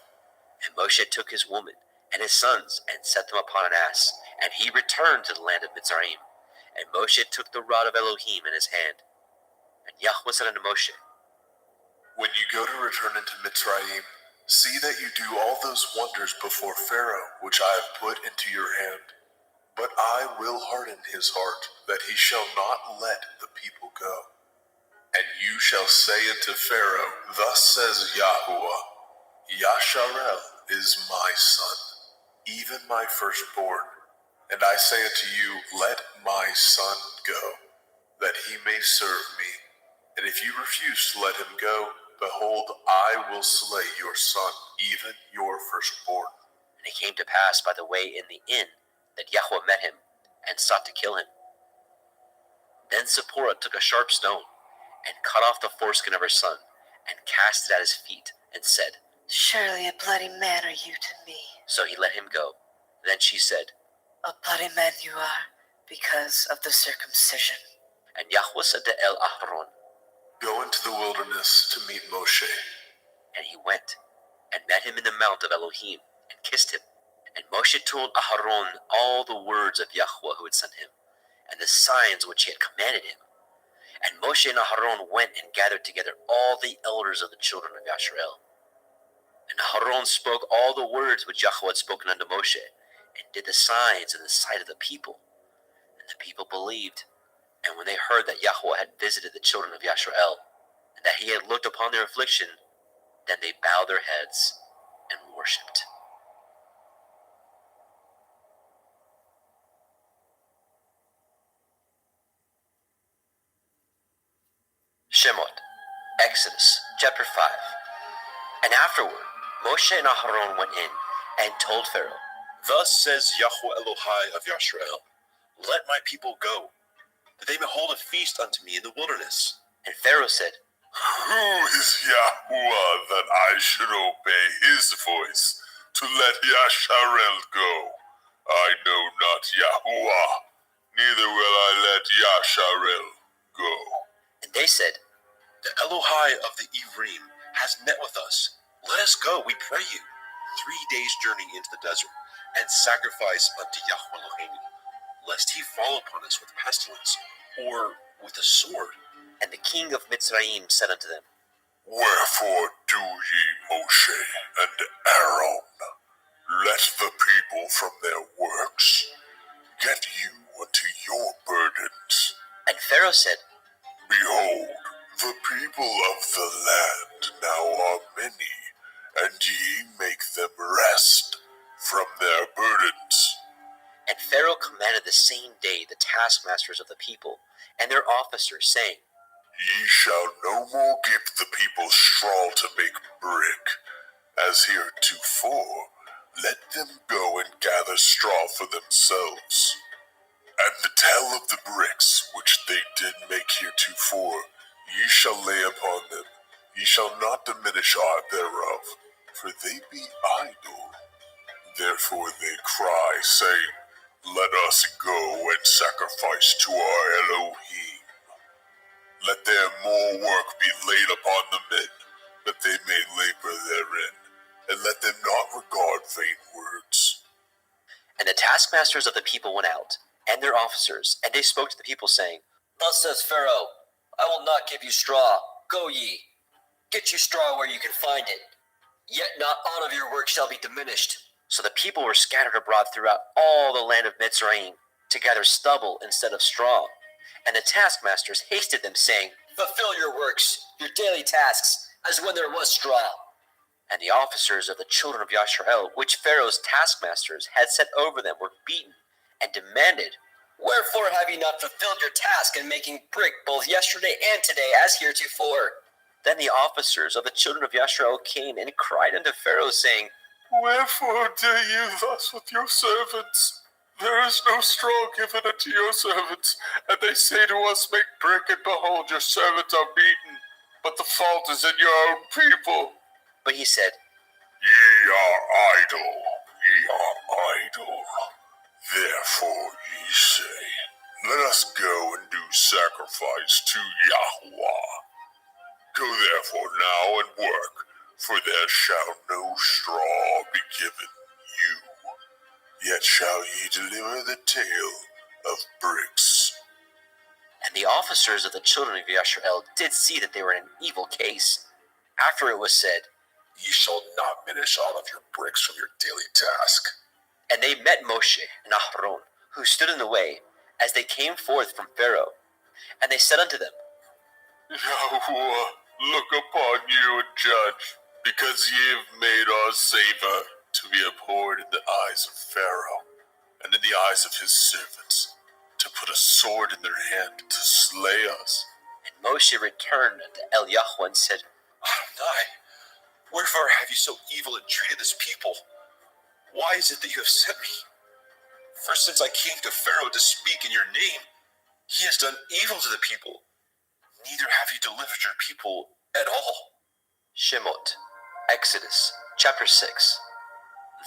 and Moshe took his woman and his sons, and set them upon an ass, and he returned to the land of Mitzrayim. And Moshe took the rod of Elohim in his hand. And Yahweh said unto Moshe, When you go to return into Mitzrayim, see that you do all those wonders before Pharaoh, which I have put into your hand. But I will harden his heart, that he shall not let the people go. And you shall say unto Pharaoh, Thus says Yahuwah, Yasharel is my son, even my firstborn. And I say unto you, Let my son go, that he may serve me. And if you refuse to let him go, behold, I will slay your son, even your firstborn. and it came to pass by the way in the inn that Yahweh met him, and sought to kill him. Then Zipporah took a sharp stone, and cut off the foreskin of her son, and cast it at his feet, and said, Surely a bloody man are you to me. So he let him go. Then she said, A bloody man you are, because of the circumcision. and Yahweh said to Aharon, Go into the wilderness to meet Moshe. and he went, and met him in the mount of Elohim, and kissed him. And Moshe told Aharon all the words of Yahweh who had sent him, and the signs which he had commanded him. And Moshe and Aharon went and gathered together all the elders of the children of Yasharel. And Aharon spoke all the words which Yahweh had spoken unto Moshe, and did the signs in the sight of the people. And the people believed. And when they heard that Yahweh had visited the children of Yasharel, and that he had looked upon their affliction, then they bowed their heads and worshipped. Shemot, Exodus chapter 5. And afterward, Moshe and Aharon went in and told Pharaoh, Thus says Yahweh Elohai of Yashrael, let my people go, that they may hold a feast unto me in the wilderness. And Pharaoh said, Who is Yahuwah that I should obey his voice to let Yasharel go? I know not Yahuwah, neither will I let Yasharel go. and they said, The Elohai of the Ephraim has met with us. Let us go, we pray you, 3 days' journey into the desert, and sacrifice unto Yahweh Elohim, lest he fall upon us with pestilence, or with a sword. And the king of Mitzrayim said unto them, Wherefore do ye, Moshe and Aaron, let the people from their works get you unto your burdens. And Pharaoh said, Behold, the people of the land now are many, and ye make them rest from their burdens. And Pharaoh commanded the same day the taskmasters of the people and their officers, saying, Ye shall no more give the people straw to make brick, as heretofore. Let them go and gather straw for themselves. And the tell of the bricks which they did make heretofore, ye shall lay upon them. Ye shall not diminish aught thereof, for they be idle. Therefore they cry, saying, Let us go and sacrifice to our Elohim. Let their more work be laid upon the men, that they may labor therein, and let them not regard vain words. And the taskmasters of the people went out, and their officers, and they spoke to the people, saying, Thus says Pharaoh, I will not give you straw. Go ye, get you straw where you can find it. Yet not aught of your work shall be diminished. So the people were scattered abroad throughout all the land of Mitzrayim, to gather stubble instead of straw. And the taskmasters hasted them, saying, Fulfill your works, your daily tasks, as when there was straw. And the officers of the children of Yashrael, which Pharaoh's taskmasters had set over them, were beaten, and demanded, Wherefore have ye not fulfilled your task in making brick both yesterday and today, as heretofore? Then the officers of the children of Yashrael came and cried unto Pharaoh, saying, Wherefore do you thus with your servants? There is no straw given unto your servants, and they say to us, Make brick, and behold, your servants are beaten. But the fault is in your own people. But he said, Ye are idle, ye are idle. Therefore ye say, Let us go and do sacrifice to Yahuwah. Go therefore now and work, for there shall no straw be given you. Yet shall ye deliver the tale of bricks. And the officers of the children of Yashrael did see that they were in an evil case. After it was said, Ye shall not diminish all of your bricks from your daily task. And they met Moshe and Aharon, who stood in the way, as they came forth from Pharaoh. And they said unto them, Yahuwah, look upon you and judge, because ye have made our Saviour to be abhorred in the eyes of Pharaoh, and in the eyes of his servants, to put a sword in their hand to slay us. And Moshe returned unto Eliyahu and said, Adonai, wherefore have you so evil entreated this people? Why is it that you have sent me? For since I came to Pharaoh to speak in your name, he has done evil to the people. Neither have you delivered your people at all. Shemot, Exodus chapter 6.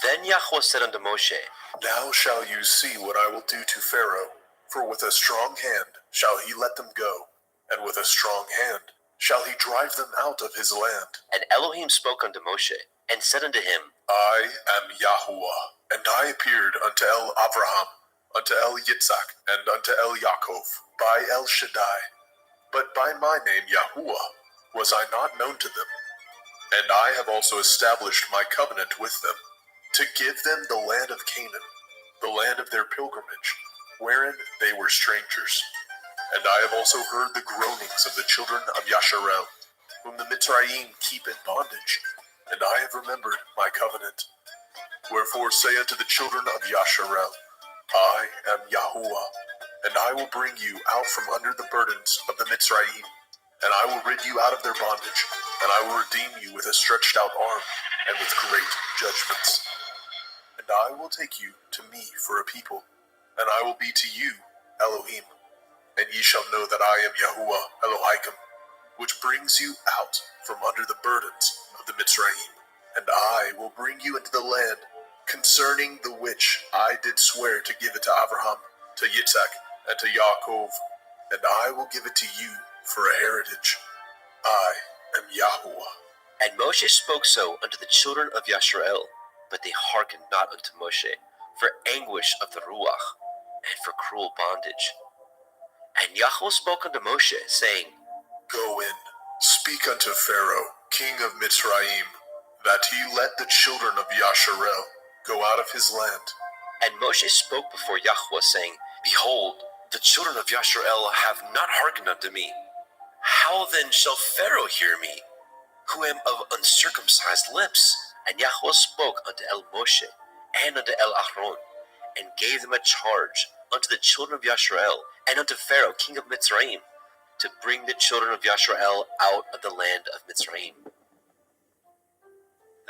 Then Yahweh said unto Moshe, Now shall you see what I will do to Pharaoh, for with a strong hand shall he let them go, and with a strong hand shall he drive them out of his land. And Elohim spoke unto Moshe, and said unto him, I am Yahuwah, and I appeared unto El Abraham, unto El Yitzhak, and unto El Yaakov, by El Shaddai. But by my name Yahuwah was I not known to them. And I have also established my covenant with them, to give them the land of Canaan, the land of their pilgrimage, wherein they were strangers. And I have also heard the groanings of the children of Yasharel, whom the Mitzrayim keep in bondage, and I have remembered my covenant. Wherefore say unto the children of Yasharel, I am Yahuwah, and I will bring you out from under the burdens of the Mitzrayim, and I will rid you out of their bondage, and I will redeem you with a stretched out arm, and with great judgments. And I will take you to me for a people, and I will be to you Elohim, and ye shall know that I am Yahuwah Elohim, which brings you out from under the burdens of the Mitzrayim. And I will bring you into the land concerning the which I did swear to give it to Abraham, to Yitzhak, and to Yaakov, and I will give it to you for a heritage. I am Yahuwah. And Moshe spoke so unto the children of Yasharel, but they hearkened not unto Moshe, for anguish of the Ruach, and for cruel bondage. And Yahweh spoke unto Moshe, saying, Go in, speak unto Pharaoh, king of Mitzrayim, that he let the children of Yasharel go out of his land. And Moshe spoke before Yahweh, saying, Behold, the children of Yasharel have not hearkened unto me. How then shall Pharaoh hear me, who am of uncircumcised lips? And Yahweh spoke unto El Moshe and unto El Ahron, and gave them a charge unto the children of Yasharel and unto Pharaoh king of Mitzrayim, to bring the children of Yasharel out of the land of Mitzrayim.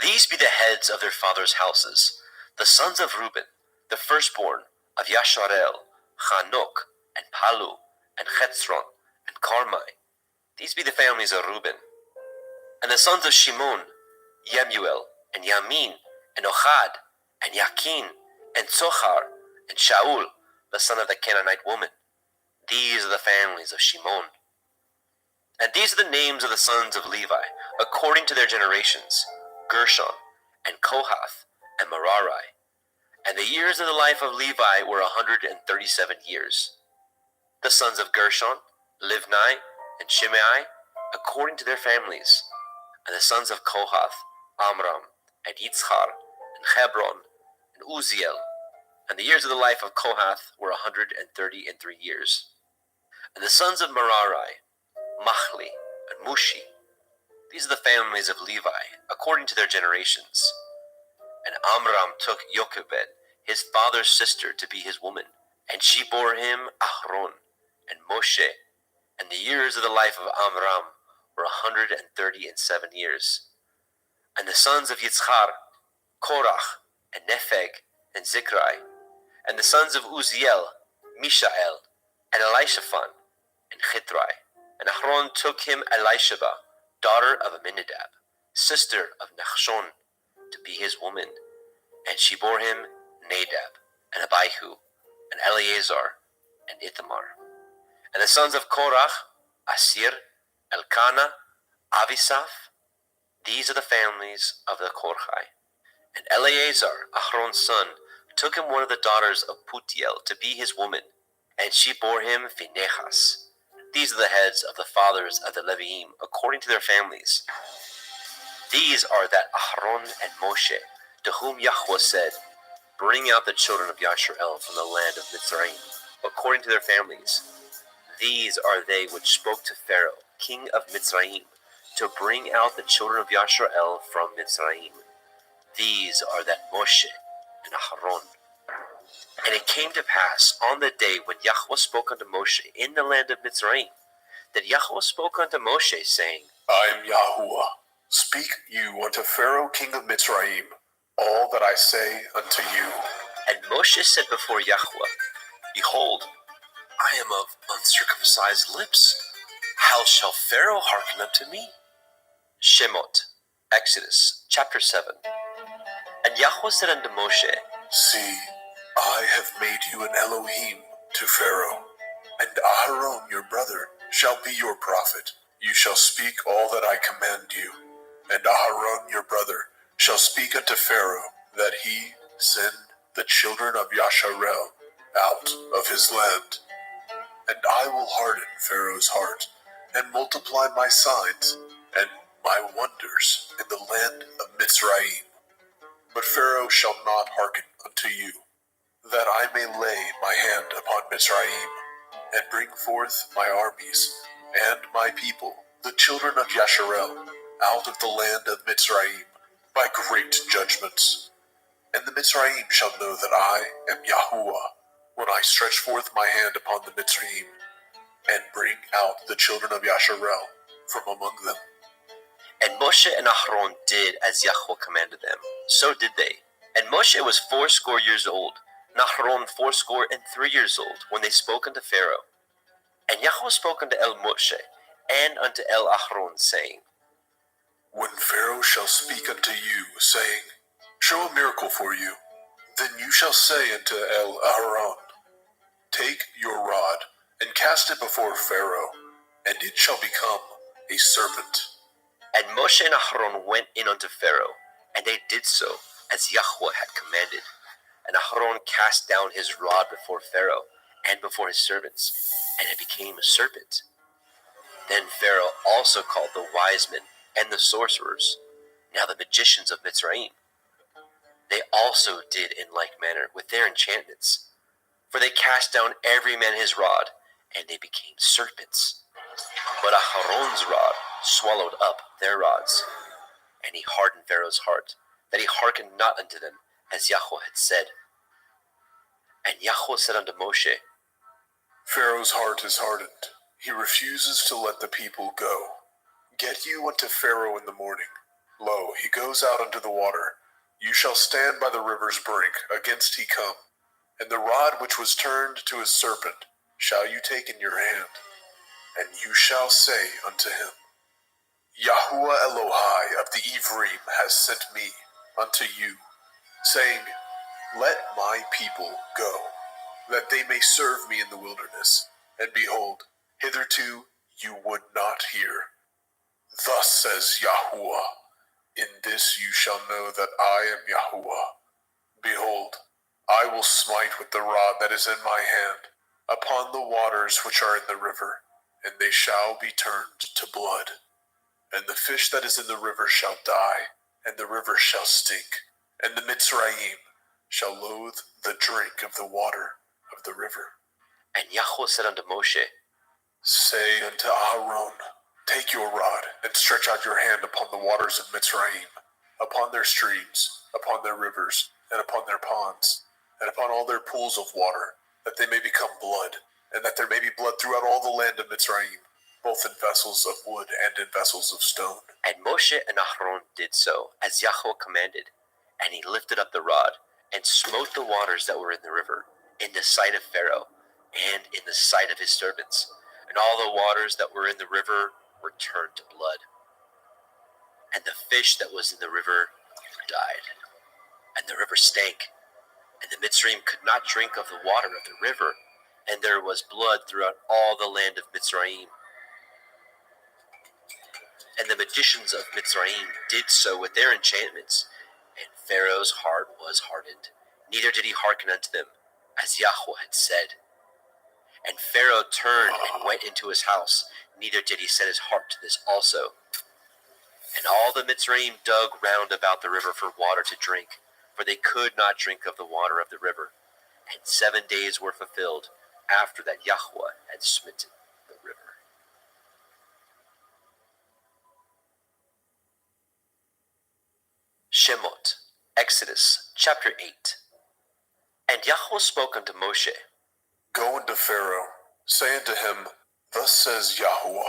These be the heads of their fathers' houses, the sons of Reuben, the firstborn of Yasharel, Chanok, and Palu, and Chetzron, and Carmi. These be the families of Reuben. And the sons of Shimon, Yemuel, and Yamin, and Ochad, and Yakin, and Tzochar, and Shaul, the son of the Canaanite woman. These are the families of Shimon. And these are the names of the sons of Levi, according to their generations, Gershon, and Kohath, and Merari. And the years of the life of Levi were 137 years. The sons of Gershon, Livni, and Shimei, according to their families. And the sons of Kohath, Amram, and Yitzchar, and Hebron, and Uziel. And the years of the life of Kohath were 133 years. And the sons of Merari, Machli, and Mushi. These are the families of Levi, according to their generations. And Amram took Jochebed, his father's sister, to be his woman, and she bore him Ahron and Moshe. And the years of the life of Amram were 137 years. And the sons of Yitzchar, Korach, and Nepheg, and Zikrai. And the sons of Uziel, Mishael, and Elishaphan, and Chitrai. And Ahron took him Elisheba, daughter of Aminadab, sister of Nachshon, to be his woman. And she bore him Nadab, and Abihu, and Eleazar, and Ithamar. And the sons of Korach, Asir, Elkanah, Avisaph. These are the families of the Korchai. And Eleazar, Ahron's son, took him one of the daughters of Putiel to be his woman, and she bore him Phinehas. These are the heads of the fathers of the Leviim, according to their families. These are that Ahron and Moshe, to whom Yahweh said, Bring out the children of Yasharel from the land of Mitzrayim, according to their families. These are they which spoke to Pharaoh, king of Mitzrayim, to bring out the children of Yasharel from Mitzrayim. These are that Moshe and Aharon. And it came to pass on the day when Yahweh spoke unto Moshe in the land of Mitzrayim, that Yahweh spoke unto Moshe, saying, I am Yahuwah. Speak you unto Pharaoh king of Mitzrayim all that I say unto you. And Moshe said before Yahweh, Behold, I am of uncircumcised lips. How shall Pharaoh hearken unto me? Shemot, Exodus, chapter 7. And Yahweh said unto Moshe, See, I have made you an Elohim to Pharaoh, and Aharon your brother shall be your prophet. You shall speak all that I command you, and Aharon your brother shall speak unto Pharaoh, that he send the children of Yasharel out of his land. And I will harden Pharaoh's heart, and multiply my signs and my wonders in the land of Mitzrayim. But Pharaoh shall not hearken unto you, that I may lay my hand upon Mitzrayim, and bring forth my armies and my people, the children of Yasharel, out of the land of Mitzrayim, by great judgments. And the Mitzrayim shall know that I am Yahuwah, when I stretch forth my hand upon the Mitzrayim, and bring out the children of Yasharel from among them. And Moshe and Aharon did as Yahweh commanded them. So did they. And Moshe was 80 years old, and Aharon 83 years old, when they spoke unto Pharaoh. And Yahweh spoke unto El Moshe, and unto El Aharon, saying, When Pharaoh shall speak unto you, saying, Show a miracle for you, then you shall say unto El Aharon, Take your rod, and cast it before Pharaoh, and it shall become a serpent. And Moshe and Aharon went in unto Pharaoh, and they did so, as Yahweh had commanded. And Aharon cast down his rod before Pharaoh, and before his servants, and it became a serpent. Then Pharaoh also called the wise men and the sorcerers, now the magicians of Mitzrayim. They also did in like manner with their enchantments. For they cast down every man his rod, and they became serpents. But Aharon's rod swallowed up their rods. And he hardened Pharaoh's heart, that he hearkened not unto them, as Yahweh had said. And Yahweh said unto Moshe, Pharaoh's heart is hardened. He refuses to let the people go. Get you unto Pharaoh in the morning. Lo, he goes out unto the water. You shall stand by the river's brink, against he come. And the rod which was turned to a serpent shall you take in your hand. And you shall say unto him, Yahuwah Elohai of the Ephraim has sent me unto you, saying, Let my people go, that they may serve me in the wilderness. And behold, hitherto you would not hear. Thus says Yahuwah, In this you shall know that I am Yahuwah. Behold, I will smite with the rod that is in my hand upon the waters which are in the river, and they shall be turned to blood. And the fish that is in the river shall die, and the river shall stink, and the Mitzrayim shall loathe the drink of the water of the river. And Yahweh said unto Moshe, Say unto Aaron, Take your rod, and stretch out your hand upon the waters of Mitzrayim, upon their streams, upon their rivers, and upon their ponds, and upon all their pools of water, that they may become blood, and that there may be blood throughout all the land of Mitzrayim, both in vessels of wood and in vessels of stone. And Moshe and Aharon did so, as Yahweh commanded. And he lifted up the rod, and smote the waters that were in the river, in the sight of Pharaoh, and in the sight of his servants. And all the waters that were in the river were turned to blood. And the fish that was in the river died. And the river stank, and the Mitzrayim could not drink of the water of the river, and there was blood throughout all the land of Mitzrayim. And the magicians of Mitzrayim did so with their enchantments, and Pharaoh's heart was hardened, neither did he hearken unto them, as Yahweh had said. And Pharaoh turned and went into his house, neither did he set his heart to this also. And all the Mitzrayim dug round about the river for water to drink, for they could not drink of the water of the river. And 7 days were fulfilled after that Yahweh had smitten the river. Shemot, Exodus, chapter 8. And Yahweh spoke unto Moshe, Go unto Pharaoh, say unto him, Thus says Yahuwah,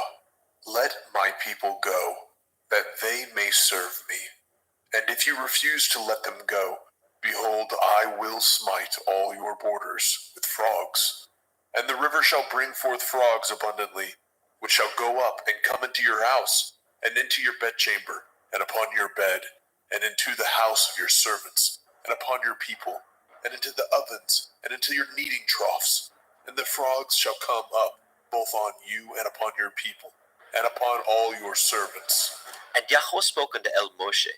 Let my people go, that they may serve me. And if you refuse to let them go, behold, I will smite all your borders with frogs. And the river shall bring forth frogs abundantly, which shall go up and come into your house, and into your bedchamber, and upon your bed, and into the house of your servants, and upon your people, and into the ovens, and into your kneading troughs. And the frogs shall come up, both on you and upon your people, and upon all your servants. And Yahweh spoke unto El Moshe,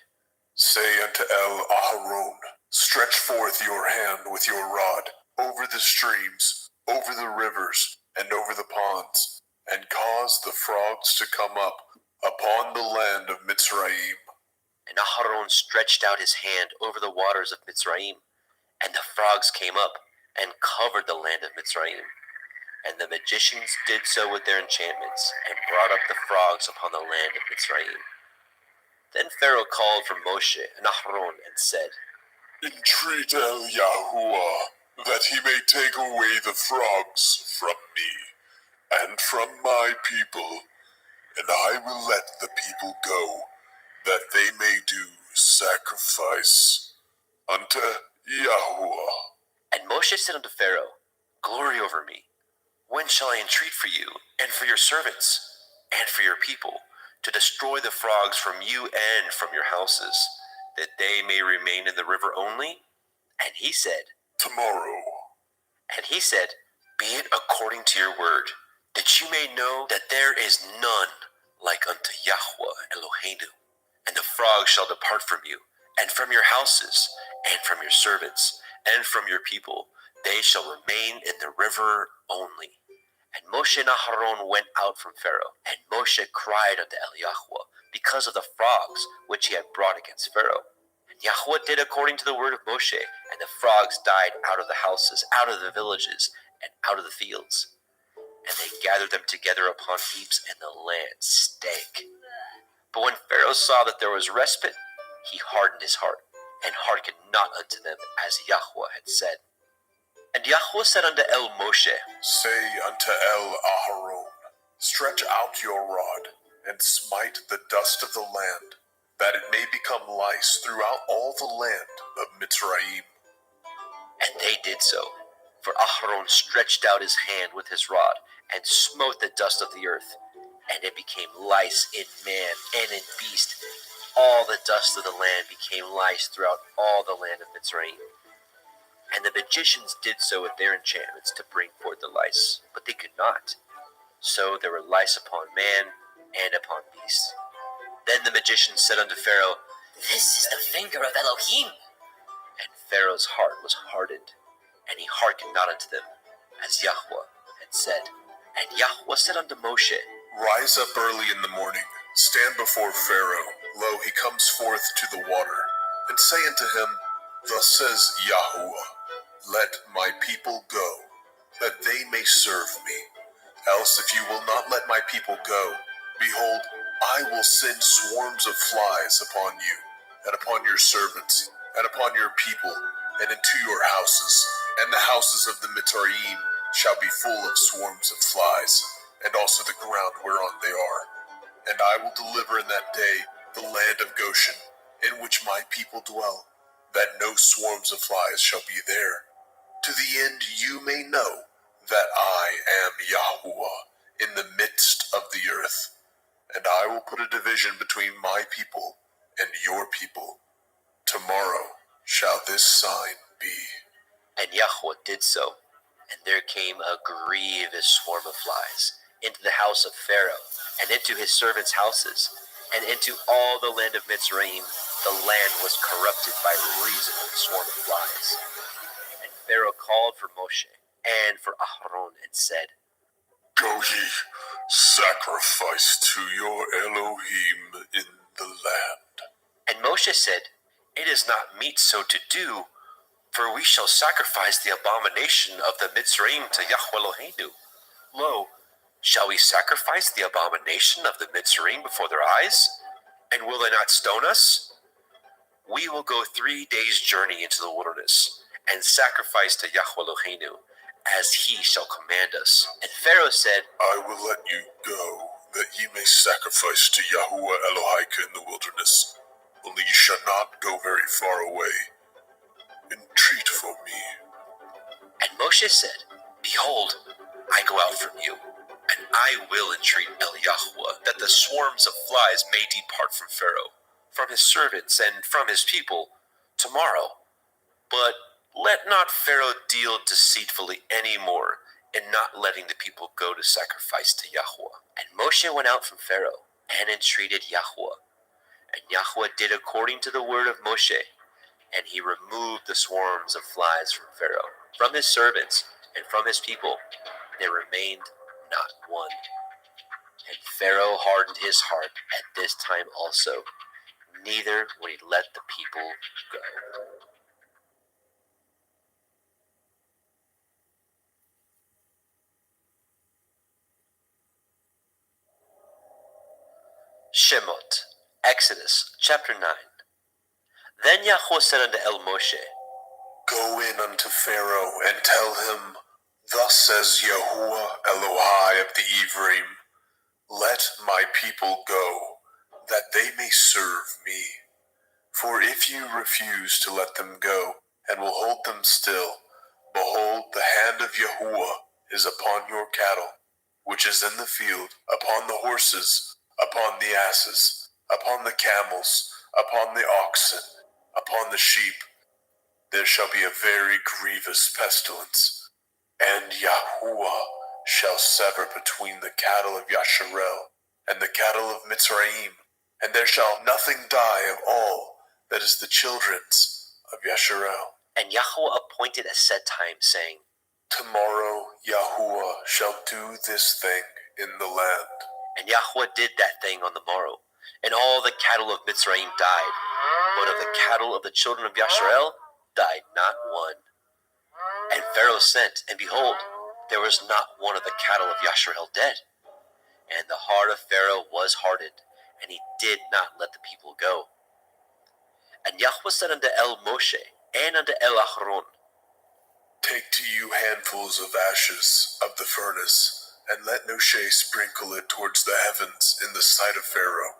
Say unto El Aharon, Stretch forth your hand with your rod over the streams, over the rivers, and over the ponds, and cause the frogs to come up upon the land of Mitzrayim. And Aharon stretched out his hand over the waters of Mitzrayim, and the frogs came up and covered the land of Mitzrayim. And the magicians did so with their enchantments, and brought up the frogs upon the land of Mitzrayim. Then Pharaoh called for Moshe and Aharon and said, Entreat El Yahuwah, that he may take away the frogs from me, and from my people, and I will let the people go, that they may do sacrifice unto Yahuwah. And Moshe said unto Pharaoh, Glory over me, when shall I entreat for you, and for your servants, and for your people, to destroy the frogs from you and from your houses, that they may remain in the river only? And he said, Tomorrow. And he said, Be it according to your word, that you may know that there is none like unto Yahweh Eloheinu. And the frogs shall depart from you, and from your houses, and from your servants, and from your people. They shall remain in the river only. And Moshe and Aharon went out from Pharaoh, and Moshe cried unto Yahweh because of the frogs which he had brought against Pharaoh. And Yahweh did according to the word of Moshe, and the frogs died out of the houses, out of the villages, and out of the fields. And they gathered them together upon heaps, and the land stank. But when Pharaoh saw that there was respite, he hardened his heart, and hearkened not unto them, as Yahweh had said. And Yahweh said unto Moshe, Say unto Aharon, Stretch out your rod, and smite the dust of the land, that it may become lice throughout all the land of Mitzrayim. And they did so. For Aharon stretched out his hand with his rod, and smote the dust of the earth, and it became lice in man and in beast. All the dust of the land became lice throughout all the land of Mitzrayim. And the magicians did so with their enchantments to bring forth the lice, but they could not. So there were lice upon man and upon beast. Then the magicians said unto Pharaoh, This is the finger of Elohim. And Pharaoh's heart was hardened, and he hearkened not unto them, as Yahweh had said. And Yahweh said unto Moshe, Rise up early in the morning, stand before Pharaoh. Lo, he comes forth to the water. And say unto him, Thus says Yahuwah, Let my people go, that they may serve me. Else if you will not let my people go, behold, I will send swarms of flies upon you, and upon your servants, and upon your people, and into your houses, and the houses of the Mitzrayim shall be full of swarms of flies, and also the ground whereon they are. And I will deliver in that day the land of Goshen, in which my people dwell, that no swarms of flies shall be there, to the end you may know that I am Yahuwah in the midst of the earth. And I will put a division between my people and your people. Tomorrow shall this sign be. And Yahweh did so. And there came a grievous swarm of flies into the house of Pharaoh, and into his servants' houses, and into all the land of Mitzrayim. The land was corrupted by reason of the swarm of flies. And Pharaoh called for Moshe and for Aharon, and said, Go ye, sacrifice to your Elohim in the land. And Moshe said, It is not meet so to do, for we shall sacrifice the abomination of the Mitzrayim to Yahweh Eloheinu. Lo, shall we sacrifice the abomination of the Mitzrayim before their eyes? And will they not stone us? We will go 3 days' journey into the wilderness, and sacrifice to Yahweh Eloheinu, as he shall command us. And Pharaoh said, I will let you go, that ye may sacrifice to Yahuwah Elohika in the wilderness. Only ye shall not go very far away. Entreat for me. And Moshe said, Behold, I go out from you, and I will entreat Yahweh, that the swarms of flies may depart from Pharaoh, from his servants, and from his people, tomorrow. But let not Pharaoh deal deceitfully any more, in not letting the people go to sacrifice to Yahweh. And Moshe went out from Pharaoh, and entreated Yahweh. And Yahweh did according to the word of Moshe, and he removed the swarms of flies from Pharaoh, from his servants, and from his people. There remained not one. And Pharaoh hardened his heart at this time also, neither would he let the people go. Shemot, Exodus, chapter 9. Then Yahweh said unto Moshe, Go in unto Pharaoh, and tell him, Thus says Yahuwah Elohai of the Ephraim, Let my people go, that they may serve me. For if you refuse to let them go, and will hold them still, behold, the hand of Yahuwah is upon your cattle, which is in the field, upon the horses, upon the asses, upon the camels, upon the oxen, upon the sheep. There shall be a very grievous pestilence, and Yahuwah shall sever between the cattle of Yasharel and the cattle of Mitzrayim, and there shall nothing die of all that is the children's of Yasharel. And Yahweh appointed a set time, saying, Tomorrow Yahuwah shall do this thing in the land. And Yahweh did that thing on the morrow, and all the cattle of Mitzrayim died, but of the cattle of the children of Yasharel died not one. And Pharaoh sent, and behold, there was not one of the cattle of Yasharel dead. And the heart of Pharaoh was hardened, and he did not let the people go. And Yahweh said unto Moshe, and unto Aharon, Take to you handfuls of ashes of the furnace, and let Moshe sprinkle it towards the heavens in the sight of Pharaoh.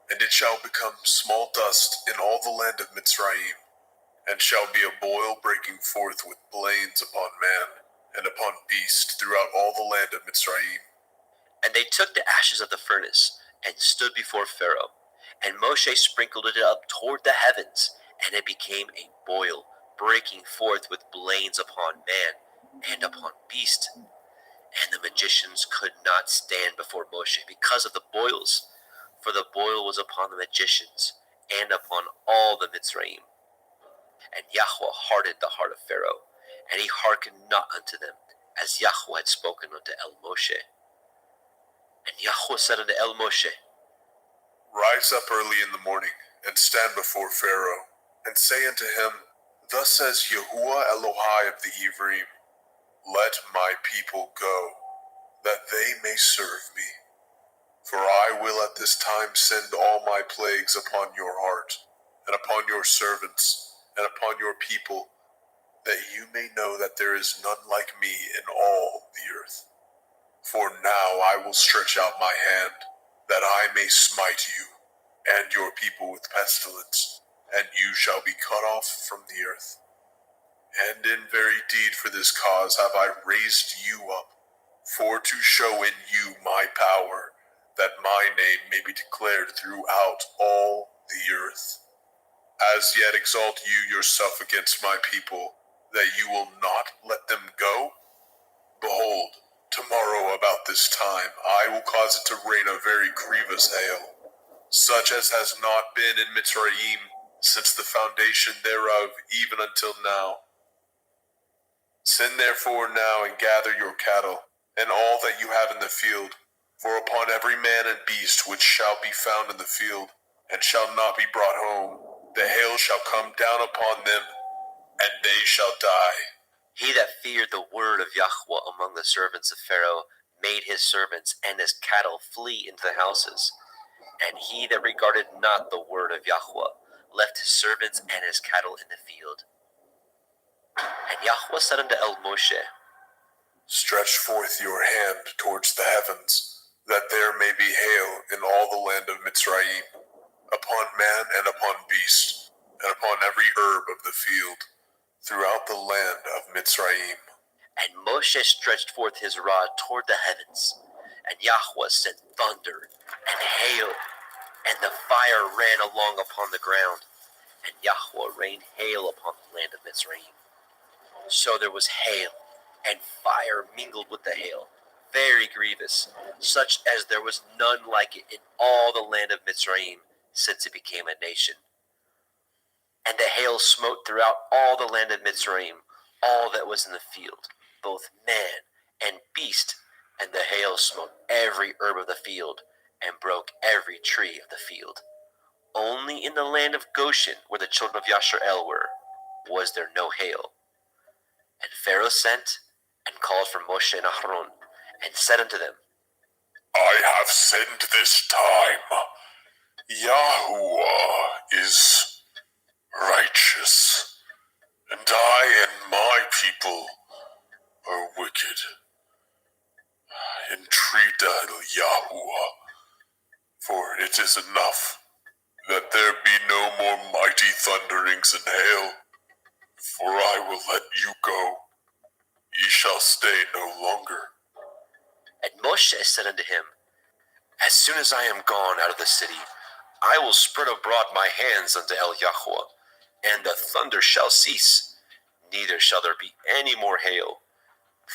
And it shall become small dust in all the land of Mitzrayim, and shall be a boil breaking forth with blains upon man, and upon beast throughout all the land of Mitzrayim. And they took the ashes of the furnace, and stood before Pharaoh. And Moshe sprinkled it up toward the heavens, and it became a boil, breaking forth with blains upon man, and upon beast. And the magicians could not stand before Moshe because of the boils, for the boil was upon the magicians, and upon all the Mitzrayim. And Yahweh hardened the heart of Pharaoh, and he hearkened not unto them, as Yahweh had spoken unto Moshe. And Yahweh said unto Moshe, Rise up early in the morning, and stand before Pharaoh, and say unto him, Thus says Yahuwah Elohai of the Ivrim, Let my people go, that they may serve me. For I will at this time send all my plagues upon your heart, and upon your servants, and upon your people, that you may know that there is none like me in all the earth. For now I will stretch out my hand, that I may smite you, and your people with pestilence, and you shall be cut off from the earth. And in very deed for this cause have I raised you up, for to show in you my power, that my name may be declared throughout all the earth. As yet exalt you yourself against my people, that you will not let them go? Behold, tomorrow about this time I will cause it to rain a very grievous hail, such as has not been in Mitzrayim since the foundation thereof even until now. Send therefore now and gather your cattle, and all that you have in the field, for upon every man and beast which shall be found in the field, and shall not be brought home, the hail shall come down upon them, and they shall die. He that feared the word of Yahweh among the servants of Pharaoh made his servants and his cattle flee into the houses. And he that regarded not the word of Yahweh left his servants and his cattle in the field. And Yahweh said unto Moshe, Stretch forth your hand towards the heavens, that there may be hail in all the land of Mitzrayim, upon man and upon beast, and upon every herb of the field, throughout the land of Mitzrayim. And Moshe stretched forth his rod toward the heavens, and Yahweh sent thunder and hail, and the fire ran along upon the ground, and Yahweh rained hail upon the land of Mitzrayim. So there was hail, and fire mingled with the hail, very grievous, such as there was none like it in all the land of Mitzrayim, since it became a nation. And the hail smote throughout all the land of Mitzrayim, all that was in the field, both man and beast, and the hail smote every herb of the field, and broke every tree of the field. Only in the land of Goshen, where the children of Yasharel were, was there no hail. And Pharaoh sent and called for Moshe and Aharon, and said unto them, I have sinned this time. Yahuwah is righteous, and I and my people are wicked. Entreat El Yahuwah, for it is enough that there be no more mighty thunderings and hail, for I will let you go. Ye shall stay no longer. And Moshe said unto him, As soon as I am gone out of the city, I will spread abroad my hands unto El Yahuwah, and the thunder shall cease, neither shall there be any more hail,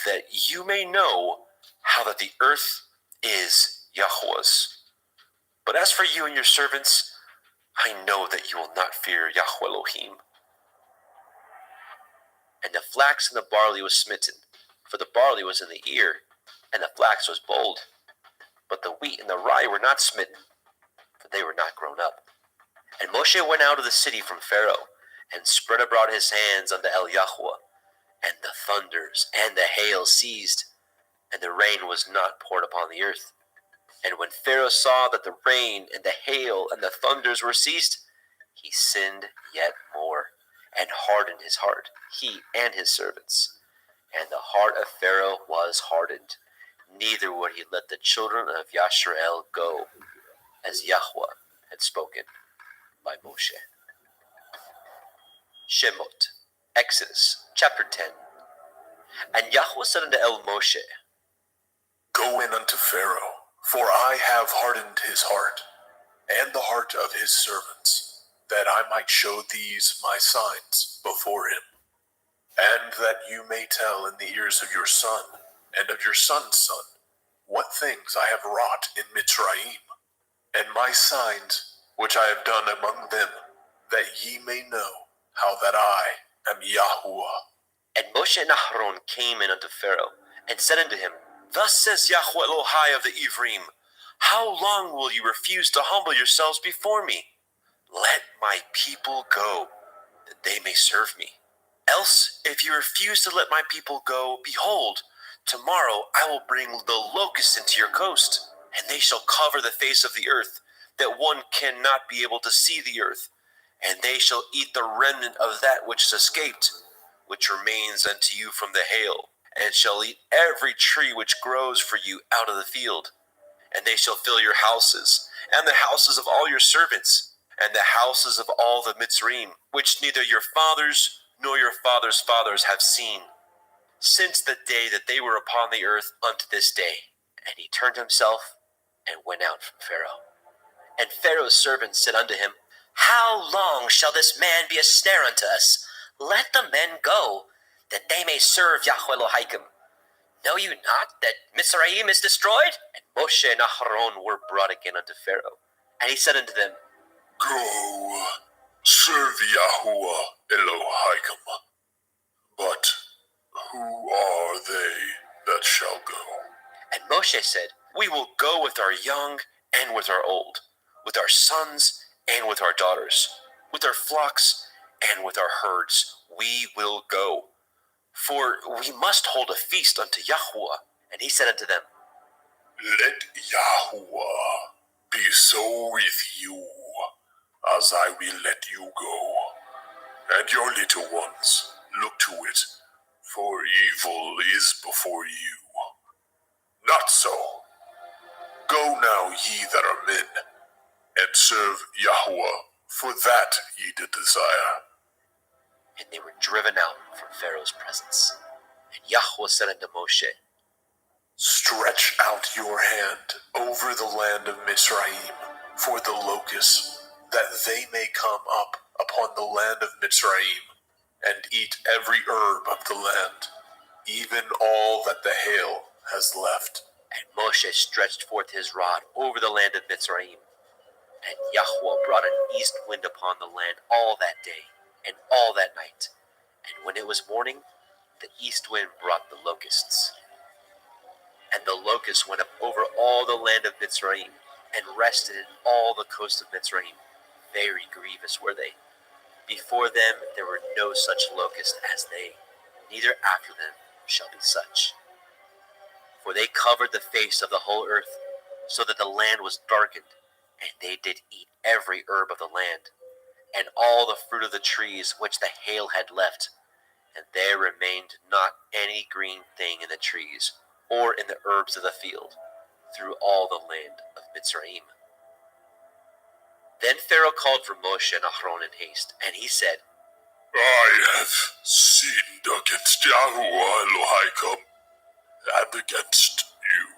that you may know how that the earth is Yahuwah's. But as for you and your servants, I know that you will not fear Yahweh Elohim. And the flax and the barley was smitten, for the barley was in the ear, and the flax was bold. But the wheat and the rye were not smitten, for they were not grown up. And Moshe went out of the city from Pharaoh, and spread abroad his hands unto El Yahuwah, and the thunders and the hail ceased, and the rain was not poured upon the earth. And when Pharaoh saw that the rain and the hail and the thunders were ceased, he sinned yet more, and hardened his heart, he and his servants. And the heart of Pharaoh was hardened, neither would he let the children of Yashrael go, as Yahweh had spoken by Moshe. Shemot, Exodus, chapter 10. And Yahweh said unto El Moshe, Go in unto Pharaoh, for I have hardened his heart, and the heart of his servants, that I might show these my signs before him, and that you may tell in the ears of your son, and of your son's son, what things I have wrought in Mitzrayim, and my signs which I have done among them, that ye may know how that I am Yahuwah. And Moshe and Aharon came in unto Pharaoh, and said unto him, Thus says Yahweh Elohai of the Ephraim, How long will you refuse to humble yourselves before me? Let my people go, that they may serve me. Else, if you refuse to let my people go, behold, tomorrow I will bring the locusts into your coast, and they shall cover the face of the earth, that one cannot be able to see the earth, and they shall eat the remnant of that which is escaped, which remains unto you from the hail, and shall eat every tree which grows for you out of the field. And they shall fill your houses, and the houses of all your servants, and the houses of all the Mitzrayim, which neither your fathers nor your fathers' fathers have seen, since the day that they were upon the earth unto this day. And he turned himself and went out from Pharaoh. And Pharaoh's servants said unto him, How long shall this man be a snare unto us? Let the men go, that they may serve Yahweh Elohim. Know you not that Mizraim is destroyed? And Moshe and Aharon were brought again unto Pharaoh. And he said unto them, Go, serve Yahuwah Elohim. But who are they that shall go? And Moshe said, We will go with our young and with our old, with our sons and with our daughters, with our flocks and with our herds. We will go, for we must hold a feast unto Yahuwah. And he said unto them, Let Yahuwah be so with you, as I will let you go, and your little ones. Look to it, for evil is before you. Not so. Go now, ye that are men, and serve Yahuwah, for that ye did desire. And they were driven out from Pharaoh's presence. And Yahuwah said unto Moshe, Stretch out your hand over the land of Mitzrayim for the locusts, that they may come up upon the land of Mitzrayim, and eat every herb of the land, even all that the hail has left. And Moshe stretched forth his rod over the land of Mitzrayim. And Yahuwah brought an east wind upon the land all that day, and all that night. And when it was morning, the east wind brought the locusts. And the locusts went up over all the land of Mitzrayim, and rested in all the coast of Mitzrayim. Very grievous were they. Before them there were no such locusts as they, neither after them shall be such. For they covered the face of the whole earth, so that the land was darkened, and they did eat every herb of the land, and all the fruit of the trees which the hail had left, and there remained not any green thing in the trees, or in the herbs of the field, through all the land of Mitzrayim. Then Pharaoh called for Moshe and Aaron in haste, and he said, I have sinned against Yahuwah Elohim and against you.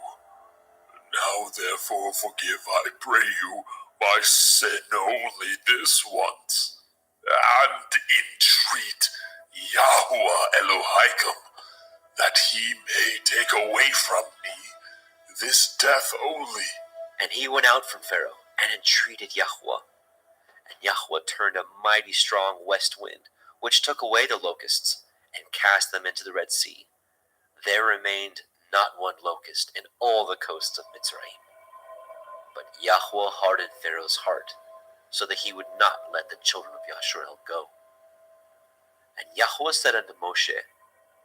Now therefore forgive, I pray you, my sin only this once, and entreat Yahuwah Elohim that he may take away from me this death only. And he went out from Pharaoh and entreated Yahuwah. And Yahuwah turned a mighty strong west wind, which took away the locusts and cast them into the Red Sea. There remained not one locust in all the coasts of Mitzrayim. But Yahuwah hardened Pharaoh's heart, so that he would not let the children of Yasharel go. And Yahuwah said unto Moshe,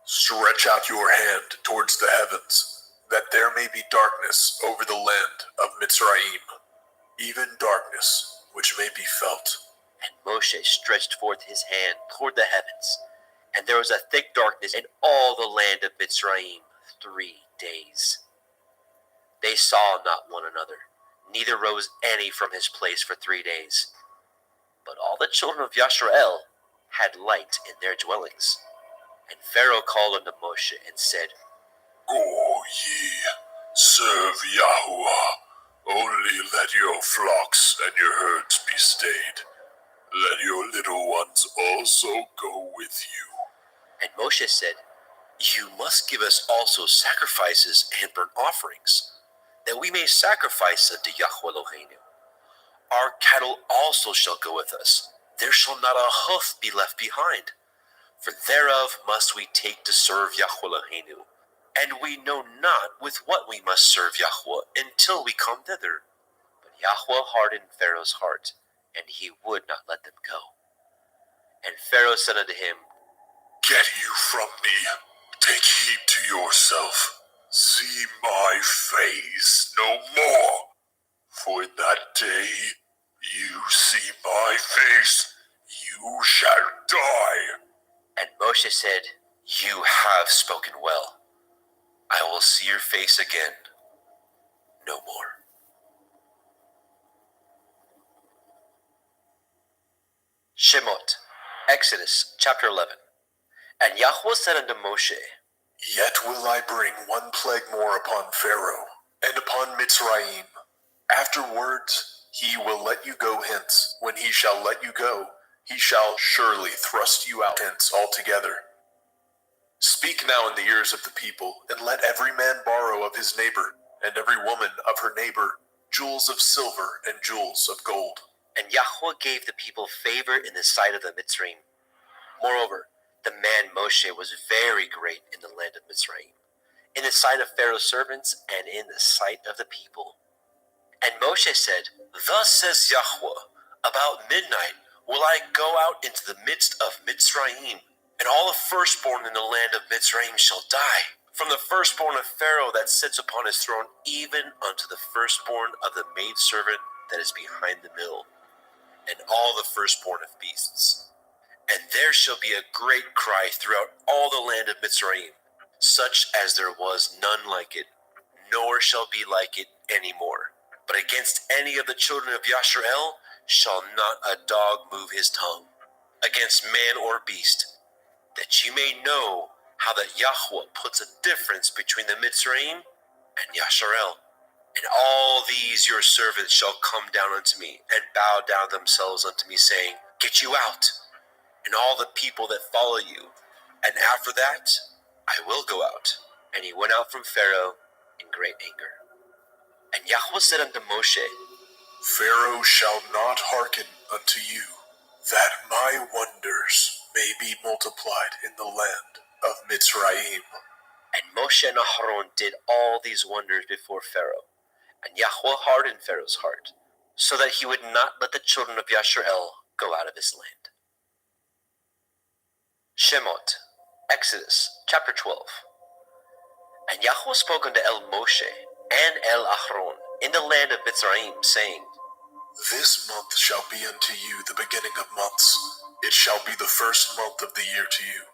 Stretch out your hand towards the heavens, that there may be darkness over the land of Mitzrayim, even darkness which may be felt. And Moshe stretched forth his hand toward the heavens, and there was a thick darkness in all the land of Mitzrayim 3 days. They saw not one another, neither rose any from his place for 3 days. But all the children of Yasharel had light in their dwellings. And Pharaoh called unto Moshe and said, Go ye, serve Yahuwah, only let your flocks and your herds be stayed. Let your little ones also go with you. And Moshe said, You must give us also sacrifices and burnt offerings, that we may sacrifice unto Yahweh Eloheinu. Our cattle also shall go with us. There shall not a hoof be left behind. For thereof must we take to serve Yahweh Eloheinu. And we know not with what we must serve Yahweh until we come thither. But Yahweh hardened Pharaoh's heart, and he would not let them go. And Pharaoh said unto him, Get you from me, take heed to yourself, see my face no more. For in that day you see my face, you shall die. And Moshe said, You have spoken well. I will see your face again no more. Shemot, Exodus chapter 11. And Yahweh said unto Moshe, Yet will I bring one plague more upon Pharaoh, and upon Mitzrayim. Afterwards he will let you go hence. When he shall let you go, he shall surely thrust you out hence altogether. Speak now in the ears of the people, and let every man borrow of his neighbor, and every woman of her neighbor, jewels of silver and jewels of gold. And Yahweh gave the people favor in the sight of the Mitzrayim. Moreover, the man Moshe was very great in the land of Mitzrayim, in the sight of Pharaoh's servants, and in the sight of the people. And Moshe said, Thus says Yahweh, About midnight will I go out into the midst of Mitzrayim, and all the firstborn in the land of Mitzrayim shall die, from the firstborn of Pharaoh that sits upon his throne, even unto the firstborn of the maidservant that is behind the mill, and all the firstborn of beasts. And there shall be a great cry throughout all the land of Mitzrayim, such as there was none like it, nor shall be like it any more. But against any of the children of Yasharel shall not a dog move his tongue, against man or beast, that you may know how that Yahweh puts a difference between the Mitzrayim and Yasharel. And all these your servants shall come down unto me, and bow down themselves unto me, saying, Get you out, and all the people that follow you. And after that I will go out. And he went out from Pharaoh in great anger. And Yahweh said unto Moshe, Pharaoh shall not hearken unto you, that my wonders may be multiplied in the land of Mitzrayim. And Moshe and Aaron did all these wonders before Pharaoh. And Yahweh hardened Pharaoh's heart, so that he would not let the children of Yasharel go out of his land. Shemot, Exodus chapter 12. And Yahweh spoke unto El Moshe and El Aaron in the land of Mitzrayim, saying, This month shall be unto you the beginning of months. It shall be the first month of the year to you.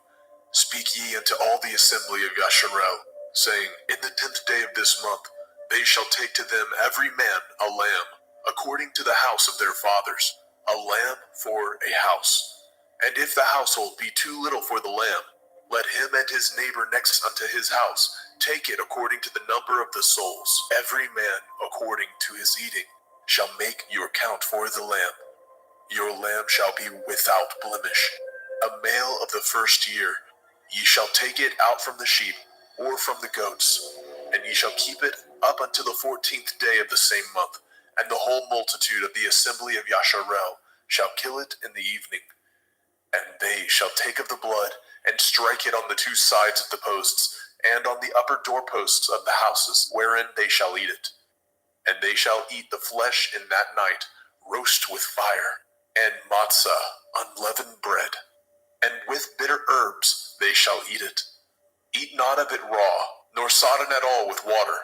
Speak ye unto all the assembly of Yasharel, saying, In the 10th day of this month They shall take to them every man a lamb, according to the house of their fathers, a lamb for a house. And if the household be too little for the lamb, let him and his neighbor next unto his house take it according to the number of the souls. Every man according to his eating shall make your count for the lamb. Your lamb shall be without blemish, a male of the first year. Ye shall take it out from the sheep or from the goats, and ye shall keep it up until the 14th day of the same month. And the whole multitude of the assembly of Yasharel shall kill it in the evening. And they shall take of the blood and strike it on the two sides of the posts and on the upper doorposts of the houses, wherein they shall eat it. And they shall eat the flesh in that night, roast with fire, and matzah, unleavened bread. And with bitter herbs they shall eat it. Eat not of it raw, nor sodden at all with water,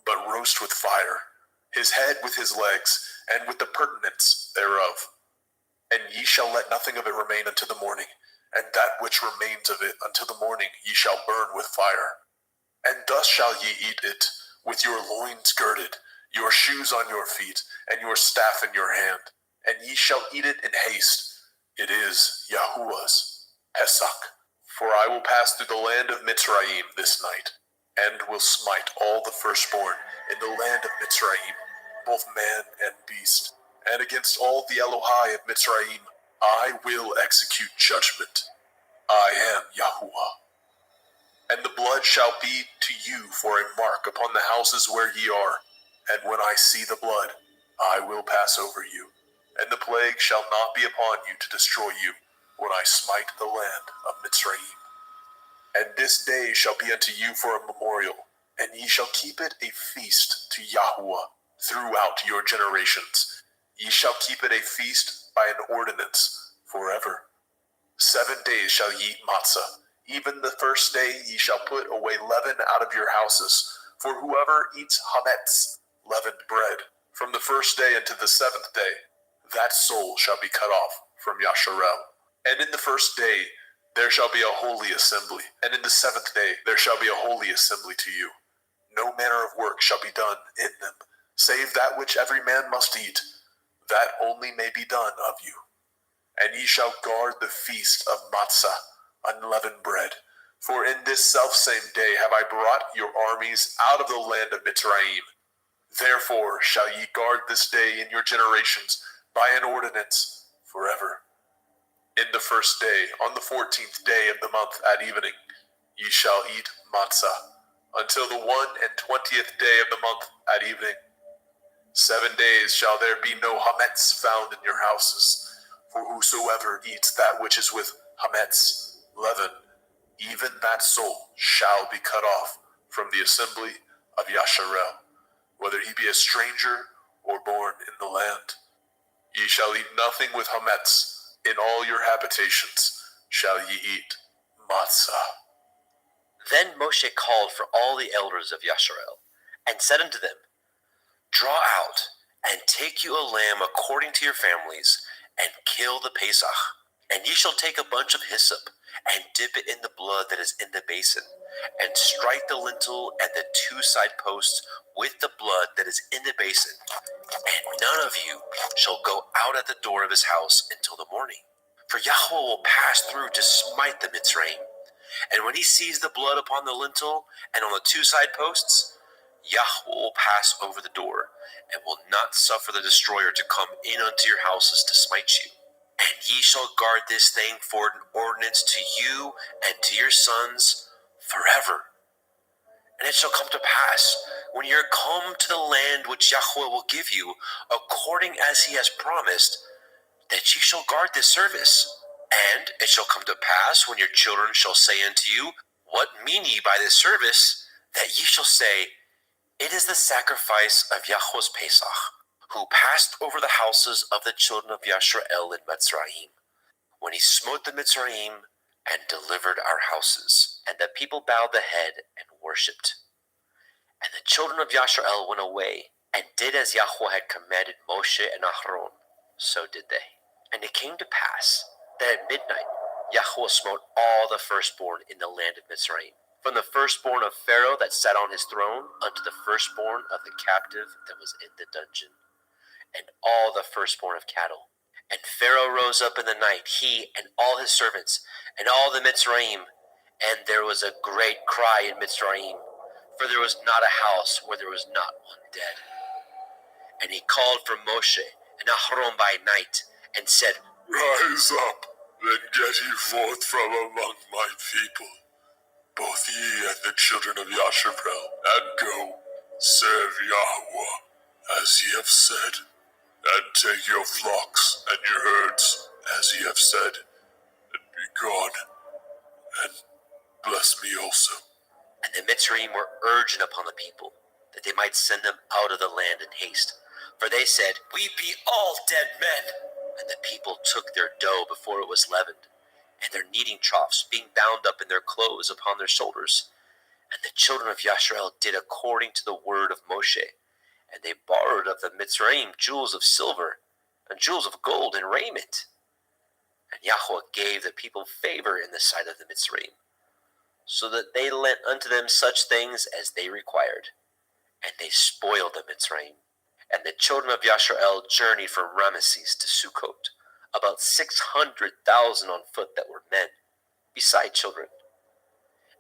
but roast with fire, his head with his legs, and with the purtenance thereof. And ye shall let nothing of it remain unto the morning, and that which remains of it until the morning ye shall burn with fire. And thus shall ye eat it, with your loins girded, your shoes on your feet, and your staff in your hand. And ye shall eat it in haste. It is Yahuwah's Pesach. For I will pass through the land of Mitzrayim this night, and will smite all the firstborn in the land of Mitzrayim, both man and beast. And against all the Elohai of Mitzrayim I will execute judgment. I am Yahuwah. And the blood shall be to you for a mark upon the houses where ye are. And when I see the blood, I will pass over you. And the plague shall not be upon you to destroy you, when I smite the land of Mitzrayim. And this day shall be unto you for a memorial, and ye shall keep it a feast to Yahuwah throughout your generations. Ye shall keep it a feast by an ordinance forever. 7 days shall ye eat matzah. Even the first day ye shall put away leaven out of your houses. For whoever eats hametz, leavened bread, from the first day unto the 7th day, that soul shall be cut off from Yasharel. And in the first day there shall be a holy assembly, and in the 7th day there shall be a holy assembly to you. No manner of work shall be done in them, save that which every man must eat, that only may be done of you. And ye shall guard the feast of matzah, unleavened bread. For in this selfsame day have I brought your armies out of the land of Mitzrayim. Therefore shall ye guard this day in your generations by an ordinance forever. In the first day, on the 14th day of the month at evening, ye shall eat matzah, until the 21st day of the month at evening. 7 days shall there be no hametz found in your houses. For whosoever eats that which is with hametz, leaven, even that soul shall be cut off from the assembly of Yasharel, whether he be a stranger or born in the land. Ye shall eat nothing with hametz. In all your habitations shall ye eat matzah. Then Moshe called for all the elders of Yasharel, and said unto them, Draw out, and take you a lamb according to your families, and kill the Pesach. And ye shall take a bunch of hyssop, and dip it in the blood that is in the basin, and strike the lintel and the two side posts with the blood that is in the basin. And none of you shall go out at the door of his house until the morning. For Yahweh will pass through to smite the Mitzrayim. And when he sees the blood upon the lintel and on the two side posts, Yahweh will pass over the door, and will not suffer the destroyer to come in unto your houses to smite you. And ye shall guard this thing for an ordinance to you and to your sons forever. And it shall come to pass, when ye are come to the land which Yahweh will give you, according as he has promised, that ye shall guard this service. And it shall come to pass, when your children shall say unto you, What mean ye by this service? That ye shall say, It is the sacrifice of Yahweh's Pesach, who passed over the houses of the children of Yasharel in Mitzrayim, when he smote the Mitzrayim and delivered our houses. And the people bowed the head and worshipped. And the children of Yasharel went away, and did as Yahweh had commanded Moshe and Aharon. So did they. And it came to pass that at midnight Yahweh smote all the firstborn in the land of Mitzrayim, from the firstborn of Pharaoh that sat on his throne unto the firstborn of the captive that was in the dungeon, and all the firstborn of cattle. And Pharaoh rose up in the night, he and all his servants, and all the Mitzrayim, and there was a great cry in Mitzrayim, for there was not a house where there was not one dead. And he called for Moshe and Aharon by night, and said, Rise up, and get ye forth from among my people, both ye and the children of Yasharel, and go, serve Yahweh, as ye have said, and take your flocks and your herds, as ye have said, and be gone, and bless me also. And the Mitzrayim were urging upon the people, that they might send them out of the land in haste. For they said, We be all dead men. And the people took their dough before it was leavened, and their kneading troughs being bound up in their clothes upon their shoulders. And the children of Yasharel did according to the word of Moshe. And they borrowed of the Mitzrayim jewels of silver, and jewels of gold and raiment. And Yahweh gave the people favor in the sight of the Mitzrayim, so that they lent unto them such things as they required. And they spoiled the Mitzrayim. And the children of Yasharel journeyed from Ramesses to Sukkot, about 600,000 on foot that were men, beside children.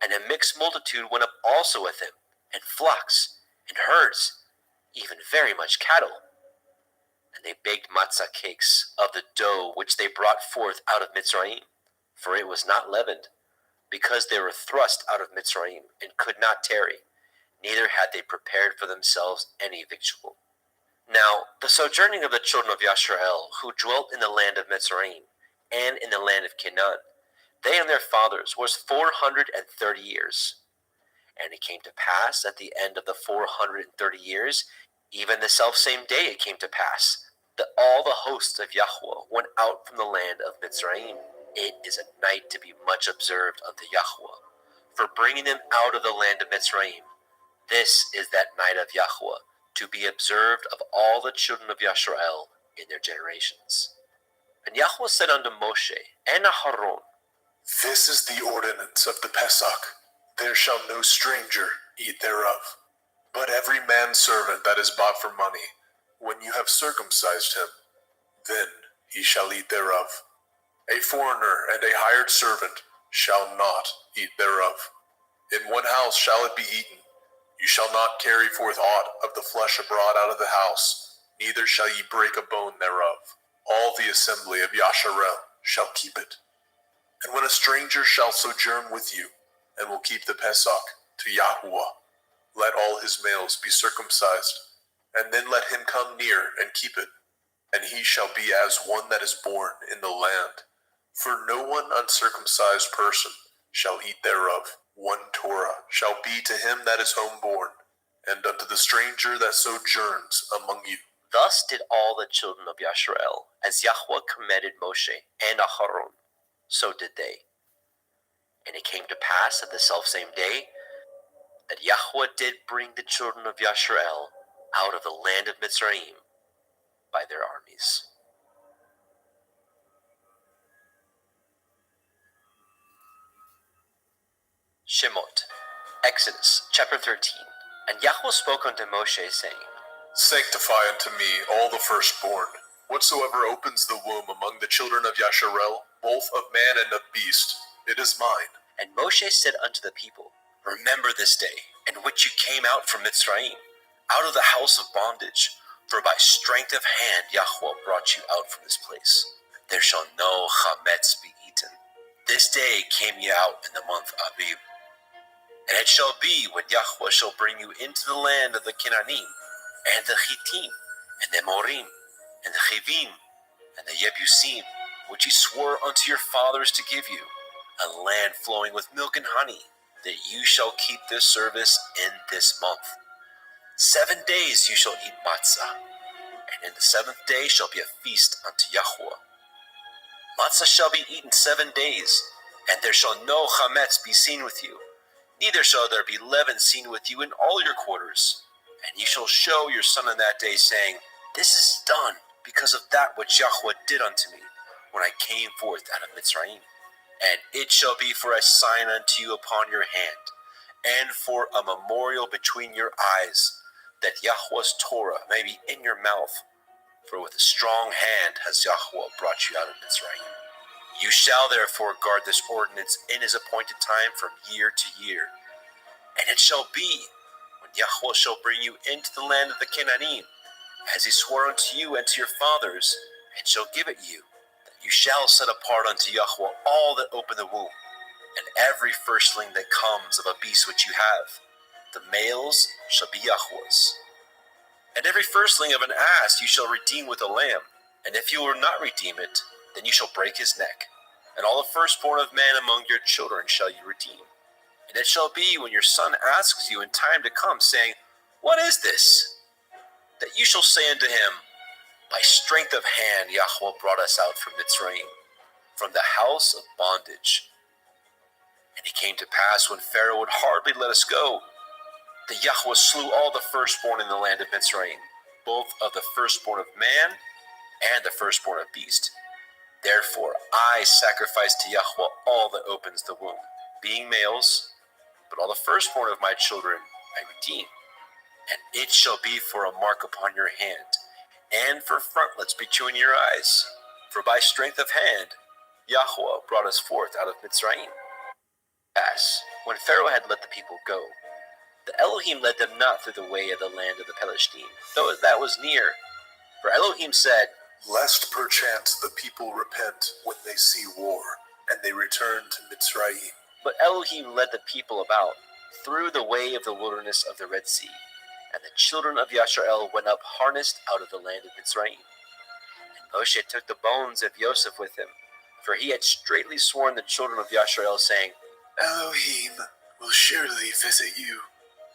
And a mixed multitude went up also with him, and flocks, and herds, even very much cattle. And they baked matzah cakes of the dough which they brought forth out of Mitzrayim, for it was not leavened, because they were thrust out of Mitzrayim, and could not tarry, neither had they prepared for themselves any victual. Now the sojourning of the children of Yasharel, who dwelt in the land of Mitzrayim, and in the land of Canaan, they and their fathers, was 430 years. And it came to pass at the end of the 430 years, even the selfsame day it came to pass, that all the hosts of Yahweh went out from the land of Mitzrayim. It is a night to be much observed unto Yahweh, for bringing them out of the land of Mitzrayim. This is that night of Yahweh, to be observed of all the children of Yasharel in their generations. And Yahweh said unto Moshe and Aharon, This is the ordinance of the Pesach. There shall no stranger eat thereof, but every manservant that is bought for money, when you have circumcised him, then he shall eat thereof. A foreigner and a hired servant shall not eat thereof. In one house shall it be eaten. You shall not carry forth aught of the flesh abroad out of the house, neither shall ye break a bone thereof. All the assembly of Yasharel shall keep it. And when a stranger shall sojourn with you, and will keep the Pesach to Yahuwah, let all his males be circumcised, and then let him come near and keep it. And he shall be as one that is born in the land. For no one uncircumcised person shall eat thereof. 1 Torah shall be to him that is homeborn, and unto the stranger that sojourns among you. Thus did all the children of Yasharel, as Yahweh commanded Moshe and Aharon, so did they. And it came to pass at the selfsame day, that Yahweh did bring the children of Yasharel out of the land of Mitzrayim by their armies. Shemot, Exodus chapter 13. And Yahweh spoke unto Moshe, saying, Sanctify unto me all the firstborn, whatsoever opens the womb among the children of Yasharel, both of man and of beast, it is mine. And Moshe said unto the people, Remember this day, in which you came out from Mitzrayim, out of the house of bondage, for by strength of hand Yahweh brought you out from this place. There shall no chametz be eaten. This day came ye out in the month Abib. And it shall be, when Yahweh shall bring you into the land of the Canaanim, and the Hittim, and the Amorim, and the Chivim, and the Yebusim, which he swore unto your fathers to give you, a land flowing with milk and honey, that you shall keep this service in this month. 7 days you shall eat matzah, and in the 7th day shall be a feast unto Yahweh. Matzah shall be eaten 7 days, and there shall no chametz be seen with you, neither shall there be leaven seen with you in all your quarters. And you shall show your son in that day, saying, This is done because of that which Yahweh did unto me, when I came forth out of Mitzrayim. And it shall be for a sign unto you upon your hand, and for a memorial between your eyes, that Yahweh's Torah may be in your mouth. For with a strong hand has Yahweh brought you out of Mitzrayim. You shall therefore guard this ordinance in his appointed time from year to year. And it shall be, when Yahweh shall bring you into the land of the Canaanim, as he swore unto you and to your fathers, and shall give it you, that you shall set apart unto Yahweh all that open the womb, and every firstling that comes of a beast which you have. The males shall be Yahweh's. And every firstling of an ass you shall redeem with a lamb, and if you will not redeem it, then you shall break his neck. And all the firstborn of man among your children shall you redeem. And it shall be, when your son asks you in time to come, saying, What is this? That you shall say unto him, By strength of hand Yahweh brought us out from Mitzrayim, from the house of bondage. And it came to pass, when Pharaoh would hardly let us go, that Yahweh slew all the firstborn in the land of Mitzrayim, both of the firstborn of man and the firstborn of beast. Therefore I sacrifice to Yahweh all that opens the womb, being males, but all the firstborn of my children I redeem. And it shall be for a mark upon your hand, and for frontlets between your eyes. For by strength of hand Yahweh brought us forth out of Mitzrayim. As when Pharaoh had let the people go, the Elohim led them not through the way of the land of the Palestine, though that was near. For Elohim said, Lest perchance the people repent when they see war, and they return to Mitzrayim. But Elohim led the people about through the way of the wilderness of the Red Sea. And the children of Yasharel went up harnessed out of the land of Mitzrayim. And Moshe took the bones of Yosef with him, for he had straitly sworn the children of Yasharel, saying, Elohim will surely visit you,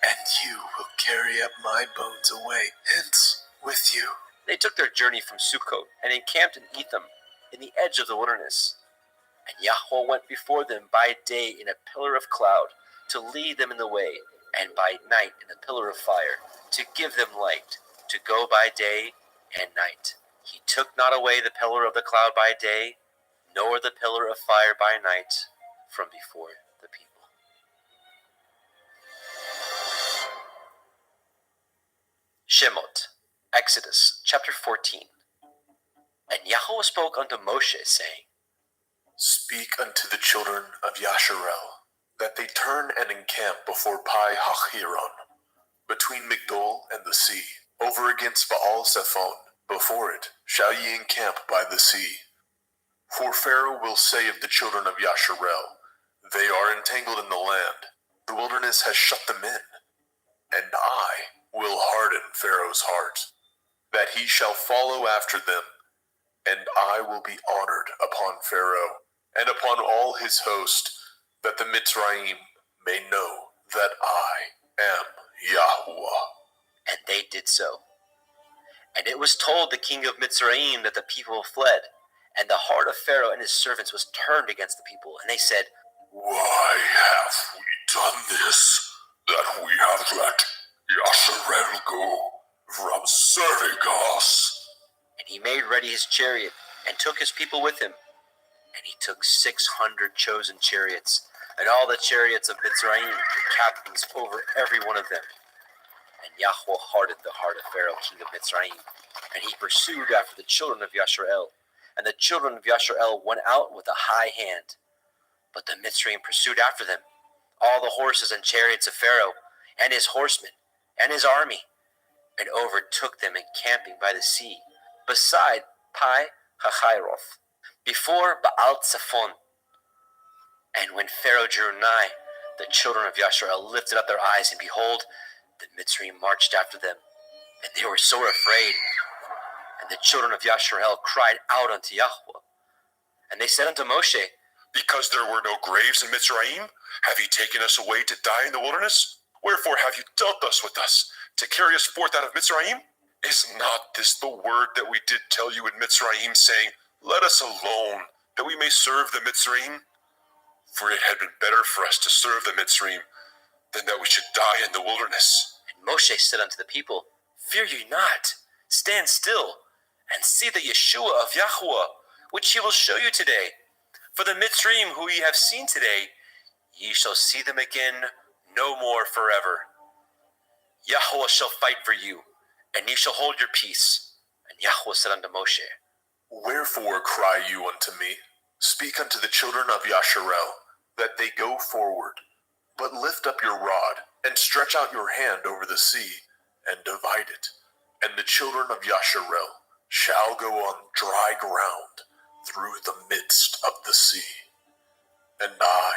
and you will carry up my bones away hence with you. They took their journey from Sukkot and encamped in Etham, in the edge of the wilderness. And Yahweh went before them by day in a pillar of cloud, to lead them in the way, and by night in a pillar of fire, to give them light, to go by day and night. He took not away the pillar of the cloud by day, nor the pillar of fire by night, from before the people. Shemot, Exodus chapter 14. And Yahweh spoke unto Moshe, saying, Speak unto the children of Yasharel, that they turn and encamp before Pi Hachiron, between Migdol and the sea, over against Baal Zephon. Before it shall ye encamp by the sea. For Pharaoh will say of the children of Yasharel, They are entangled in the land, the wilderness has shut them in. And I will harden Pharaoh's heart, that he shall follow after them, and I will be honored upon Pharaoh, and upon all his host, that the Mitzrayim may know that I am Yahweh. And they did so. And it was told the king of Mitzrayim that the people fled, and the heart of Pharaoh and his servants was turned against the people. And they said, Why have we done this, that we have let Yasharel go from serving us? And he made ready his chariot, and took his people with him. And he took 600 chosen chariots, and all the chariots of Mitzrayim, and captains over every one of them. And Yahweh hardened the heart of Pharaoh, king of Mitzrayim, and he pursued after the children of Yasharel. And the children of Yasharel went out with a high hand. But the Mitzrayim pursued after them, all the horses and chariots of Pharaoh, and his horsemen, and his army, and overtook them encamping by the sea, beside Pi Hachiroth, before Baal Zephon. And when Pharaoh drew nigh, the children of Yasharel lifted up their eyes, and behold, the Mitzrayim marched after them, and they were sore afraid. And the children of Yasharel cried out unto Yahweh. And they said unto Moshe, Because there were no graves in Mitzrayim, have ye taken us away to die in the wilderness? Wherefore have you dealt thus with us, to carry us forth out of Mitzrayim? Is not this the word that we did tell you in Mitzrayim, saying, Let us alone, that we may serve the Mitzrayim? For it had been better for us to serve the Mitzrayim, than that we should die in the wilderness. And Moshe said unto the people, Fear ye not, stand still, and see the Yeshua of Yahweh, which he will show you today. For the Mitzrayim who ye have seen today, ye shall see them again no more forever. Yahweh shall fight for you, and ye shall hold your peace. And Yahweh said unto Moshe, Wherefore cry you unto me? Speak unto the children of Yasharel, that they go forward. But lift up your rod, and stretch out your hand over the sea, and divide it. And the children of Yasharel shall go on dry ground through the midst of the sea. And I,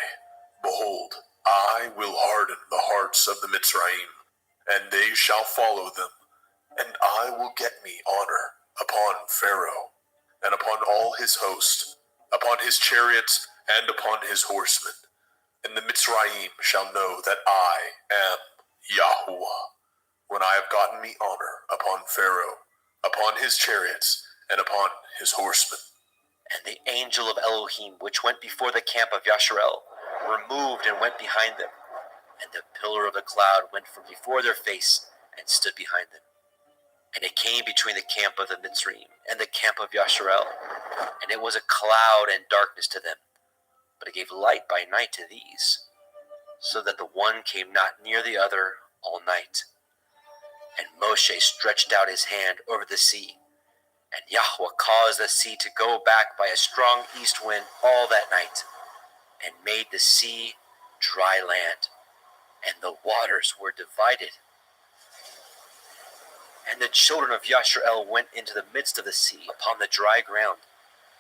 behold, I will harden the hearts of the Mitzrayim, and they shall follow them. And I will get me honor upon Pharaoh, and upon all his host, upon his chariots, and upon his horsemen. And the Mitzrayim shall know that I am Yahuwah, when I have gotten me honor upon Pharaoh, upon his chariots, and upon his horsemen. And the angel of Elohim, which went before the camp of Yasharel, removed and went behind them. And the pillar of the cloud went from before their face and stood behind them. And it came between the camp of the Mitzrayim and the camp of Yasharel, and it was a cloud and darkness to them, but it gave light by night to these, so that the one came not near the other all night. And Moshe stretched out his hand over the sea, and Yahweh caused the sea to go back by a strong east wind all that night, and made the sea dry land, and the waters were divided. And the children of Yasharel went into the midst of the sea upon the dry ground,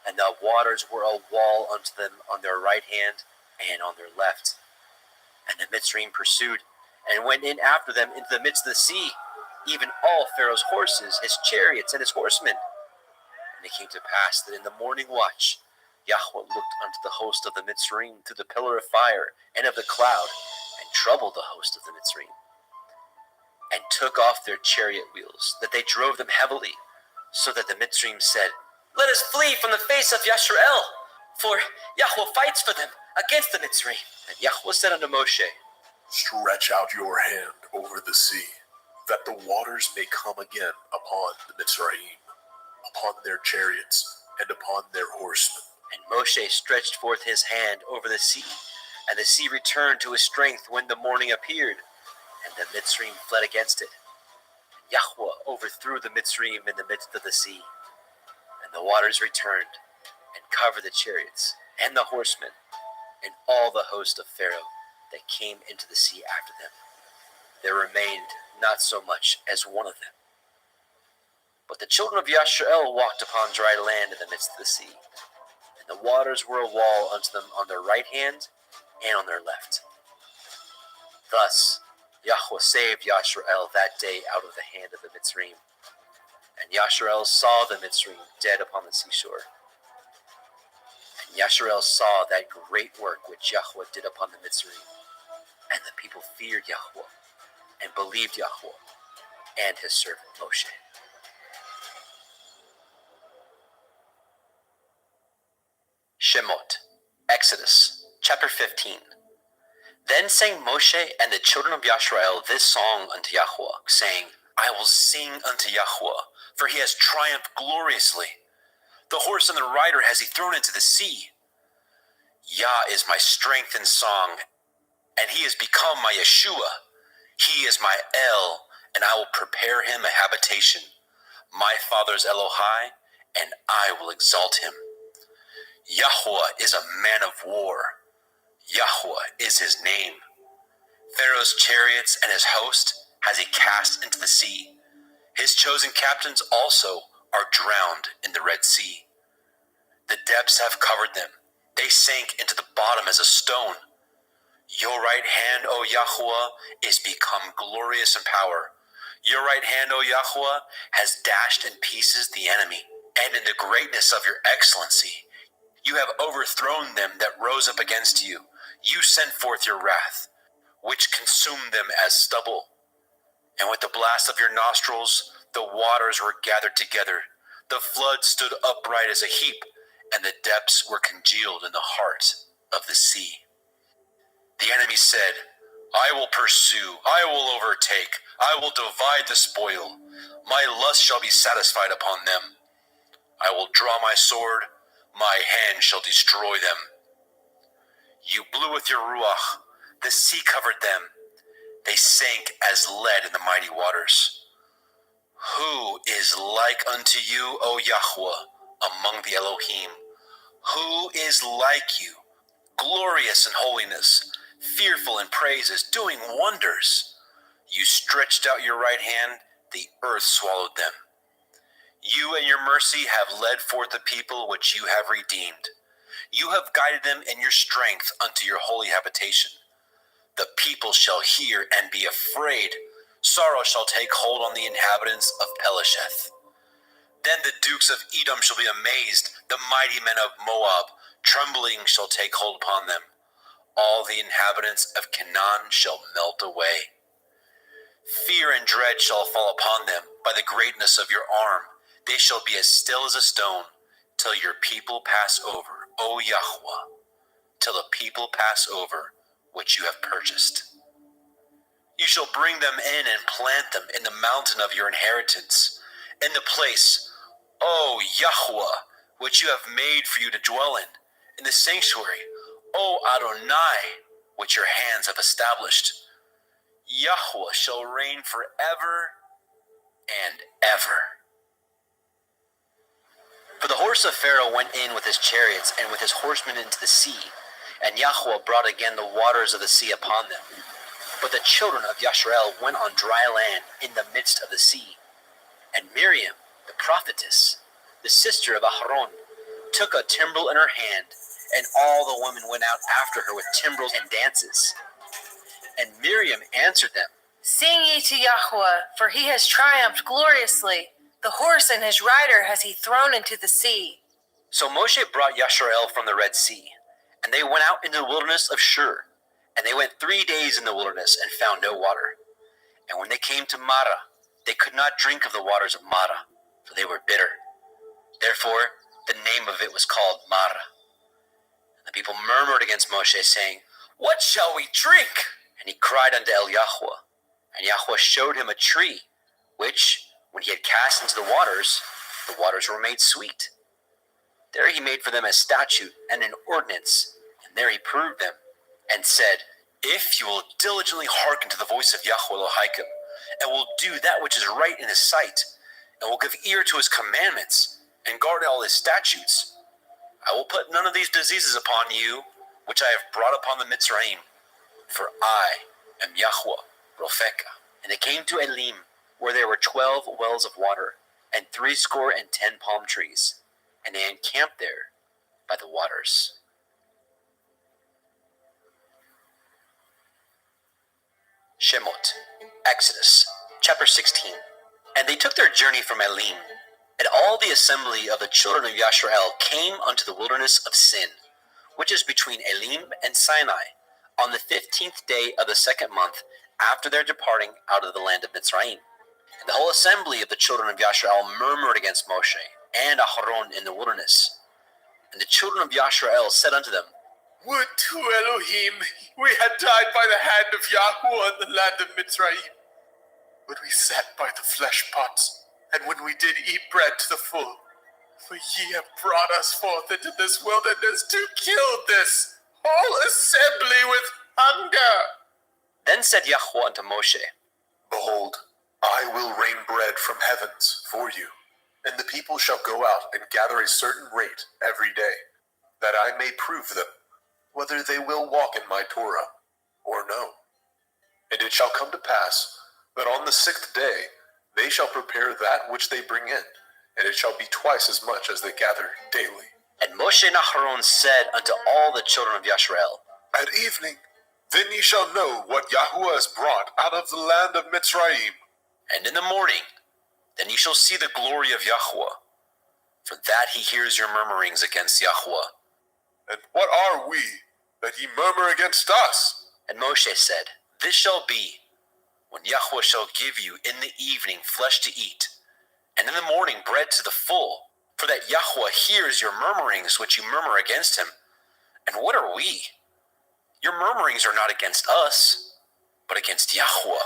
and the waters were a wall unto them on their right hand and on their left. And the Mitzrayim pursued, and went in after them into the midst of the sea, even all Pharaoh's horses, his chariots, and his horsemen. And it came to pass that in the morning watch Yahweh looked unto the host of the Mitzrayim through the pillar of fire and of the cloud, and troubled the host of the Mitzrayim, and took off their chariot wheels, that they drove them heavily, so that the Mitzrayim said, Let us flee from the face of Yasharel, for Yahweh fights for them against the Mitzrayim. And Yahweh said unto Moshe, Stretch out your hand over the sea, that the waters may come again upon the Mitzrayim, upon their chariots, and upon their horsemen. And Moshe stretched forth his hand over the sea, and the sea returned to his strength when the morning appeared, and the Mitzrayim fled against it. And Yahweh overthrew the Mitzrayim in the midst of the sea, and the waters returned, and covered the chariots, and the horsemen, and all the host of Pharaoh that came into the sea after them. There remained not so much as one of them. But the children of Yasharel walked upon dry land in the midst of the sea, and the waters were a wall unto them on their right hand and on their left. Thus Yahweh saved Yasharel that day out of the hand of the Mitzrayim. And Yasharel saw the Mitzrayim dead upon the seashore. And Yasharel saw that great work which Yahweh did upon the Mitzrayim. And the people feared Yahweh, and believed Yahweh, and his servant Moshe. Shemot, Exodus, chapter 15. Then sang Moshe and the children of Yasharel this song unto Yahweh, saying, I will sing unto Yahweh, for he has triumphed gloriously. The horse and the rider has he thrown into the sea. Yah is my strength and song, and he has become my Yeshua. He is my El, and I will prepare him a habitation. My father's Elohai, and I will exalt him. Yahweh is a man of war. Yahweh is his name. Pharaoh's chariots and his host has he cast into the sea. His chosen captains also are drowned in the Red Sea. The depths have covered them. They sank into the bottom as a stone. Your right hand, O Yahweh, is become glorious in power. Your right hand, O Yahweh, has dashed in pieces the enemy, and in the greatness of your excellency, you have overthrown them that rose up against you. You sent forth your wrath, which consumed them as stubble. And with the blast of your nostrils, the waters were gathered together. The flood stood upright as a heap, and the depths were congealed in the heart of the sea. The enemy said, I will pursue, I will overtake, I will divide the spoil. My lust shall be satisfied upon them. I will draw my sword, my hand shall destroy them. You blew with your ruach, the sea covered them. They sank as lead in the mighty waters. Who is like unto you, O Yahweh, among the Elohim? Who is like you, glorious in holiness, fearful in praises, doing wonders? You stretched out your right hand, the earth swallowed them. You and your mercy have led forth the people which you have redeemed. You have guided them in your strength unto your holy habitation. The people shall hear and be afraid. Sorrow shall take hold on the inhabitants of Pelesheth. Then the dukes of Edom shall be amazed, the mighty men of Moab, trembling shall take hold upon them. All the inhabitants of Canaan shall melt away. Fear and dread shall fall upon them by the greatness of your arm. They shall be as still as a stone, till your people pass over, O Yahweh, till the people pass over which you have purchased. You shall bring them in and plant them in the mountain of your inheritance, in the place, O Yahweh, which you have made for you to dwell in the sanctuary, O Adonai, which your hands have established. Yahweh shall reign forever and ever. For the horse of Pharaoh went in with his chariots and with his horsemen into the sea, and Yahweh brought again the waters of the sea upon them. But the children of Yashrael went on dry land in the midst of the sea. And Miriam, the prophetess, the sister of Aharon, took a timbrel in her hand, and all the women went out after her with timbrels and dances. And Miriam answered them, Sing ye to Yahweh, for he has triumphed gloriously. The horse and his rider has he thrown into the sea. So Moshe brought Yashrael from the Red Sea, and they went out into the wilderness of Shur. And they went 3 days in the wilderness and found no water. And when they came to Marah, they could not drink of the waters of Marah, for they were bitter. Therefore the name of it was called Marah. And the people murmured against Moshe, saying, What shall we drink? And he cried unto El Yahweh. And Yahweh showed him a tree, which, when he had cast into the waters were made sweet. There he made for them a statute and an ordinance, and there he proved them, and said, If you will diligently hearken to the voice of Yahweh Elohim, and will do that which is right in his sight, and will give ear to his commandments, and guard all his statutes, I will put none of these diseases upon you, which I have brought upon the Mitzrayim, for I am Yahweh Ropheka. And they came to Elim, where there were 12 wells of water, and 70 palm trees, and they encamped there by the waters. Shemot, Exodus, chapter 16. And they took their journey from Elim, and all the assembly of the children of Yashrael came unto the wilderness of Sin, which is between Elim and Sinai, on the 15th day of the 2nd month after their departing out of the land of Mitzrayim. And the whole assembly of the children of Yashrael murmured against Moshe and Aharon in the wilderness. And the children of Yashrael said unto them, Would to Elohim we had died by the hand of Yahweh in the land of Mitzrayim. When we sat by the flesh pots, and when we did eat bread to the full. For ye have brought us forth into this wilderness to kill this whole assembly with hunger. Then said Yahweh unto Moshe, Behold, I will rain bread from heavens for you, and the people shall go out and gather a certain rate every day, that I may prove them, whether they will walk in my Torah or no. And it shall come to pass that on the 6th day they shall prepare that which they bring in, and it shall be twice as much as they gather daily. And Moshe and Aharon said unto all the children of Yashrael, At evening, then ye shall know what Yahweh has brought out of the land of Mitzrayim. And in the morning, then ye shall see the glory of Yahweh, for that he hears your murmurings against Yahweh. And what are we, that ye murmur against us? And Moshe said, This shall be, when Yahweh shall give you in the evening flesh to eat, and in the morning bread to the full, for that Yahweh hears your murmurings which you murmur against him. And what are we? Your murmurings are not against us, but against Yahweh.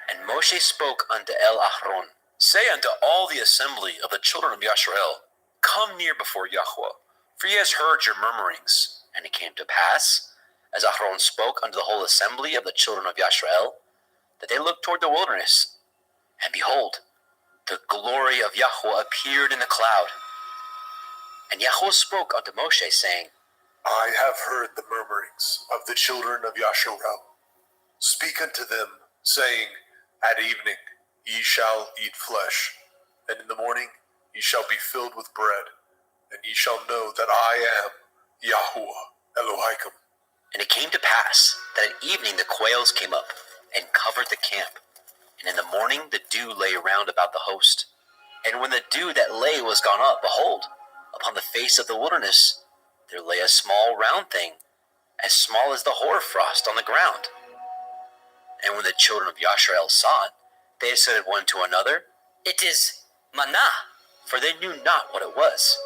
And Moshe spoke unto El Aharon, Say unto all the assembly of the children of Yashrael, Come near before Yahweh, for he has heard your murmurings. And it came to pass, as Aharon spoke unto the whole assembly of the children of Yashrael, that they looked toward the wilderness, and behold, the glory of Yahweh appeared in the cloud. And Yahweh spoke unto Moshe, saying, I have heard the murmurings of the children of Yasharel. Speak unto them, saying, At evening ye shall eat flesh, and in the morning ye shall be filled with bread, and ye shall know that I am Yahuwah Elohim. And it came to pass that at evening the quails came up and covered the camp, and in the morning the dew lay round about the host. And when the dew that lay was gone up, behold, upon the face of the wilderness there lay a small round thing, as small as the hoarfrost on the ground. And when the children of Yasharel saw it, they said one to another, It is manna, for they knew not what it was.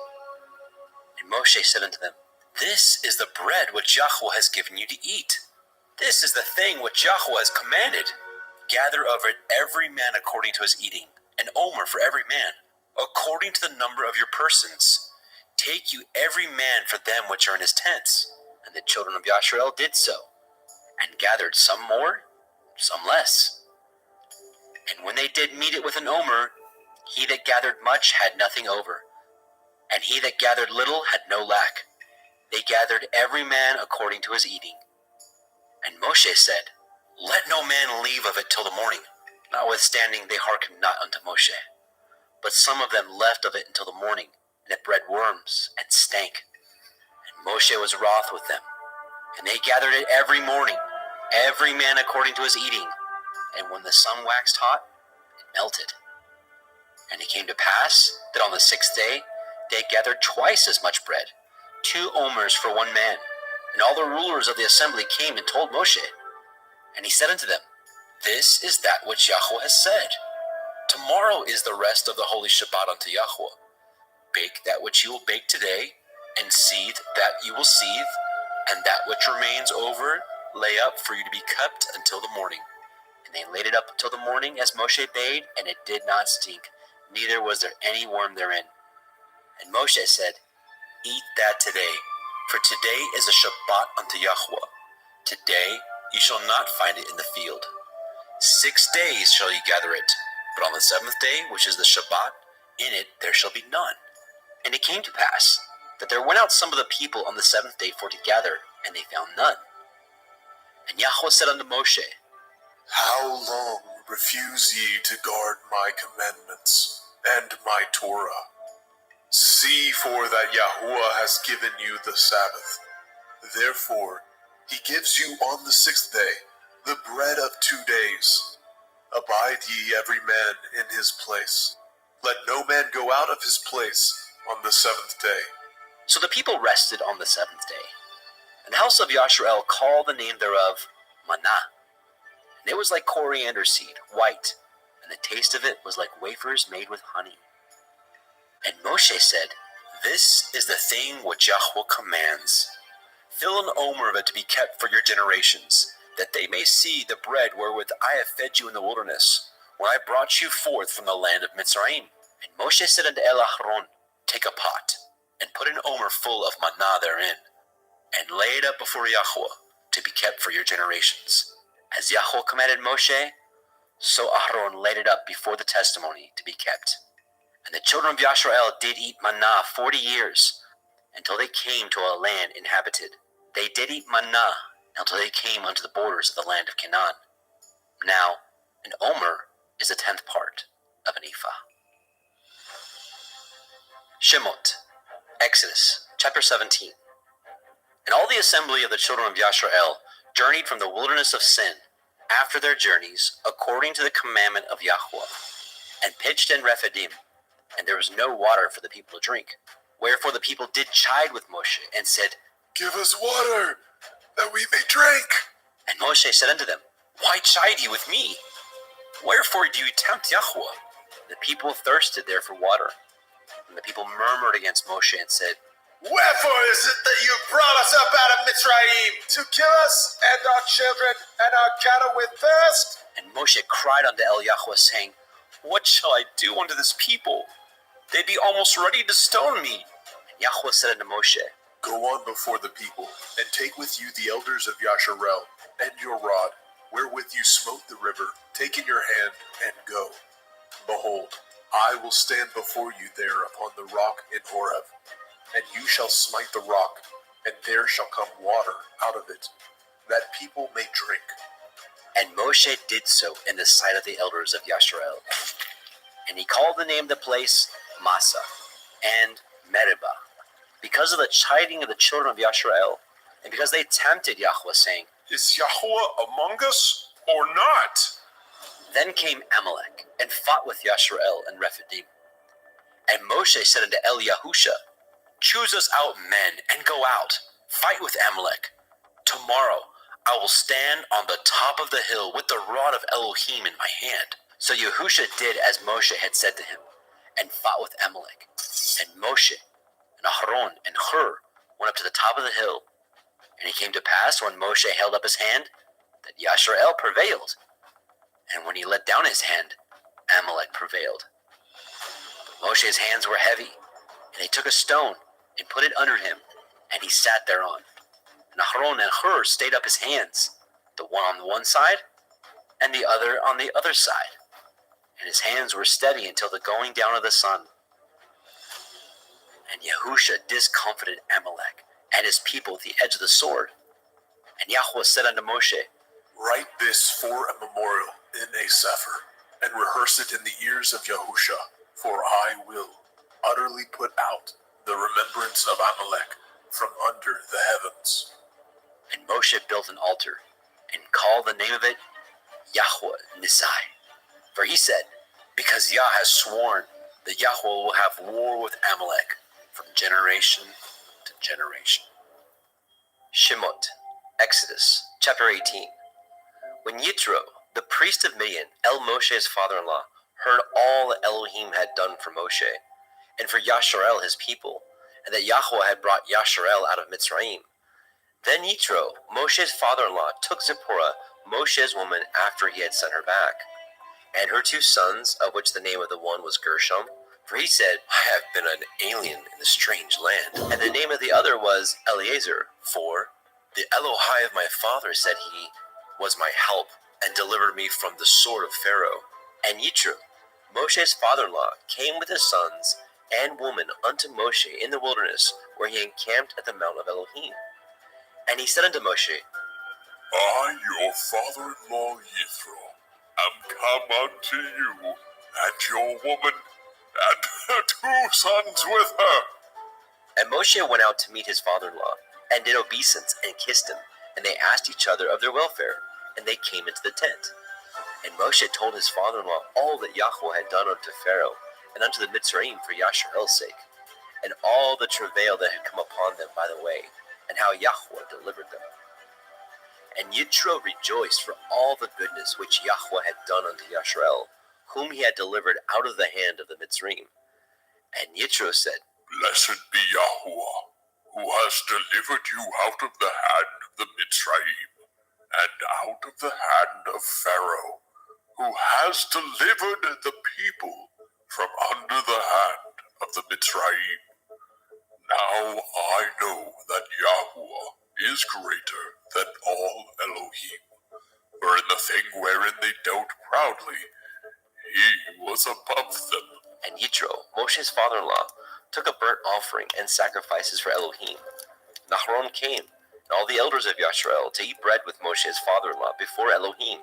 And Moshe said unto them, This is the bread which Yahweh has given you to eat. This is the thing which Yahweh has commanded. Gather of it every man according to his eating, an omer for every man, according to the number of your persons. Take you every man for them which are in his tents. And the children of Yasharel did so, and gathered some more, some less. And when they did meet it with an omer, he that gathered much had nothing over, and he that gathered little had no lack. They gathered every man according to his eating. And Moshe said, Let no man leave of it till the morning. Notwithstanding they hearkened not unto Moshe. But some of them left of it until the morning, and it bred worms, and stank. And Moshe was wroth with them. And they gathered it every morning, every man according to his eating. And when the sun waxed hot, it melted. And it came to pass that on the 6th day they gathered twice as much bread, 2 omers for one man. And all the rulers of the assembly came and told Moshe. And he said unto them, This is that which Yahweh has said. Tomorrow is the rest of the holy Shabbat unto Yahweh. Bake that which you will bake today, and seethe that you will seethe, and that which remains over lay up for you to be kept until the morning. And they laid it up until the morning, as Moshe bade, and it did not stink, neither was there any worm therein. And Moshe said, Eat that today, for today is a Shabbat unto Yahweh. Today you shall not find it in the field. 6 days shall ye gather it, but on the 7th day, which is the Shabbat, in it there shall be none. And it came to pass that there went out some of the people on the 7th day for to gather, and they found none. And Yahweh said unto Moshe, How long refuse ye to guard my commandments and my Torah? See for that Yahuwah has given you the Sabbath. Therefore, he gives you on the 6th day the bread of 2 days. Abide ye every man in his place. Let no man go out of his place on the 7th day. So the people rested on the 7th day. And the house of Yasharel called the name thereof manna. And it was like coriander seed, white, and the taste of it was like wafers made with honey. And Moshe said, This is the thing which Yahweh commands. Fill an omer of it to be kept for your generations, that they may see the bread wherewith I have fed you in the wilderness, when I brought you forth from the land of Mitzrayim. And Moshe said unto Aaron, Take a pot, and put an omer full of manna therein, and lay it up before Yahweh, to be kept for your generations. As Yahweh commanded Moshe, so Aaron laid it up before the testimony to be kept. And the children of Yasharel did eat manna 40 years, until they came to a land inhabited. They did eat manna until they came unto the borders of the land of Canaan. Now, an omer is a 10th part of an ephah. Shemot, Exodus, chapter 17. And all the assembly of the children of Yasharel journeyed from the wilderness of Sin, after their journeys, according to the commandment of Yahweh, and pitched in Rephidim, and there was no water for the people to drink. Wherefore the people did chide with Moshe, and said, Give us water, that we may drink. And Moshe said unto them, Why chide ye with me? Wherefore do you tempt Yahweh? The people thirsted there for water. And the people murmured against Moshe, and said, Wherefore is it that you brought us up out of Mitzrayim, to kill us and our children and our cattle with thirst? And Moshe cried unto Yahweh, saying, What shall I do unto this people? They be almost ready to stone me. And Yahweh said unto Moshe, Go on before the people, and take with you the elders of Yasharel, and your rod, wherewith you smote the river, take in your hand and go. Behold, I will stand before you there upon the rock in Horeb, and you shall smite the rock, and there shall come water out of it, that people may drink. And Moshe did so in the sight of the elders of Yashrael. And he called the name of the place Massa and Meribah, because of the chiding of the children of Yashrael, and because they tempted Yahweh, saying, Is Yahweh among us or not? Then came Amalek, and fought with Yashrael and Rephidim. And Moshe said unto Eliahusha, Choose us out men, and go out, fight with Amalek. Tomorrow I will stand on the top of the hill with the rod of Elohim in my hand. So Yahusha did as Moshe had said to him, and fought with Amalek. And Moshe, and Aharon, and Hur went up to the top of the hill. And it came to pass, when Moshe held up his hand, that Yashrael prevailed. And when he let down his hand, Amalek prevailed. But Moshe's hands were heavy, and he took a stone, and put it under him, and he sat thereon. And Aharon and Hur stayed up his hands, the one on the one side, and the other on the other side. And his hands were steady until the going down of the sun. And Yahusha discomfited Amalek and his people with the edge of the sword. And Yahweh said unto Moshe, Write this for a memorial in a sefer, and rehearse it in the ears of Yahusha, for I will utterly put out the remembrance of Amalek from under the heavens. And Moshe built an altar, and called the name of it Yahweh Nisai. For he said, Because Yah has sworn that Yahweh will have war with Amalek from generation to generation. Shemot, Exodus, chapter 18. When Yitro, the priest of Midian, Moshe's father-in-law, heard all that Elohim had done for Moshe, and for Yasharel his people, and that Yahweh had brought Yasharel out of Mitzrayim, then Yitro, Moshe's father-in-law, took Zipporah, Moshe's woman, after he had sent her back, and her 2 sons, of which the name of the one was Gershom, for he said, I have been an alien in a strange land. And the name of the other was Eleazar, for the Elohai of my father, said he, was my help, and delivered me from the sword of Pharaoh. And Yitro, Moshe's father-in-law, came with his sons and woman unto Moshe in the wilderness, where he encamped at the mount of Elohim. And he said unto Moshe, I, your father-in-law Yithro, am come unto you, and your woman, and her 2 sons with her. And Moshe went out to meet his father-in-law, and did obeisance, and kissed him, and they asked each other of their welfare, and they came into the tent. And Moshe told his father-in-law all that Yahweh had done unto Pharaoh, and unto the Mitzrayim for Yasharel's sake, and all the travail that had come upon them by the way, and how Yahweh delivered them. And Yitro rejoiced for all the goodness which Yahweh had done unto Yasharel, whom he had delivered out of the hand of the Mitzrayim. And Yitro said, Blessed be Yahweh, who has delivered you out of the hand of the Mitzrayim, and out of the hand of Pharaoh, who has delivered the people from under the hand of the Mitzrayim. Now I know that Yahweh is greater than all Elohim, for in the thing wherein they dealt proudly, he was above them. And Yitro, Moshe's father-in-law, took a burnt offering and sacrifices for Elohim. Aharon came, and all the elders of Yasharel, to eat bread with Moshe's father-in-law before Elohim.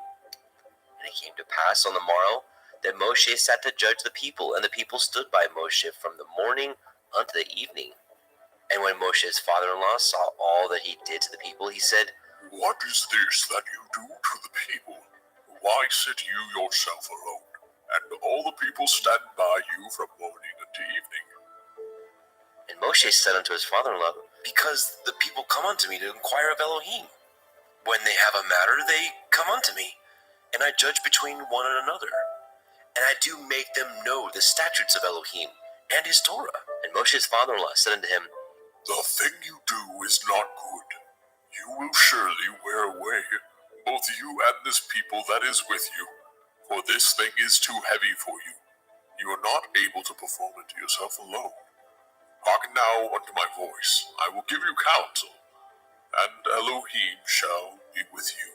And it came to pass on the morrow that Moshe sat to judge the people, and the people stood by Moshe from the morning unto the evening. And when Moshe's father-in-law saw all that he did to the people, he said, What is this that you do to the people? Why sit you yourself alone, and all the people stand by you from morning unto evening? And Moshe said unto his father-in-law, Because the people come unto me to inquire of Elohim. When they have a matter, they come unto me, and I judge between one and another. And I do make them know the statutes of Elohim and his Torah. And Moshe's father-in-law said unto him, The thing you do is not good. You will surely wear away, both you and this people that is with you, for this thing is too heavy for you. You are not able to perform it yourself alone. Hearken now unto my voice. I will give you counsel, and Elohim shall be with you.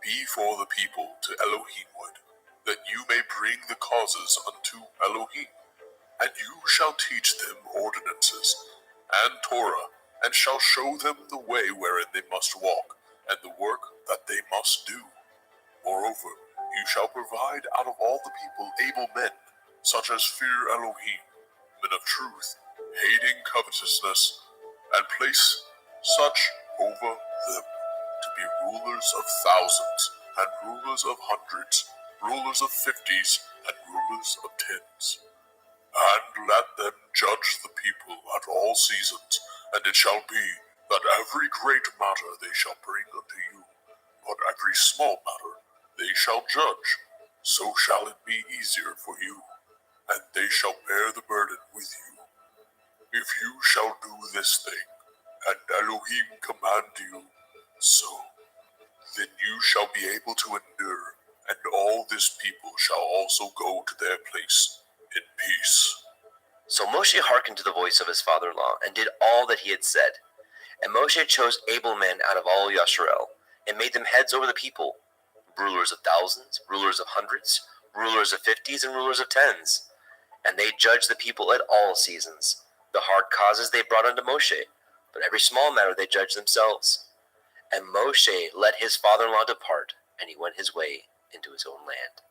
be for the people to Elohimward, that you may bring the causes unto Elohim. And you shall teach them ordinances and Torah, and shall show them the way wherein they must walk, and the work that they must do. Moreover, you shall provide out of all the people able men, such as fear Elohim, men of truth, hating covetousness, and place such over them to be rulers of thousands, and rulers of hundreds, rulers of fifties, and rulers of tens. And let them judge the people at all seasons, and it shall be that every great matter they shall bring unto you, but every small matter they shall judge. So shall it be easier for you, and they shall bear the burden with you. If you shall do this thing, and Elohim command you so, then you shall be able to endure, and all this people shall also go to their place in peace. So Moshe hearkened to the voice of his father-in-law, and did all that he had said. And Moshe chose able men out of all Yisrael, and made them heads over the people, rulers of thousands, rulers of hundreds, rulers of fifties, and rulers of tens. And they judged the people at all seasons. The hard causes they brought unto Moshe, but every small matter they judged themselves. And Moshe let his father-in-law depart, and he went his way into his own land.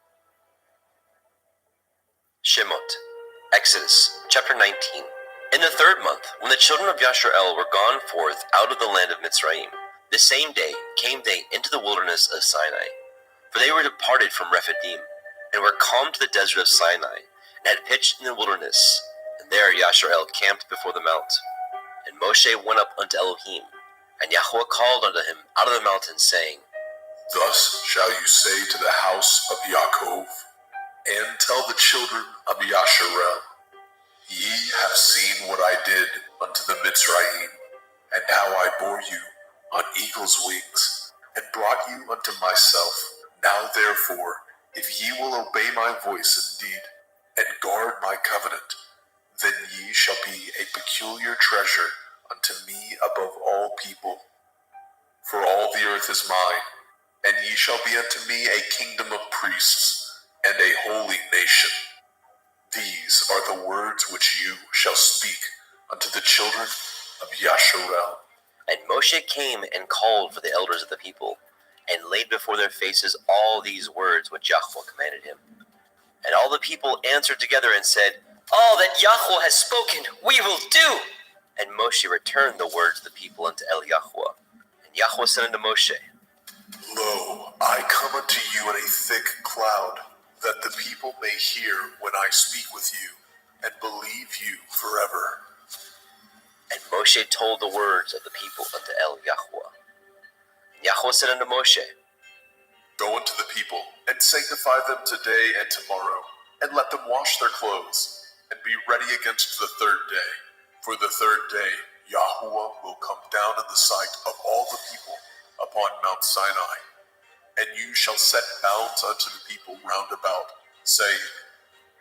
Shemot, Exodus, chapter 19. In the 3rd month, when the children of Yasharel were gone forth out of the land of Mitzrayim, the same day came they into the wilderness of Sinai. For they were departed from Rephidim, and were come to the desert of Sinai, and had pitched in the wilderness. And there Yasharel camped before the mount. And Moshe went up unto Elohim, and Yahweh called unto him out of the mountain, saying, Thus shall you say to the house of Yaakov, and tell the children of Yasharel, Ye have seen what I did unto the Mitzrayim, and how I bore you on eagle's wings, and brought you unto myself. Now therefore, if ye will obey my voice indeed, and guard my covenant, then ye shall be a peculiar treasure unto me above all people. For all the earth is mine, and ye shall be unto me a kingdom of priests, and a holy nation. These are the words which you shall speak unto the children of Yasharel. And Moshe came and called for the elders of the people, and laid before their faces all these words which Yahweh commanded him. And all the people answered together and said, All that Yahweh has spoken, we will do. And Moshe returned the words of the people unto Yahweh. And Yahweh said unto Moshe, Lo, I come unto you in a thick cloud, that the people may hear when I speak with you, and believe you forever. And Moshe told the words of the people unto Yahweh. And Yahweh said unto Moshe, Go unto the people, and sanctify them today and tomorrow, and let them wash their clothes, and be ready against the 3rd day. For the 3rd day Yahweh will come down in the sight of all the people upon Mount Sinai. And you shall set bounds unto the people round about, saying,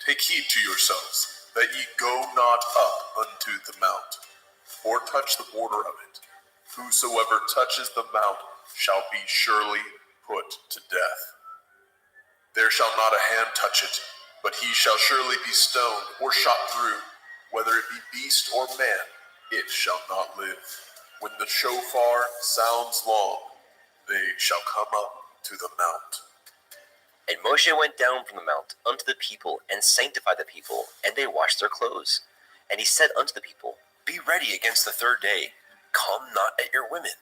Take heed to yourselves, that ye go not up unto the mount, or touch the border of it. Whosoever touches the mount shall be surely put to death. There shall not a hand touch it, but he shall surely be stoned or shot through. Whether it be beast or man, it shall not live. When the shofar sounds long, they shall come up to the mount. And Moshe went down from the mount unto the people, and sanctified the people, and they washed their clothes. And he said unto the people, Be ready against the 3rd day, come not at your women.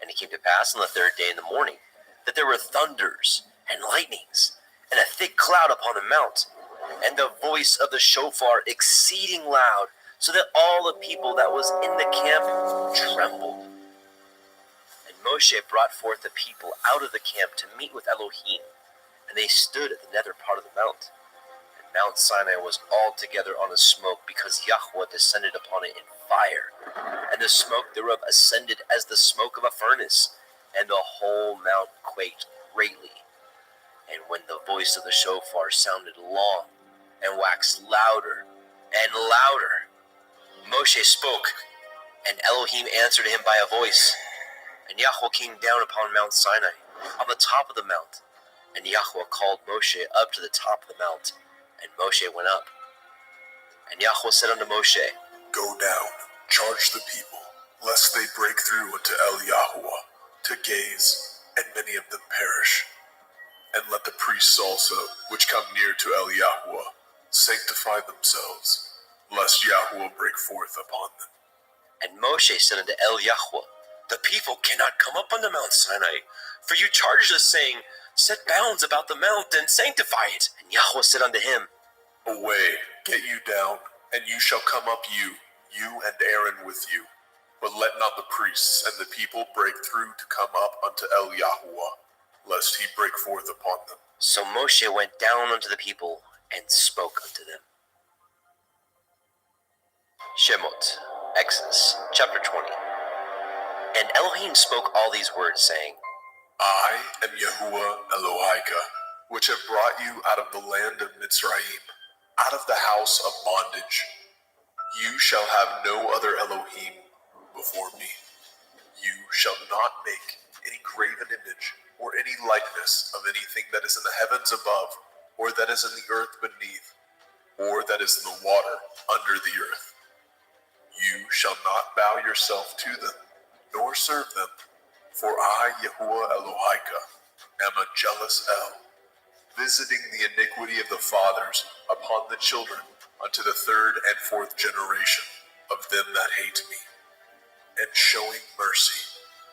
And it came to pass on the 3rd day in the morning, that there were thunders and lightnings, and a thick cloud upon the mount, and the voice of the shofar exceeding loud, so that all the people that was in the camp trembled. And Moshe brought forth the people out of the camp to meet with Elohim, and they stood at the nether part of the mount. And Mount Sinai was altogether on a smoke, because Yahweh descended upon it in fire, and the smoke thereof ascended as the smoke of a furnace, and the whole mount quaked greatly. And when the voice of the shofar sounded long, and waxed louder and louder, Moshe spoke, and Elohim answered him by a voice. And Yahweh came down upon Mount Sinai, on the top of the mount. And Yahweh called Moshe up to the top of the mount, and Moshe went up. And Yahweh said unto Moshe, Go down, charge the people, lest they break through unto El Yahuwah to gaze, and many of them perish. And let the priests also, which come near to El Yahuwah, sanctify themselves, lest Yahuwah break forth upon them. And Moshe said unto El Yahweh, The people cannot come up unto Mount Sinai, for you charged us, saying, Set bounds about the mount, and sanctify it. And Yahweh said unto him, Away, get you down, and you shall come up you and Aaron with you. But let not the priests and the people break through to come up unto El Yahuwah, lest he break forth upon them. So Moshe went down unto the people, and spoke unto them. Shemot, Exodus, chapter 20. And Elohim spoke all these words, saying, I am Yahuwah Elohika, which have brought you out of the land of Mitzrayim, out of the house of bondage. You shall have no other Elohim before me. You shall not make any graven image or any likeness of anything that is in the heavens above, or that is in the earth beneath, or that is in the water under the earth. You shall not bow yourself to them, nor serve them, for I, Yahuwah Elohika, am a jealous El, visiting the iniquity of the fathers upon the children unto the third and fourth generation of them that hate me, and showing mercy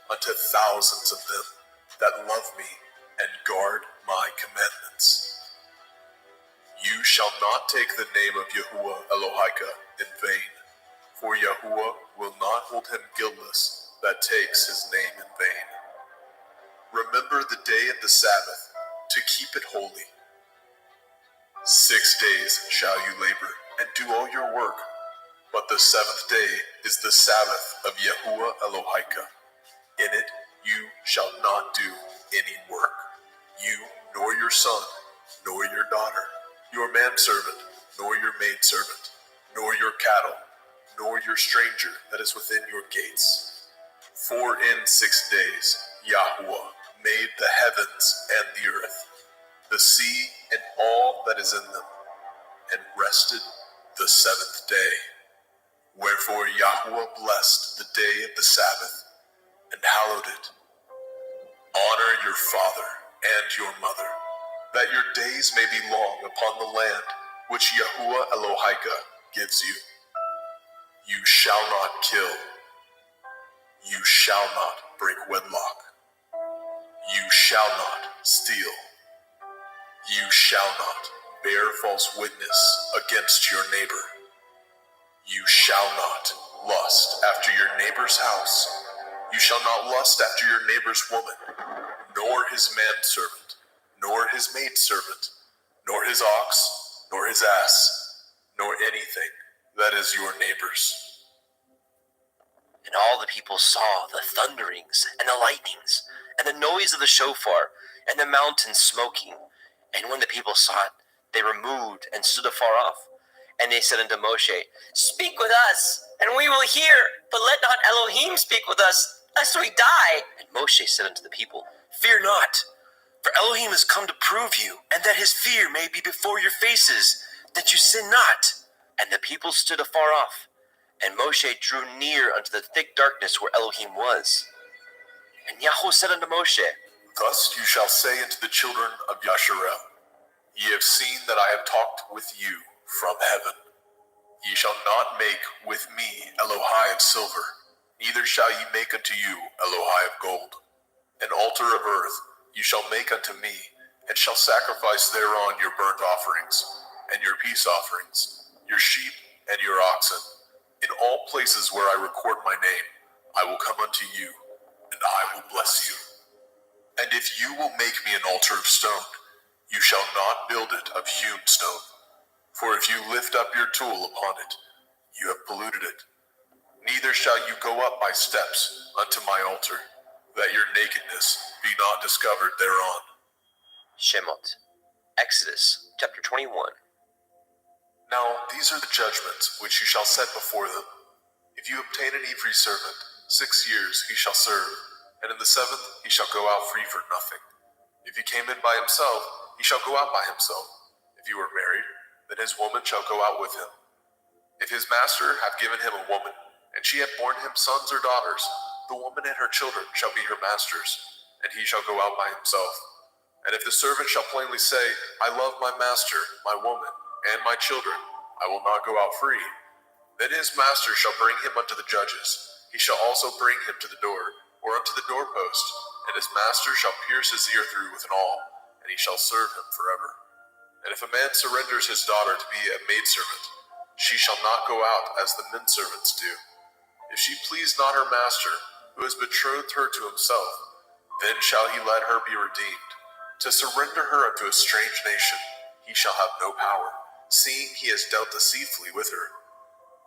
unto thousands of them that love me and guard my commandments. You shall not take the name of Yahuwah Elohika in vain, for Yahuwah will not hold him guiltless that takes his name in vain. Remember the day of the Sabbath, to keep it holy. 6 days shall you labor, and do all your work, but the seventh day is the Sabbath of Yahuwah Elohika. In it you shall not do any work, you, nor your son, nor your daughter, your manservant, nor your maidservant, nor your cattle, nor your stranger that is within your gates. For in 6 days Yahuwah made the heavens and the earth, the sea and all that is in them, and rested the seventh day. Wherefore Yahuwah blessed the day of the Sabbath, and hallowed it. Honor your father and your mother, that your days may be long upon the land which Yahuwah Elohika gives you. You shall not kill. You shall not break wedlock. You shall not steal. You shall not bear false witness against your neighbor. You shall not lust after your neighbor's house. You shall not lust after your neighbor's woman, nor his manservant, nor his maidservant, nor his ox, nor his ass, nor anything that is your neighbor's. And all the people saw the thunderings, and the lightnings, and the noise of the shofar, and the mountain smoking. And when the people saw it, they removed and stood afar off. And they said unto Moshe, Speak with us, and we will hear, but let not Elohim speak with us, lest we die. And Moshe said unto the people, Fear not, for Elohim is come to prove you, and that his fear may be before your faces, that you sin not. And the people stood afar off, and Moshe drew near unto the thick darkness where Elohim was. And Yahweh said unto Moshe, Thus you shall say unto the children of Yasharel, Ye have seen that I have talked with you from heaven. Ye shall not make with me Elohai of silver, neither shall ye make unto you Elohai of gold. An altar of earth you shall make unto me, and shall sacrifice thereon your burnt offerings, and your peace offerings, your sheep and your oxen. In all places where I record my name, I will come unto you, and I will bless you. And if you will make me an altar of stone, you shall not build it of hewn stone. For if you lift up your tool upon it, you have polluted it. Neither shall you go up by steps unto my altar, that your nakedness be not discovered thereon. Shemot, Exodus chapter 21. Now these are the judgments which you shall set before them. If you obtain an Ivri servant, 6 years he shall serve, and in the seventh he shall go out free for nothing. If he came in by himself, he shall go out by himself. If he were married, then his woman shall go out with him. If his master have given him a woman, and she have borne him sons or daughters, the woman and her children shall be her master's, and he shall go out by himself. And if the servant shall plainly say, I love my master, my woman, and my children, I will not go out free, then his master shall bring him unto the judges. He shall also bring him to the door, or unto the doorpost, and his master shall pierce his ear through with an awl, and he shall serve him forever. And if a man surrenders his daughter to be a maidservant, she shall not go out as the menservants do. If she please not her master, who has betrothed her to himself, then shall he let her be redeemed. To surrender her unto a strange nation, he shall have no power, seeing he has dealt deceitfully with her.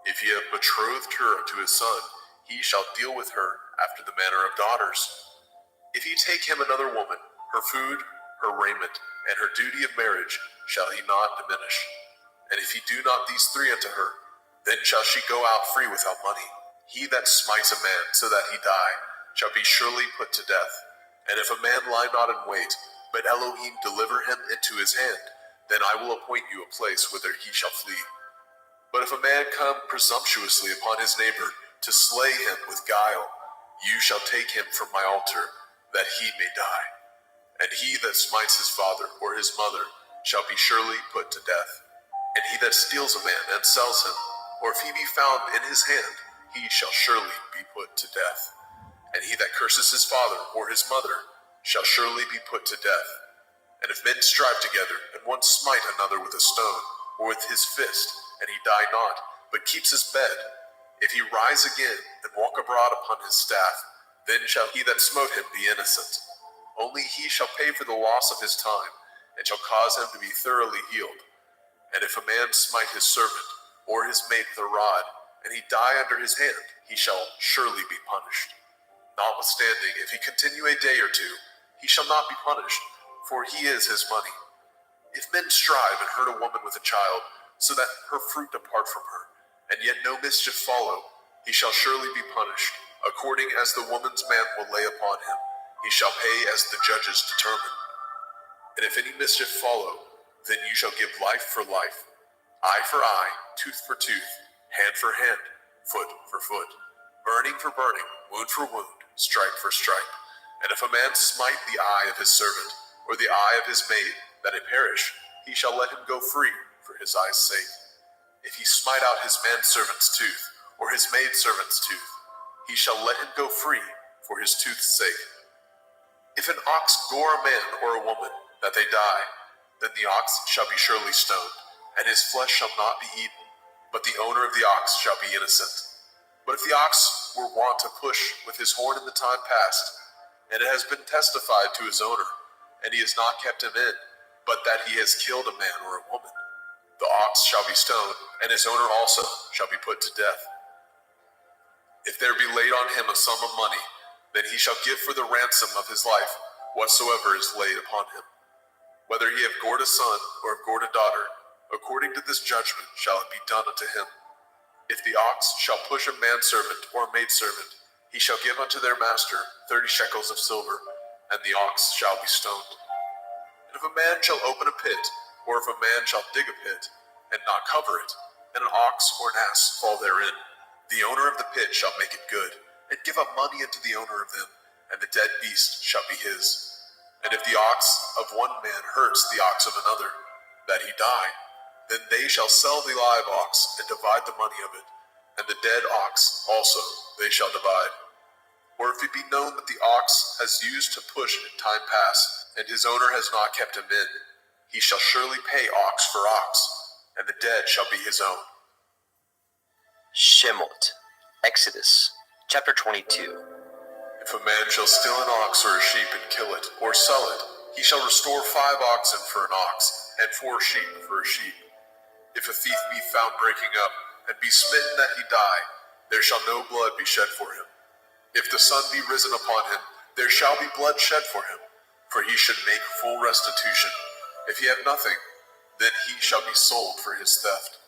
If he have betrothed her unto his son, he shall deal with her after the manner of daughters. If he take him another woman, her food, her raiment, and her duty of marriage shall he not diminish. And if he do not these three unto her, then shall she go out free without money. He that smites a man so that he die shall be surely put to death. And if a man lie not in wait, but Elohim deliver him into his hand, then I will appoint you a place whither he shall flee. But if a man come presumptuously upon his neighbor to slay him with guile, you shall take him from my altar, that he may die. And he that smites his father or his mother shall be surely put to death. And he that steals a man and sells him, or if he be found in his hand, he shall surely be put to death. And he that curses his father or his mother shall surely be put to death. And if men strive together, and one smite another with a stone, or with his fist, and he die not, but keeps his bed, if he rise again, and walk abroad upon his staff, then shall he that smote him be innocent. Only he shall pay for the loss of his time, and shall cause him to be thoroughly healed. And if a man smite his servant, or his maid with a rod, and he die under his hand, he shall surely be punished. Notwithstanding, if he continue a day or two, he shall not be punished, for he is his money. If men strive and hurt a woman with a child, so that her fruit depart from her, and yet no mischief follow, he shall surely be punished, according as the woman's man will lay upon him. He shall pay as the judges determine. And if any mischief follow, then you shall give life for life, eye for eye, tooth for tooth, hand for hand, foot for foot, burning for burning, wound for wound, stripe for stripe. And if a man smite the eye of his servant, or the eye of his maid, that it perish, he shall let him go free for his eye's sake. If he smite out his manservant's tooth, or his maidservant's tooth, he shall let him go free for his tooth's sake. If an ox gore a man or a woman, that they die, then the ox shall be surely stoned, and his flesh shall not be eaten, but the owner of the ox shall be innocent. But if the ox were wont to push with his horn in the time past, and it has been testified to his owner, and he has not kept him in, but that he has killed a man or a woman, the ox shall be stoned, and his owner also shall be put to death. If there be laid on him a sum of money, then he shall give for the ransom of his life whatsoever is laid upon him. Whether he have gored a son or have gored a daughter, according to this judgment shall it be done unto him. If the ox shall push a manservant or a maidservant, he shall give unto their master 30 shekels of silver, and the ox shall be stoned. And if a man shall open a pit, or if a man shall dig a pit, and not cover it, and an ox or an ass fall therein, the owner of the pit shall make it good, and give up money unto the owner of them, and the dead beast shall be his. And if the ox of one man hurts the ox of another, that he die, then they shall sell the live ox, and divide the money of it, and the dead ox also they shall divide. Or if it be known that the ox has used to push in time past, and his owner has not kept him in, he shall surely pay ox for ox, and the dead shall be his own. Shemot, Exodus, chapter 22. If a man shall steal an ox or a sheep and kill it, or sell it, he shall restore 5 oxen for an ox, and 4 sheep for a sheep. If a thief be found breaking up, and be smitten that he die, there shall no blood be shed for him. If the sun be risen upon him, there shall be blood shed for him, for he should make full restitution. If he have nothing, then he shall be sold for his theft.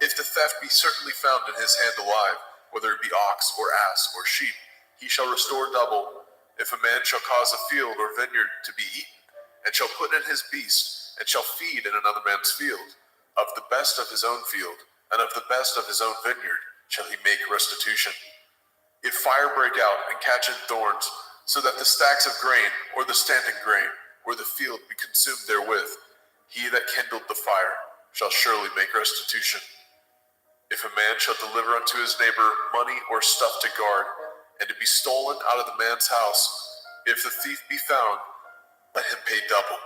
If the theft be certainly found in his hand alive, whether it be ox or ass or sheep, he shall restore double, If a man shall cause a field or vineyard to be eaten, and shall put in his beast, and shall feed in another man's field, of the best of his own field, and of the best of his own vineyard, shall he make restitution. If fire break out and catch in thorns, so that the stacks of grain, or the standing grain, or the field be consumed therewith, he that kindled the fire shall surely make restitution. If a man shall deliver unto his neighbor money or stuff to guard, and it be stolen out of the man's house, if the thief be found, let him pay double.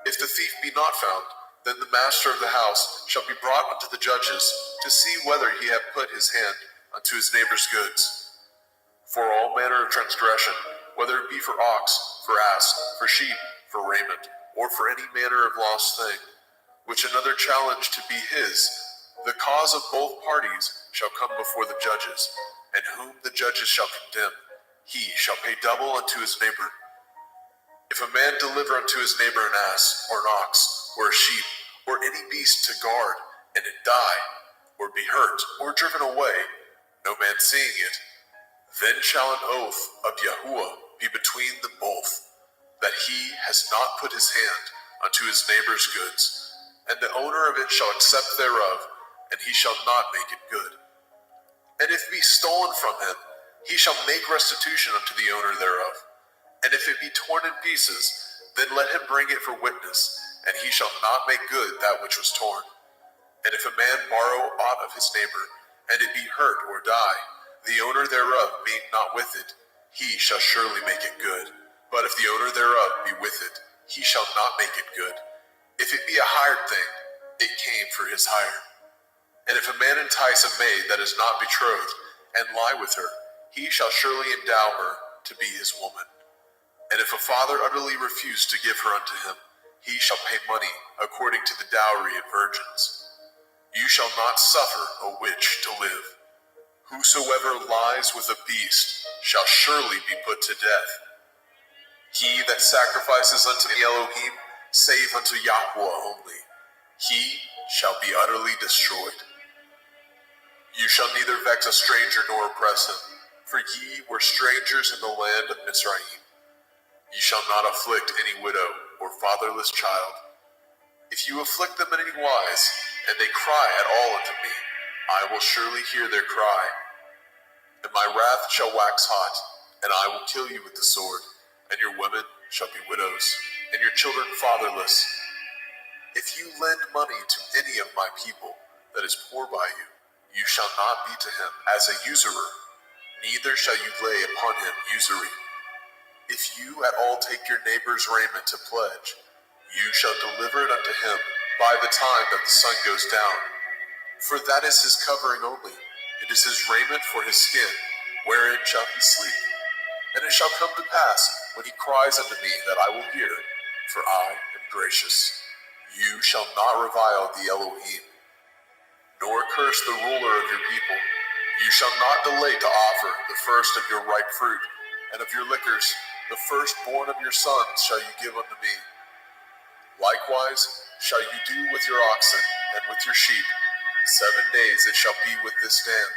If the thief be not found, then the master of the house shall be brought unto the judges to see whether he have put his hand unto his neighbor's goods. For all manner of transgression, whether it be for ox, for ass, for sheep, for raiment, or for any manner of lost thing, which another challenge to be his, the cause of both parties shall come before the judges, and whom the judges shall condemn, he shall pay double unto his neighbor. If a man deliver unto his neighbor an ass, or an ox, or a sheep, or any beast to guard, and it die, or be hurt, or driven away, no man seeing it, then shall an oath of Yahuwah be between them both, that he has not put his hand unto his neighbor's goods, and the owner of it shall accept thereof, and he shall not make it good. And if it be stolen from him, he shall make restitution unto the owner thereof. And if it be torn in pieces, then let him bring it for witness, and he shall not make good that which was torn. And if a man borrow aught of his neighbor, and it be hurt or die, the owner thereof being not with it, he shall surely make it good. But if the owner thereof be with it, he shall not make it good. If it be a hired thing, it came for his hire. And if a man entice a maid that is not betrothed, and lie with her, he shall surely endow her to be his woman. And if a father utterly refuse to give her unto him, he shall pay money according to the dowry of virgins. You shall not suffer a witch to live. Whosoever lies with a beast shall surely be put to death. He that sacrifices unto the Elohim, save unto Yahweh only, he shall be utterly destroyed. You shall neither vex a stranger nor oppress him, for ye were strangers in the land of Mizraim. Ye shall not afflict any widow or fatherless child. If you afflict them in any wise, and they cry at all unto me, I will surely hear their cry. And my wrath shall wax hot, and I will kill you with the sword, and your women shall be widows, and your children fatherless. If you lend money to any of my people that is poor by you, you shall not be to him as a usurer, neither shall you lay upon him usury. If you at all take your neighbor's raiment to pledge, you shall deliver it unto him by the time that the sun goes down. For that is his covering only, it is his raiment for his skin, wherein shall he sleep. And it shall come to pass, when he cries unto me, that I will hear, for I am gracious. You shall not revile the Elohim, nor curse the ruler of your people. You shall not delay to offer the first of your ripe fruit, and of your liquors, the firstborn of your sons shall you give unto me. Likewise shall you do with your oxen and with your sheep. 7 days it shall be with this dam.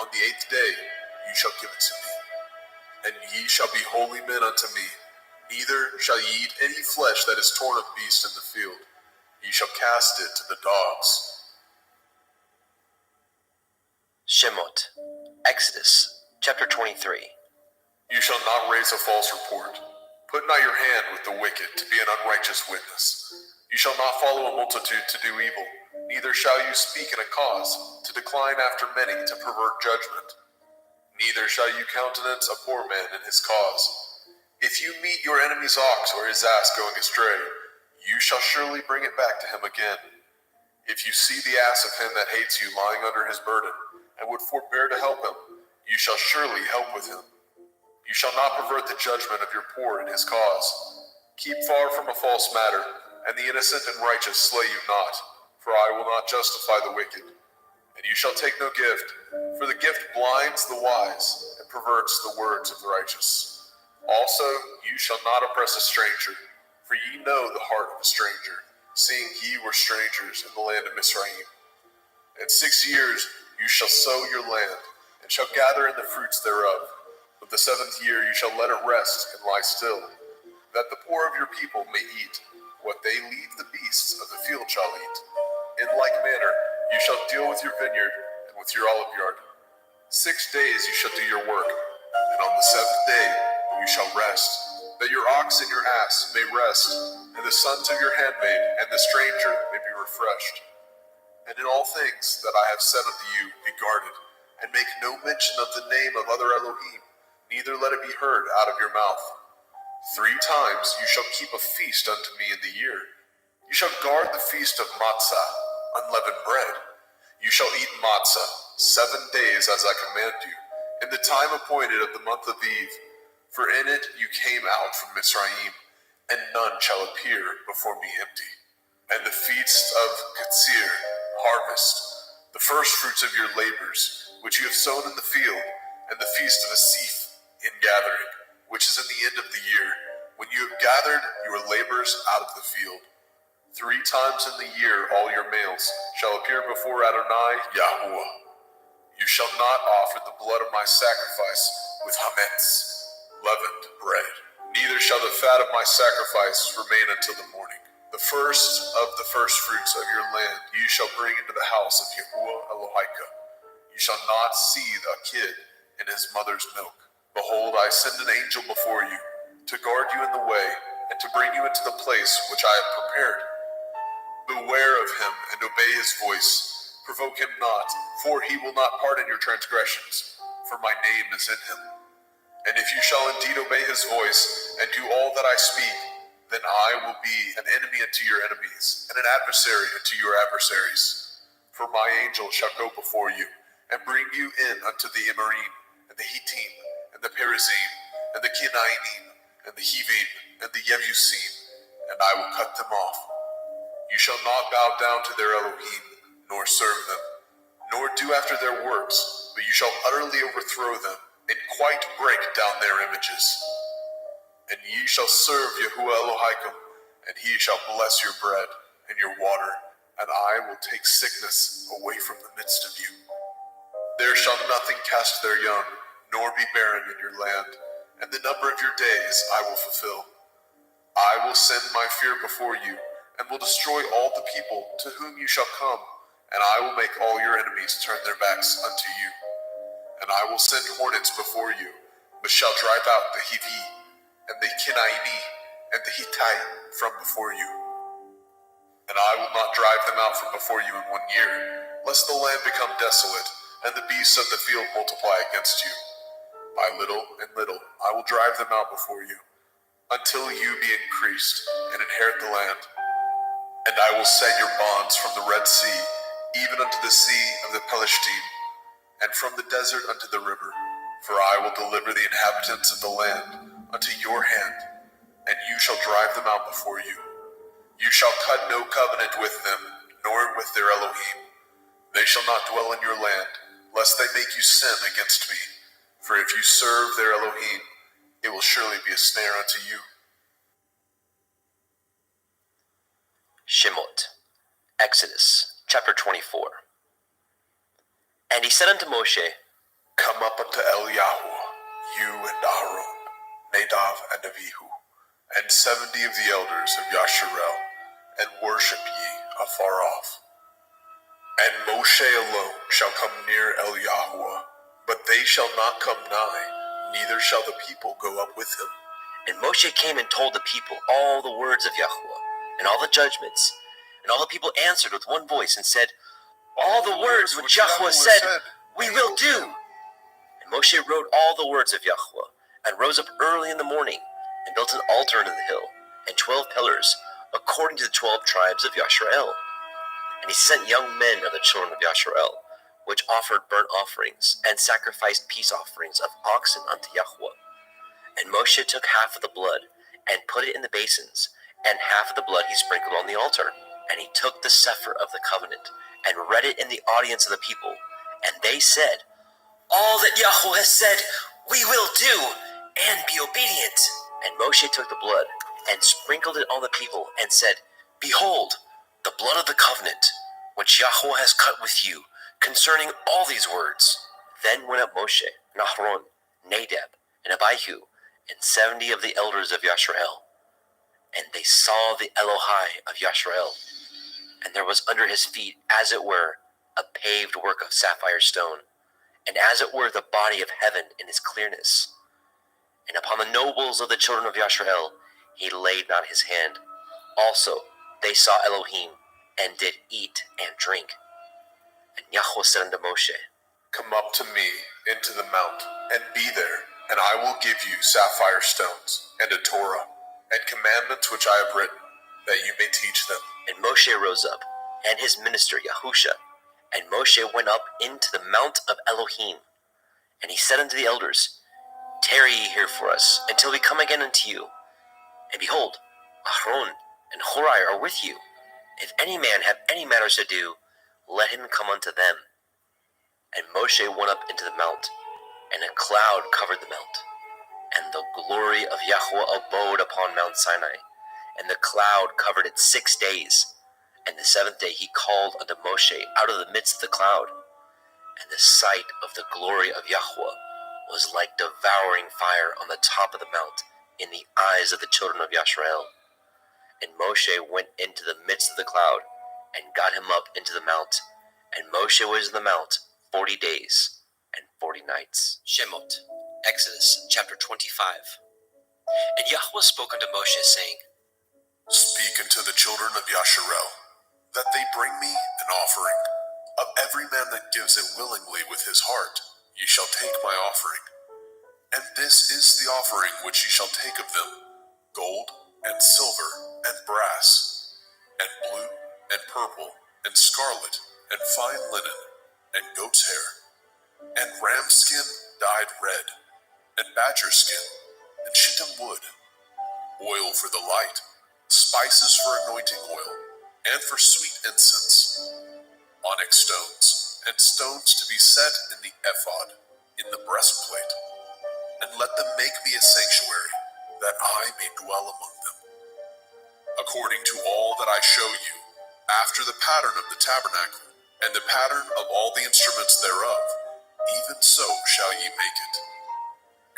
On the 8th day you shall give it to me. And ye shall be holy men unto me. Neither shall ye eat any flesh that is torn of beast in the field. Ye shall cast it to the dogs. Shemot, Exodus, chapter 23. You shall not raise a false report. Put not your hand with the wicked to be an unrighteous witness. You shall not follow a multitude to do evil, neither shall you speak in a cause, to decline after many, to pervert judgment. Neither shall you countenance a poor man in his cause. If you meet your enemy's ox or his ass going astray, you shall surely bring it back to him again. If you see the ass of him that hates you lying under his burden, and would forbear to help him, you shall surely help with him. You shall not pervert the judgment of your poor in his cause. Keep far from a false matter, and the innocent and righteous slay you not, for I will not justify the wicked. And you shall take no gift, for the gift blinds the wise, and perverts the words of the righteous. Also, you shall not oppress a stranger, for ye know the heart of a stranger, seeing ye were strangers in the land of Mizraim. In 6 years you shall sow your land, and shall gather in the fruits thereof. But the 7th year you shall let it rest and lie still, that the poor of your people may eat. What they leave the beasts of the field shall eat. In like manner you shall deal with your vineyard and with your olive yard. 6 days you shall do your work, and on the 7th day you shall rest, that your ox and your ass may rest, and the sons of your handmaid and the stranger may be refreshed. And in all things that I have said unto you, be guarded, and make no mention of the name of other Elohim, neither let it be heard out of your mouth. 3 times you shall keep a feast unto me in the year. You shall guard the feast of matzah, unleavened bread. You shall eat matzah 7 days as I command you, in the time appointed of the month of Eve, for in it you came out from Mizraim, and none shall appear before me empty. And the feast of Katsir, harvest, the first fruits of your labors, which you have sown in the field, and the feast of Asif, in gathering, which is in the end of the year, when you have gathered your labors out of the field. 3 times in the year all your males shall appear before Adonai Yahuwah. You shall not offer the blood of my sacrifice with hametz, leavened bread. Neither shall the fat of my sacrifice remain until the morning. The first of the first fruits of your land you shall bring into the house of Yahuwah Elohika. You shall not seethe a kid in his mother's milk. Behold, I send an angel before you, to guard you in the way, and to bring you into the place which I have prepared. Beware of him, and obey his voice. Provoke him not, for he will not pardon your transgressions, for my name is in him. And if you shall indeed obey his voice, and do all that I speak, then I will be an enemy unto your enemies, and an adversary unto your adversaries. For my angel shall go before you, and bring you in unto the Emorym, and the Hittim, and the Perizim, and the Kenainim, and the Hivim, and the Yebusim, and I will cut them off. You shall not bow down to their Elohim, nor serve them, nor do after their works, but you shall utterly overthrow them, and quite break down their images. And ye shall serve Yahuwah Elohim, and he shall bless your bread and your water, and I will take sickness away from the midst of you. There shall nothing cast their young, nor be barren in your land, and the number of your days I will fulfill. I will send my fear before you, and will destroy all the people to whom you shall come, and I will make all your enemies turn their backs unto you. And I will send hornets before you, which shall drive out the Hivi, and the Kenaini, and the Hittai from before you. And I will not drive them out from before you in 1 year, lest the land become desolate, and the beasts of the field multiply against you. By little and little I will drive them out before you, until you be increased, and inherit the land. And I will set your bonds from the Red Sea, even unto the sea of the Pelishtim, and from the desert unto the river. For I will deliver the inhabitants of the land unto your hand, and you shall drive them out before you. You shall cut no covenant with them, nor with their Elohim. They shall not dwell in your land, lest they make you sin against me. For if you serve their Elohim, it will surely be a snare unto you. Shemot, Exodus, chapter 24. And he said unto Moshe, Come up unto Yahuwah, you and Aaron, Nadav and Abihu, and 70 of the elders of Yasharel, and worship ye afar off. And Moshe alone shall come near Yahuwah, but they shall not come nigh, neither shall the people go up with him. And Moshe came and told the people all the words of Yahuwah, and all the judgments. And all the people answered with one voice and said, All the words which Yahuwah said, we will do. And Moshe wrote all the words of Yahuwah, and rose up early in the morning, and built an altar unto the hill, and 12 pillars, according to the 12 tribes of Yasharel. And he sent young men of the children of Yasharel, which offered burnt offerings, and sacrificed peace offerings of oxen unto Yahuwah. And Moshe took half of the blood, and put it in the basins, and half of the blood he sprinkled on the altar. And he took the sefer of the covenant, and read it in the audience of the people. And they said, All that Yahuwah has said, we will do, and be obedient. And Moshe took the blood, and sprinkled it on the people, and said, Behold, the blood of the covenant, which Yahuwah has cut with you, concerning all these words. Then went up Moshe, and Aaron, Nadab, and Abihu, and 70 of the elders of Yashrael. And they saw the Elohai of Yashrael, and there was under his feet, as it were, a paved work of sapphire stone, and as it were the body of heaven in his clearness. And upon the nobles of the children of Yashrael he laid not his hand. Also they saw Elohim, and did eat and drink. And Yahweh said unto Moshe, Come up to me into the mount, and be there, and I will give you sapphire stones, and a Torah, and commandments which I have written, that you may teach them. And Moshe rose up, and his minister Yahusha, and Moshe went up into the mount of Elohim. And he said unto the elders, Tarry ye here for us, until we come again unto you. And behold, Ahron and Horai are with you. If any man have any matters to do, let him come unto them. And Moshe went up into the mount, and a cloud covered the mount. And the glory of Yahweh abode upon Mount Sinai, and the cloud covered it 6 days. And the 7th day he called unto Moshe out of the midst of the cloud. And the sight of the glory of Yahweh was like devouring fire on the top of the mount in the eyes of the children of Yashrael. And Moshe went into the midst of the cloud, and got him up into the mount. And Moshe was in the mount 40 days and 40 nights. Shemot, Exodus chapter 25. And Yahweh spoke unto Moshe, saying, Speak unto the children of Yasharel, that they bring me an offering. Of every man that gives it willingly with his heart, ye shall take my offering. And this is the offering which ye shall take of them: gold, and silver, and brass, and blue, and purple, and scarlet, and fine linen, and goat's hair, and ram skin dyed red, and badger skin, and shittim wood, oil for the light, spices for anointing oil, and for sweet incense, onyx stones, and stones to be set in the ephod, in the breastplate. And let them make me a sanctuary, that I may dwell among them. According to all that I show you, after the pattern of the tabernacle, and the pattern of all the instruments thereof, even so shall ye make it.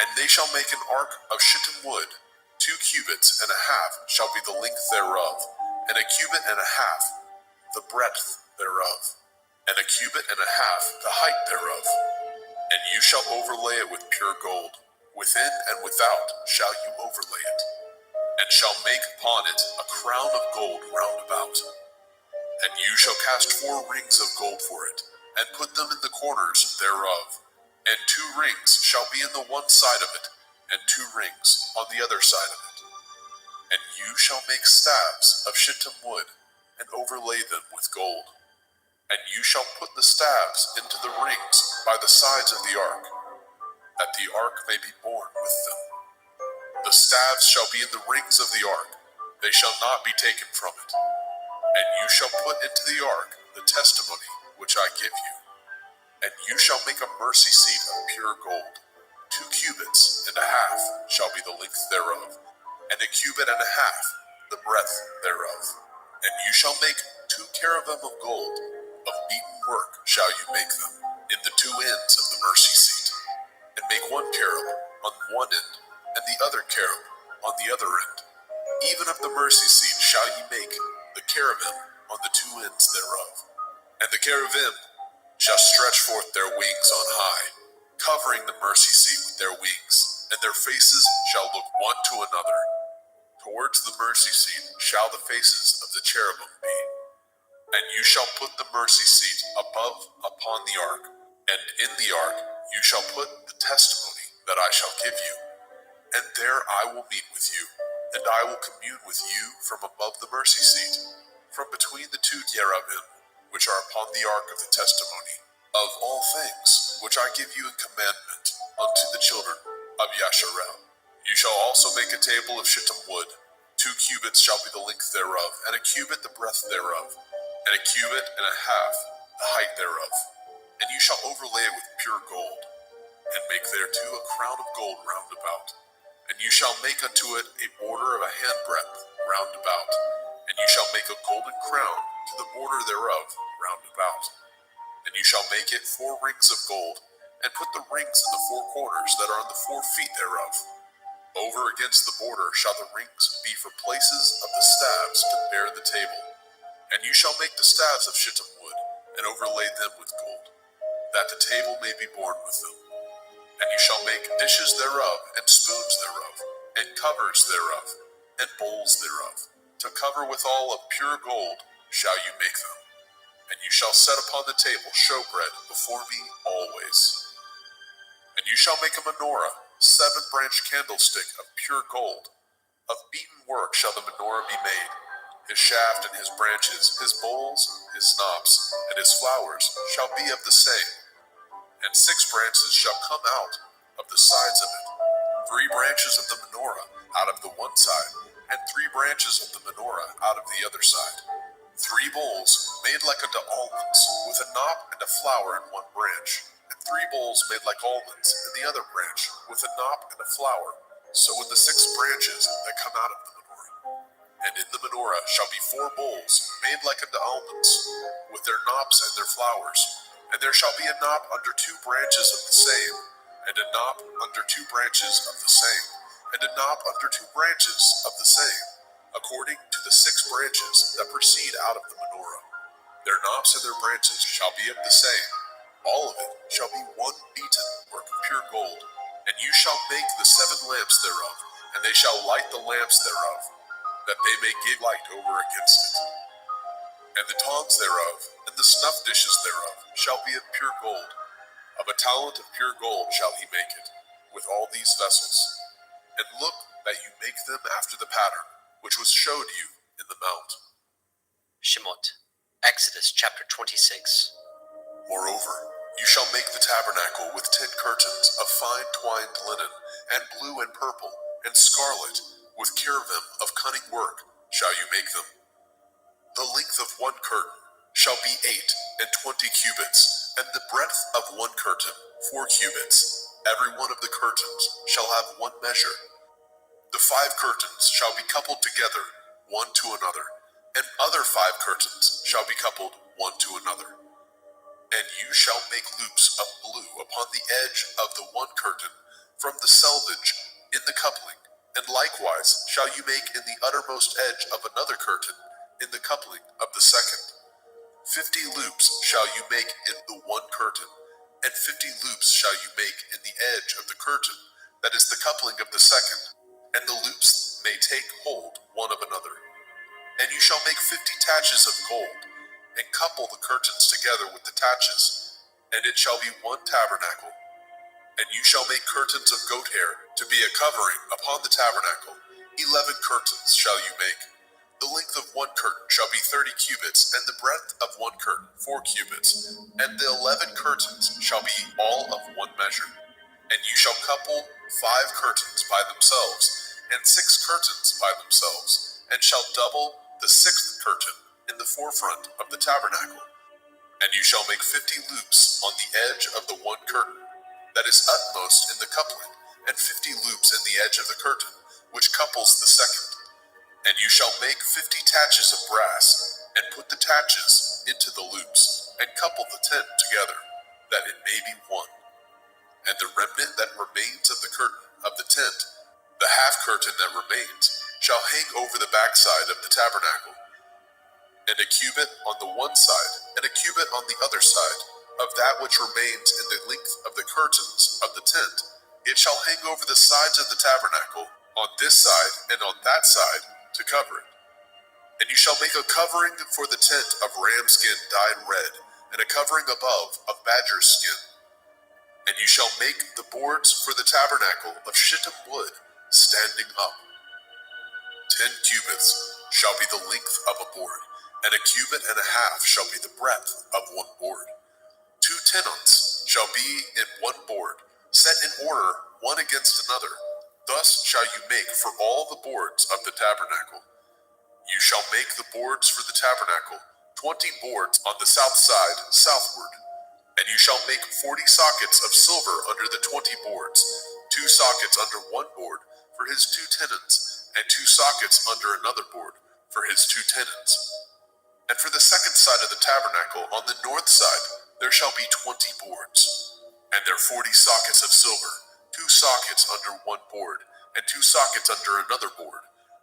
And they shall make an ark of shittim wood, 2 cubits and a half shall be the length thereof, and a cubit and a half the breadth thereof, and a cubit and a half the height thereof. And you shall overlay it with pure gold, within and without shall you overlay it, and shall make upon it a crown of gold round about. And you shall cast 4 rings of gold for it, and put them in the corners thereof. And 2 rings shall be in the one side of it, and 2 rings on the other side of it. And you shall make staves of shittim wood, and overlay them with gold. And you shall put the staves into the rings by the sides of the ark, that the ark may be borne with them. The staves shall be in the rings of the ark, they shall not be taken from it. And you shall put into the ark the testimony which I give you. And you shall make a mercy seat of pure gold. 2 cubits and a half shall be the length thereof, and a cubit and a half the breadth thereof. And you shall make 2 cherubim of gold, of beaten work shall you make them, in the 2 ends of the mercy seat. And make 1 cherub on one end, and the other cherub on the other end. Even of the mercy seat shall ye make the cherubim on the 2 ends thereof. And the cherubim shall stretch forth their wings on high, covering the mercy seat with their wings, and their faces shall look one to another. Towards the mercy seat shall the faces of the cherubim be. And you shall put the mercy seat above upon the ark, and in the ark you shall put the testimony that I shall give you. And there I will meet with you, and I will commune with you from above the mercy seat, from between the 2 cherubim, which are upon the ark of the testimony, of all things which I give you in commandment unto the children of Yasharel. You shall also make a table of shittim wood. 2 cubits shall be the length thereof, and a cubit the breadth thereof, and a cubit and a half the height thereof. And you shall overlay it with pure gold, and make thereto a crown of gold round about. And you shall make unto it a border of a handbreadth round about. And you shall make a golden crown to the border thereof round about. And you shall make it 4 rings of gold, and put the rings in the four corners that are on the 4 feet thereof. Over against the border shall the rings be for places of the staves to bear the table. And you shall make the staves of shittim wood, and overlay them with gold, that the table may be borne with them. And you shall make dishes thereof, and spoons thereof, and covers thereof, and bowls thereof. To cover withal of pure gold shall you make them. And you shall set upon the table showbread before me always. And you shall make a menorah, 7-branched candlestick of pure gold. Of beaten work shall the menorah be made. His shaft and his branches, his bowls, his knops, and his flowers shall be of the same. And 6 branches shall come out of the sides of it. 3 branches of the menorah out of the one side, and 3 branches of the menorah out of the other side. 3 bowls made like unto almonds, with a knop and a flower in one branch, and 3 bowls made like almonds in the other branch, with a knop and a flower. So with the 6 branches that come out of the menorah. And in the menorah shall be 4 bowls made like unto almonds, with their knops and their flowers. And there shall be a knop under 2 branches of the same, and a knop under 2 branches of the same, and a knop under 2 branches of the same, according to the 6 branches that proceed out of the menorah. Their knops and their branches shall be of the same. All of it shall be one beaten work of pure gold. And you shall make the 7 lamps thereof, and they shall light the lamps thereof, that they may give light over against it. And the tongs thereof, and the snuff dishes thereof, shall be of pure gold. Of a talent of pure gold shall he make it, with all these vessels. And look that you make them after the pattern, which was showed you in the mount. Shemot, Exodus chapter 26. Moreover, you shall make the tabernacle with 10 curtains of fine twined linen, and blue and purple, and scarlet, with cherubim of cunning work shall you make them. The length of one curtain shall be 8 and 20 cubits, and the breadth of one curtain 4 cubits. Every one of the curtains shall have one measure. The 5 curtains shall be coupled together, one to another, and other 5 curtains shall be coupled one to another. And you shall make loops of blue upon the edge of the one curtain from the selvage in the coupling, and likewise shall you make in the uttermost edge of another curtain in the coupling of the second. 50 loops shall you make in the one curtain, and 50 loops shall you make in the edge of the curtain that is the coupling of the second, and the loops may take hold one of another. And you shall make 50 taches of gold, and couple the curtains together with the taches, and it shall be one tabernacle. And you shall make curtains of goat hair to be a covering upon the tabernacle. 11 curtains shall you make. The length of one curtain shall be 30 cubits, and the breadth of one curtain 4 cubits, and the 11 curtains shall be all of one measure. And you shall couple 5 curtains by themselves, and 6 curtains by themselves, and shall double the 6th curtain in the forefront of the tabernacle. And you shall make 50 loops on the edge of the one curtain that is utmost in the coupling, and 50 loops in the edge of the curtain which couples the second. And you shall make 50 taches of brass, and put the taches into the loops, and couple the tent together, that it may be one. And the remnant that remains of the curtain of the tent, the half curtain that remains, shall hang over the backside of the tabernacle, and a cubit on the one side, and a cubit on the other side, of that which remains in the length of the curtains of the tent. It shall hang over the sides of the tabernacle, on this side and on that side, to cover it. And you shall make a covering for the tent of ram skin dyed red, and a covering above of badger skin. And you shall make the boards for the tabernacle of shittim wood, standing up. 10 cubits shall be the length of a board, and a cubit and a half shall be the breadth of one board. 2 tenons shall be in one board, set in order one against another. Thus shall you make for all the boards of the tabernacle. You shall make the boards for the tabernacle, 20 boards on the south side southward. And you shall make 40 sockets of silver under the 20 boards, 2 sockets under one board for his 2 tenons, and 2 sockets under another board for his 2 tenons. And for the second side of the tabernacle on the north side there shall be 20 boards. and their 40 sockets of silver, 2 sockets under one board, and 2 sockets under another board.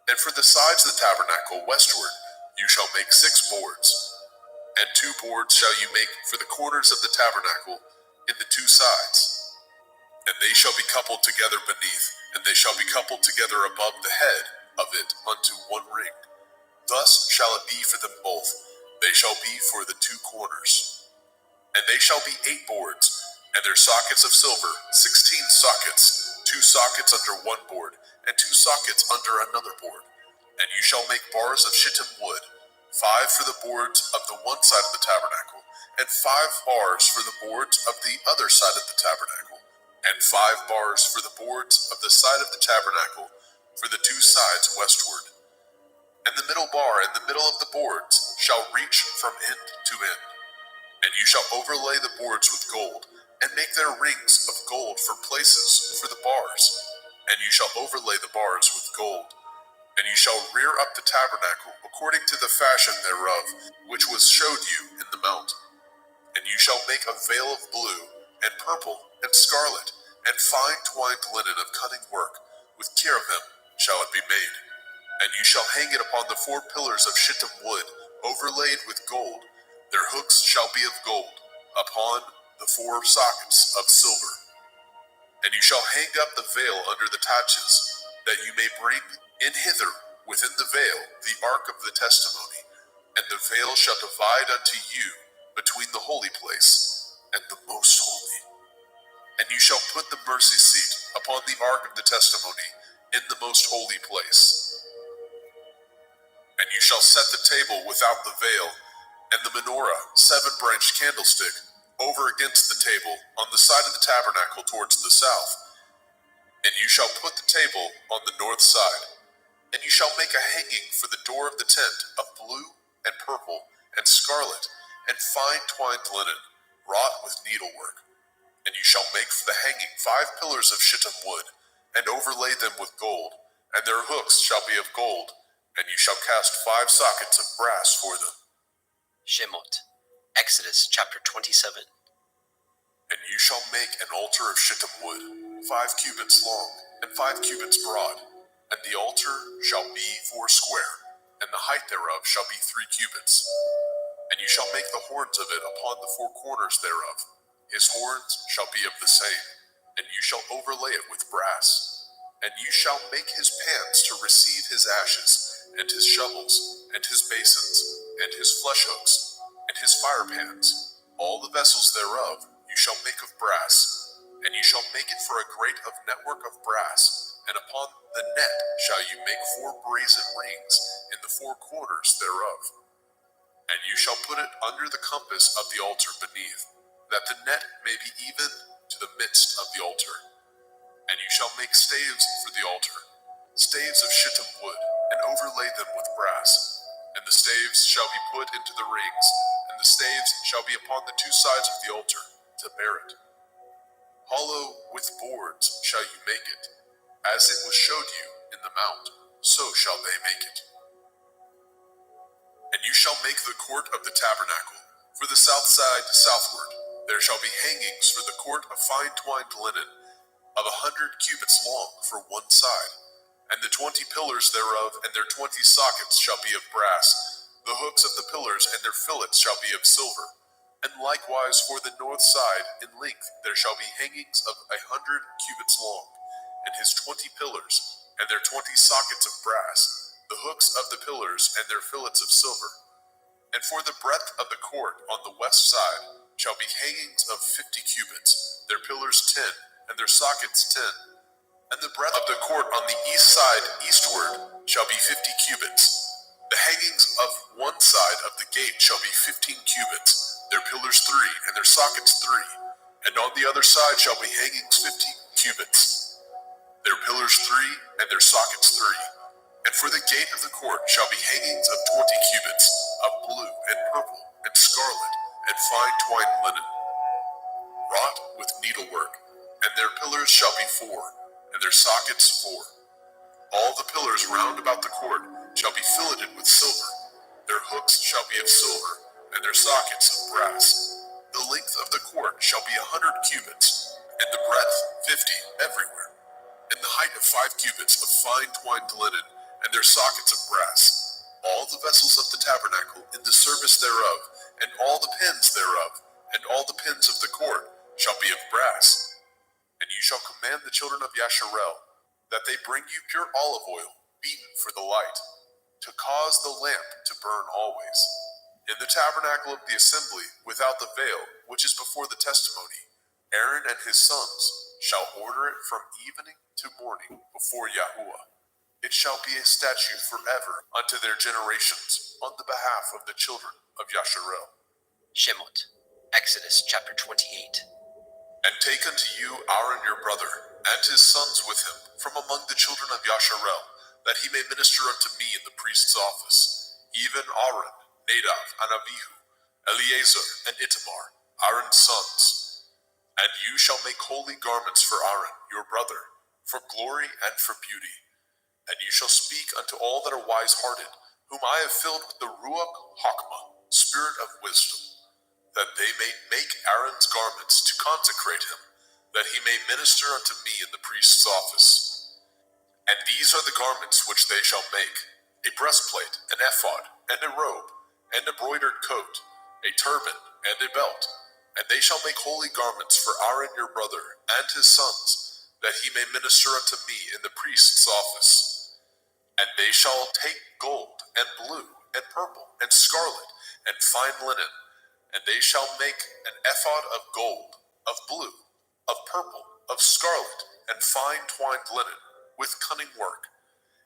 And for the sides of the tabernacle westward, you shall make 6 boards. And 2 boards shall you make for the corners of the tabernacle in the 2 sides. And they shall be coupled together beneath, and they shall be coupled together above the head of it unto one ring. Thus shall it be for them both. They shall be for the 2 corners. And they shall be 8 boards, and their sockets of silver, 16 sockets, 2 sockets under one board, and 2 sockets under another board. And you shall make bars of shittim wood, 5 for the boards of the one side of the tabernacle, and 5 bars for the boards of the other side of the tabernacle, and 5 bars for the boards of the side of the tabernacle for the 2 sides westward. And the middle bar in the middle of the boards shall reach from end to end. And you shall overlay the boards with gold, and make their rings of gold for places for the bars. And you shall overlay the bars with gold. And you shall rear up the tabernacle according to the fashion thereof, which was showed you in the mount. And you shall make a veil of blue, and purple, and scarlet, and fine twined linen of cunning work, with cherubim shall it be made. And you shall hang it upon the 4 pillars of shittim wood, overlaid with gold. Their hooks shall be of gold, upon the 4 sockets of silver. And you shall hang up the veil under the taches, that you may bring in hither within the veil the ark of the testimony. And the veil shall divide unto you between the holy place and the most holy. And you shall put the mercy seat upon the ark of the testimony in the most holy place. And you shall set the table without the veil, and the menorah, 7-branched candlestick, over against the table on the side of the tabernacle towards the south. And you shall put the table on the north side. And you shall make a hanging for the door of the tent of blue and purple and scarlet and fine twined linen, wrought with needlework. And you shall make for the hanging 5 pillars of shittim wood, and overlay them with gold, and their hooks shall be of gold. And you shall cast 5 sockets of brass for them. Shemot, Exodus chapter 27. And you shall make an altar of shittim wood, 5 cubits long, and 5 cubits broad. And the altar shall be 4 square, and the height thereof shall be 3 cubits. And you shall make the horns of it upon the 4 corners thereof. His horns shall be of the same, and you shall overlay it with brass. And you shall make his pans to receive his ashes, and his shovels, and his basins, and his flesh hooks, and his fire pans. All the vessels thereof you shall make of brass. And you shall make it for a grate of network of brass, and upon the net shall you make 4 brazen rings in the 4 corners thereof. And you shall put it under the compass of the altar beneath, that the net may be even to the midst of the altar. And you shall make staves for the altar, staves of shittim wood, and overlay them with brass. And the staves shall be put into the rings, and the staves shall be upon the 2 sides of the altar, to bear it. Hollow with boards shall you make it, as it was showed you in the mount, so shall they make it. And you shall make the court of the tabernacle, for the south side southward. There shall be hangings for the court of fine twined linen, of 100 cubits long for one side. And the 20 pillars thereof and their 20 sockets shall be of brass. The hooks of the pillars and their fillets shall be of silver. And likewise for the north side in length there shall be hangings of 100 cubits long, and his 20 pillars and their 20 sockets of brass, the hooks of the pillars and their fillets of silver. And for the breadth of the court on the west side shall be hangings of 50 cubits, their pillars 10, and their sockets 10. And the breadth of the court on the east side eastward shall be 50 cubits. The hangings of one side of the gate shall be 15 cubits, their pillars 3, and their sockets 3. And on the other side shall be hangings 15 cubits, their pillars 3, and their sockets 3. And for the gate of the court shall be hangings of 20 cubits, of blue and purple and scarlet and fine twined linen, wrought with needlework. And their pillars shall be 4, and their sockets 4. All the pillars round about the court shall be filleted with silver. Their hooks shall be of silver, and their sockets of brass. The length of the cord shall be 100 cubits, and the breadth 50 everywhere, and the height of 5 cubits of fine twined linen, and their sockets of brass. All the vessels of the tabernacle in the service thereof, and all the pins thereof, and all the pins of the cord shall be of brass. And you shall command the children of Yasharel that they bring you pure olive oil, beaten for the light, to cause the lamp to burn always. In the tabernacle of the assembly, without the veil, which is before the testimony, Aaron and his sons shall order it from evening to morning before Yahuwah. It shall be a statute forever unto their generations on the behalf of the children of Yasharel. Shemot, Exodus chapter 28. And take unto you Aaron your brother, and his sons with him, from among the children of Yasharel, that he may minister unto me in the priest's office, even Aaron, Nadab, and Abihu, Eleazar, and Itamar, Aaron's sons. And you shall make holy garments for Aaron your brother, for glory and for beauty. And you shall speak unto all that are wise-hearted, whom I have filled with the Ruach Hakmah, spirit of wisdom, that they may make Aaron's garments to consecrate him, that he may minister unto me in the priest's office. And these are the garments which they shall make: a breastplate, an ephod, and a robe, and a broidered coat, a turban, and a belt. And they shall make holy garments for Aaron your brother and his sons, that he may minister unto me in the priest's office. And they shall take gold, and blue, and purple, and scarlet, and fine linen, and they shall make an ephod of gold, of blue, of purple, of scarlet, and fine twined linen, with cunning work.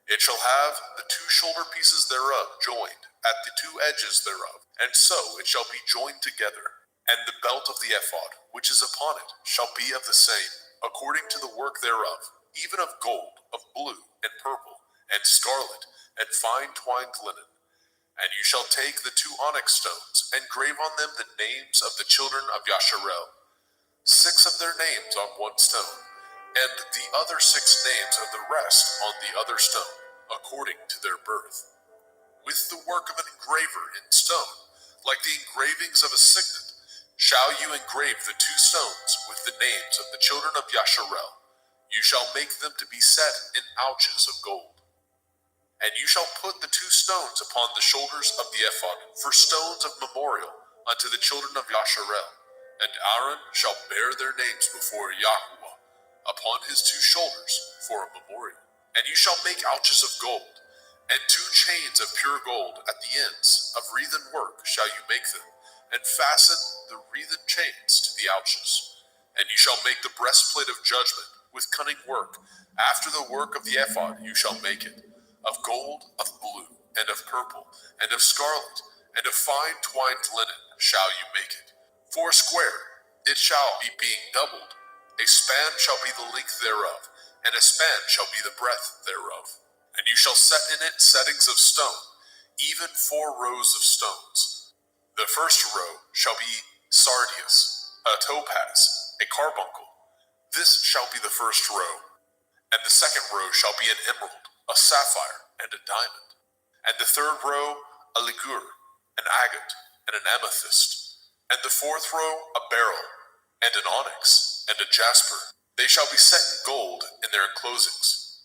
It shall have the 2 shoulder pieces thereof joined at the 2 edges thereof, and so it shall be joined together. And the belt of the ephod, which is upon it, shall be of the same, according to the work thereof, even of gold, of blue, and purple, and scarlet, and fine twined linen. And you shall take the 2 onyx stones, and grave on them the names of the children of Yasharel, 6 of their names on 1 stone, and the other 6 names of the rest on the other stone, according to their birth, with the work of an engraver in stone, like the engravings of a signet. Shall you engrave the 2 stones with the names of the children of Yasharel? You shall make them to be set in ouches of gold. And you shall put the 2 stones upon the shoulders of the ephod for stones of memorial unto the children of Yasharel. And Aaron shall bear their names before Yahuwah upon his 2 shoulders for a memorial. And you shall make ouches of gold, and 2 chains of pure gold at the ends of wreathen work shall you make them, and fasten the wreathen chains to the ouches. And you shall make the breastplate of judgment with cunning work. After the work of the ephod you shall make it, of gold, of blue, and of purple, and of scarlet, and of fine twined linen shall you make it. 4 square it shall be, being doubled. A span shall be the length thereof, and a span shall be the breadth thereof. And you shall set in it settings of stone, even 4 rows of stones. The first row shall be sardius, a topaz, a carbuncle. This shall be the first row. And the second row shall be an emerald, a sapphire, and a diamond. And the third row a ligure, an agate, and an amethyst. And the fourth row a beryl, and an onyx, and a jasper. They shall be set in gold in their enclosings.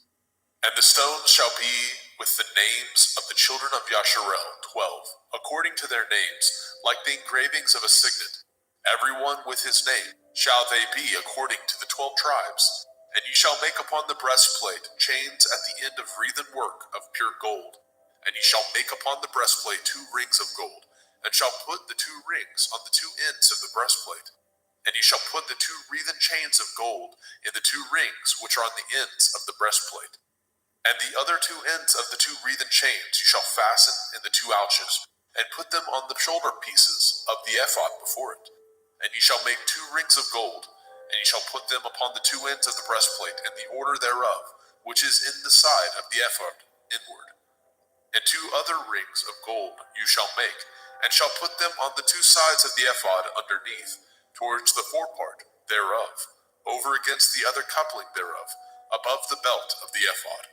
And the stones shall be with the names of the children of Yasharel, 12, according to their names, like the engravings of a signet. Every one with his name shall they be according to the 12 tribes. And you shall make upon the breastplate chains at the end of wreathen work of pure gold. And you shall make upon the breastplate 2 rings of gold, and shall put the 2 rings on the 2 ends of the breastplate. And you shall put the 2 wreathen chains of gold in the 2 rings which are on the ends of the breastplate. And the other 2 ends of the 2 wreathen chains you shall fasten in the 2 ouches, and put them on the shoulder pieces of the ephod before it. And you shall make 2 rings of gold, and you shall put them upon the 2 ends of the breastplate in the order thereof, which is in the side of the ephod inward. And 2 other rings of gold you shall make, and shall put them on the 2 sides of the ephod underneath, towards the forepart thereof, over against the other coupling thereof, above the belt of the ephod.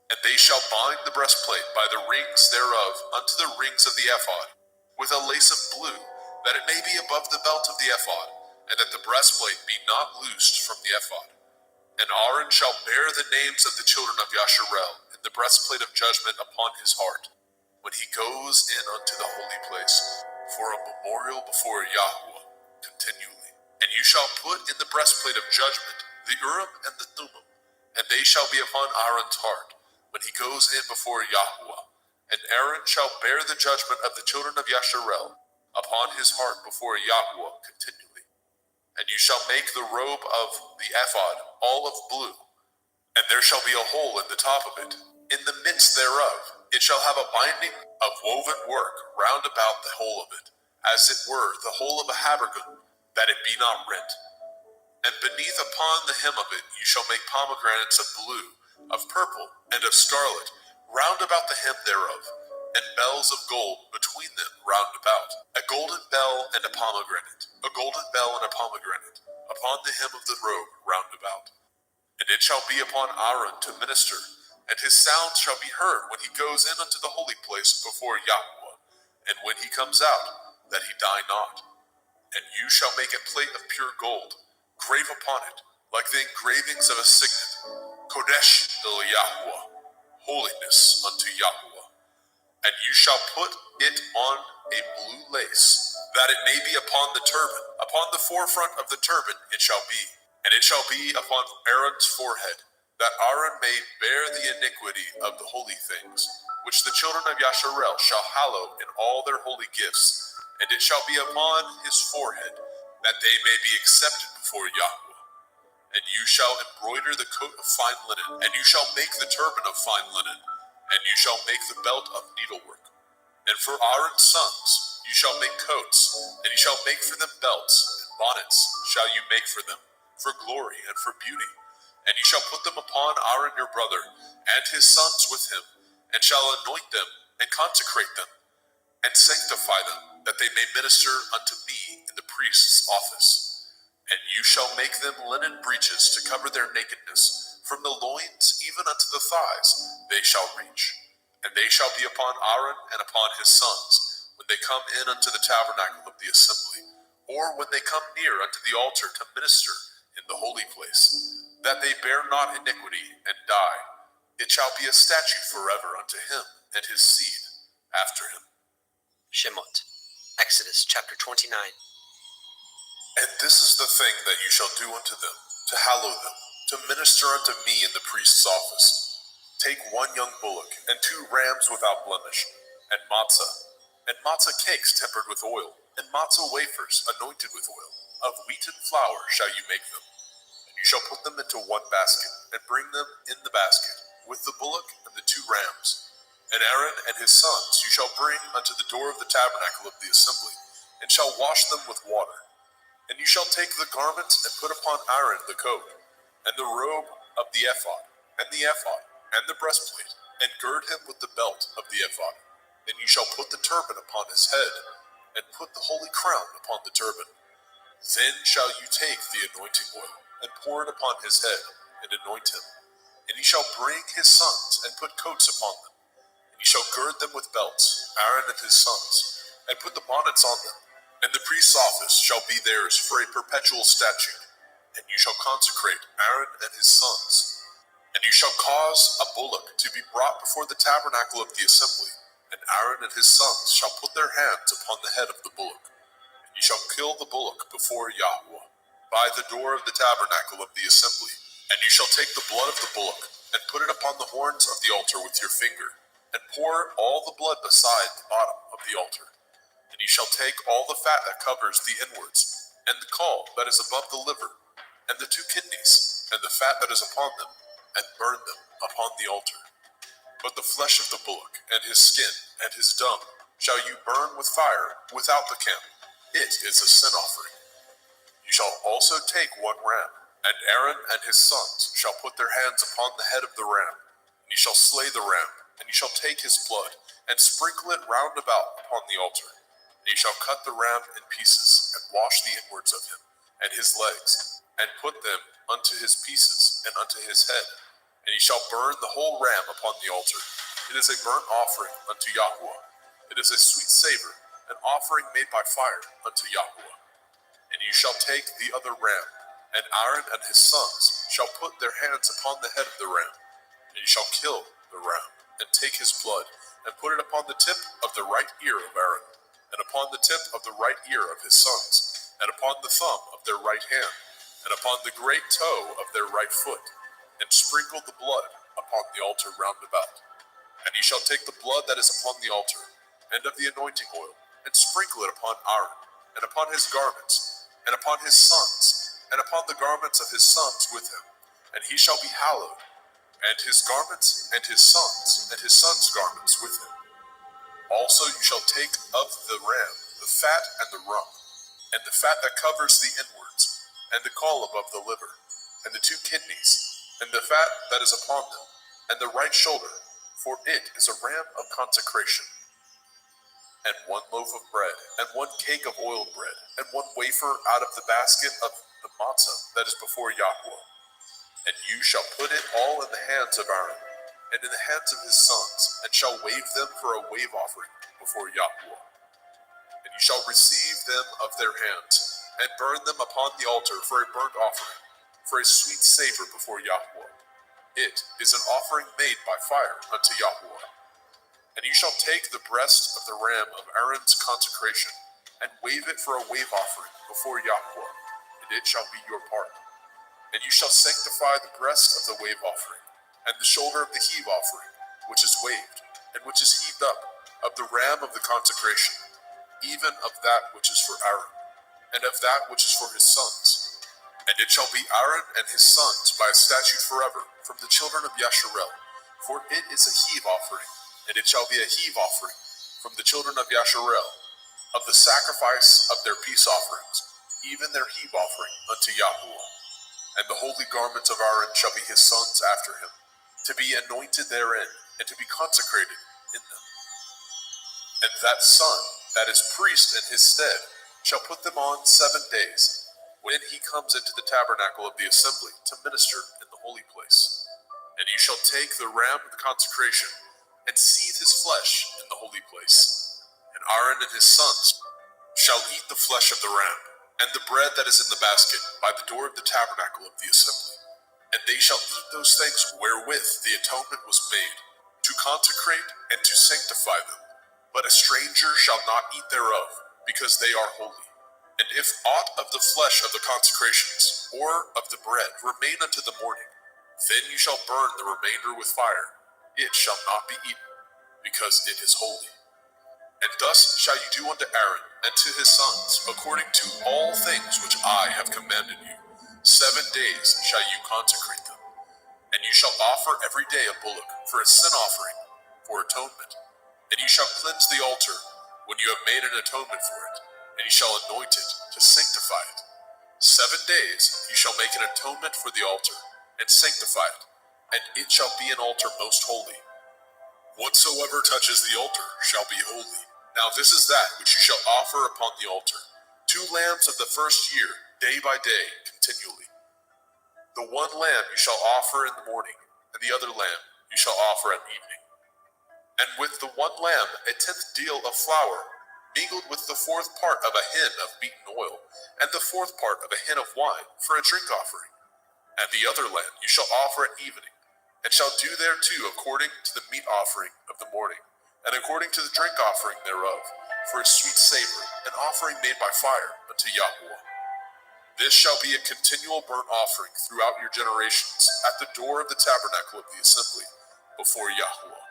And they shall bind the breastplate by the rings thereof unto the rings of the ephod, with a lace of blue, that it may be above the belt of the ephod, and that the breastplate be not loosed from the ephod. And Aaron shall bear the names of the children of Yasharel in the breastplate of judgment upon his heart, when he goes in unto the holy place, for a memorial before Yahweh continually. And you shall put in the breastplate of judgment the Urim and the Thummim, and they shall be upon Aaron's heart, when he goes in before Yahweh. And Aaron shall bear the judgment of the children of Yasharel upon his heart before Yahweh continually. And you shall make the robe of the ephod all of blue, and there shall be a hole in the top of it. In the midst thereof it shall have a binding of woven work round about the whole of it, as it were the hole of a habergeon, that it be not rent. And beneath upon the hem of it you shall make pomegranates of blue, of purple, and of scarlet, round about the hem thereof, and bells of gold between them round about, a golden bell and a pomegranate, a golden bell and a pomegranate, upon the hem of the robe round about. And it shall be upon Aaron to minister, and his sound shall be heard when he goes in unto the holy place before Yahweh, and when he comes out, that he die not. And you shall make a plate of pure gold, grave upon it, like the engravings of a signet, Kodesh el Yahweh, holiness unto Yahweh. And you shall put it on a blue lace, that it may be upon the turban. Upon the forefront of the turban it shall be, and it shall be upon Aaron's forehead, that Aaron may bear the iniquity of the holy things, which the children of Yasharel shall hallow in all their holy gifts, and it shall be upon his forehead, that they may be accepted before Yahweh. And you shall embroider the coat of fine linen, and you shall make the turban of fine linen, and you shall make the belt of needlework. And for Aaron's sons you shall make coats, and you shall make for them belts, and bonnets shall you make for them, for glory and for beauty. And you shall put them upon Aaron your brother, and his sons with him, and shall anoint them, and consecrate them, and sanctify them, that they may minister unto me in the priest's office. And you shall make them linen breeches to cover their nakedness, from the loins even unto the thighs they shall reach. And they shall be upon Aaron and upon his sons, when they come in unto the tabernacle of the assembly, or when they come near unto the altar to minister in the holy place, that they bear not iniquity and die. It shall be a statute forever unto him and his seed after him. Shemot, Exodus chapter 29. And this is the thing that you shall do unto them, to hallow them, to minister unto me in the priest's office. Take 1 young bullock, and 2 rams without blemish, and matzah cakes tempered with oil, and matzah wafers anointed with oil. Of wheaten flour shall you make them. And you shall put them into 1 basket, and bring them in the basket, with the bullock and the 2 rams. And Aaron and his sons you shall bring unto the door of the tabernacle of the assembly, and shall wash them with water. And you shall take the garments and put upon Aaron the coat, and the robe of the ephod, and the breastplate, and gird him with the belt of the ephod. And you shall put the turban upon his head, and put the holy crown upon the turban. Then shall you take the anointing oil, and pour it upon his head, and anoint him. And you shall bring his sons, and put coats upon them. And you shall gird them with belts, Aaron and his sons, and put the bonnets on them. And the priest's office shall be theirs for a perpetual statute. And you shall consecrate Aaron and his sons. And you shall cause a bullock to be brought before the tabernacle of the assembly. And Aaron and his sons shall put their hands upon the head of the bullock. And you shall kill the bullock before Yahweh, by the door of the tabernacle of the assembly. And you shall take the blood of the bullock, and put it upon the horns of the altar with your finger, and pour all the blood beside the bottom of the altar. And you shall take all the fat that covers the inwards, and the caul that is above the liver, and the 2 kidneys, and the fat that is upon them, and burn them upon the altar. But the flesh of the bullock, and his skin, and his dung, shall you burn with fire without the camp. It is a sin offering. You shall also take 1 ram, and Aaron and his sons shall put their hands upon the head of the ram. And you shall slay the ram, and you shall take his blood, and sprinkle it round about upon the altar. And you shall cut the ram in pieces, and wash the inwards of him, and his legs, and put them unto his pieces, and unto his head. And you shall burn the whole ram upon the altar. It is a burnt offering unto Yahweh. It is a sweet savor, an offering made by fire unto Yahweh. And you shall take the other ram, and Aaron and his sons shall put their hands upon the head of the ram, and you shall kill the ram, and take his blood, and put it upon the tip of the right ear of Aaron, and upon the tip of the right ear of his sons, and upon the thumb of their right hand, and upon the great toe of their right foot, and sprinkle the blood upon the altar round about. And ye shall take the blood that is upon the altar, and of the anointing oil, and sprinkle it upon Aaron, and upon his garments, and upon his sons, and upon the garments of his sons with him, and he shall be hallowed, and his garments, and his sons' garments with him. Also you shall take of the ram the fat and the rump, and the fat that covers the inwards, and the caul above the liver, and the 2 kidneys, and the fat that is upon them, and the right shoulder, for it is a ram of consecration. And 1 loaf of bread, and 1 cake of oiled bread, and 1 wafer out of the basket of the matzah that is before Yahweh. And you shall put it all in the hands of Aaron, and in the hands of his sons, and shall wave them for a wave offering before Yahweh. And you shall receive them of their hands, and burn them upon the altar for a burnt offering, for a sweet savor before Yahweh. It is an offering made by fire unto Yahweh. And you shall take the breast of the ram of Aaron's consecration, and wave it for a wave offering before Yahweh, and it shall be your part. And you shall sanctify the breast of the wave offering, and the shoulder of the heave offering, which is waved, and which is heaved up, of the ram of the consecration, even of that which is for Aaron, and of that which is for his sons. And it shall be Aaron and his sons by a statute forever, from the children of Yasharel, for it is a heave offering, and it shall be a heave offering, from the children of Yasharel, of the sacrifice of their peace offerings, even their heave offering unto Yahweh. And the holy garments of Aaron shall be his sons after him, to be anointed therein, and to be consecrated in them. And that son, that is priest in his stead, shall put them on 7 days, when he comes into the tabernacle of the assembly to minister in the holy place. And you shall take the ram of the consecration, and seethe his flesh in the holy place. And Aaron and his sons shall eat the flesh of the ram, and the bread that is in the basket by the door of the tabernacle of the assembly. And they shall eat those things wherewith the atonement was made, to consecrate and to sanctify them. But a stranger shall not eat thereof, because they are holy. And if aught of the flesh of the consecrations, or of the bread, remain unto the morning, then you shall burn the remainder with fire. It shall not be eaten, because it is holy. And thus shall you do unto Aaron and to his sons, according to all things which I have commanded you. 7 days shall you consecrate them. And you shall offer every day a bullock for a sin offering, for atonement. And you shall cleanse the altar when you have made an atonement for it, and you shall anoint it to sanctify it. 7 days you shall make an atonement for the altar, and sanctify it, and it shall be an altar most holy. Whatsoever touches the altar shall be holy. Now this is that which you shall offer upon the altar: 2 lambs of the first year, day by day, continually. The 1 lamb you shall offer in the morning, and the other lamb you shall offer at evening. And with the 1 lamb 1/10 deal of flour, mingled with the 4th part of a hin of beaten oil, and the 4th part of a hin of wine, for a drink offering. And the other lamb you shall offer at evening, and shall do thereto according to the meat offering of the morning, and according to the drink offering thereof, for a sweet savor, an offering made by fire unto Yahweh. This shall be a continual burnt offering throughout your generations, at the door of the tabernacle of the assembly, before Yahweh,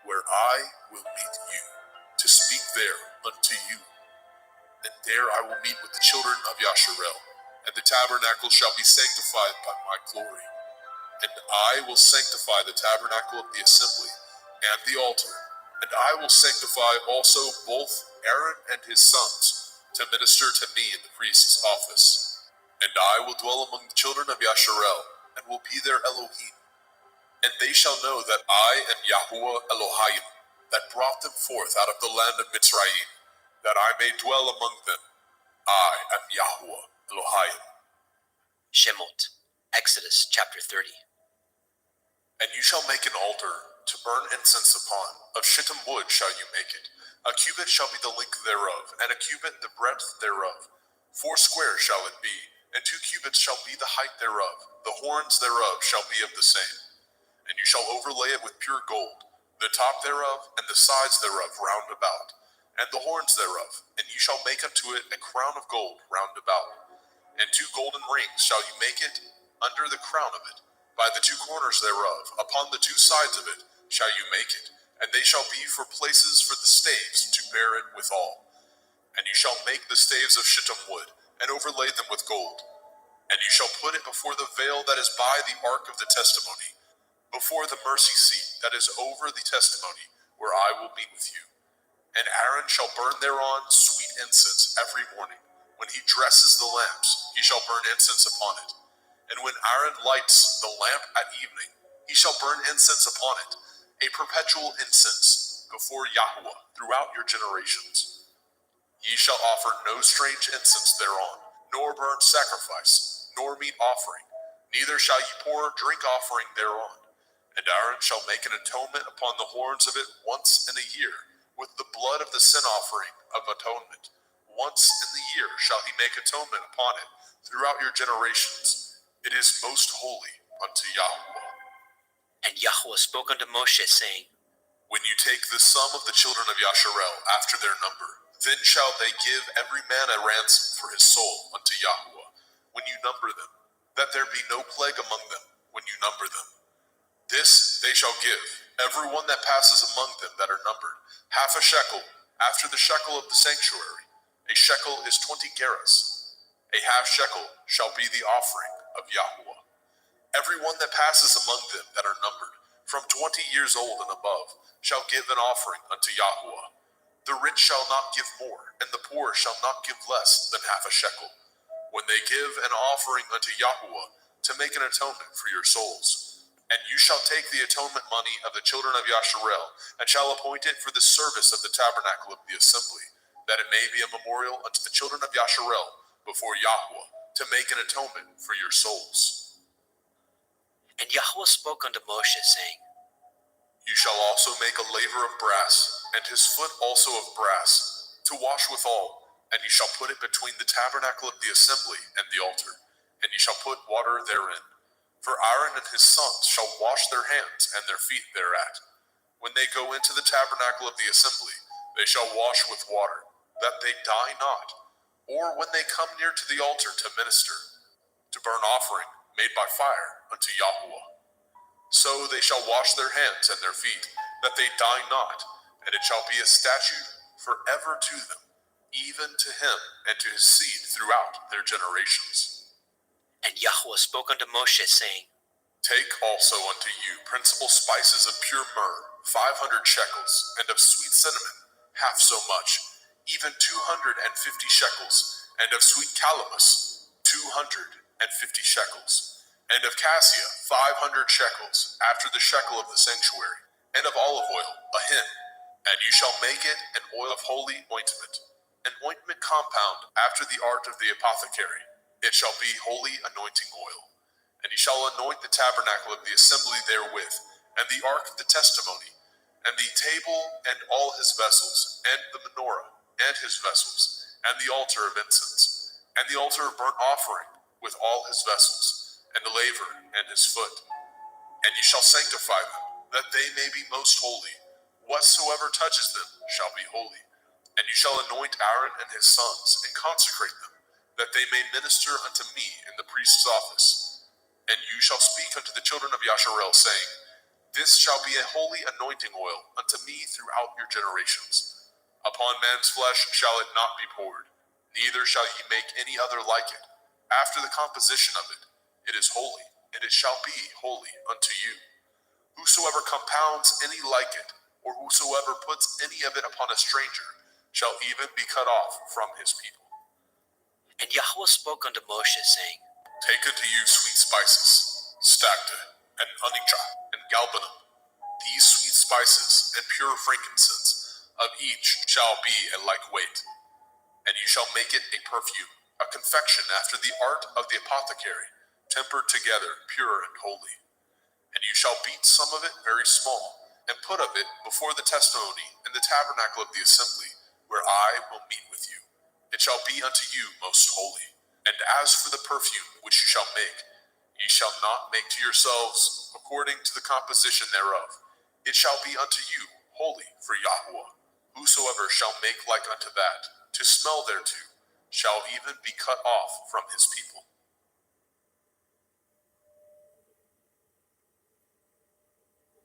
where I will meet you, to speak there unto you. And there I will meet with the children of Yasharel, and the tabernacle shall be sanctified by my glory. And I will sanctify the tabernacle of the assembly, and the altar, and I will sanctify also both Aaron and his sons, to minister to me in the priest's office. And I will dwell among the children of Yasharel, and will be their Elohim. And they shall know that I am Yahuwah Elohim, that brought them forth out of the land of Mitzrayim, that I may dwell among them. I am Yahuwah Elohim. Shemot, Exodus chapter 30. And you shall make an altar to burn incense upon. Of shittim wood shall you make it. A cubit shall be the length thereof, and a cubit the breadth thereof. 4 square shall it be, and 2 cubits shall be the height thereof. The horns thereof shall be of the same. And you shall overlay it with pure gold, the top thereof, and the sides thereof round about, and the horns thereof. And you shall make unto it a crown of gold round about. And 2 golden rings shall you make it under the crown of it, by the 2 corners thereof. Upon the 2 sides of it shall you make it, and they shall be for places for the staves to bear it withal. And you shall make the staves of shittim wood, and overlay them with gold. And you shall put it before the veil that is by the ark of the testimony, before the mercy seat that is over the testimony, where I will meet with you. And Aaron shall burn thereon sweet incense every morning. When he dresses the lamps, he shall burn incense upon it. And when Aaron lights the lamp at evening, he shall burn incense upon it, a perpetual incense before Yahweh throughout your generations. Ye shall offer no strange incense thereon, nor burnt sacrifice, nor meat offering, neither shall ye pour drink offering thereon. And Aaron shall make an atonement upon the horns of it once in a year, with the blood of the sin offering of atonement. Once in the year shall he make atonement upon it throughout your generations. It is most holy unto Yahweh. And Yahweh spoke unto Moshe, saying, When you take the sum of the children of Yasharel after their number, then shall they give every man a ransom for his soul unto Yahweh, when you number them, that there be no plague among them when you number them. This they shall give, every one that passes among them that are numbered, half a shekel after the shekel of the sanctuary. A shekel is 20 gerahs. A half shekel shall be the offering of Yahweh. Every one that passes among them that are numbered, from 20 years old and above, shall give an offering unto Yahweh. The rich shall not give more, and the poor shall not give less than half a shekel, when they give an offering unto Yahweh to make an atonement for your souls. And you shall take the atonement money of the children of Yasharel, and shall appoint it for the service of the tabernacle of the assembly, that it may be a memorial unto the children of Yasharel before Yahweh, to make an atonement for your souls. And Yahweh spoke unto Moshe, saying, You shall also make a laver of brass, and his foot also of brass, to wash withal, and you shall put it between the tabernacle of the assembly and the altar, and you shall put water therein. For Aaron and his sons shall wash their hands and their feet thereat. When they go into the tabernacle of the assembly, they shall wash with water, that they die not, or when they come near to the altar to minister, to burn offering made by fire unto Yahweh. So they shall wash their hands and their feet, that they die not, and it shall be a statute forever to them, even to him and to his seed throughout their generations. And Yahweh spoke unto Moshe, saying, Take also unto you principal spices of pure myrrh, 500 shekels, and of sweet cinnamon, half so much, even 250 shekels, and of sweet calamus, 250 shekels, and of cassia, 500 shekels, after the shekel of the sanctuary, and of olive oil, a hin. And you shall make it an oil of holy ointment, an ointment compound after the art of the apothecary. It shall be holy anointing oil. And ye shall anoint the tabernacle of the assembly therewith, and the ark of the testimony, and the table and all his vessels, and the menorah and his vessels, and the altar of incense, and the altar of burnt offering with all his vessels, and the laver and his foot. And ye shall sanctify them, that they may be most holy. Whatsoever touches them shall be holy. And you shall anoint Aaron and his sons, and consecrate them, that they may minister unto me in the priest's office. And you shall speak unto the children of Yasharel, saying, This shall be a holy anointing oil unto me throughout your generations. Upon man's flesh shall it not be poured, neither shall ye make any other like it. After the composition of it, it is holy, and it shall be holy unto you. Whosoever compounds any like it, or whosoever puts any of it upon a stranger, shall even be cut off from his people. And Yahweh spoke unto Moshe, saying, Take unto you sweet spices, stacte, and onycha, and galbanum, these sweet spices, and pure frankincense, of each shall be a like weight. And you shall make it a perfume, a confection after the art of the apothecary, tempered together, pure and holy. And you shall beat some of it very small, and put of it before the testimony in and the tabernacle of the assembly, where I will meet with you. It shall be unto you most holy. And as for the perfume which you shall make, ye shall not make to yourselves according to the composition thereof. It shall be unto you holy for Yahweh. Whosoever shall make like unto that, to smell thereto, shall even be cut off from his people.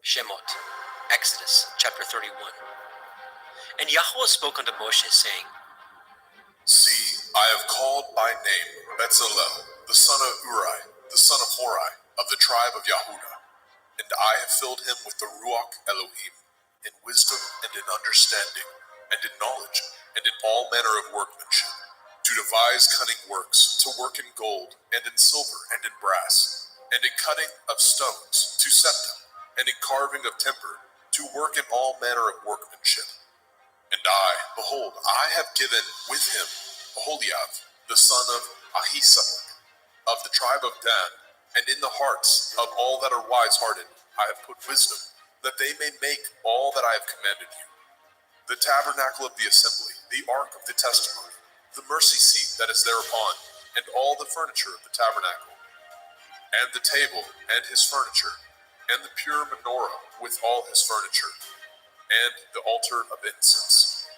Shemot, Exodus chapter 31. And Yahweh spoke unto Moshe, saying, See, I have called by name Bezalel, the son of Uri, the son of Hori, of the tribe of Yehudah, and I have filled him with the Ruach Elohim, in wisdom and in understanding, and in knowledge, and in all manner of workmanship, to devise cunning works, to work in gold, and in silver, and in brass, and in cutting of stones, to set them, and in carving of timber, to work in all manner of workmanship. And I, behold, I have given with him Aholiab, the son of Ahisamach, of the tribe of Dan, and in the hearts of all that are wise-hearted I have put wisdom, that they may make all that I have commanded you. The tabernacle of the assembly, the ark of the testimony, the mercy seat that is thereupon, and all the furniture of the tabernacle, and the table and his furniture, and the pure menorah with all his furniture, and the altar of incense,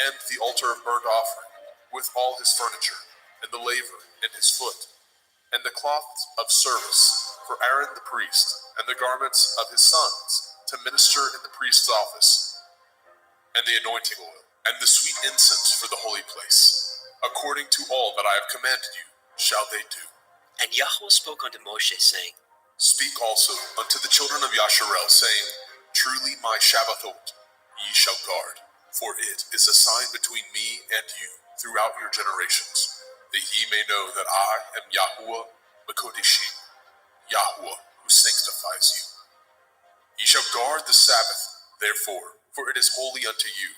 and the altar of burnt offering, with all his furniture, and the laver and his foot, and the cloths of service for Aaron the priest, and the garments of his sons, to minister in the priest's office, and the anointing oil, and the sweet incense for the holy place. According to all that I have commanded you, shall they do. And Yahweh spoke unto Moshe, saying, Speak also unto the children of Yasharel, saying, Truly my Shabbathot ye shall guard, for it is a sign between me and you throughout your generations, that ye may know that I am Yahuwah Mekodeshim, Yahuwah who sanctifies you. Ye shall guard the Sabbath, therefore, for it is holy unto you.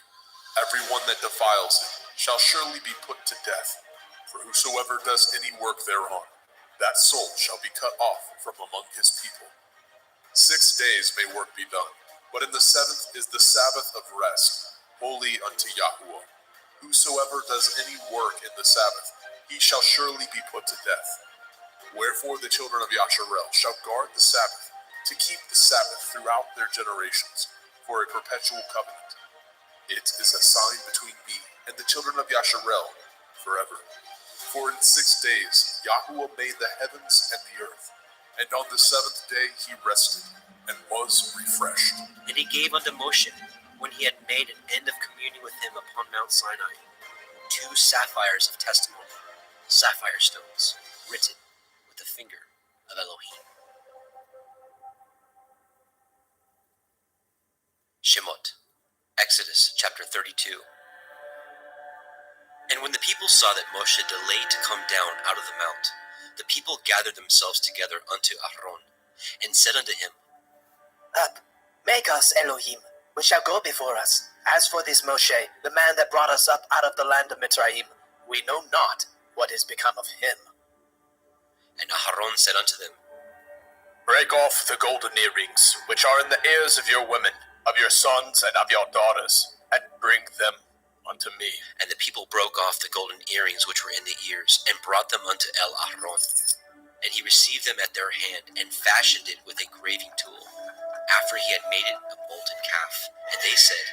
Every one that defiles it shall surely be put to death, for whosoever does any work thereon, that soul shall be cut off from among his people. 6 days may work be done, but in the seventh is the Sabbath of rest, holy unto Yahuwah. Whosoever does any work in the Sabbath, he shall surely be put to death. Wherefore the children of Yasharel shall guard the Sabbath, to keep the Sabbath throughout their generations, for a perpetual covenant. It is a sign between me and the children of Yasharel forever. For in 6 days Yahuwah made the heavens and the earth, and on the seventh day he rested, and was refreshed. And he gave unto Moshe, when he had made an end of communing with him upon Mount Sinai, 2 sapphires of testimony, sapphire stones, written with the finger of Elohim. Shemot, Exodus chapter 32. And when the people saw that Moshe delayed to come down out of the mount, the people gathered themselves together unto Aaron, and said unto him, Up, make us Elohim, which shall go before us. As for this Moshe, the man that brought us up out of the land of Mitzrayim, we know not what is become of him. And Aaron said unto them, Break off the golden earrings, which are in the ears of your women, of your sons and of your daughters, and bring them unto me. And the people broke off the golden earrings which were in the ears, and brought them unto Aaron. And he received them at their hand, and fashioned it with a graving tool, after he had made it a molten calf. And they said,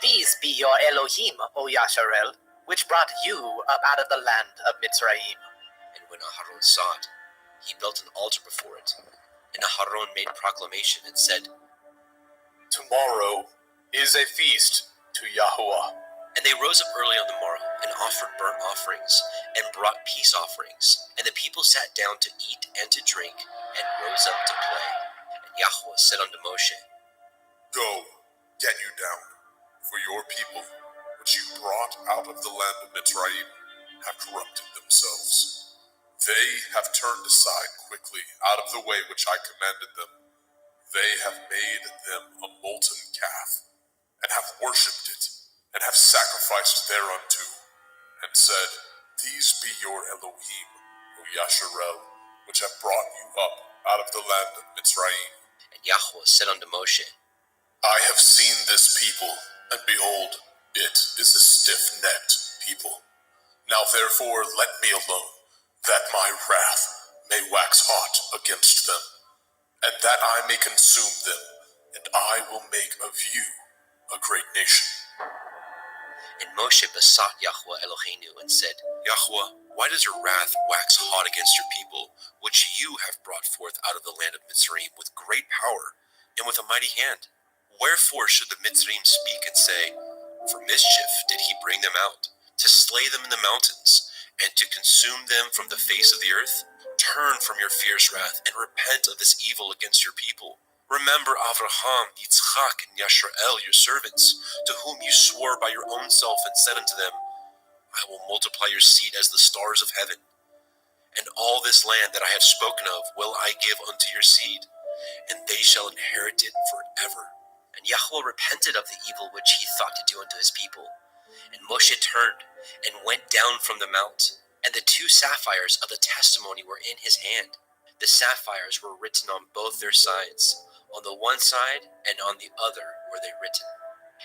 These be your Elohim, O Yasharel, which brought you up out of the land of Mitzrayim. And when Aaron saw it, he built an altar before it. And Aaron made proclamation, and said, Tomorrow is a feast to Yahuwah. And they rose up early on the morrow, and offered burnt offerings, and brought peace offerings. And the people sat down to eat and to drink, and rose up to play. And Yahweh said unto Moshe, Go, get you down, for your people, which you brought out of the land of Mitzrayim, have corrupted themselves. They have turned aside quickly out of the way which I commanded them. They have made them a molten calf, and have worshipped it, and have sacrificed thereunto, and said, These be your Elohim, O Yasharel, which have brought you up out of the land of Mitzrayim. And Yahweh said unto Moshe, I have seen this people, And behold, it is a stiff-necked people. Now therefore let me alone, that my wrath may wax hot against them, and that I may consume them, and I will make of you a great nation. And Moshe besought Yahweh Eloheinu and said, Yahweh, why does your wrath wax hot against your people, which you have brought forth out of the land of Mitzrayim with great power and with a mighty hand? Wherefore should the Mitzrayim speak and say, For mischief did he bring them out, to slay them in the mountains, and to consume them from the face of the earth? Turn from your fierce wrath, and repent of this evil against your people. Remember Avraham, Yitzchak, and Yashrael, your servants, to whom you swore by your own self and said unto them, I will multiply your seed as the stars of heaven. And all this land that I have spoken of will I give unto your seed, and they shall inherit it forever. And Yahweh repented of the evil which he thought to do unto his people. And Moshe turned and went down from the mount, and the 2 sapphires of the testimony were in his hand. The sapphires were written on both their sides. On the one side and on the other were they written.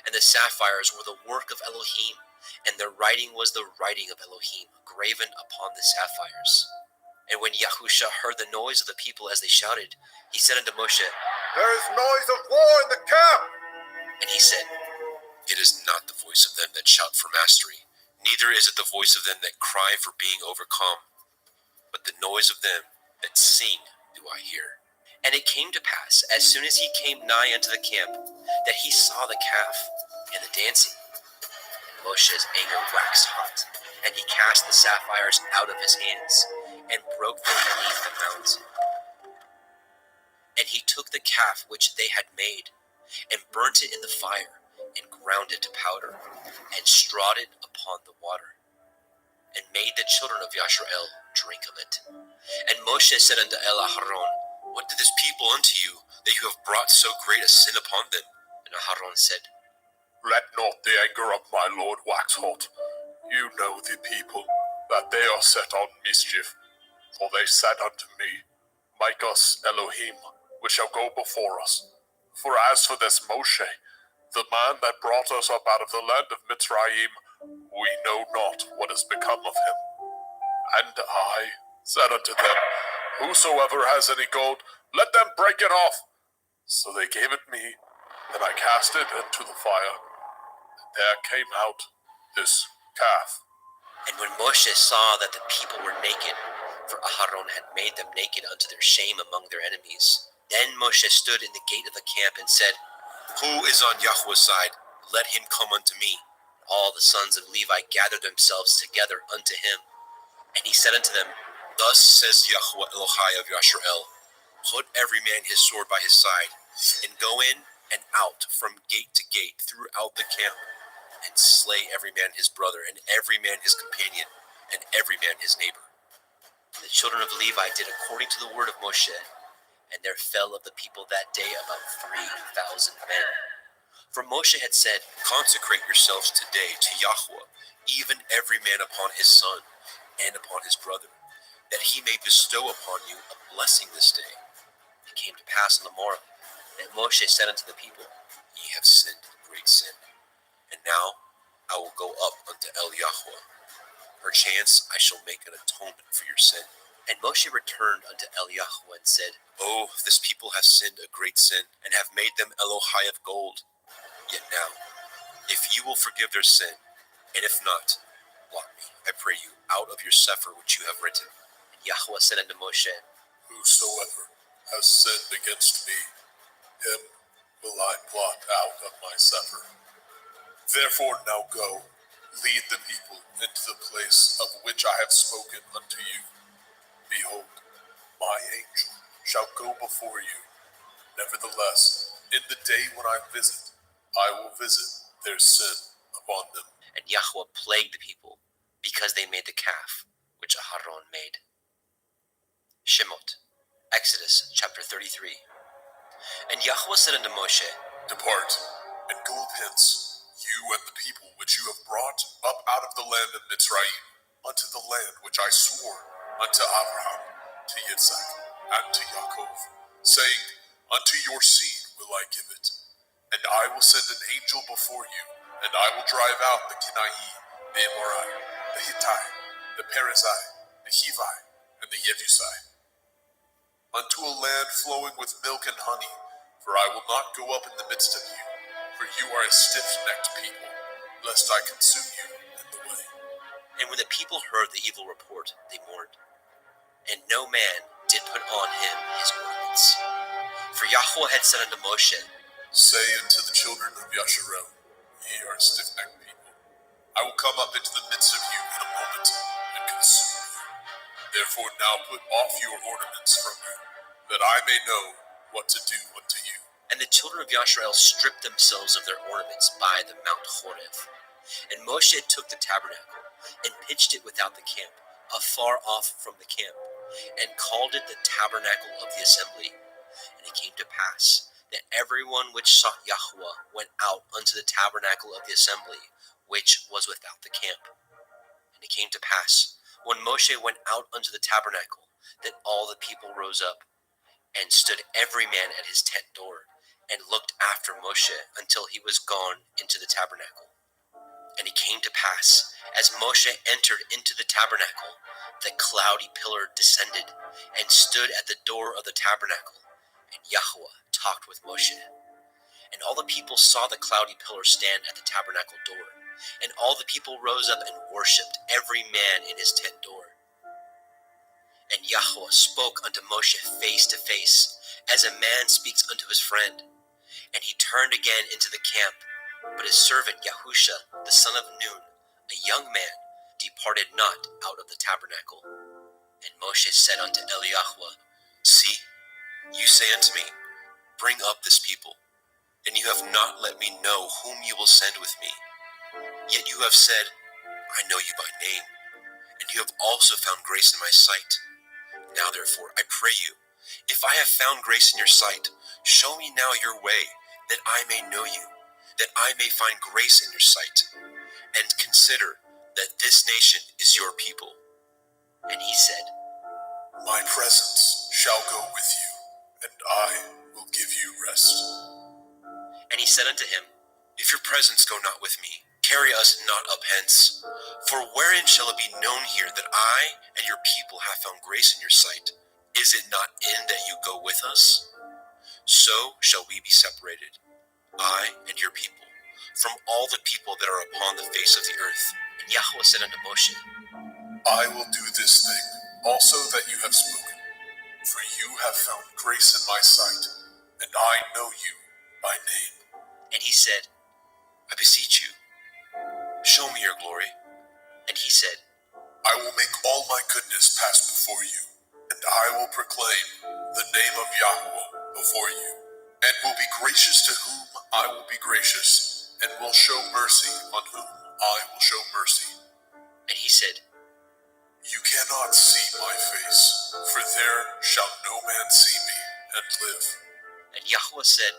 And the sapphires were the work of Elohim, and their writing was the writing of Elohim, graven upon the sapphires. And when Yahusha heard the noise of the people as they shouted, he said unto Moshe, There is noise of war in the camp. And he said, It is not the voice of them that shout for mastery, neither is it the voice of them that cry for being overcome, but the noise of them that sing do I hear. And it came to pass, as soon as he came nigh unto the camp, that he saw the calf and the dancing. And Moshe's anger waxed hot, and he cast the sapphires out of his hands, and broke them beneath the mount. And he took the calf which they had made, and burnt it in the fire, and ground it to powder, and strawed it upon the water, and made the children of Yashrael drink of it. And Moshe said unto Aharon, What did this people unto you, that you have brought so great a sin upon them? And Aharon said, Let not the anger of my lord wax hot. You know the people, that they are set on mischief. For they said unto me, Make us Elohim, which shall go before us. For as for this Moshe, the man that brought us up out of the land of Mitzrayim, we know not what is become of him. And I said unto them, Whosoever has any gold, let them break it off. So they gave it me, and I cast it into the fire. And there came out this calf. And when Moshe saw that the people were naked, for Aharon had made them naked unto their shame among their enemies, then Moshe stood in the gate of the camp and said, Who is on Yahweh's side? Let him come unto me. All the sons of Levi gathered themselves together unto him. And he said unto them, Thus says Yahweh Elohai of Yashrael, Put every man his sword by his side, and go in and out from gate to gate throughout the camp, and slay every man his brother, and every man his companion, and every man his neighbor. And the children of Levi did according to the word of Moshe, and there fell of the people that day about 3,000 men. For Moshe had said, Consecrate yourselves today to Yahweh, even every man upon his son, and upon his brother, that he may bestow upon you a blessing this day. It came to pass on the morrow, that Moshe said unto the people, Ye have sinned a great sin, and now I will go up unto El Yahweh. Perchance I shall make an atonement for your sin. And Moshe returned unto El Yahweh and said, Oh, this people have sinned a great sin, and have made them Elohai of gold. Yet now, if you will forgive their sin, and if not, blot me, I pray you, out of your sefer which you have written. And Yahweh said unto Moshe, Whosoever has sinned against me, him will I blot out of my sefer. Therefore now go, lead the people into the place of which I have spoken unto you. Behold, my angel shall go before you. Nevertheless, in the day when I will visit their sin upon them. And Yahweh plagued the people, because they made the calf which Aharon made. Shemot, Exodus chapter 33. And Yahweh said unto Moshe, Depart, and go hence, you and the people which you have brought up out of the land of Mitzrayim, unto the land which I swore unto Abraham, to Yitzchak, and to Yaakov, saying, Unto your seed will I give it. And I will send an angel before you, and I will drive out the Kenai, the Amorai, the Hittite, the Perizzai, the Hivi, and the Jebusai, unto a land flowing with milk and honey, for I will not go up in the midst of you, for you are a stiff-necked people, lest I consume you in the way. And when the people heard the evil report, they mourned. And no man did put on him his ornaments. For Yahweh had said unto Moshe, Say unto the children of Yasharel, ye are a stiff-necked people. I will come up into the midst of you in a moment, and consume you. Therefore now put off your ornaments from you, that I may know what to do unto you. And the children of Yasharel stripped themselves of their ornaments by the Mount Horeb. And Moshe took the tabernacle, and pitched it without the camp, afar off from the camp, and called it the tabernacle of the assembly. And it came to pass that everyone which sought Yahweh went out unto the tabernacle of the assembly, which was without the camp. And it came to pass, when Moshe went out unto the tabernacle, that all the people rose up, and stood every man at his tent door, and looked after Moshe until he was gone into the tabernacle. And it came to pass, as Moshe entered into the tabernacle, the cloudy pillar descended, and stood at the door of the tabernacle, and Yahweh talked with Moshe. And all the people saw the cloudy pillar stand at the tabernacle door, and all the people rose up and worshipped, every man in his tent door. And Yahweh spoke unto Moshe face to face, as a man speaks unto his friend. And he turned again into the camp, but his servant Yahusha, the son of Nun, a young man, departed not out of the tabernacle. And Moshe said unto Eliyahu, See, you say unto me, Bring up this people, and you have not let me know whom you will send with me. Yet you have said, I know you by name, and you have also found grace in my sight. Now therefore, I pray you, if I have found grace in your sight, show me now your way, that I may know you, that I may find grace in your sight, and consider that this nation is your people. And he said, My presence shall go with you, and I will give you rest. And he said unto him, If your presence go not with me, carry us not up hence. For wherein shall it be known here that I and your people have found grace in your sight? Is it not in that you go with us? So shall we be separated, I and your people, from all the people that are upon the face of the earth. And Yahweh said unto Moshe, I will do this thing also that you have spoken, for you have found grace in my sight, and I know you by name. And he said, I beseech you, show me your glory. And he said, I will make all my goodness pass before you, and I will proclaim the name of Yahweh before you, and will be gracious to whom I will be gracious, and will show mercy on whom I will show mercy. And he said, You cannot see my face, for there shall no man see me and live. And Yahweh said,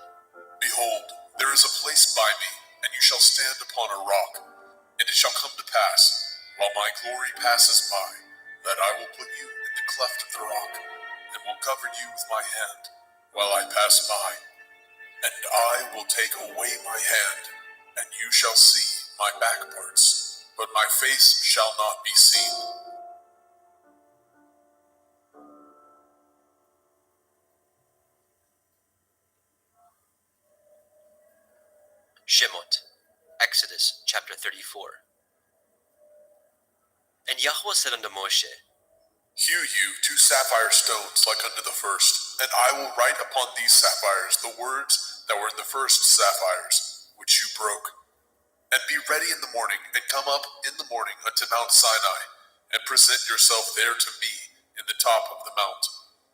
Behold, there is a place by me, and you shall stand upon a rock. And it shall come to pass, while my glory passes by, that I will put you in the cleft of the rock, and will cover you with my hand, while I pass by. And I will take away my hand, and you shall see my back parts, but my face shall not be seen. Shemot, Exodus chapter 34. And Yahweh said unto Moshe, Hew you 2 sapphire stones like unto the first, and I will write upon these sapphires the words that were in the first sapphires, which you broke. And be ready in the morning, and come up in the morning unto Mount Sinai, and present yourself there to me in the top of the mount.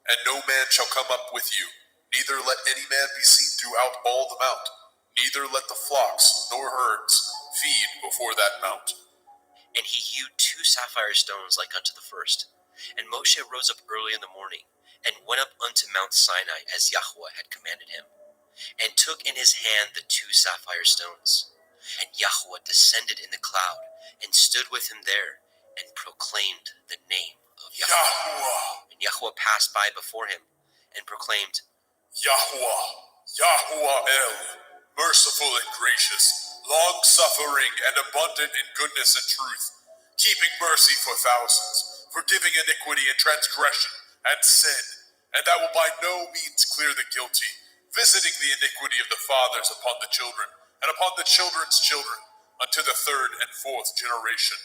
And no man shall come up with you, neither let any man be seen throughout all the mount, neither let the flocks nor herds feed before that mount. And he hewed 2 sapphire stones like unto the first. And Moshe rose up early in the morning, and went up unto Mount Sinai as Yahweh had commanded him, and took in his hand the 2 sapphire stones. And Yahweh descended in the cloud, and stood with him there, and proclaimed the name of Yahweh. Yahuwah, And Yahweh passed by before him, and proclaimed, Yahuwah, Yahuwah El, merciful and gracious, long-suffering and abundant in goodness and truth, keeping mercy for thousands, forgiving iniquity and transgression and sin, and that will by no means clear the guilty, visiting the iniquity of the fathers upon the children, and upon the children's children, unto the third and fourth generation.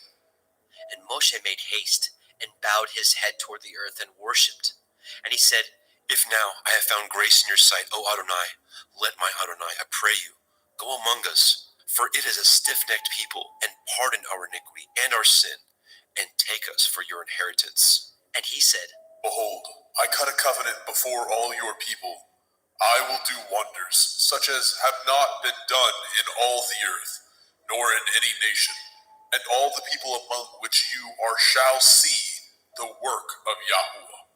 And Moshe made haste, and bowed his head toward the earth, and worshipped. And he said, If now I have found grace in your sight, O Adonai, let my Adonai, I pray you, go among us, for it is a stiff-necked people, and pardon our iniquity and our sin, and take us for your inheritance. And he said, Behold, I cut a covenant before all your people. I will do wonders, such as have not been done in all the earth, nor in any nation. And all the people among which you are shall see the work of Yahuwah.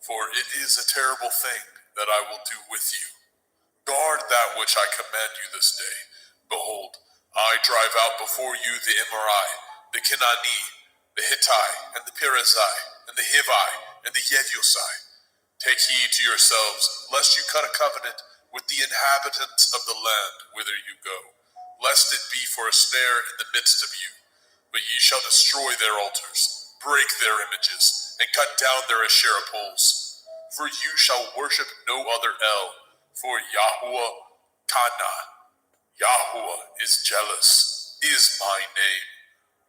For it is a terrible thing that I will do with you. Guard that which I command you this day. Behold, I drive out before you the Emorai, the Kenani, the Hittite, and the Perizzai, and the Hivi, and the Yebusai. Take heed to yourselves, lest you cut a covenant with the inhabitants of the land whither you go, lest it be for a snare in the midst of you. But ye shall destroy their altars, break their images, and cut down their Asherah poles. For you shall worship no other El, for Yahuwah Kana. Yahuwah is jealous, is my name.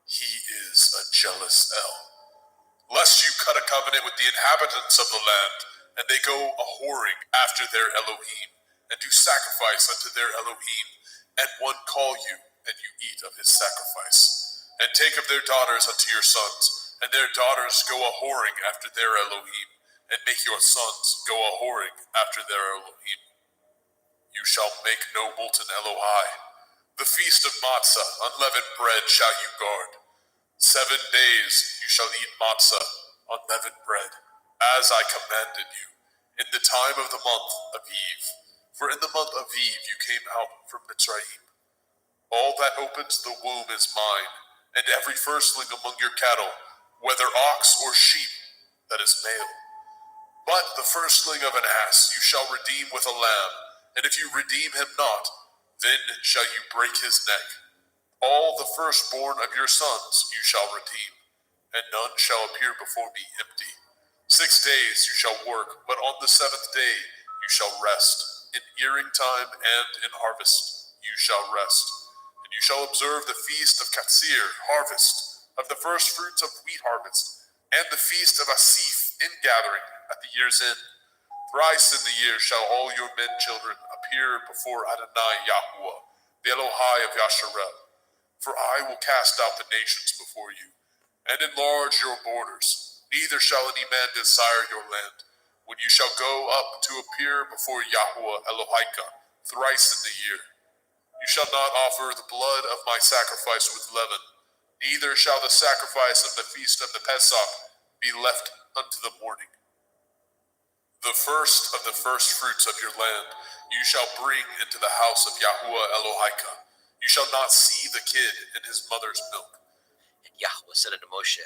He is a jealous El. Lest you cut a covenant with the inhabitants of the land, and they go a-whoring after their Elohim, and do sacrifice unto their Elohim, and one call you, and you eat of his sacrifice. And take of their daughters unto your sons, and their daughters go a-whoring after their Elohim, and make your sons go a-whoring after their Elohim. You shall make no molten Elohai. The feast of matzah, unleavened bread, shall you guard. 7 days you shall eat matzah, unleavened bread, as I commanded you, in the time of the month of Eve. For in the month of Eve you came out from Mitzrayim. All that opens the womb is mine, and every firstling among your cattle, whether ox or sheep, that is male. But the firstling of an ass you shall redeem with a lamb, and if you redeem him not, then shall you break his neck. All the firstborn of your sons you shall redeem, and none shall appear before me empty. 6 days you shall work, but on the 7th day you shall rest. In earing time and in harvest you shall rest. And you shall observe the feast of Katsir, harvest, of the first fruits of wheat harvest, and the feast of Asif, ingathering, at the year's end. Thrice in the year shall all your men children appear before Adonai Yahuwah, the Elohai of Yasharel. For I will cast out the nations before you, and enlarge your borders. Neither shall any man desire your land, when you shall go up to appear before Yahuwah Elohika, thrice in the year. You shall not offer the blood of my sacrifice with leaven, neither shall the sacrifice of the feast of the Pesach be left unto the morning. The first of the first fruits of your land you shall bring into the house of Yahuwah Elohika. You shall not see the kid in his mother's milk. And Yahweh said unto Moshe,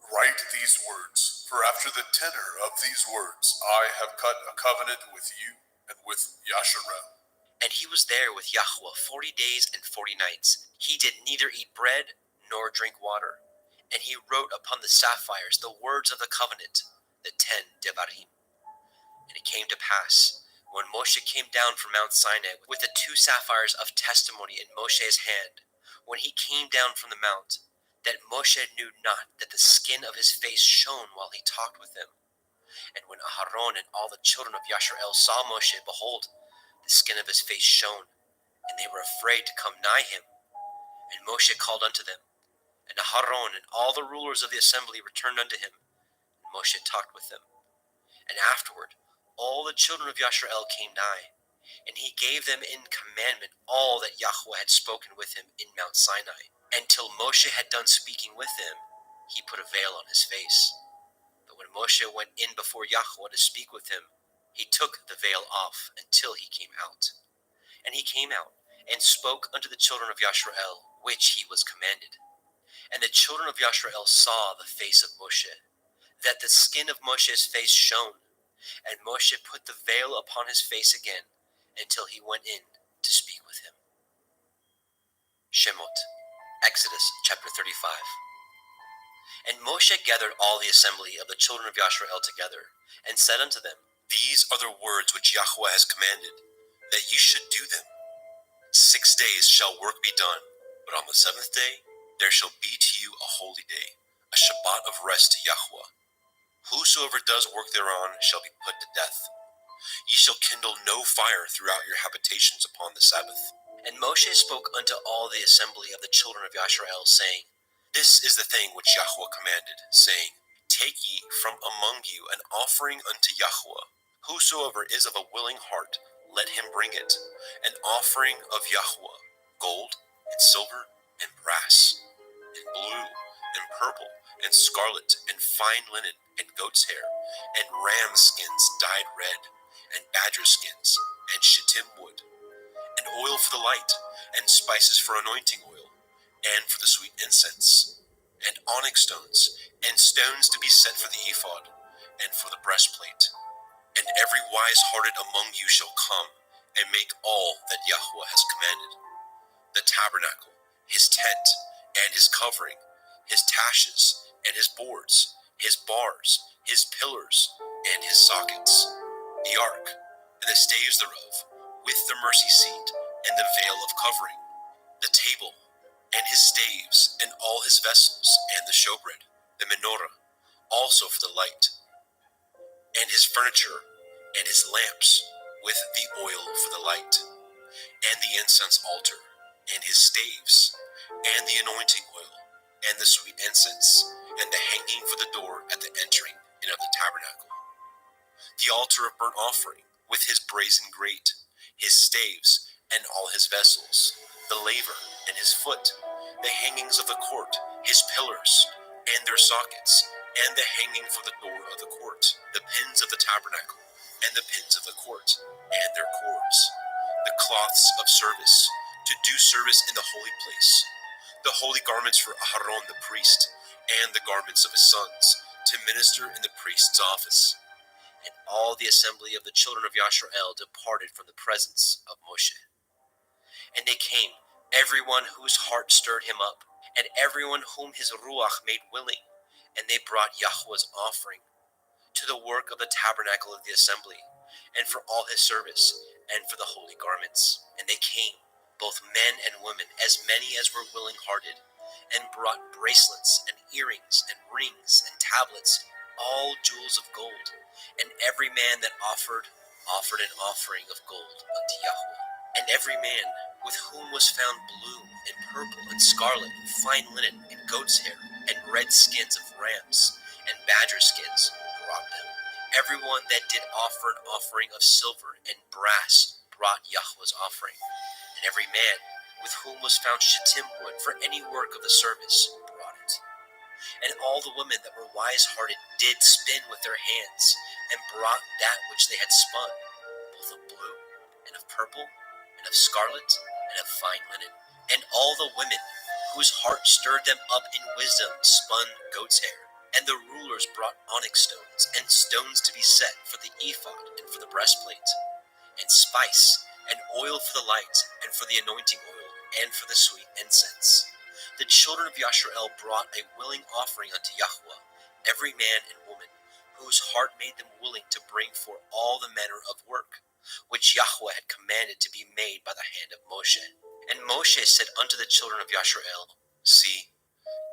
Write these words, for after the tenor of these words I have cut a covenant with you and with Yasharel. And he was there with Yahweh 40 days and 40 nights. He did neither eat bread nor drink water. And he wrote upon the sapphires the words of the covenant, the 10 Devarim. And it came to pass, when Moshe came down from Mount Sinai with the 2 sapphires of testimony in Moshe's hand, when he came down from the mount, that Moshe knew not that the skin of his face shone while he talked with him. And when Aharon and all the children of Yasharel saw Moshe, behold, the skin of his face shone, and they were afraid to come nigh him. And Moshe called unto them, and Aharon and all the rulers of the assembly returned unto him. And Moshe talked with them. And afterward, all the children of Yasharel came nigh, and he gave them in commandment all that Yahweh had spoken with him in Mount Sinai. And till Moshe had done speaking with them, he put a veil on his face. But when Moshe went in before Yahweh to speak with him, he took the veil off until he came out. And he came out and spoke unto the children of Yasharel, which he was commanded. And the children of Yasharel saw the face of Moshe, that the skin of Moshe's face shone. And Moshe put the veil upon his face again, until he went in to speak with him. Shemot, Exodus chapter 35. And Moshe gathered all the assembly of the children of Yashrael together, and said unto them, These are the words which Yahweh has commanded, that ye should do them. 6 days shall work be done, but on the seventh day there shall be to you a holy day, a Shabbat of rest to Yahweh. Whosoever does work thereon shall be put to death. Ye shall kindle no fire throughout your habitations upon the Sabbath. And Moshe spoke unto all the assembly of the children of Yashrael, saying, This is the thing which Yahweh commanded, saying, Take ye from among you an offering unto Yahweh. Whosoever is of a willing heart, let him bring it, an offering of Yahweh, gold, and silver, and brass, and blue, and purple, and scarlet, and fine linen, and goat's hair, and ram skins dyed red, and badger skins, and shittim wood, and oil for the light, and spices for anointing oil, and for the sweet incense, and onyx stones, and stones to be set for the ephod, and for the breastplate. And every wise-hearted among you shall come, and make all that Yahweh has commanded. The tabernacle, his tent, and his covering, his taches, and his boards, his bars, his pillars, and his sockets, the ark, and the staves thereof, with the mercy seat, and the veil of covering, the table, and his staves, and all his vessels, and the showbread, the menorah, also for the light, and his furniture, and his lamps, with the oil for the light, and the incense altar, and his staves, and the anointing oil, and the sweet incense, and the hanging for the door at the entering in of the tabernacle, the altar of burnt offering, with his brazen grate, his staves, and all his vessels, the laver, and his foot, the hangings of the court, his pillars, and their sockets, and the hanging for the door of the court, the pins of the tabernacle, and the pins of the court, and their cords, the cloths of service, to do service in the holy place, the holy garments for Aharon the priest, and the garments of his sons, to minister in the priest's office. And all the assembly of the children of Yashrael departed from the presence of Moshe. And they came, everyone whose heart stirred him up, and everyone whom his ruach made willing, and they brought Yahweh's offering to the work of the tabernacle of the assembly, and for all his service, and for the holy garments. And they came, both men and women, as many as were willing-hearted, and brought bracelets, and earrings, and rings, and tablets, all jewels of gold. And every man that offered an offering of gold unto Yahweh. And every man with whom was found blue, and purple, and scarlet, and fine linen, and goat's hair, and red skins of rams, and badger skins, brought them. Everyone that did offer an offering of silver and brass brought Yahweh's offering. And every man with whom was found shittim wood for any work of the service brought it. And all the women that were wise-hearted did spin with their hands, and brought that which they had spun, both of blue, and of purple, and of scarlet, and of fine linen. And all the women whose heart stirred them up in wisdom spun goat's hair. And the rulers brought onyx stones, and stones to be set for the ephod and for the breastplate, and spice, and oil for the light, and for the anointing oil, and for the sweet incense. The children of Yashrael brought a willing offering unto Yahweh, every man and woman, whose heart made them willing to bring for all the manner of work, which Yahweh had commanded to be made by the hand of Moshe. And Moshe said unto the children of Yashrael, See,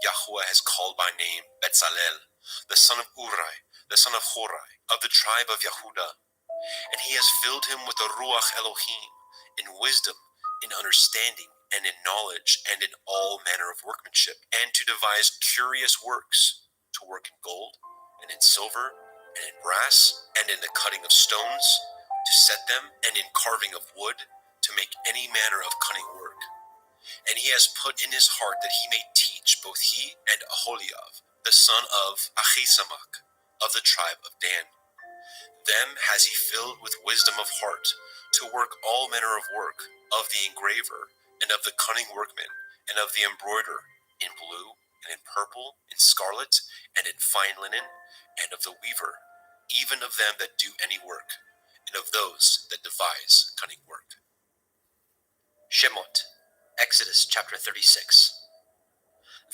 Yahweh has called by name Betzalel, the son of Uri, the son of Horai, of the tribe of Yehudah, and he has filled him with the Ruach Elohim, in wisdom, in understanding, and in knowledge, and in all manner of workmanship, and to devise curious works, to work in gold, and in silver, and in brass, and in the cutting of stones, to set them, and in carving of wood, to make any manner of cunning work. And he has put in his heart that he may teach both he and Aholiab, the son of Achisamach, of the tribe of Dan. Them has he filled with wisdom of heart, to work all manner of work, of the engraver, and of the cunning workman, and of the embroiderer, in blue, and in purple, in scarlet, and in fine linen, and of the weaver, even of them that do any work, and of those that devise cunning work. Shemot, Exodus chapter 36.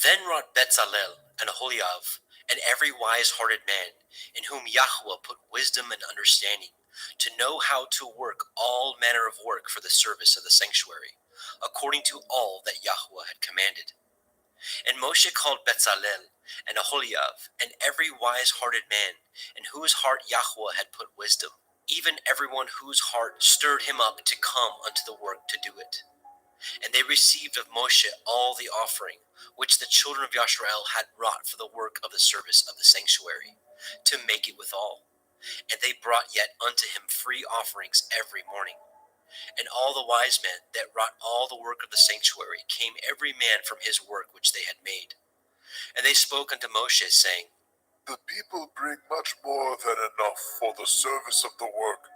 Then wrought Bezalel and Aholiab, and every wise-hearted man, in whom Yahweh put wisdom and understanding, to know how to work all manner of work for the service of the sanctuary, according to all that Yahweh had commanded. And Moshe called Bezalel and Aholiab, and every wise-hearted man, in whose heart Yahweh had put wisdom, even everyone whose heart stirred him up to come unto the work to do it. And they received of Moshe all the offering, which the children of Yashrael had wrought for the work of the service of the sanctuary, to make it withal. And they brought yet unto him free offerings every morning. And all the wise men that wrought all the work of the sanctuary came every man from his work which they had made. And they spoke unto Moshe, saying, The people bring much more than enough for the service of the work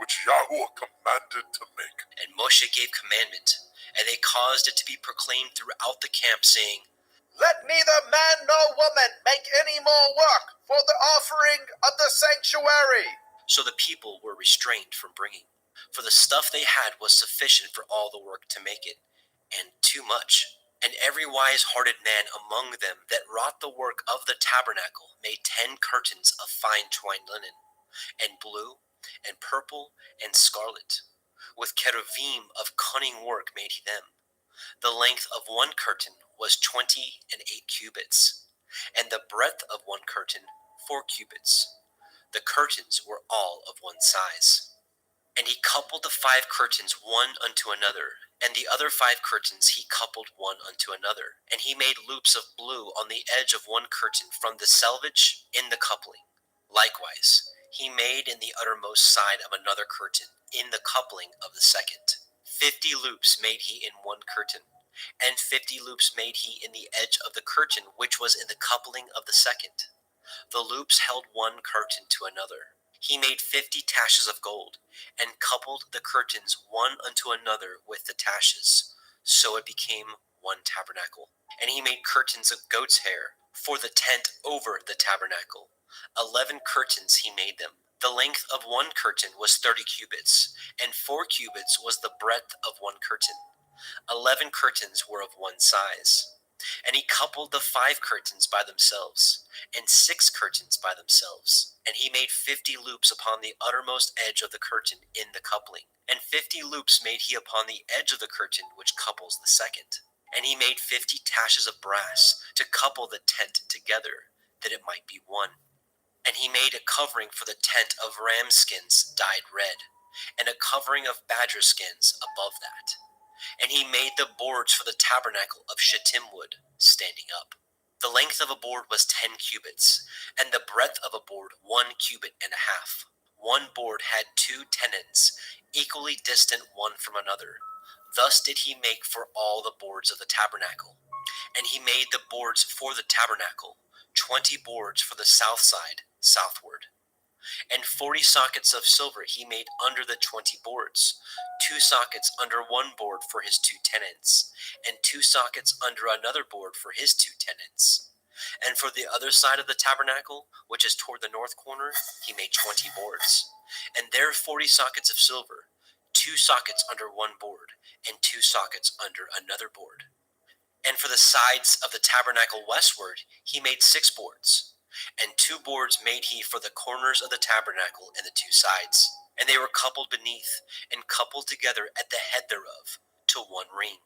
which Yahweh commanded to make. And Moshe gave commandment, and they caused it to be proclaimed throughout the camp, saying, Let neither man nor woman make any more work for the offering of the sanctuary. So the people were restrained from bringing, for the stuff they had was sufficient for all the work to make it, and too much. And every wise-hearted man among them that wrought the work of the tabernacle made 10 curtains of fine twined linen, and blue, and purple, and scarlet. With cherubim of cunning work made he them. The length of one curtain was 28 cubits, and the breadth of one curtain 4 cubits. The curtains were all of one size. And he coupled the 5 curtains one unto another, and the other 5 curtains he coupled one unto another. And he made loops of blue on the edge of one curtain from the selvage in the coupling. Likewise, he made in the uttermost side of another curtain in the coupling of the second. 50 loops made he in one curtain, and 50 loops made he in the edge of the curtain which was in the coupling of the second. The loops held one curtain to another. He made 50 taches of gold, and coupled the curtains one unto another with the taches. So it became one tabernacle. And he made curtains of goat's hair for the tent over the tabernacle. 11 curtains he made them. The length of one curtain was 30 cubits, and 4 cubits was the breadth of one curtain. 11 curtains were of one size. And he coupled the 5 curtains by themselves, and 6 curtains by themselves. And he made 50 loops upon the uttermost edge of the curtain in the coupling, and 50 loops made he upon the edge of the curtain which couples the second. And he made 50 taches of brass to couple the tent together, that it might be one. And he made a covering for the tent of ram skins dyed red, and a covering of badger skins above that. And he made the boards for the tabernacle of shittim wood, standing up. The length of a board was 10 cubits, and the breadth of a board 1 cubit and a half. One board had 2 tenons, equally distant one from another. Thus did he make for all the boards of the tabernacle. And he made the boards for the tabernacle, 20 boards for the south side, southward. And 40 sockets of silver he made under the 20 boards, 2 sockets under one board for his 2 tenons, and 2 sockets under another board for his 2 tenons. And for the other side of the tabernacle, which is toward the north corner, he made 20 boards, and there 40 sockets of silver, 2 sockets under one board, and 2 sockets under another board. And for the sides of the tabernacle westward, he made 6 boards. And 2 boards made he for the corners of the tabernacle and the 2 sides. And they were coupled beneath, and coupled together at the head thereof, to one ring.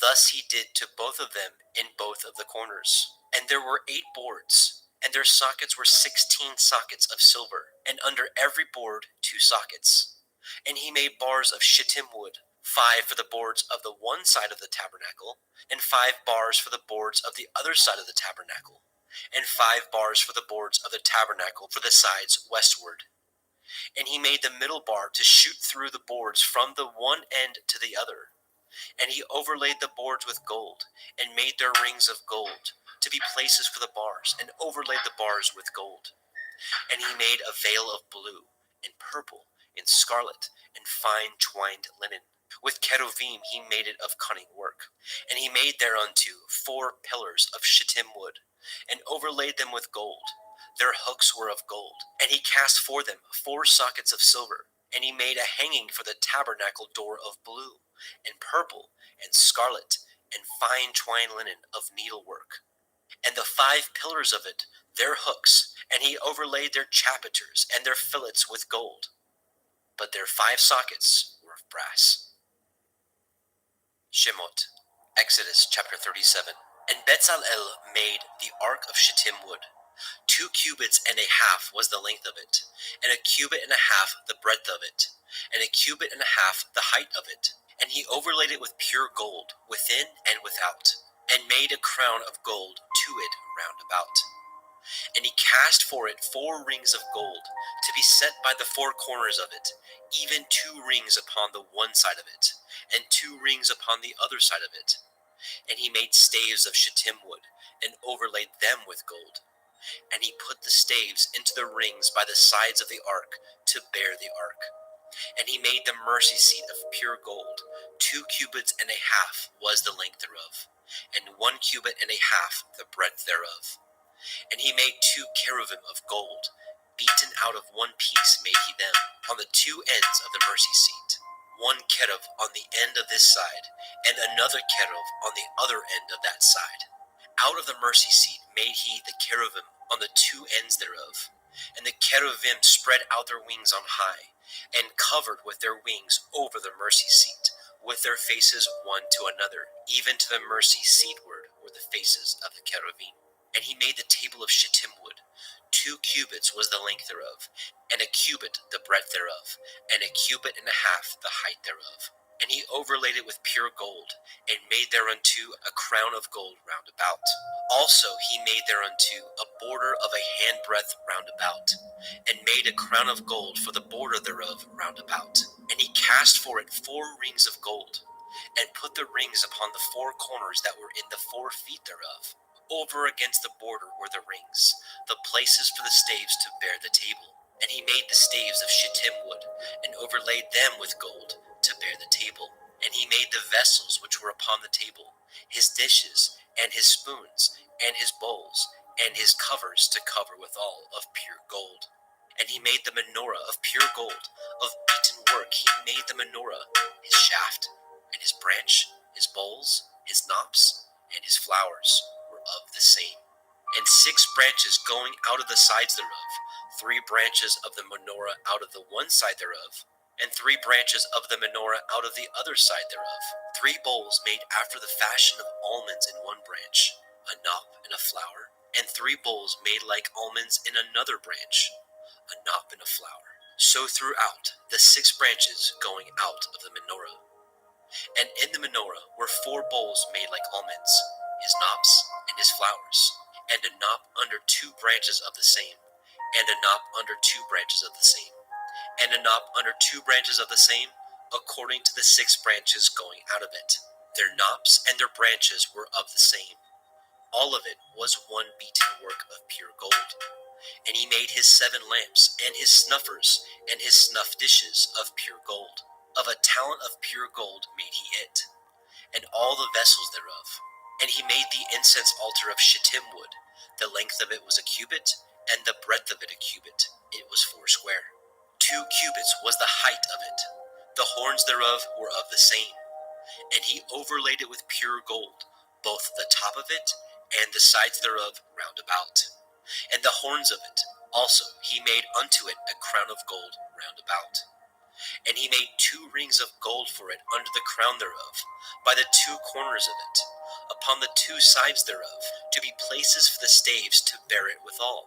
Thus he did to both of them in both of the corners. And there were 8 boards, and their sockets were 16 sockets of silver, and under every board 2 sockets. And he made bars of shittim wood, 5 for the boards of the one side of the tabernacle, and 5 bars for the boards of the other side of the tabernacle, and 5 bars for the boards of the tabernacle for the sides westward. And he made the middle bar to shoot through the boards from the one end to the other. And he overlaid the boards with gold, and made their rings of gold, to be places for the bars, and overlaid the bars with gold. And he made a veil of blue, and purple, and scarlet, and fine twined linen. With cherubim he made it of cunning work. And he made thereunto 4 pillars of shittim wood, and overlaid them with gold. Their hooks were of gold. And he cast for them 4 sockets of silver. And he made a hanging for the tabernacle door of blue, and purple, and scarlet, and fine twined linen of needlework. And the 5 pillars of it, their hooks, and he overlaid their chapiters and their fillets with gold. But their 5 sockets were of brass. Shemot, Exodus chapter 37. And Bezalel made the ark of shittim wood. 2 cubits and a half was the length of it, and a cubit and a half the breadth of it, and a cubit and a half the height of it. And he overlaid it with pure gold, within and without, and made a crown of gold to it round about. And he cast for it 4 rings of gold, to be set by the 4 corners of it, even 2 rings upon the one side of it, and 2 rings upon the other side of it. And he made staves of shittim wood, and overlaid them with gold. And he put the staves into the rings by the sides of the ark, to bear the ark. And he made the mercy seat of pure gold. 2 cubits and a half was the length thereof, and 1 cubit and a half the breadth thereof. And he made 2 cherubim of gold, beaten out of one piece made he them, on the 2 ends of the mercy seat. 1 cherub on the end of this side, and another cherub on the other end of that side. Out of the mercy seat made he the cherubim on the 2 ends thereof. And the cherubim spread out their wings on high, and covered with their wings over the mercy seat, with their faces one to another, even to the mercy seatward were the faces of the cherubim. And he made the table of shittim wood. 2 cubits was the length thereof, and a cubit the breadth thereof, and a cubit and a half the height thereof. And he overlaid it with pure gold, and made thereunto a crown of gold round about. Also he made thereunto a border of a handbreadth round about, and made a crown of gold for the border thereof round about. And he cast for it 4 rings of gold, and put the rings upon the 4 corners that were in the 4 feet thereof. Over against the border were the rings, the places for the staves to bear the table. And he made the staves of shittim wood, and overlaid them with gold, to bear the table. And he made the vessels which were upon the table, his dishes, and his spoons, and his bowls, and his covers to cover withal of pure gold. And he made the menorah of pure gold, of beaten work he made the menorah, his shaft, and his branch, his bowls, his knops, and his flowers were of the same. And 6 branches going out of the sides thereof, 3 branches of the menorah out of the one side thereof, and 3 branches of the menorah out of the other side thereof. 3 bowls made after the fashion of almonds in one branch, a knop and a flower, and 3 bowls made like almonds in another branch, a knop and a flower. So throughout the 6 branches going out of the menorah. And in the menorah were 4 bowls made like almonds, his knops and his flowers, and a knop under 2 branches of the same, and a knop under 2 branches of the same, and a knop under 2 branches of the same, according to the 6 branches going out of it. Their knops and their branches were of the same. All of it was one beaten work of pure gold. And he made his 7 lamps, and his snuffers, and his snuff dishes of pure gold. Of a talent of pure gold made he it, and all the vessels thereof. And he made the incense altar of shittim wood. The length of it was a cubit, and the breadth of it a cubit. It was 4 square. 2 cubits was the height of it. The horns thereof were of the same. And he overlaid it with pure gold, both the top of it and the sides thereof round about. And the horns of it also he made unto it a crown of gold round about. And he made 2 rings of gold for it under the crown thereof, by the 2 corners of it, upon the 2 sides thereof, to be places for the staves to bear it withal.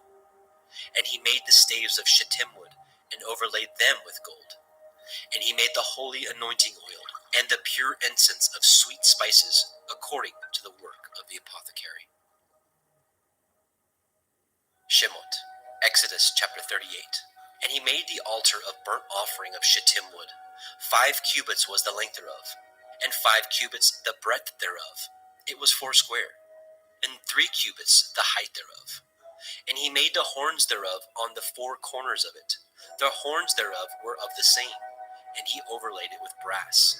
And he made the staves of shittim wood, and overlaid them with gold. And he made the holy anointing oil, and the pure incense of sweet spices, according to the work of the apothecary. Shemot, Exodus chapter 38. And he made the altar of burnt offering of shittim wood. 5 cubits was the length thereof, and 5 cubits the breadth thereof. It was 4 square, and 3 cubits the height thereof. And he made the horns thereof on the 4 corners of it. The horns thereof were of the same, and he overlaid it with brass.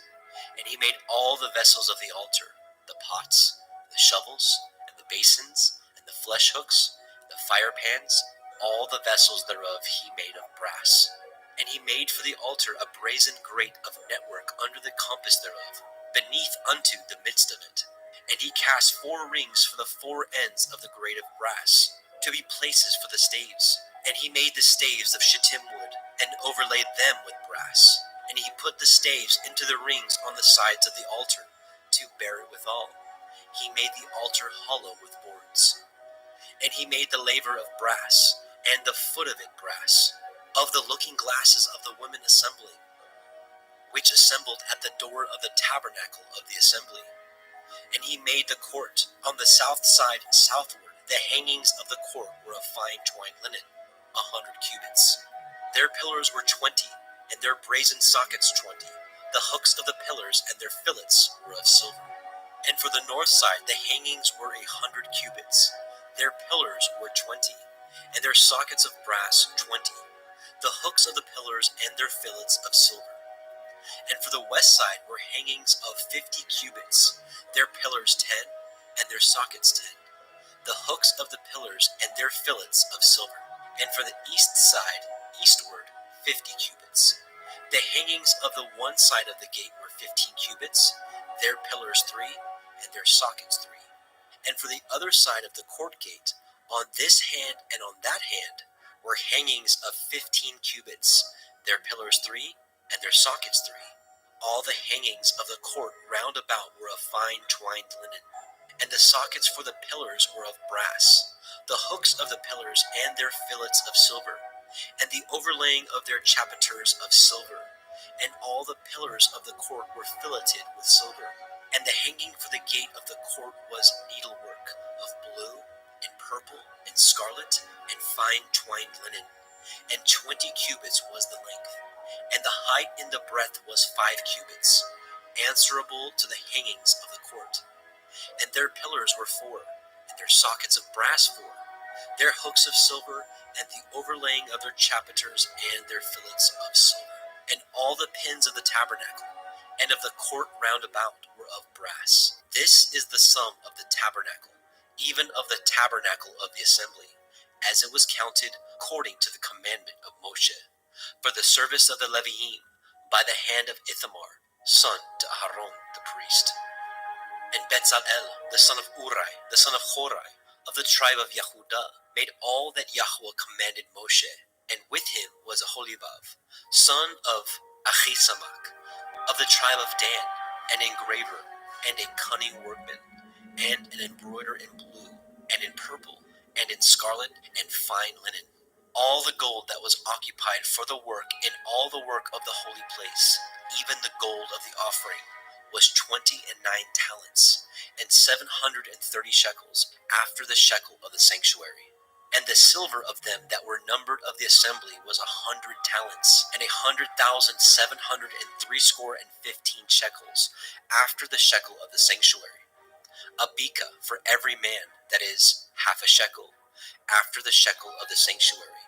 And he made all the vessels of the altar, the pots, the shovels, and the basins, and the flesh hooks, the fire pans, all the vessels thereof he made of brass. And he made for the altar a brazen grate of network under the compass thereof, beneath unto the midst of it. And he cast 4 rings for the 4 ends of the grate of brass, to be places for the staves. And he made the staves of shittim wood, and overlaid them with brass. And he put the staves into the rings on the sides of the altar, to bear it withal. He made the altar hollow with boards. And he made the laver of brass, and the foot of it brass, of the looking glasses of the women assembling, which assembled at the door of the tabernacle of the assembly. And he made the court on the south side southward. The hangings of the court were of fine twined linen, 100 cubits. Their pillars were 20, and their brazen sockets 20. The hooks of the pillars and their fillets were of silver. And for the north side the hangings were 100 cubits. Their pillars were 20, and their sockets of brass 20. The hooks of the pillars and their fillets of silver. And for the west side were hangings of 50 cubits, their pillars 10, and their sockets 10. The hooks of the pillars and their fillets of silver. And for the east side, eastward, 50 cubits. The hangings of the one side of the gate were 15 cubits, their pillars 3, and their sockets 3. And for the other side of the court gate, on this hand and on that hand, were hangings of 15 cubits, their pillars 3, and their sockets 3. All the hangings of the court round about were of fine twined linen. And the sockets for the pillars were of brass, the hooks of the pillars and their fillets of silver, and the overlaying of their chapiters of silver. And all the pillars of the court were filleted with silver. And the hanging for the gate of the court was needlework of blue, and purple, and scarlet, and fine twined linen. And 20 cubits was the length. And the height in the breadth was 5 cubits, answerable to the hangings of the court. And their pillars were 4, and their sockets of brass 4, their hooks of silver, and the overlaying of their chapiters and their fillets of silver. And all the pins of the tabernacle and of the court round about were of brass. This is the sum of the tabernacle, even of the tabernacle of the assembly, as it was counted according to the commandment of Moshe, for the service of the Leviim, by the hand of Ithamar, son to Aharon the priest. And Bezalel, the son of Uri, the son of Horai, of the tribe of Yehudah, made all that Yahweh commanded Moshe. And with him was Aholibah, son of Achisamach, of the tribe of Dan, an engraver, and a cunning workman, and an embroiderer in blue, and in purple, and in scarlet, and fine linen. All the gold that was occupied for the work in all the work of the holy place, even the gold of the offering, was 29 talents, and 730 shekels, after the shekel of the sanctuary. And the silver of them that were numbered of the assembly was 100 talents, and 100,703 shekels, after the shekel of the sanctuary. A beka for every man, that is, half a shekel, after the shekel of the sanctuary,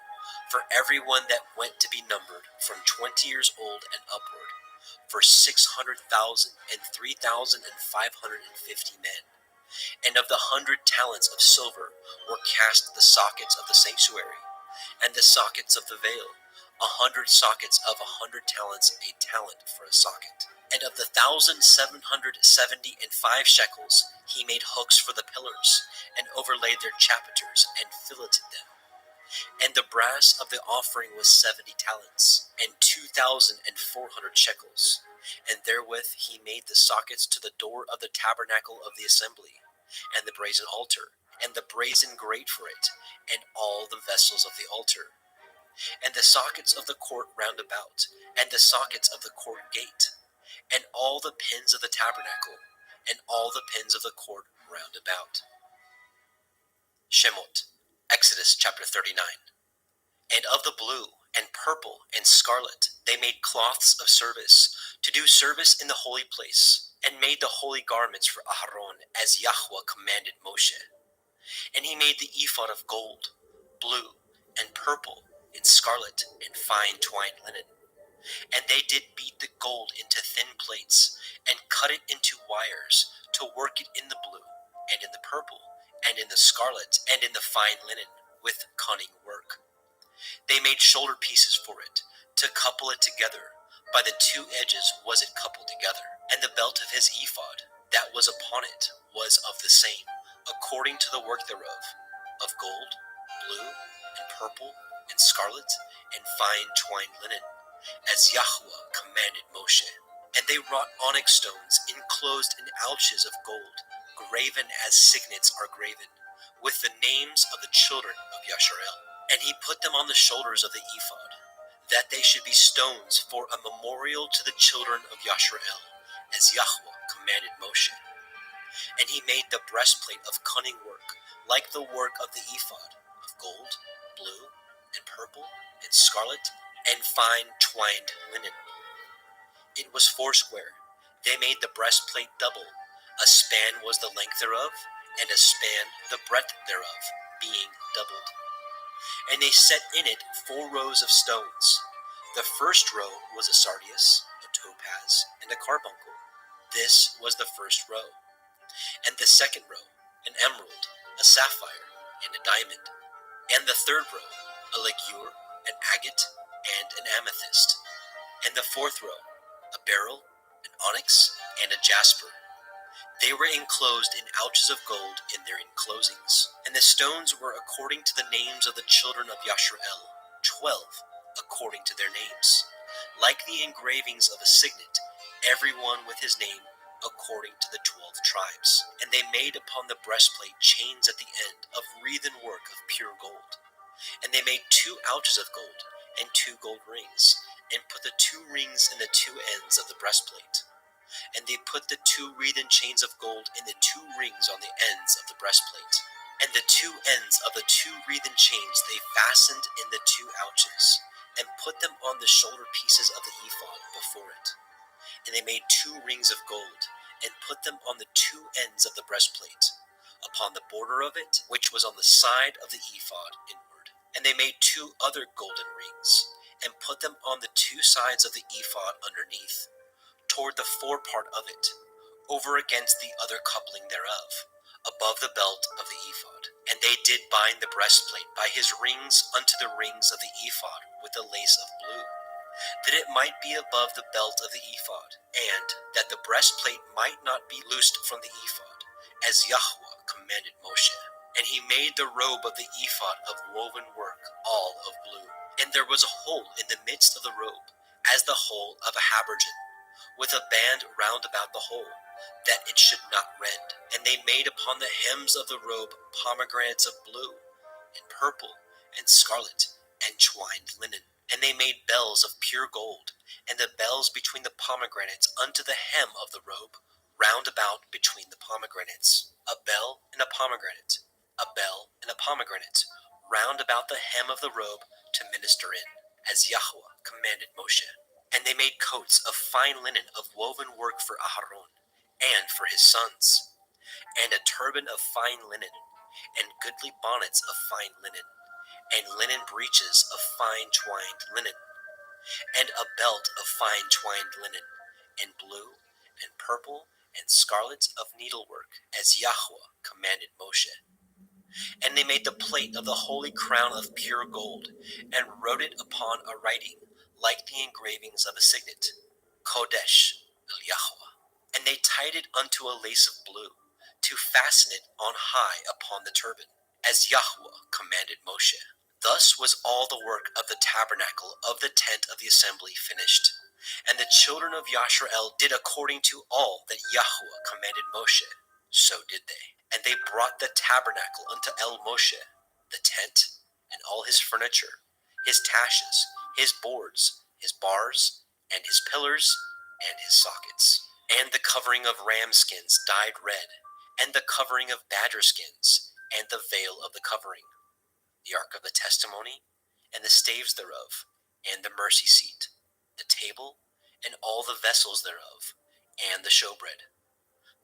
for every one that went to be numbered from 20 years old and upward, for 600,000 and 3,550 men. And of the 100 talents of silver were cast the sockets of the sanctuary, and the sockets of the veil, 100 sockets of 100 talents, a talent for a socket. And of the 1,775 shekels he made hooks for the pillars, and overlaid their chapiters, and filleted them. And the brass of the offering was 70 talents, and 2,400 shekels. And therewith he made the sockets to the door of the tabernacle of the assembly, and the brazen altar, and the brazen grate for it, and all the vessels of the altar, and the sockets of the court round about, and the sockets of the court gate, and all the pins of the tabernacle, and all the pins of the court round about. Shemot, Exodus chapter 39. And of the blue, and purple, and scarlet, they made cloths of service, to do service in the holy place, and made the holy garments for Aharon, as Yahweh commanded Moshe. And he made the ephod of gold, blue, and purple, and scarlet, and fine twined linen. And they did beat the gold into thin plates, and cut it into wires, to work it in the blue, and in the purple, and in the scarlet, and in the fine linen, with cunning work. They made shoulder pieces for it, to couple it together. By the two edges was it coupled together. And the belt of his ephod that was upon it was of the same, according to the work thereof, of gold, blue, and purple, and scarlet, and fine twined linen, as Yahweh commanded Moshe. And they wrought onyx stones enclosed in ouches of gold, graven as signets are graven, with the names of the children of Yasharel. And he put them on the shoulders of the ephod, that they should be stones for a memorial to the children of Yasharel, as Yahweh commanded Moshe. And he made the breastplate of cunning work, like the work of the ephod, of gold, blue, and purple, and scarlet, and fine twined linen. It was foursquare. They made the breastplate double. A span was the length thereof, and a span the breadth thereof, being doubled. And they set in it 4 rows of stones. The first row was a sardius, a topaz, and a carbuncle. This was the first row. And the second row, an emerald, a sapphire, and a diamond. And the third row, a ligure, an agate, and an amethyst. And the fourth row, a beryl, an onyx, and a jasper. They were enclosed in ouches of gold in their enclosings. And the stones were according to the names of the children of Yasharel, 12 according to their names, like the engravings of a signet, every one with his name according to the 12 tribes. And they made upon the breastplate chains at the end of wreathen work of pure gold. And they made 2 ouches of gold and 2 gold rings, and put the 2 rings in the 2 ends of the breastplate. And they put the 2 wreathen chains of gold in the 2 rings on the ends of the breastplate. And the 2 ends of the 2 wreathen chains they fastened in the 2 ouches, and put them on the shoulder pieces of the ephod before it. And they made 2 rings of gold, and put them on the 2 ends of the breastplate, upon the border of it, which was on the side of the ephod inward. And they made 2 other golden rings, and put them on the 2 sides of the ephod underneath, toward the forepart of it, over against the other coupling thereof, above the belt of the ephod. And they did bind the breastplate by his rings unto the rings of the ephod with a lace of blue, that it might be above the belt of the ephod, and that the breastplate might not be loosed from the ephod, as Yahweh commanded Moshe. And he made the robe of the ephod of woven work, all of blue. And there was a hole in the midst of the robe, as the hole of a habergeon, with a band round about the hole, that it should not rend. And they made upon the hems of the robe pomegranates of blue, and purple, and scarlet, and twined linen. And they made bells of pure gold, and the bells between the pomegranates unto the hem of the robe, round about between the pomegranates. A bell and a pomegranate, a bell and a pomegranate, round about the hem of the robe to minister in, as Yahweh commanded Moshe. And they made coats of fine linen of woven work for Aharon, and for his sons, and a turban of fine linen, and goodly bonnets of fine linen, and linen breeches of fine twined linen, and a belt of fine twined linen, and blue, and purple, and scarlet of needlework, as Yahweh commanded Moshe. And they made the plate of the holy crown of pure gold, and wrote it upon a writing, like the engravings of a signet, Kodesh el Yahweh. And they tied it unto a lace of blue, to fasten it on high upon the turban, as Yahweh commanded Moshe. Thus was all the work of the tabernacle of the tent of the assembly finished. And the children of Yasharel did according to all that Yahweh commanded Moshe. So did they. And they brought the tabernacle unto El Moshe, the tent, and all his furniture, his taches, his boards, his bars, and his pillars, and his sockets, and the covering of ram skins dyed red, and the covering of badger skins, and the veil of the covering, the ark of the testimony, and the staves thereof, and the mercy seat, the table, and all the vessels thereof, and the showbread,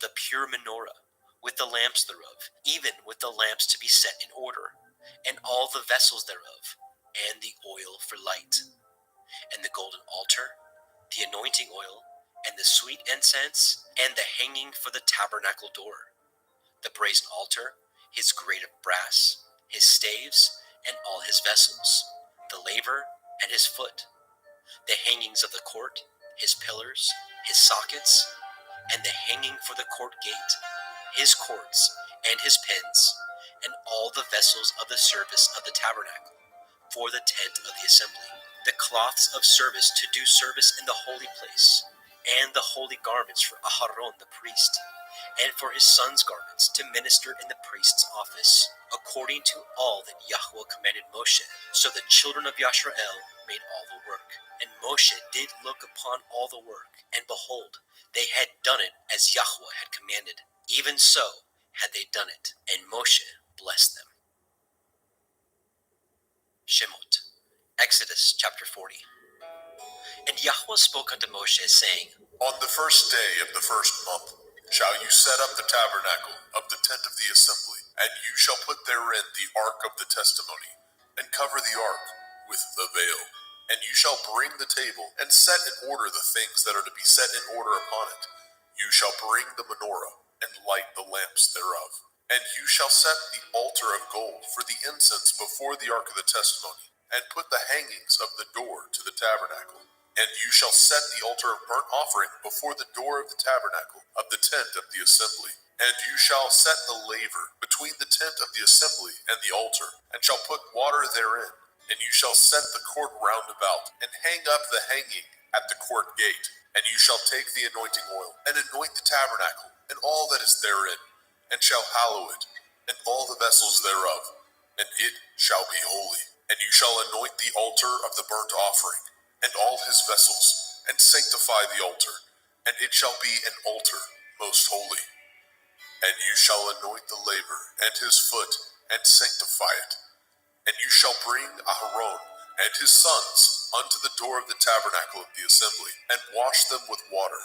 the pure menorah, with the lamps thereof, even with the lamps to be set in order, and all the vessels thereof, and the oil for light, and the golden altar, the anointing oil, and the sweet incense, and the hanging for the tabernacle door, the brazen altar, his grate of brass, his staves, and all his vessels, the laver, and his foot, the hangings of the court, his pillars, his sockets, and the hanging for the court gate, his cords, and his pins, and all the vessels of the service of the tabernacle, for the tent of the assembly, the cloths of service to do service in the holy place, and the holy garments for Aharon the priest, and for his son's garments to minister in the priest's office, according to all that Yahweh commanded Moshe. So the children of Yashrael made all the work. And Moshe did look upon all the work, and behold, they had done it as Yahweh had commanded. Even so had they done it, and Moshe blessed them. Shemot, Exodus chapter 40. And Yahweh spoke unto Moshe, saying, On the first day of the first month shall you set up the tabernacle of the tent of the assembly, and you shall put therein the ark of the testimony, and cover the ark with the veil. And you shall bring the table, and set in order the things that are to be set in order upon it. You shall bring the menorah, and light the lamps thereof. And you shall set the altar of gold for the incense before the ark of the testimony, and put the hangings of the door to the tabernacle. And you shall set the altar of burnt offering before the door of the tabernacle of the tent of the assembly. And you shall set the laver between the tent of the assembly and the altar, and shall put water therein. And you shall set the court round about, and hang up the hanging at the court gate. And you shall take the anointing oil, and anoint the tabernacle, and all that is therein, and shall hallow it, and all the vessels thereof, and it shall be holy. And you shall anoint the altar of the burnt offering, and all his vessels, and sanctify the altar, and it shall be an altar most holy. And you shall anoint the laver and his foot, and sanctify it. And you shall bring Aharon and his sons unto the door of the tabernacle of the assembly, and wash them with water.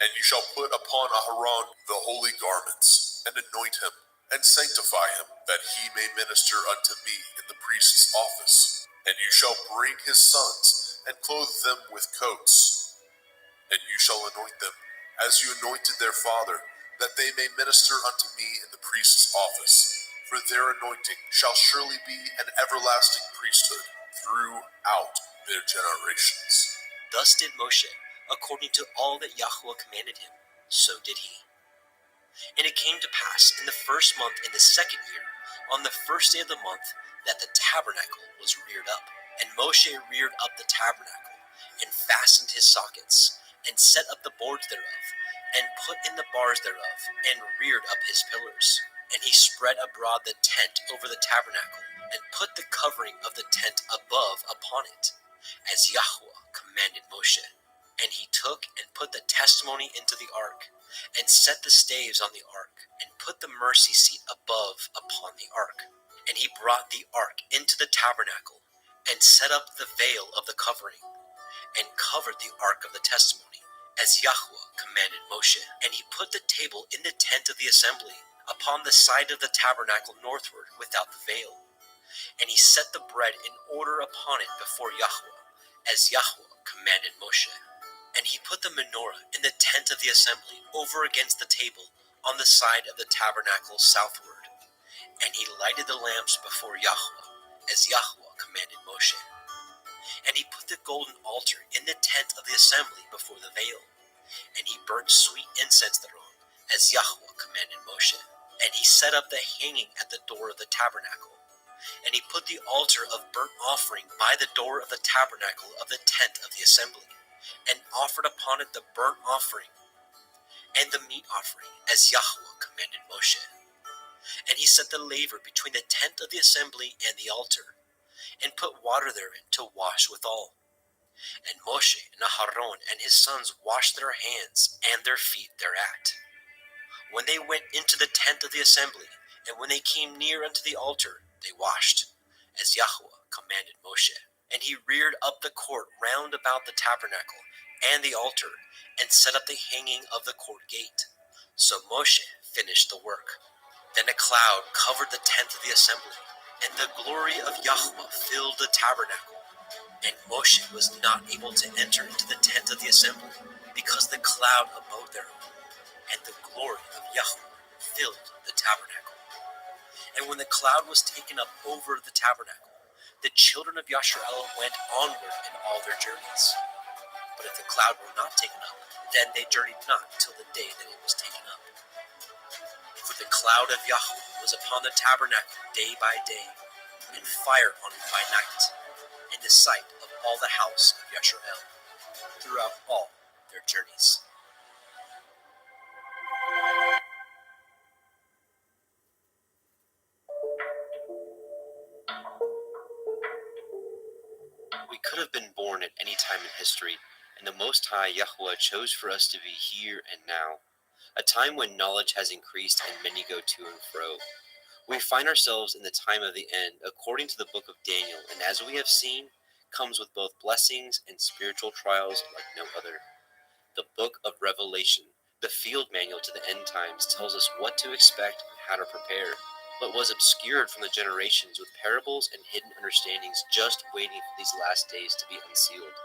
And you shall put upon Aharon the holy garments, and anoint him, and sanctify him, that he may minister unto me in the priest's office. And you shall bring his sons, and clothe them with coats. And you shall anoint them, as you anointed their father, that they may minister unto me in the priest's office. For their anointing shall surely be an everlasting priesthood throughout their generations. Thus did Moshe, according to all that Yahweh commanded him, so did he. And it came to pass in the first month in the second year, on the first day of the month, that the tabernacle was reared up. And Moshe reared up the tabernacle, and fastened his sockets, and set up the boards thereof, and put in the bars thereof, and reared up his pillars. And he spread abroad the tent over the tabernacle, and put the covering of the tent above upon it, as Yahweh commanded Moshe. And he took and put the testimony into the ark, and set the staves on the ark, and put the mercy seat above upon the ark. And he brought the ark into the tabernacle, and set up the veil of the covering, and covered the ark of the testimony, as Yahweh commanded Moshe. And he put the table in the tent of the assembly, upon the side of the tabernacle northward, without the veil. And he set the bread in order upon it before Yahweh, as Yahweh commanded Moshe. And he put the menorah in the tent of the assembly, over against the table, on the side of the tabernacle southward. And he lighted the lamps before Yahweh, as Yahweh commanded Moshe. And he put the golden altar in the tent of the assembly before the veil. And he burnt sweet incense thereon, as Yahweh commanded Moshe. And he set up the hanging at the door of the tabernacle. And he put the altar of burnt offering by the door of the tabernacle of the tent of the assembly, and offered upon it the burnt offering and the meat offering, as Yahweh commanded Moshe. And he set the laver between the tent of the assembly and the altar, and put water therein to wash withal. And Moshe and Aharon and his sons washed their hands and their feet thereat, when they went into the tent of the assembly, and when they came near unto the altar, they washed, as Yahweh commanded Moshe. And he reared up the court round about the tabernacle and the altar, and set up the hanging of the court gate. So Moshe finished the work. Then a cloud covered the tent of the assembly, and the glory of Yahweh filled the tabernacle. And Moshe was not able to enter into the tent of the assembly, because the cloud abode thereon, and the glory of Yahweh filled the tabernacle. And when the cloud was taken up over the tabernacle, the children of Yasharel went onward in all their journeys. But if the cloud were not taken up, then they journeyed not till the day that it was taken up. For the cloud of Yahweh was upon the tabernacle day by day, and fire on it by night, in the sight of all the house of Yasharel, throughout all their journeys. We could have been born at any time in history, and the Most High Yahweh chose for us to be here and now, a time when knowledge has increased and many go to and fro. We find ourselves in the time of the end, according to the book of Daniel, and as we have seen, comes with both blessings and spiritual trials like no other. The book of Revelation, the field manual to the end times, tells us what to expect and how to prepare. What was obscured from the generations with parables and hidden understandings just waiting for these last days to be unsealed.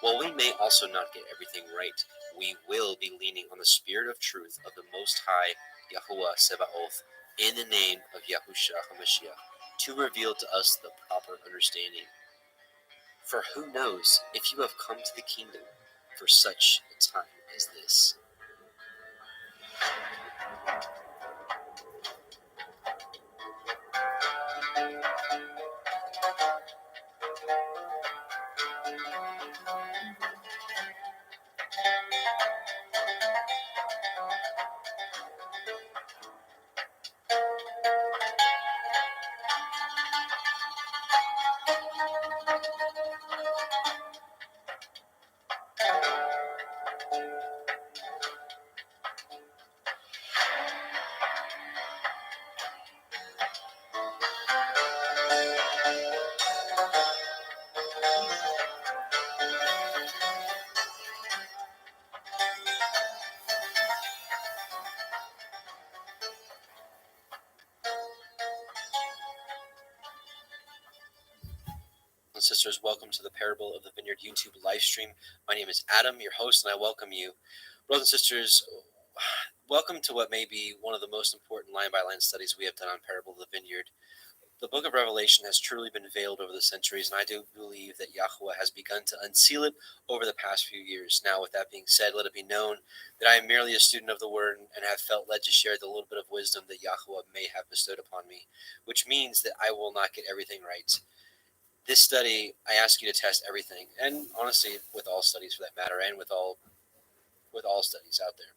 While we may also not get everything right, we will be leaning on the spirit of truth of the Most High Yahuwah Sebaoth in the name of Yahushua HaMashiach to reveal to us the proper understanding. For who knows if you have come to the kingdom for such a time as this. And sisters, welcome to the Parable of the Vineyard YouTube live stream. My name is Adam, your host, and I welcome you. Brothers and sisters, welcome to what may be one of the most important line-by-line studies we have done on Parable of the Vineyard. The book of Revelation has truly been veiled over the centuries, and I do believe that Yahweh has begun to unseal it over the past few years. Now, with that being said, let it be known that I am merely a student of the Word and have felt led to share the little bit of wisdom that Yahweh may have bestowed upon me, which means that I will not get everything right. This study, I ask you to test everything, and honestly, with all studies for that matter, and with all studies out there.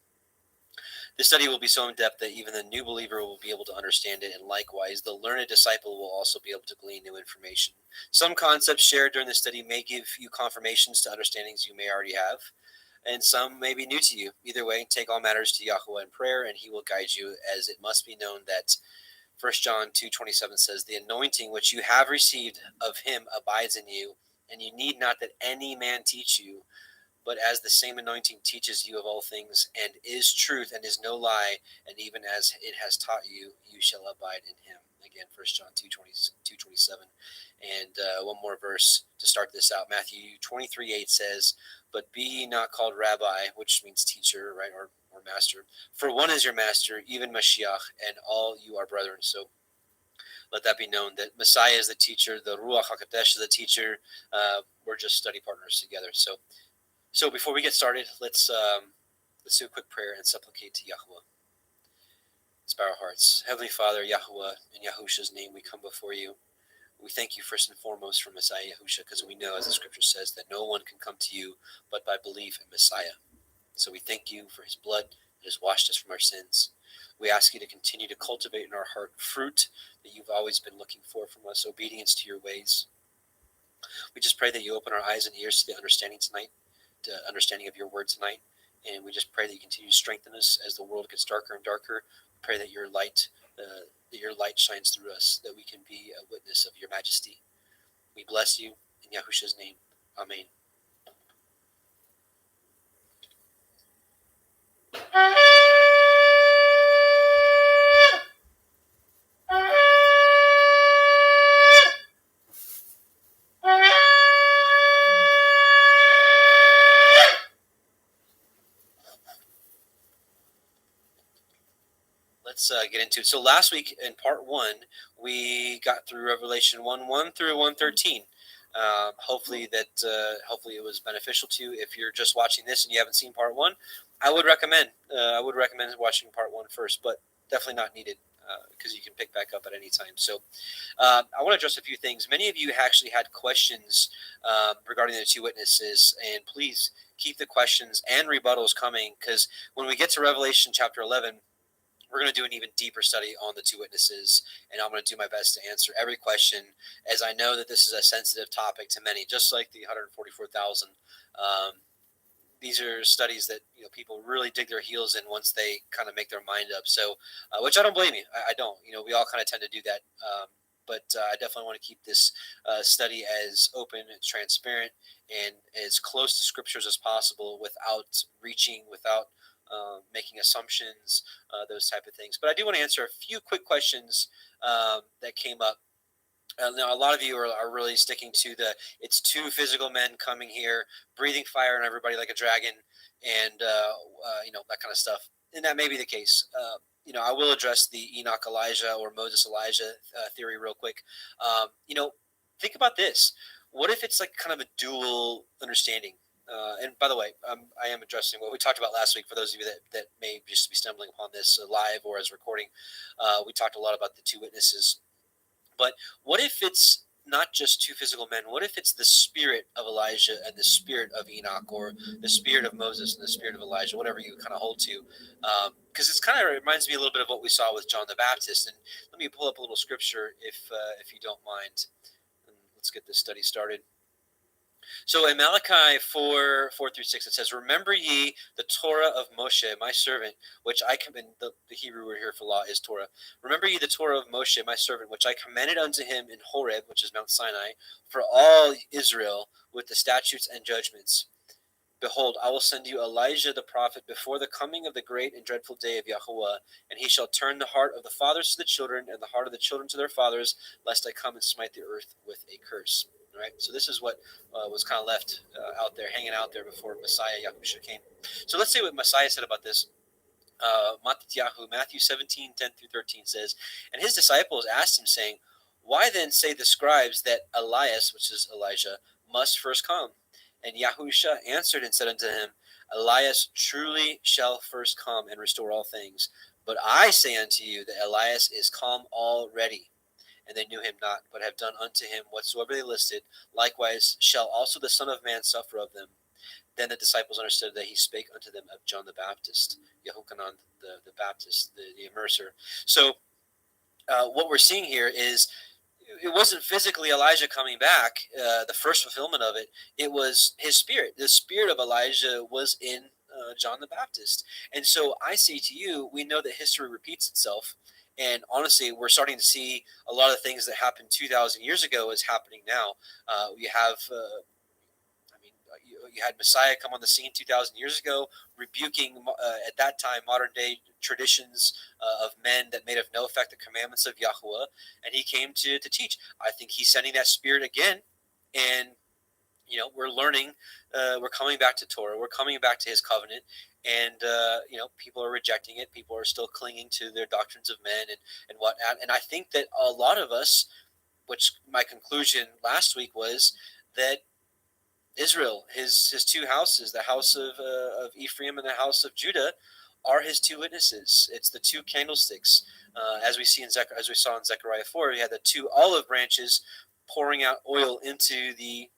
This study will be so in depth that even the new believer will be able to understand it, and likewise, the learned disciple will also be able to glean new information. Some concepts shared during the study may give you confirmations to understandings you may already have, and some may be new to you. Either way, take all matters to Yahweh in prayer, and he will guide you, as it must be known that 1 John 2:27 says, "The anointing which you have received of him abides in you, and you need not that any man teach you, but as the same anointing teaches you of all things, and is truth, and is no lie, and even as it has taught you, you shall abide in him." Again, 1 John 2:27. And one more verse to start this out. Matthew 23:8 says, "But be ye not called rabbi," which means teacher, right, or master, "for one is your master, even Mashiach, and all you are brethren." So let that be known that Messiah is the teacher, the Ruach HaKodesh is the teacher. We're just study partners together. So before we get started, let's do a quick prayer and supplicate to Yahweh. Let's bow our hearts. Heavenly Father, Yahweh, in Yahusha's name we come before you. We thank you first and foremost for Messiah Yahusha, because we know, as the scripture says, that no one can come to you but by belief in Messiah. So we thank you for his blood that has washed us from our sins. We ask you to continue to cultivate in our heart fruit that you've always been looking for from us, obedience to your ways. We just pray that you open our eyes and ears to the understanding tonight, to understanding of your word tonight. And we just pray that you continue to strengthen us as the world gets darker and darker. We pray that your light shines through us, that we can be a witness of your majesty. We bless you in Yahusha's name. Amen. Let's let's get into it. So last week in part 1, we got through Revelation 1:1 through 1:13. Hopefully hopefully it was beneficial to you. If you're just watching this and you haven't seen part 1, I would recommend watching part 1 first, but definitely not needed because you can pick back up at any time. So I want to address a few things. Many of you actually had questions regarding the 2 witnesses, and please keep the questions and rebuttals coming, because when we get to Revelation chapter 11, we're going to do an even deeper study on the 2 witnesses, and I'm going to do my best to answer every question, as I know that this is a sensitive topic to many, just like the 144,000. These are studies that people really dig their heels in once they kind of make their mind up. So, which I don't blame you. I don't. We all kind of tend to do that. But I definitely want to keep this study as open and transparent and as close to scriptures as possible, without reaching, without making assumptions, those type of things. But I do want to answer a few quick questions that came up. Now, a lot of you are really sticking to it's 2 physical men coming here, breathing fire on everybody like a dragon, and that kind of stuff. And that may be the case. I will address the Enoch Elijah or Moses Elijah theory real quick. Think about this. What if it's like kind of a dual understanding? And by the way, I am addressing what we talked about last week. For those of you that may just be stumbling upon this live or as recording, we talked a lot about the 2 witnesses. But what if it's not just 2 physical men? What if it's the spirit of Elijah and the spirit of Enoch, or the spirit of Moses and the spirit of Elijah, whatever you kind of hold to? Because it's kind of reminds me a little bit of what we saw with John the Baptist. And let me pull up a little scripture if you don't mind. And let's get this study started. So in Malachi 4:4-6, it says, "Remember ye the Torah of Moshe, my servant, which I command." The Hebrew word here for law is Torah. "Remember ye the Torah of Moshe, my servant, which I commanded unto him in Horeb," which is Mount Sinai, "for all Israel with the statutes and judgments. Behold, I will send you Elijah the prophet before the coming of the great and dreadful day of Yahuwah, and he shall turn the heart of the fathers to the children, and the heart of the children to their fathers, lest I come and smite the earth with a curse." All right, so this is what was kind of left out there, hanging out there before Messiah Yahushua came. So let's see what Messiah said about this. Matthew 17:10-13 says, "And his disciples asked him, saying, Why then say the scribes that Elias," which is Elijah, "must first come? And Yahushua answered and said unto him, Elias truly shall first come and restore all things. But I say unto you that Elias is come already. And they knew him not, but have done unto him whatsoever they listed. Likewise shall also the Son of Man suffer of them. Then the disciples understood that he spake unto them of John the Baptist," Yehochanan the Baptist, the immerser. So what we're seeing here is it wasn't physically Elijah coming back, the first fulfillment of it. It was his spirit. The spirit of Elijah was in John the Baptist. And so I say to you, we know that history repeats itself. And honestly, we're starting to see a lot of things that happened 2,000 years ago is happening now. You have you had Messiah come on the scene 2,000 years ago, rebuking at that time modern day traditions of men that made of no effect the commandments of Yahuwah, and he came to teach. I think he's sending that spirit again, and we're learning. We're coming back to Torah. We're coming back to his covenant, and people are rejecting it. People are still clinging to their doctrines of men and whatnot. And I think that a lot of us, which my conclusion last week was that Israel, his 2 houses, the house of Ephraim and the house of Judah, are his 2 witnesses. It's the 2 candlesticks, as we saw in Zechariah 4. We had the 2 olive branches pouring out oil into the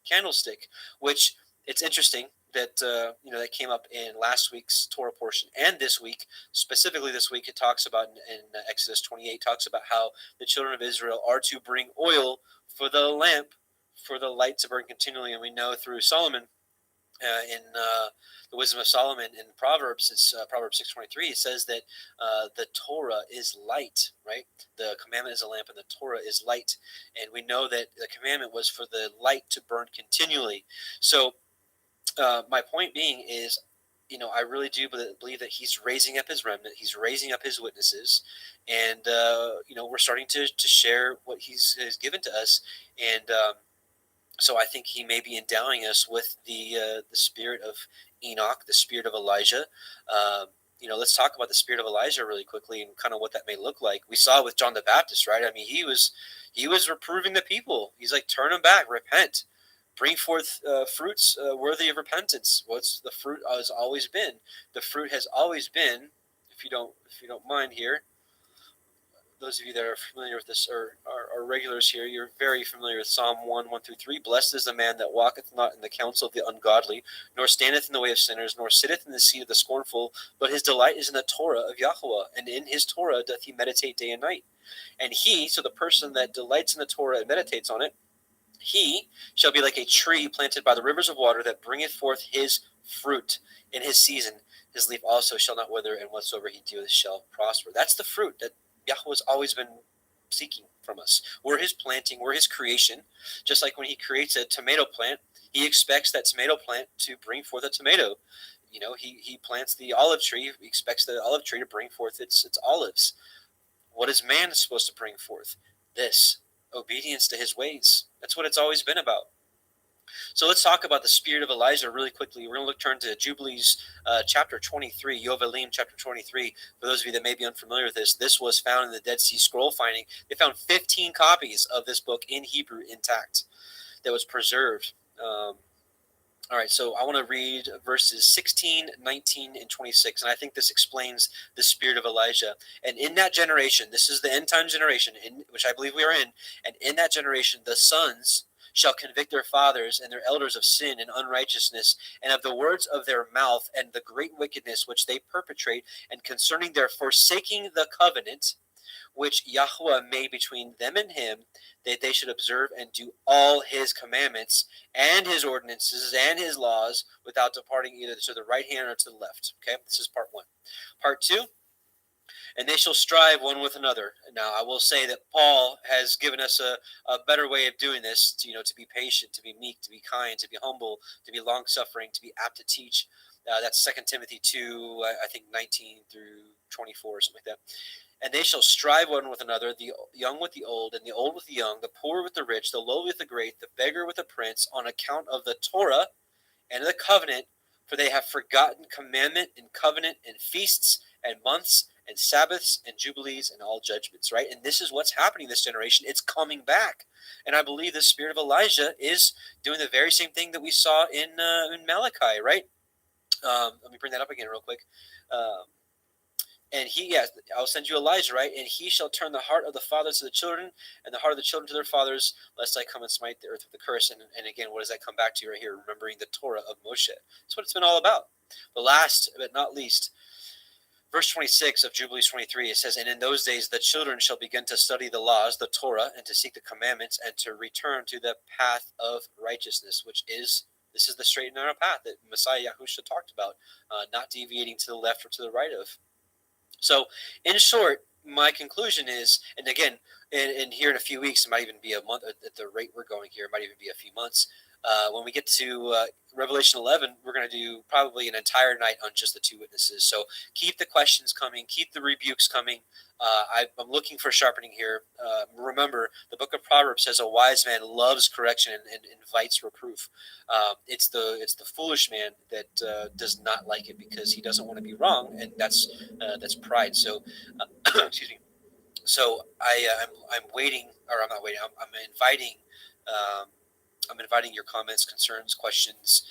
candlestick, which it's interesting that that came up in last week's Torah portion and this week. Specifically, this week it talks about in Exodus 28 talks about how the children of Israel are to bring oil for the lamp, for the light to burn continually. And we know through Solomon, in the wisdom of Solomon in Proverbs, it's Proverbs 6:23. It says that the Torah is light, right? The commandment is a lamp, and the Torah is light. And we know that the commandment was for the light to burn continually. So my point being is, I really do believe that he's raising up his remnant. He's raising up his witnesses, and we're starting to share what he's given to us. And so I think he may be endowing us with the spirit of Enoch, the spirit of Elijah. let's talk about the spirit of Elijah really quickly and kind of what that may look like. We saw with John the Baptist, right? I mean, he was reproving the people. He's like, turn them back, repent, bring forth fruits worthy of repentance. What's the fruit has always been? The fruit has always been, if you don't mind here, those of you that are familiar with this or are regulars here, you're very familiar with Psalm 1:1-3. Blessed is the man that walketh not in the counsel of the ungodly, nor standeth in the way of sinners, nor sitteth in the seat of the scornful, but his delight is in the Torah of Yahweh, and in his Torah doth he meditate day and night. And he, so the person that delights in the Torah and meditates on it, he shall be like a tree planted by the rivers of water that bringeth forth his fruit in his season. His leaf also shall not wither, and whatsoever he doeth shall prosper. That's the fruit that Yahweh's always been seeking from us. We're his planting, we're his creation. Just like when he creates a tomato plant, he expects that tomato plant to bring forth a tomato. He plants the olive tree, he expects the olive tree to bring forth its olives. What is man supposed to bring forth? This, obedience to his ways. That's what it's always been about. So let's talk about the spirit of Elijah really quickly. We're going to turn to Jubilees chapter 23, Yovelim chapter 23. For those of you that may be unfamiliar with this was found in the Dead Sea Scroll finding. They found 15 copies of this book in Hebrew intact that was preserved. All right, so I want to read verses 16, 19, and 26, and I think this explains the spirit of Elijah. And in that generation, this is the end time generation, in which I believe we are in, and in that generation, the sons shall convict their fathers and their elders of sin and unrighteousness, and of the words of their mouth, and the great wickedness which they perpetrate, and concerning their forsaking the covenant which Yahweh made between them and him, that they should observe and do all his commandments and his ordinances and his laws without departing either to the right hand or to the left. Okay, this is part one. Part two, and they shall strive one with another. Now, I will say that Paul has given us a better way of doing this, to be patient, to be meek, to be kind, to be humble, to be long-suffering, to be apt to teach. That's 2 Timothy 2, I think 19 through 24 or something like that. And they shall strive one with another, the young with the old, and the old with the young, the poor with the rich, the lowly with the great, the beggar with the prince, on account of the Torah and the covenant, for they have forgotten commandment and covenant and feasts and months and Sabbaths and jubilees and all judgments, right? And this is what's happening this generation. It's coming back. And I believe the spirit of Elijah is doing the very same thing that we saw in Malachi, right? Let me bring that up again real quick. And I'll send you Elijah, right? And he shall turn the heart of the fathers to the children, and the heart of the children to their fathers, lest I come and smite the earth with a curse. And again, what does that come back to right here? Remembering the Torah of Moshe. That's what it's been all about. But last but not least, verse 26 of Jubilees 23, it says, and in those days the children shall begin to study the laws, the Torah, and to seek the commandments, and to return to the path of righteousness, this is the straight and narrow path that Messiah Yahusha talked about, not deviating to the left or to the right of. So, in short, my conclusion is, and again, and here in a few weeks, it might even be a month at the rate we're going here. It might even be a few months. When we get to Revelation 11, we're going to do probably an entire night on just the two witnesses. So keep the questions coming, keep the rebukes coming. I'm looking for sharpening here. Remember, the book of Proverbs says a wise man loves correction and invites reproof. It's the foolish man that does not like it because he doesn't want to be wrong, and that's pride. So, excuse me. So I'm waiting, or I'm not waiting. I'm inviting. I'm inviting your comments, concerns, questions,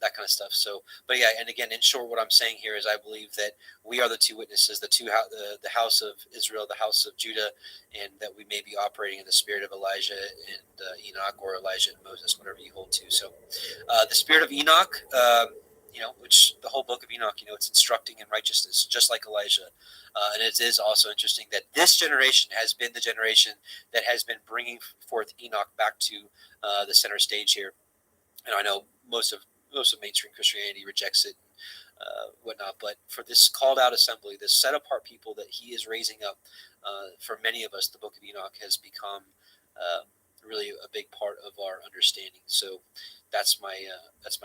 that kind of stuff. So, but yeah, and again, in short, what I'm saying here is I believe that we are the two witnesses, the house of Israel, the house of Judah, and that we may be operating in the spirit of Elijah and Enoch, or Elijah and Moses, whatever you hold to. So, the spirit of Enoch, which the whole book of Enoch, it's instructing in righteousness, just like Elijah. And it is also interesting that this generation has been the generation that has been bringing forth Enoch back to the center stage here. And I know most of mainstream Christianity rejects it, whatnot. But for this called out assembly, this set apart people that he is raising up, for many of us, the book of Enoch has become really a big part of our understanding. So that's my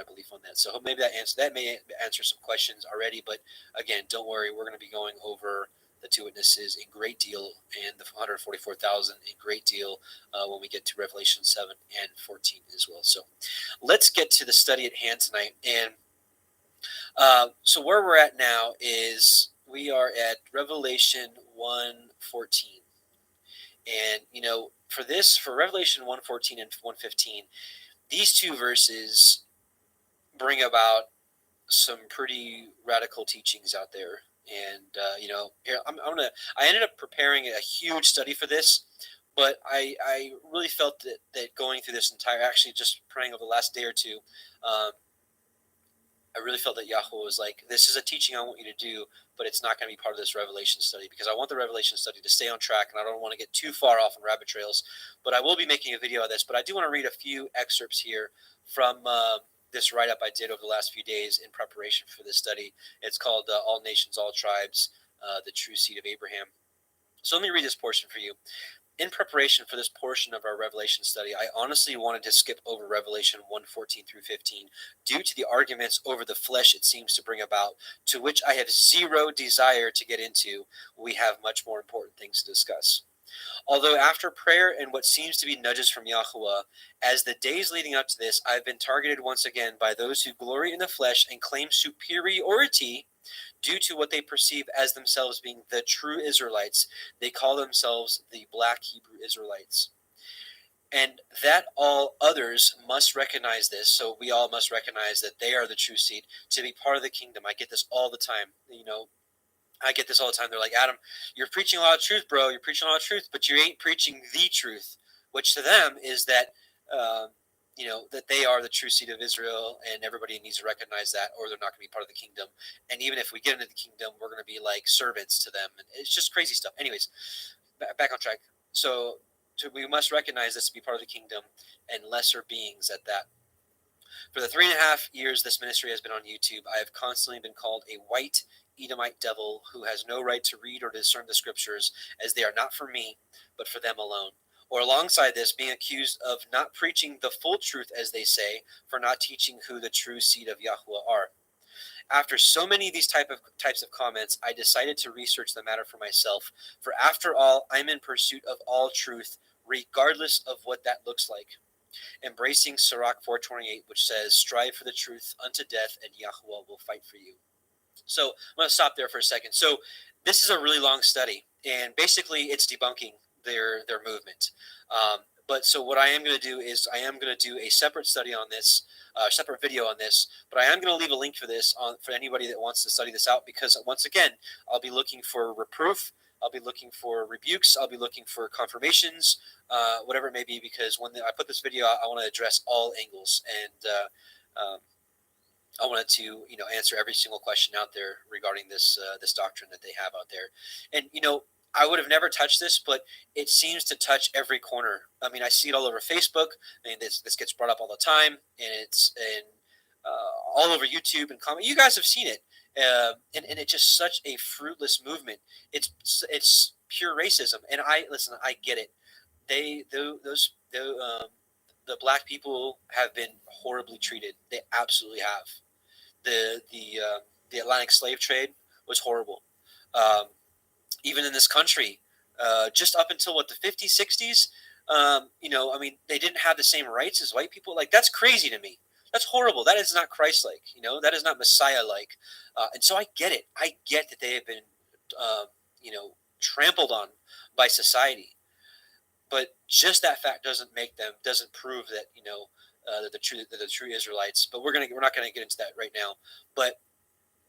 belief on that. So maybe that may answer some questions already. But again, don't worry, we're going to be going over the two witnesses in great deal, and the 144,000 in great deal when we get to Revelation 7 and 14 as well. So let's get to the study at hand tonight. And So where we're at now is we are at Revelation 1:14. And, for Revelation 1:14 and 1:15, these two verses bring about some pretty radical teachings out there. And, here, I ended up preparing a huge study for this, but I really felt that going through this actually just praying over the last day or two, um, I really felt that Yahweh was like, this is a teaching I want you to do, but it's not going to be part of this Revelation study because I want the Revelation study to stay on track and I don't want to get too far off on rabbit trails. But I will be making a video of this. But I do want to read a few excerpts here from this write up I did over the last few days in preparation for this study. It's called All Nations, All Tribes, the True Seed of Abraham. So let me read this portion for you. In preparation for this portion of our Revelation study, I honestly wanted to skip over Revelation 1:14 through 15 due to the arguments over the flesh it seems to bring about, to which I have zero desire to get into. We have much more important things to discuss. Although after prayer and what seems to be nudges from Yahuwah, as the days leading up to this, I've been targeted once again by those who glory in the flesh and claim superiority due to what they perceive as themselves being the true Israelites. They call themselves the black Hebrew Israelites. And that all others must recognize this, so we all must recognize that they are the true seed to be part of the kingdom. I get this all the time. I get this all the time. They're like, Adam, you're preaching a lot of truth, bro. You're preaching a lot of truth, but you ain't preaching the truth, which to them is that, that they are the true seed of Israel, and everybody needs to recognize that, or they're not going to be part of the kingdom. And even if we get into the kingdom, we're going to be like servants to them. And it's just crazy stuff. Anyways, back on track. So we must recognize this to be part of the kingdom and lesser beings at that. For the 3.5 years this ministry has been on YouTube, I have constantly been called a white Edomite devil who has no right to read or discern the scriptures, as they are not for me, but for them alone. Or alongside this, being accused of not preaching the full truth, as they say, for not teaching who the true seed of Yahuwah are. After so many of these types of comments, I decided to research the matter for myself. For after all, I'm in pursuit of all truth, regardless of what that looks like. Embracing Sirach 4:28, which says, "Strive for the truth unto death, and Yahuwah will fight for you." So I'm going to stop there for a second. So this is a really long study, and basically it's debunking their movement. But so what I am going to do is I am going to do a separate study on this, separate video on this. But I am going to leave a link for this for anybody that wants to study this out, because once again, I'll be looking for reproof. I'll be looking for rebukes. I'll be looking for confirmations, whatever it may be, because when I put this video out, I want to address all angles, and I wanted to, answer every single question out there regarding this doctrine that they have out there. And I would have never touched this, but it seems to touch every corner. I mean, I see it all over Facebook. I mean, this gets brought up all the time, and it's all over YouTube and comment. You guys have seen it, and it's just such a fruitless movement. It's pure racism, and I get it. The black people have been horribly treated. They absolutely have. The Atlantic slave trade was horrible. Even in this country, just up until the 50s, 60s, they didn't have the same rights as white people. Like, that's crazy to me. That's horrible. That is not Christ-like. That is not Messiah-like. And so I get it. I get that they have been, trampled on by society. But just that fact doesn't prove that the true Israelites. But we're not gonna get into that right now. But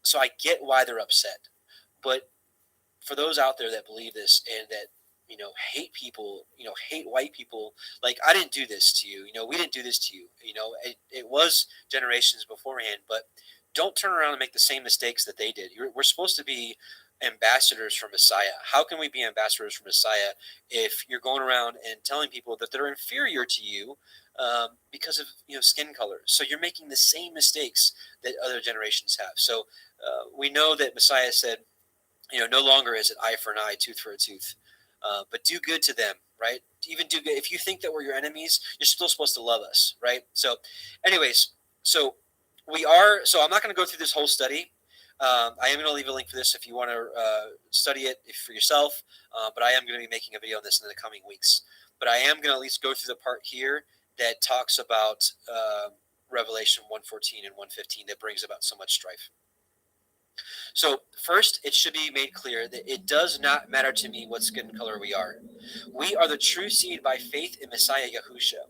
so I get why they're upset. But for those out there that believe this and that hate people, hate white people, like, I didn't do this to you. We didn't do this to you. It was generations beforehand. But don't turn around and make the same mistakes that they did. We're supposed to be ambassadors for Messiah. How can we be ambassadors for Messiah if you're going around and telling people that they're inferior to you because of skin color? So you're making the same mistakes that other generations have. So we know that Messiah said, no longer is it eye for an eye, tooth for a tooth, but do good to them, right? Even do good. If you think that we're your enemies, you're still supposed to love us, right? So anyways, so I'm not going to go through this whole study. I am going to leave a link for this if you want to study it for yourself, but I am going to be making a video on this in the coming weeks. But I am going to at least go through the part here that talks about Revelation 1:14 and 1:15 that brings about so much strife. So first, it should be made clear that it does not matter to me what skin color we are. We are the true seed by faith in Messiah Yahusha.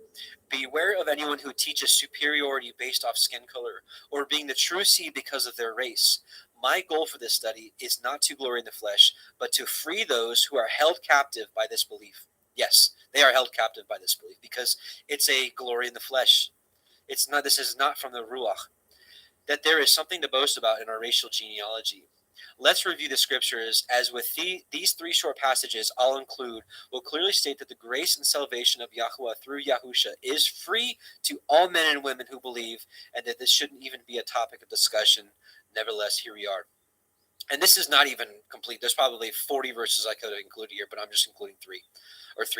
Beware of anyone who teaches superiority based off skin color or being the true seed because of their race. My goal for this study is not to glory in the flesh, but to free those who are held captive by this belief. Yes, they are held captive by this belief because it's a glory in the flesh. It's not. This is not from the Ruach. That there is something to boast about in our racial genealogy. Let's review the scriptures, as with these three short passages I'll include will clearly state that the grace and salvation of Yahuwah through Yahusha is free to all men and women who believe, and that this shouldn't even be a topic of discussion. Nevertheless, here we are. And this is not even complete. There's probably 40 verses I could have included here, but I'm just including three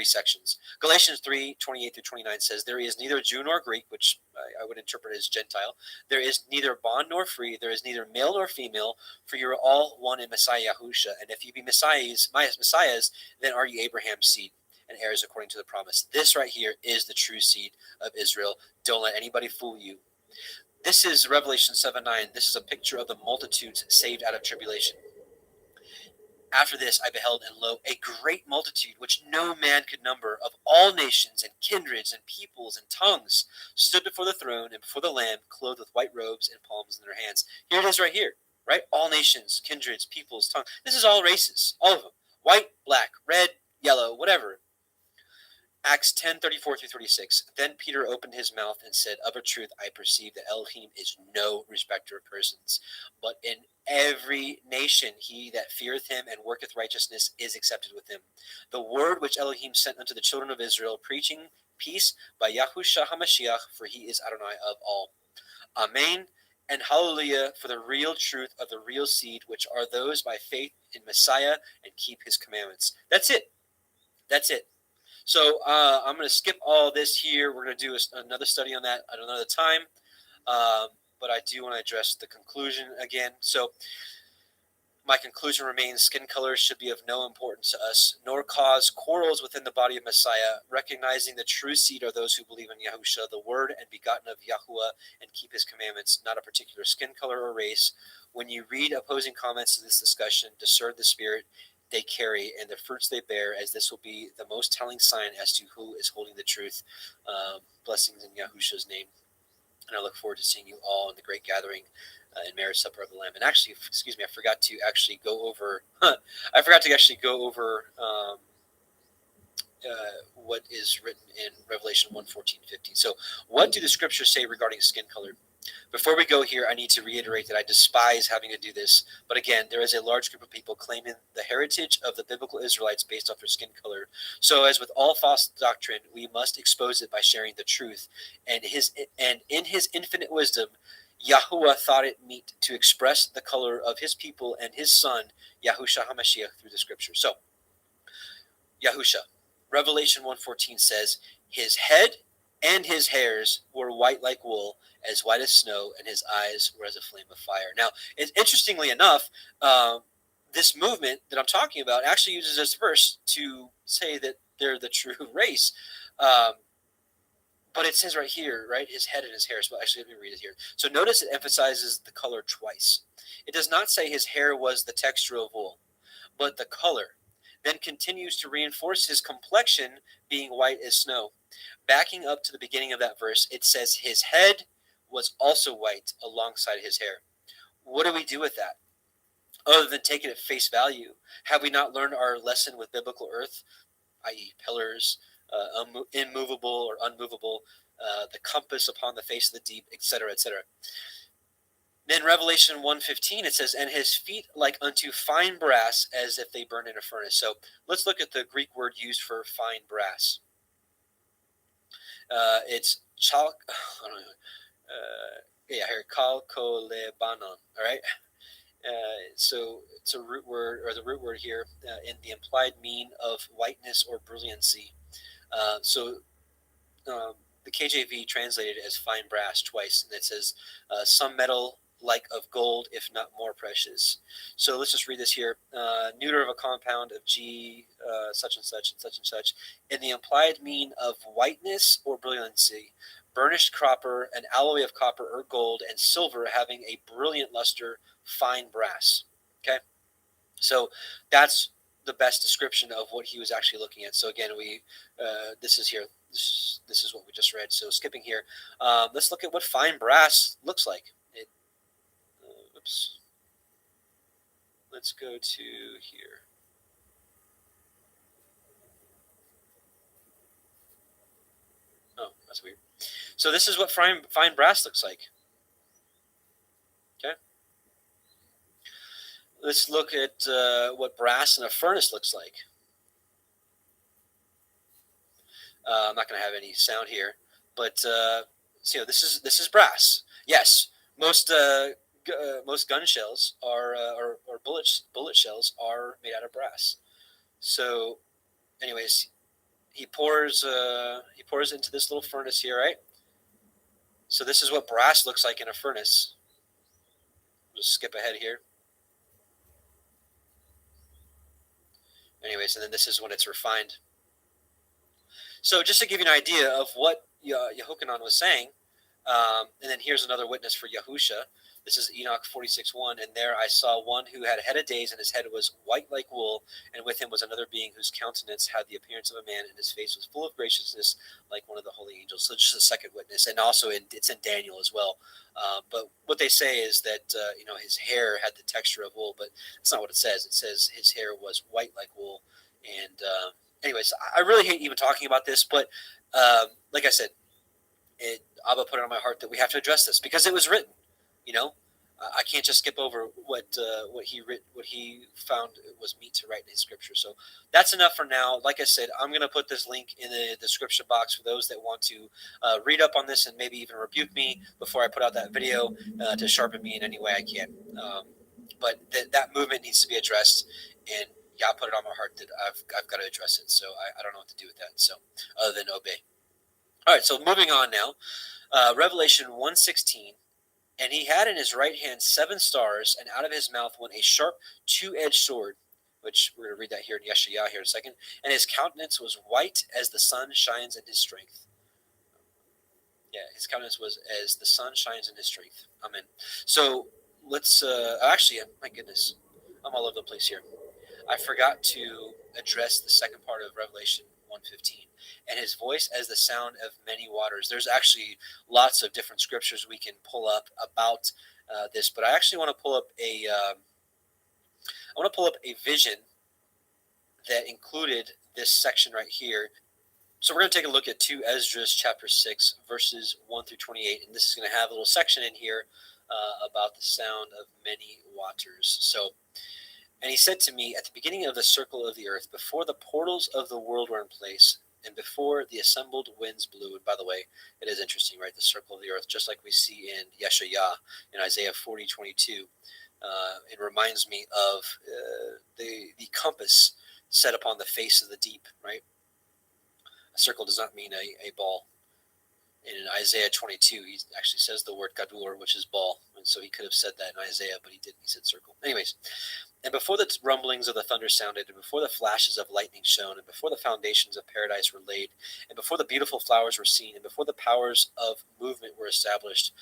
sections. Galatians 3:28 through 29 says, there is neither Jew nor Greek, which I would interpret as Gentile. There is neither bond nor free. There is neither male nor female, for you are all one in Messiah Yahusha. And if you be messiahs, then are you Abraham's seed and heirs according to the promise. This right here is the true seed of Israel. Don't let anybody fool you. This is Revelation 7:9. This is a picture of the multitudes saved out of tribulation. After this I beheld, and lo, a great multitude, which no man could number, of all nations and kindreds and peoples and tongues, stood before the throne and before the Lamb, clothed with white robes and palms in their hands. Here it is right here, right? All nations, kindreds, peoples, tongues. This is all races, all of them. White, black, red, yellow, whatever. Acts 10:34 through 36. Then Peter opened his mouth and said, of a truth I perceive that Elohim is no respecter of persons, but in every nation he that feareth him and worketh righteousness is accepted with him. The word which Elohim sent unto the children of Israel, preaching peace by Yahushua HaMashiach, for he is Adonai of all. Amen and hallelujah for the real truth of the real seed, which are those by faith in Messiah and keep his commandments. That's it. That's it. So I'm going to skip all this here. We're going to do another study on that at another time. But I do want to address the conclusion again. So my conclusion remains: skin color should be of no importance to us, nor cause quarrels within the body of Messiah, recognizing the true seed are those who believe in Yahusha, the word and begotten of Yahuwah, and keep his commandments, not a particular skin color or race. When you read opposing comments to this discussion, discern the spirit they carry and the fruits they bear, as this will be the most telling sign as to who is holding the truth. Blessings in Yahusha's name. And I look forward to seeing you all in the great gathering in marriage supper of the Lamb. And actually, excuse me, I forgot to actually go over what is written in Revelation 1:14-15. So what do the scriptures say regarding skin color? Before we go here, I need to reiterate that I despise having to do this. But again, there is a large group of people claiming the heritage of the biblical Israelites based off their skin color. So as with all false doctrine, we must expose it by sharing the truth. And in his infinite wisdom, Yahuwah thought it meet to express the color of his people and his son, Yahushua HaMashiach, through the scripture. So, Yahusha, Revelation 1:14 says, his head and his hairs were white like wool, as white as snow, and his eyes were as a flame of fire. Now, interestingly enough, this movement that I'm talking about actually uses this verse to say that they're the true race. But it says right here, right, his head and his hairs. Well, actually, let me read it here. So notice it emphasizes the color twice. It does not say his hair was the texture of wool, but the color. Then continues to reinforce his complexion being white as snow. Backing up to the beginning of that verse, it says his head was also white alongside his hair. What do we do with that? Other than take it at face value, have we not learned our lesson with biblical earth, i.e. pillars, immovable or unmovable, the compass upon the face of the deep, etc., etc.? Then Revelation 1:15, it says, and his feet like unto fine brass, as if they burn in a furnace. So let's look at the Greek word used for fine brass. It's chalk. Kalkolebanon. All right. So it's a root word, or the root word here, in the implied mean of whiteness or brilliancy. The KJV translated as fine brass twice, and it says some metal like of gold, if not more precious. So let's just read this here. Neuter of a compound of G, such and such and such and such, in the implied mean of whiteness or brilliancy, burnished copper, an alloy of copper or gold, and silver having a brilliant luster, fine brass. Okay, so that's the best description of what he was actually looking at. So again, this is here. This is what we just read. So skipping here, let's look at what fine brass looks like. Oops. Let's go to here. Oh, that's weird. So this is what fine brass looks like. Okay. Let's look at what brass in a furnace looks like. I'm not going to have any sound here, but so this is brass. Yes, most gun shells are or bullet shells are made out of brass. So, anyways, he pours into this little furnace here, right? So this is what brass looks like in a furnace. Just skip ahead here. Anyways, and then this is when it's refined. So just to give you an idea of what Yehochanan was saying, and then here's another witness for Yahusha. This is Enoch 46:1, and there I saw one who had a head of days, and his head was white like wool, and with him was another being whose countenance had the appearance of a man, and his face was full of graciousness like one of the holy angels. So just a second witness, and also it's in Daniel as well. But what they say is that his hair had the texture of wool, but that's not what it says. It says his hair was white like wool, and anyways, I really hate even talking about this, but like I said, Abba put it on my heart that we have to address this because it was written. I can't just skip over what he found was meet to write in his scripture. So that's enough for now. Like I said, I'm going to put this link in the description box for those that want to read up on this and maybe even rebuke me before I put out that video to sharpen me in any way I can. But that movement needs to be addressed, and Yah put it on my heart that I've got to address it. So I don't know what to do with that. So other than obey. All right. So moving on now, Revelation 1:16. And he had in his right hand 7 stars, and out of his mouth went a sharp 2-edged sword, which we're going to read that here in Yeshayah here in a second. And his countenance was white as the sun shines in his strength. Yeah, his countenance was as the sun shines in his strength. Amen. So let's actually, my goodness, I'm all over the place here. I forgot to address the second part of Revelation 1:15, and his voice as the sound of many waters. There's actually lots of different scriptures we can pull up about this, but I actually want to pull up a vision that included this section right here. So we're going to take a look at 2 Ezra chapter 6 verses 1 through 28, and this is going to have a little section in here about the sound of many waters. So. And he said to me, at the beginning of the circle of the earth, before the portals of the world were in place, and before the assembled winds blew. And by the way, it is interesting, right? The circle of the earth, just like we see in Yeshayah, in Isaiah 40:22. It reminds me of the compass set upon the face of the deep, right? A circle does not mean a ball. And in Isaiah 22, he actually says the word gadur, which is ball. And so he could have said that in Isaiah, but he didn't. He said circle. Anyways. And before the rumblings of the thunder sounded, and before the flashes of lightning shone, and before the foundations of paradise were laid, and before the beautiful flowers were seen, and before the powers of movement were established,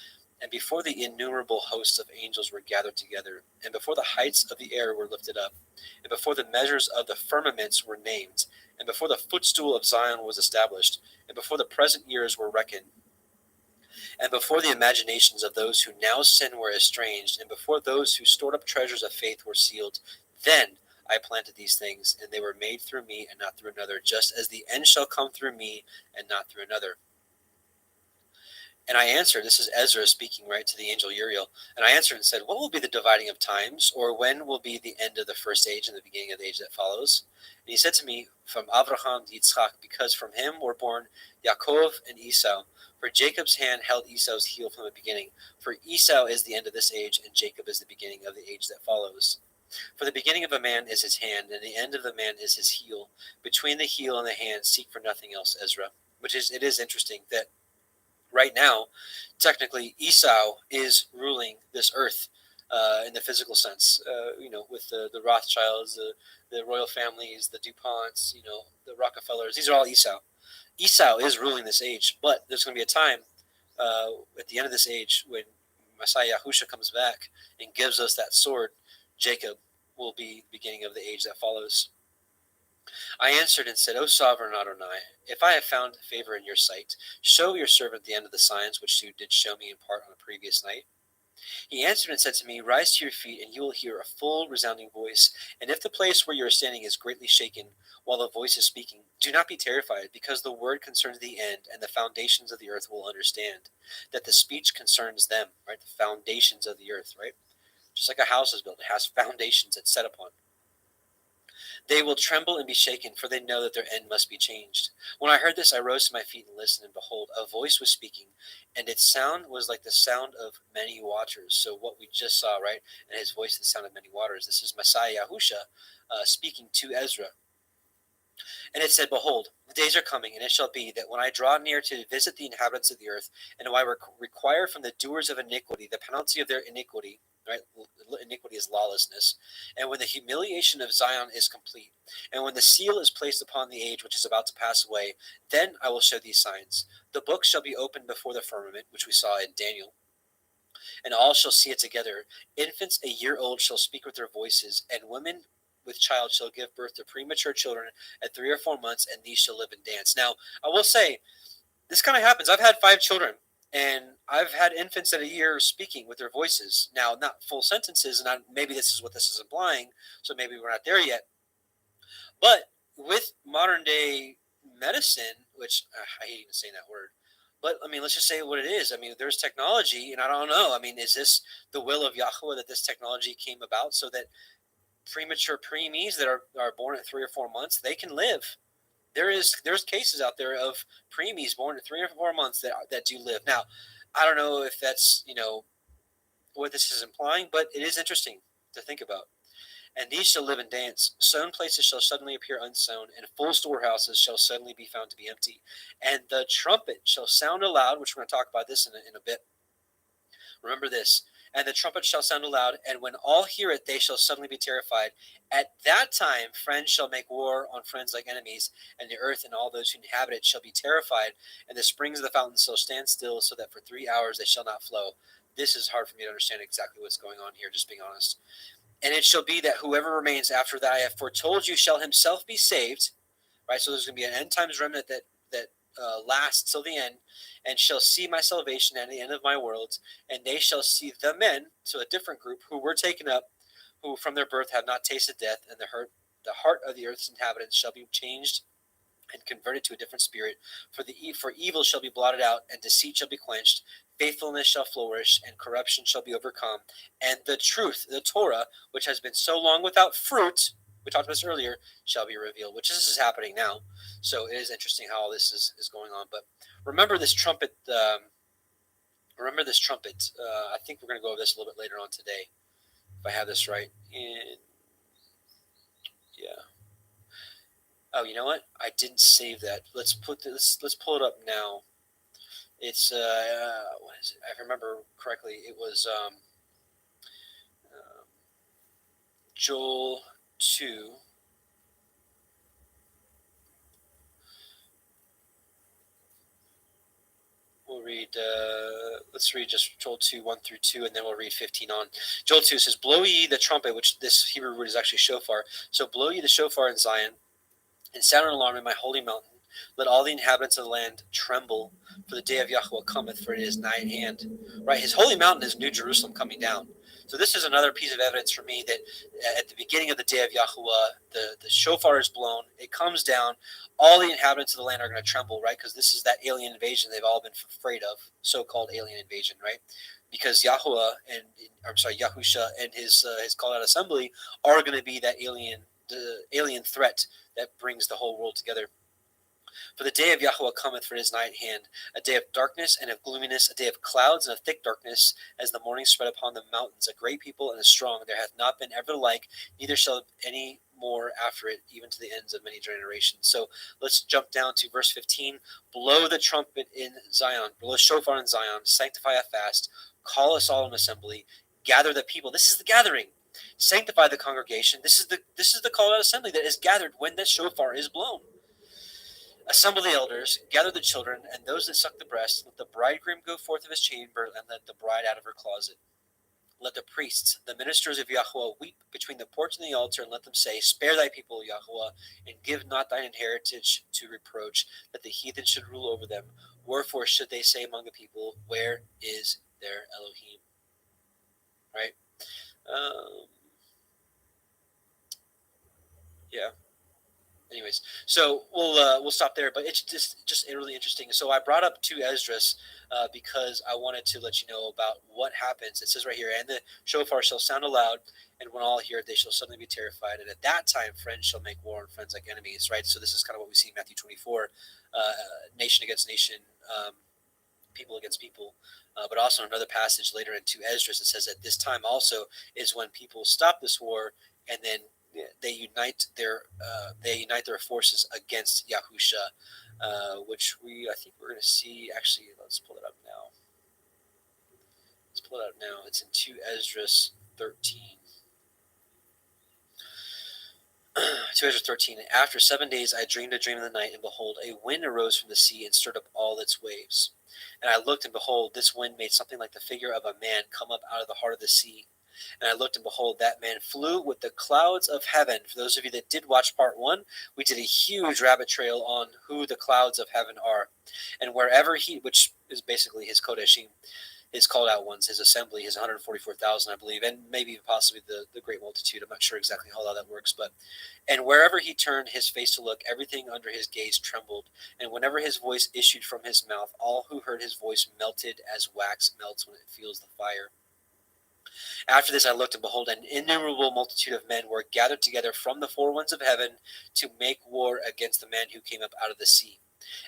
and before the innumerable hosts of angels were gathered together, and before the heights of the air were lifted up, and before the measures of the firmaments were named, and before the footstool of Zion was established, and before the present years were reckoned, and before the imaginations of those who now sin were estranged, and before those who stored up treasures of faith were sealed, then I planted these things, and they were made through me and not through another, just as the end shall come through me and not through another. And I answered, this is Ezra speaking, right, to the angel Uriel, and I answered and said, what will be the dividing of times, or when will be the end of the first age and the beginning of the age that follows? And he said to me, from Abraham to Yitzchak, because from him were born Yaakov and Esau. For Jacob's hand held Esau's heel from the beginning. For Esau is the end of this age, and Jacob is the beginning of the age that follows. For the beginning of a man is his hand, and the end of the man is his heel. Between the heel and the hand, seek for nothing else, Ezra. It is interesting that right now, technically, Esau is ruling this earth in the physical sense. With the Rothschilds, the royal families, the DuPonts, the Rockefellers. These are all Esau. Esau is ruling this age, but there's going to be a time at the end of this age when Messiah Yahusha comes back and gives us that sword. Jacob will be the beginning of the age that follows. I answered and said, O sovereign Adonai, if I have found favor in your sight, show your servant the end of the signs which you did show me in part on the previous night. He answered and said to me, Rise to your feet, and you will hear a full resounding voice. And if the place where you are standing is greatly shaken, while the voice is speaking, do not be terrified, because the word concerns the end, and the foundations of the earth will understand that the speech concerns them, right? The foundations of the earth, right? Just like a house is built, it has foundations it's set upon. They will tremble and be shaken, for they know that their end must be changed. When I heard this, I rose to my feet and listened, and behold, a voice was speaking, and its sound was like the sound of many waters. So what we just saw, right? And his voice, the sound of many waters. This is Messiah Yahusha speaking to Ezra. And it said, Behold, the days are coming, and it shall be that when I draw near to visit the inhabitants of the earth, and when I require from the doers of iniquity the penalty of their iniquity, right? Iniquity is lawlessness. And when the humiliation of Zion is complete, and when the seal is placed upon the age which is about to pass away, then I will show these signs. The book shall be opened before the firmament, which we saw in Daniel, and all shall see it together. Infants a year old shall speak with their voices, and women with child shall give birth to premature children at 3 or 4 months, and these shall live and dance. Now, I will say, this kind of happens. I've had 5 children, and I've had infants at a year speaking with their voices. Now, not full sentences, and maybe this is what this is implying, so maybe we're not there yet. But with modern day medicine, which I hate even saying that word, but I mean, let's just say what it is. I mean, there's technology, and I don't know. I mean, is this the will of Yahweh that this technology came about so that premature preemies that are born at 3 or 4 months, they can live? There's cases out there of preemies born at 3 or 4 months that do live. Now, I don't know if that's what this is implying, but it is interesting to think about. And these shall live and dance. Sown places shall suddenly appear unsown, and full storehouses shall suddenly be found to be empty. And the trumpet shall sound aloud, which we're going to talk about this in a bit. Remember this. And the trumpet shall sound aloud, and when all hear it, they shall suddenly be terrified. At that time, friends shall make war on friends like enemies, and the earth and all those who inhabit it shall be terrified, and the springs of the fountains shall stand still, so that for 3 hours they shall not flow. This is hard for me to understand exactly what's going on here, just being honest. And it shall be that whoever remains after that I have foretold you shall himself be saved. Right, so there's going to be an end times remnant that lasts till the end, and shall see my salvation at the end of my world, and they shall see the men, so a different group, who were taken up, who from their birth have not tasted death, and the heart of the earth's inhabitants shall be changed and converted to a different spirit. For evil shall be blotted out, and deceit shall be quenched. Faithfulness shall flourish, and corruption shall be overcome. And the truth, the Torah, which has been so long without fruit, we talked about this earlier, shall be revealed, which this is happening now. So it is interesting how all this is going on. But remember this trumpet. I think we're going to go over this a little bit later on today, if I have this right. Oh, you know what? I didn't save that. Let's pull it up now. It's what is it? If I remember correctly, it was Joel 2. We'll read. Let's read just Joel 2, 1 through 2, and then we'll read 15 on. Joel 2 says, "Blow ye the trumpet," which this Hebrew word is actually shofar. So blow ye the shofar in Zion, and sound an alarm in my holy mountain. Let all the inhabitants of the land tremble, for the day of Yahweh cometh, for it is nigh at hand. Right, his holy mountain is New Jerusalem coming down. So this is another piece of evidence for me that at the beginning of the day of Yahweh, the shofar is blown, it comes down, all the inhabitants of the land are going to tremble, right? Because this is that alien invasion they've all been afraid of, so-called alien invasion, right? Because Yahusha and his called out assembly are going to be that alien threat that brings the whole world together. For the day of Yahweh cometh, for it is nigh at hand, a day of darkness and of gloominess, a day of clouds and of thick darkness, as the morning spread upon the mountains, a great people and a strong. There hath not been ever the like, neither shall any more after it, even to the ends of many generations. So let's jump down to verse 15. Blow the trumpet in Zion, blow the shofar in Zion, sanctify a fast, call us all an assembly, gather the people. This is the gathering. Sanctify the congregation. This is the called out assembly that is gathered when the shofar is blown. Assemble the elders, gather the children, and those that suck the breast. Let the bridegroom go forth of his chamber, and let the bride out of her closet. let the priests, the ministers of Yahweh, weep between the porch and the altar, and let them say, Spare thy people, Yahweh, and give not thine inheritance to reproach, that the heathen should rule over them. Wherefore should they say among the people, Where is their Elohim? Right? Yeah. Anyways, so we'll stop there. But it's just really interesting. So I brought up 2 Esdras because I wanted to let you know about what happens. It says right here, and the shofar shall sound aloud, and when all hear it, they shall suddenly be terrified. And at that time, friends shall make war, and friends like enemies. Right. So this is kind of what we see in Matthew 24, nation against nation. People against people, but also another passage later in 2 Esdras that says at this time also is when people stop this war and then they unite their forces against Yahusha, which I think we're going to see. Actually, let's pull it up now. It's in 2 Esdras 13. 2 Esdras 13. After 7 days I dreamed a dream in the night, and behold, a wind arose from the sea and stirred up all its waves. And I looked, and behold, this wind made something like the figure of a man come up out of the heart of the sea. And I looked, and behold, that man flew with the clouds of heaven. For those of you that did watch part 1, we did a huge rabbit trail on who the clouds of heaven are. And wherever which is basically his Kodeshim, his called out ones, his assembly, his 144,000, I believe, and maybe possibly the great multitude. I'm not sure exactly how that works, and wherever he turned his face to look, everything under his gaze trembled. And whenever his voice issued from his mouth, all who heard his voice melted as wax melts when it feels the fire. After this I looked, and behold, an innumerable multitude of men were gathered together from the 4 winds of heaven to make war against the man who came up out of the sea.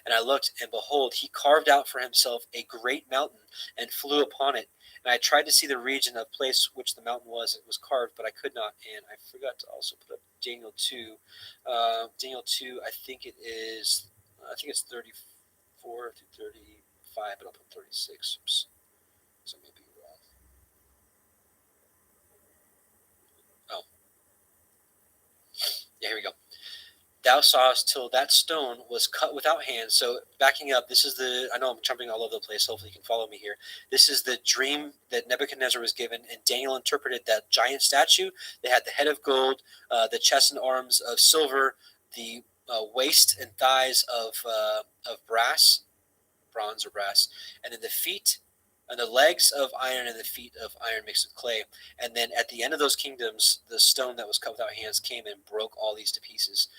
And I looked, and behold, he carved out for himself a great mountain, and flew upon it. And I tried to see the region of place which the mountain was. It was carved, but I could not. And I forgot to also put up Daniel 2. Daniel 2, I think it's 34 through 35, but I'll put 36. Oops. So maybe wrong. Oh. Yeah, here we go. Thou sawest till that stone was cut without hands. So backing up, I know I'm jumping all over the place. Hopefully you can follow me here. This is the dream that Nebuchadnezzar was given, and Daniel interpreted that giant statue that had the head of gold, the chest and arms of silver, the waist and thighs of bronze or brass, and then the feet and the legs of iron and the feet of iron mixed with clay. And then at the end of those kingdoms, the stone that was cut without hands came and broke all these to pieces.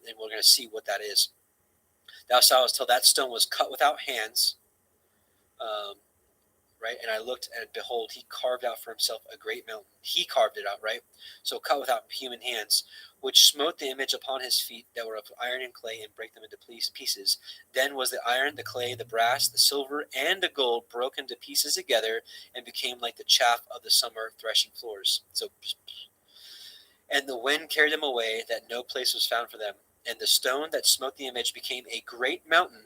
And we're going to see what that is. Thou sawest till that stone was cut without hands. Right? And I looked, and behold, he carved out for himself a great mountain. He carved it out, right? So cut without human hands, which smote the image upon his feet that were of iron and clay, and brake them into pieces. Then was the iron, the clay, the brass, the silver, and the gold broken to pieces together, and became like the chaff of the summer threshing floors. And the wind carried them away, that no place was found for them. And the stone that smote the image became a great mountain.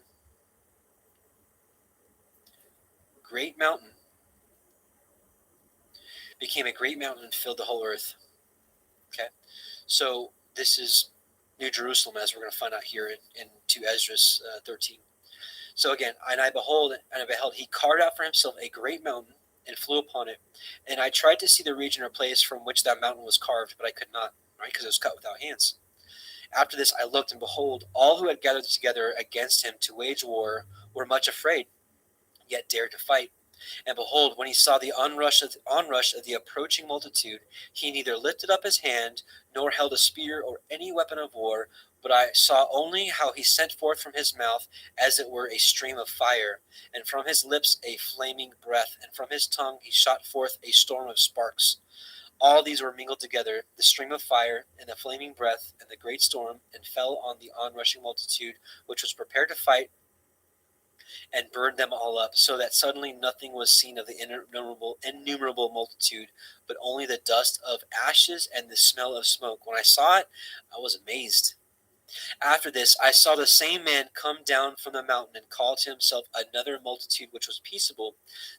Became a great mountain and filled the whole earth. Okay, so this is New Jerusalem, as we're going to find out here in 2 Esdras 13. So again, and I beheld, he carved out for himself a great mountain and flew upon it. And I tried to see the region or place from which that mountain was carved, but I could not, right, because it was cut without hands. After this I looked, and behold, all who had gathered together against him to wage war were much afraid, yet dared to fight. And behold, when he saw the onrush of the approaching multitude, he neither lifted up his hand, nor held a spear or any weapon of war, but I saw only how he sent forth from his mouth, as it were, a stream of fire, and from his lips a flaming breath, and from his tongue he shot forth a storm of sparks. All these were mingled together, the stream of fire, and the flaming breath, and the great storm, and fell on the onrushing multitude, which was prepared to fight, and burned them all up, so that suddenly nothing was seen of the innumerable multitude, but only the dust of ashes and the smell of smoke. When I saw it, I was amazed. After this, I saw the same man come down from the mountain and call to himself another multitude which was peaceable.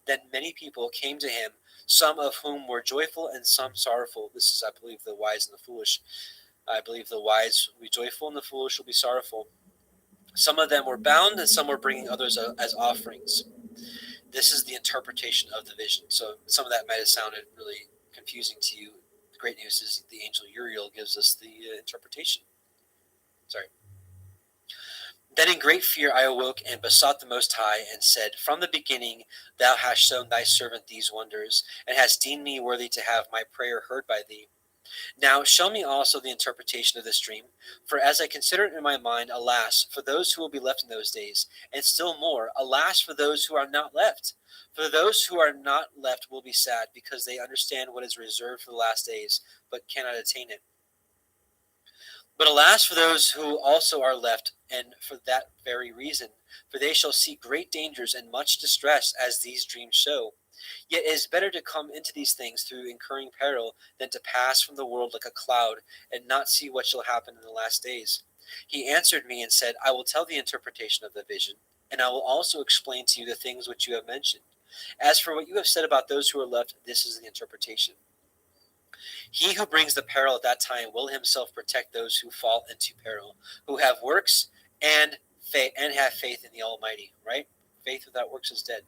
Then many people came to him, some of whom were joyful and some sorrowful. This is, I believe, the wise and the foolish. I believe the wise will be joyful and the foolish will be sorrowful. Some of them were bound, and some were bringing others as offerings. This is the interpretation of the vision. So some of that might have sounded really confusing to you. The great news is the angel Uriel gives us the interpretation. Sorry. Then in great fear I awoke and besought the Most High, and said, From the beginning thou hast shown thy servant these wonders, and hast deemed me worthy to have my prayer heard by thee. Now show me also the interpretation of this dream, for as I consider it in my mind, alas, for those who will be left in those days, and still more, alas, for those who are not left. For those who are not left will be sad, because they understand what is reserved for the last days, but cannot attain it. But alas for those who also are left, and for that very reason, for they shall see great dangers and much distress, as these dreams show. Yet it is better to come into these things through incurring peril than to pass from the world like a cloud, and not see what shall happen in the last days. He answered me and said, I will tell the interpretation of the vision, and I will also explain to you the things which you have mentioned. As for what you have said about those who are left, this is the interpretation. He who brings the peril at that time will himself protect those who fall into peril, who have works and have faith in the Almighty, right? Faith without works is dead.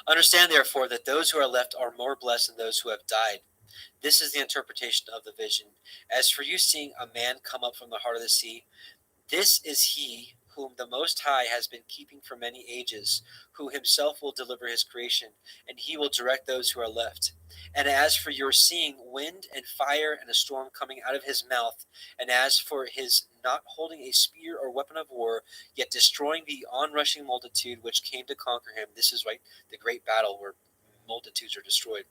Understand, therefore, that those who are left are more blessed than those who have died. This is the interpretation of the vision. As for you seeing a man come up from the heart of the sea, this is he whom the Most High has been keeping for many ages, who himself will deliver his creation, and he will direct those who are left. And as for your seeing wind and fire and a storm coming out of his mouth, and as for his not holding a spear or weapon of war, yet destroying the onrushing multitude which came to conquer him, this is right, the great battle where multitudes are destroyed.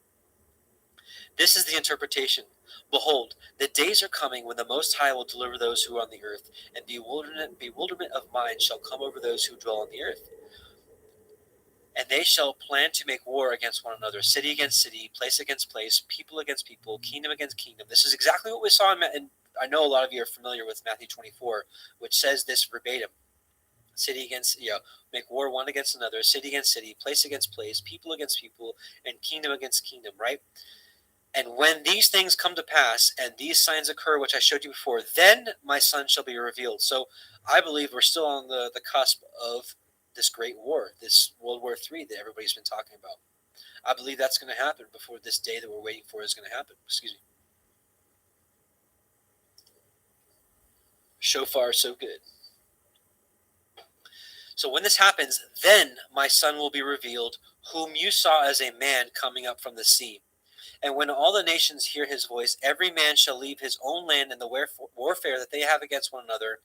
This is the interpretation. Behold, the days are coming when the Most High will deliver those who are on the earth, and bewilderment of mind shall come over those who dwell on the earth. And they shall plan to make war against one another, city against city, place against place, people against people, kingdom against kingdom. This is exactly what we saw in I know a lot of you are familiar with Matthew 24, which says this verbatim. City against, make war one against another, city against city, place against place, people against people, and kingdom against kingdom, right? And when these things come to pass, and these signs occur, which I showed you before, then my son shall be revealed. So I believe we're still on the cusp of this great war, this World War III that everybody's been talking about. I believe that's going to happen before this day that we're waiting for is going to happen. Excuse me. So far, so good. So when this happens, then my son will be revealed, whom you saw as a man coming up from the sea. And when all the nations hear his voice, every man shall leave his own land and the warfare that they have against one another,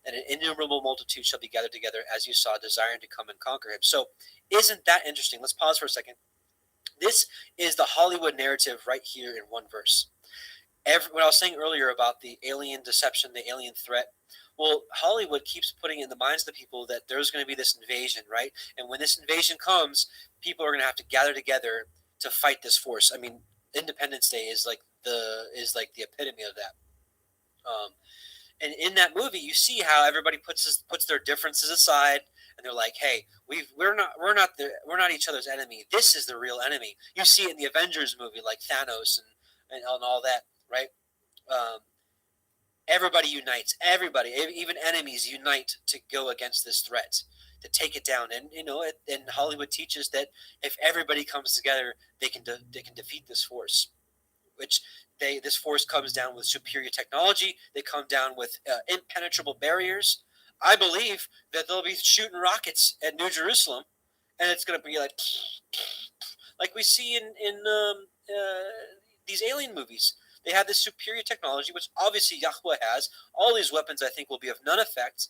and an innumerable multitude shall be gathered together, as you saw, desiring to come and conquer him. So isn't that interesting? Let's pause for a second. This is the Hollywood narrative right here in one verse. What I was saying earlier about the alien deception, the alien threat, well, Hollywood keeps putting in the minds of the people that there's going to be this invasion, right? And when this invasion comes, people are going to have to gather together to fight this force. I mean, Independence Day is like the epitome of that. And in that movie, you see how everybody puts their differences aside, and they're like, "Hey, we're not each other's enemy. This is the real enemy." You see it in the Avengers movie, like Thanos and all that, right? Everybody unites. Everybody, even enemies, unite to go against this threat, to take it down. And and Hollywood teaches that if everybody comes together, they can defeat this force. Which this force comes down with superior technology. They come down with impenetrable barriers. I believe that they'll be shooting rockets at New Jerusalem, and it's going to be like we see in these alien movies. They have this superior technology, which obviously Yahweh has. All these weapons, I think, will be of none effect.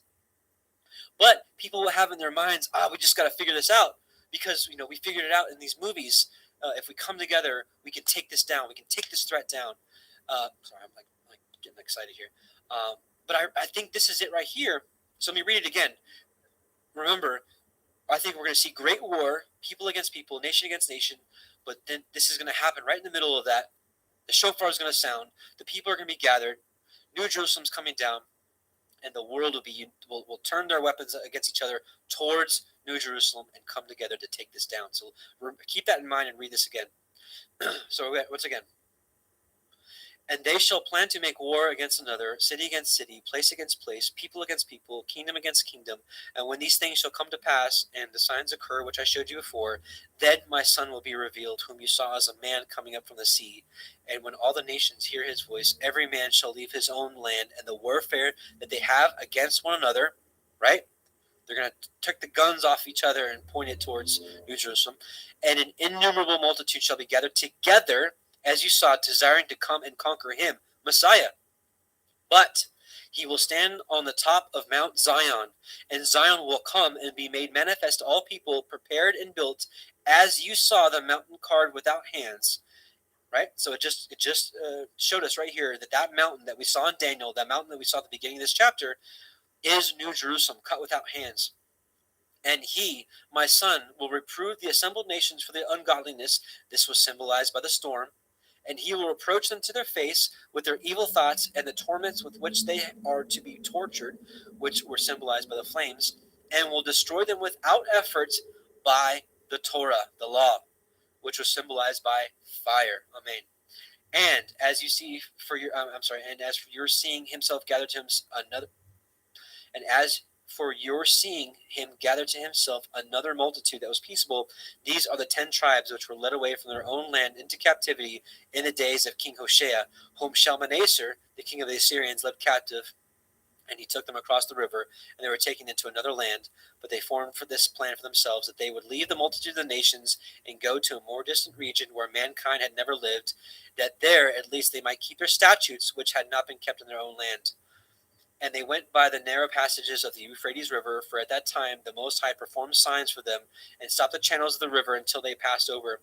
But people will have in their minds, we just got to figure this out because we figured it out in these movies. If we come together, we can take this down. We can take this threat down. Sorry, I'm like getting excited here. But I think this is it right here. So let me read it again. Remember, I think we're going to see great war, people against people, nation against nation. But then this is going to happen right in the middle of that. The shofar is going to sound. The people are going to be gathered. New Jerusalem's coming down, and the world will turn their weapons against each other towards New Jerusalem and come together to take this down. So keep that in mind and read this again. So once again, And they shall plan to make war against another, city against city, place against place, people against people, kingdom against kingdom. And when these things shall come to pass, and the signs occur which I showed you before, then my son will be revealed, whom you saw as a man coming up from the sea. And when all the nations hear his voice, every man shall leave his own land, and the warfare that they have against one another, right? They're going to take the guns off each other and point it towards New Jerusalem. And an innumerable multitude shall be gathered together, as you saw, desiring to come and conquer him, Messiah. But he will stand on the top of Mount Zion, and Zion will come and be made manifest to all people, prepared and built, as you saw the mountain carved without hands. Right? So it just showed us right here that mountain that we saw in Daniel, that mountain that we saw at the beginning of this chapter, is New Jerusalem, cut without hands. And he, my son, will reprove the assembled nations for their ungodliness. This was symbolized by the storm. And he will reproach them to their face with their evil thoughts and the torments with which they are to be tortured, which were symbolized by the flames, and will destroy them without effort by the Torah, the law, which was symbolized by fire. Amen. And as you see for your, and as for your seeing himself gather to him another, and as for your seeing him gather to himself another multitude that was peaceable, these are the 10 tribes which were led away from their own land into captivity in the days of King Hoshea, whom Shalmaneser, the king of the Assyrians, led captive. And he took them across the river, and they were taken into another land. But they formed for this plan for themselves, that they would leave the multitude of the nations and go to a more distant region where mankind had never lived, that there at least they might keep their statutes, which had not been kept in their own land. And they went by the narrow passages of the Euphrates River, for at that time the Most High performed signs for them, and stopped the channels of the river until they passed over.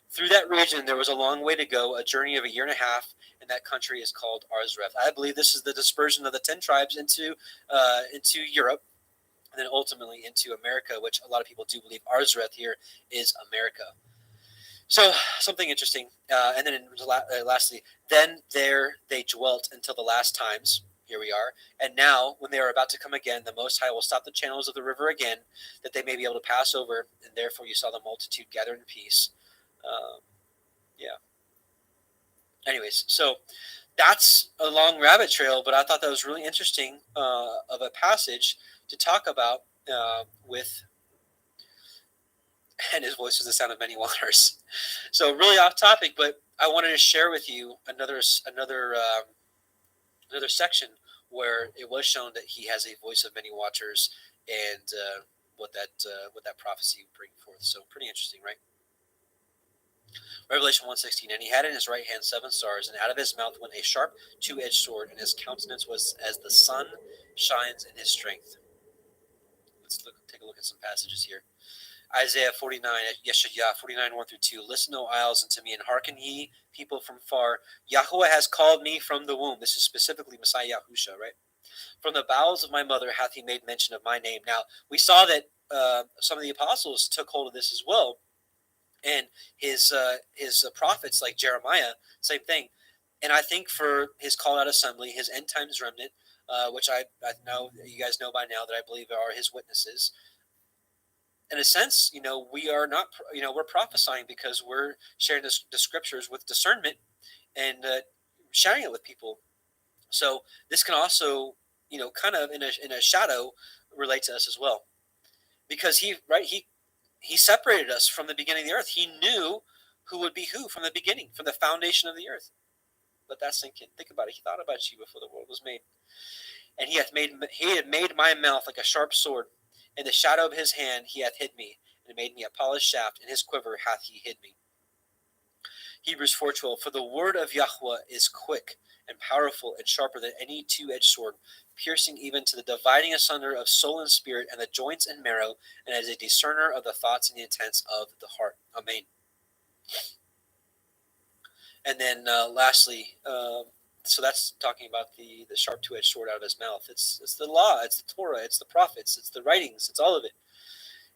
Through that region there was a long way to go, a journey of a year and a half, and that country is called Arzreth. I believe this is the dispersion of the 10 tribes into Europe, and then ultimately into America, which a lot of people do believe Arzreth here is America. So something interesting. And then lastly, then there they dwelt until the last times. Here we are. And now, when they are about to come again, the Most High will stop the channels of the river again, that they may be able to pass over. And therefore you saw the multitude gather in peace. Yeah. Anyways, so that's a long rabbit trail, but I thought that was really interesting of a passage to talk about with, and his voice was the sound of many waters. So really off topic, but I wanted to share with you another section where it was shown that he has a voice of many waters, and what that prophecy would bring forth. So pretty interesting, right? Revelation 1:16, and he had in his right hand 7 stars, and out of his mouth went a sharp 2-edged sword, and his countenance was as the sun shines in his strength. Let's take a look at some passages here. Isaiah 49, Yeshayah 49, 1-2. Listen, O isles, unto me, and hearken ye, people from far. Yahweh has called me from the womb. This is specifically Messiah Yahusha, right? From the bowels of my mother hath he made mention of my name. Now, we saw that some of the apostles took hold of this as well. And his prophets like Jeremiah, same thing. And I think for his called out assembly, his end times remnant, which I know you guys know by now that I believe are his witnesses. In a sense, we are not, we're prophesying because we're sharing the scriptures with discernment and sharing it with people. So this can also, kind of in a shadow relate to us as well, because he separated us from the beginning of the earth. He knew who would be who from the beginning, from the foundation of the earth. Let that sink in. Think about it. He thought about you before the world was made. And he had made my mouth like a sharp sword. In the shadow of his hand he hath hid me, and made me a polished shaft. In his quiver hath he hid me. Hebrews 4:12. For the word of Yahweh is quick and powerful and sharper than any 2-edged sword, piercing even to the dividing asunder of soul and spirit and the joints and marrow, and as a discerner of the thoughts and the intents of the heart. Amen. And then lastly, so that's talking about the sharp 2-edged sword out of his mouth. It's the law, it's the Torah, it's the prophets, it's the writings, it's all of it.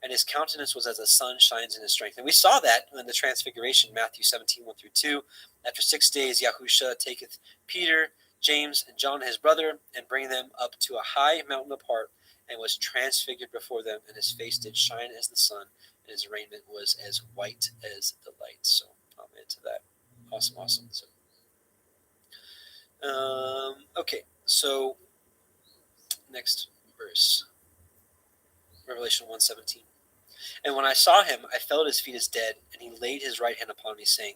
And his countenance was as the sun shines in his strength. And we saw that in the transfiguration, Matthew 17, 1-2. After 6 days, Yahusha taketh Peter, James, and John his brother, and bring them up to a high mountain apart, and was transfigured before them, and his face did shine as the sun, and his raiment was as white as the light. So amen to that. Awesome. So Okay, so next verse, Revelation 1:17. And when I saw him, I fell at his feet as dead, and he laid his right hand upon me, saying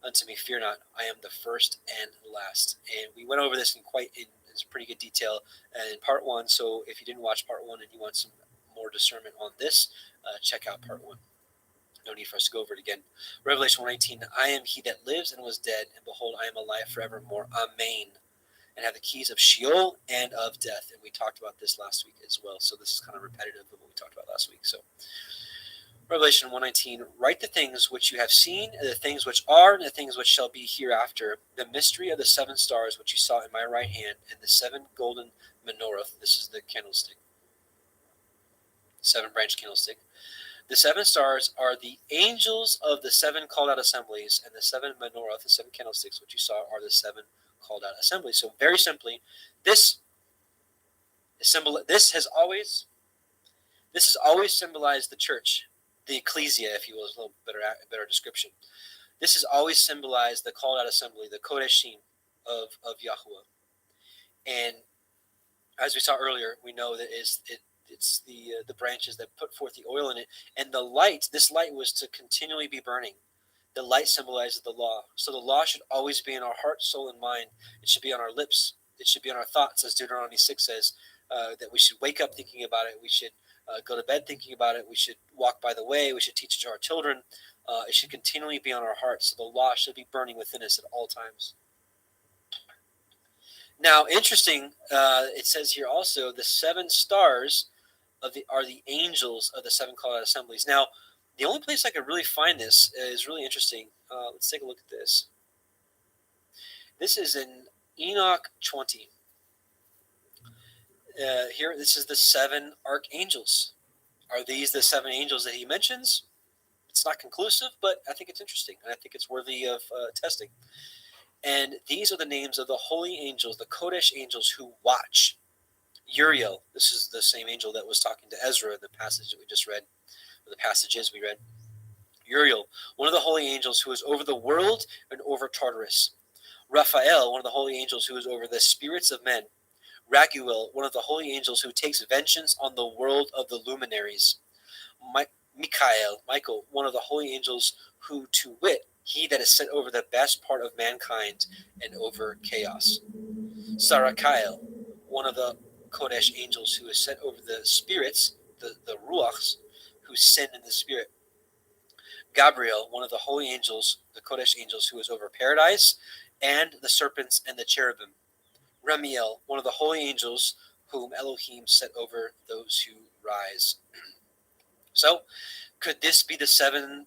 unto me, Fear not, I am the first and last. And we went over this in pretty good detail in part one. So if you didn't watch part one and you want some more discernment on this, check out part one. No need for us to go over it again. Revelation 1:18, I am he that lives and was dead, and behold, I am alive forevermore. Amen. And have the keys of Sheol and of death. And we talked about this last week as well. So this is kind of repetitive of what we talked about last week. So Revelation 1:19, write the things which you have seen, and the things which are, and the things which shall be hereafter, the mystery of the 7 stars which you saw in my right hand, and the 7 golden menorah. This is the candlestick, 7-branch candlestick. The 7 stars are the angels of the 7 called out assemblies, and the 7 menorah, the 7 candlesticks which you saw, are the 7 called out assemblies. So very simply, this has always symbolized the church, the ecclesia, if you will, is a little better description. This has always symbolized the called out assembly, the Kodeshim of Yahuwah. And as we saw earlier, we know that it's the branches that put forth the oil in it, and the light. This light was to continually be burning. The light symbolizes the law, so the law should always be in our heart, soul, and mind. It should be on our lips. It should be on our thoughts, as Deuteronomy 6 says. That we should wake up thinking about it. We should go to bed thinking about it. We should walk by the way. We should teach it to our children. It should continually be on our hearts. So the law should be burning within us at all times. Now, interesting, it says here also the 7 stars are the angels of the 7 called out assemblies. Now, the only place I could really find this is really interesting. Let's take a look at this. This is in Enoch 20. Here, this is the 7 archangels. Are these the 7 angels that he mentions? It's not conclusive, but I think it's interesting, and I think it's worthy of testing. And these are the names of the holy angels, the Kodesh angels who watch. Uriel, this is the same angel that was talking to Ezra in the passage that we just read, or the passages we read. Uriel, one of the holy angels who is over the world and over Tartarus. Raphael, one of the holy angels who is over the spirits of men. Raguel, one of the holy angels who takes vengeance on the world of the luminaries. Michael, one of the holy angels who, to wit, he that is set over the best part of mankind and over chaos. Sarakael, one of the Kodesh angels who is set over the spirits, the Ruachs, who sin in the spirit. Gabriel, one of the holy angels, the Kodesh angels, who is over paradise and the serpents and the cherubim. Remiel, one of the holy angels whom Elohim set over those who rise. So, could this be the 7?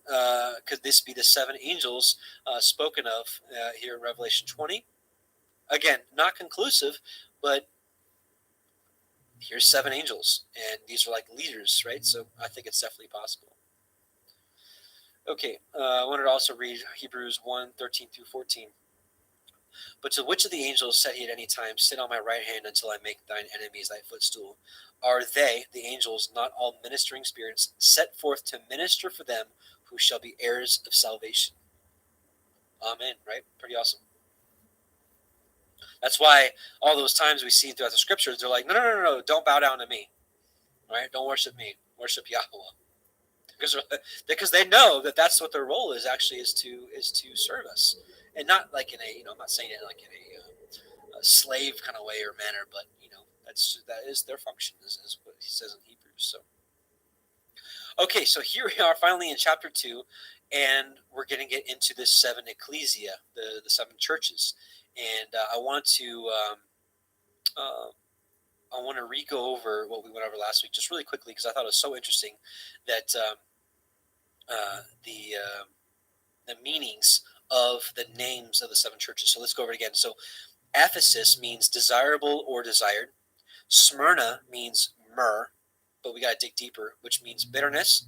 Could this be the 7 angels spoken of here in Revelation 20? Again, not conclusive, but here's 7 angels, and these are like leaders, right? So I think it's definitely possible. Okay, I wanted to also read Hebrews 1:13-14. But to which of the angels said he at any time, sit on my right hand until I make thine enemies thy footstool? Are they, the angels, not all ministering spirits, set forth to minister for them who shall be heirs of salvation? Amen, right? Pretty awesome. That's why all those times we see throughout the scriptures, they're like, no, don't bow down to me, right? Don't worship me, worship Yahweh. Because they know that that's what their role is, actually, is to serve us. And not like in a, I'm not saying it like in a slave kind of way or manner, but that is their function, is what he says in Hebrews. So, okay, so here we are finally in chapter 2, and we're going to get into this 7 ecclesia, the 7 churches, and I want to re-go over what we went over last week just really quickly, because I thought it was so interesting that the meanings of the names of the 7 churches. So let's go over it again. So Ephesus means desirable or desired. Smyrna means myrrh, but we got to dig deeper, which means bitterness.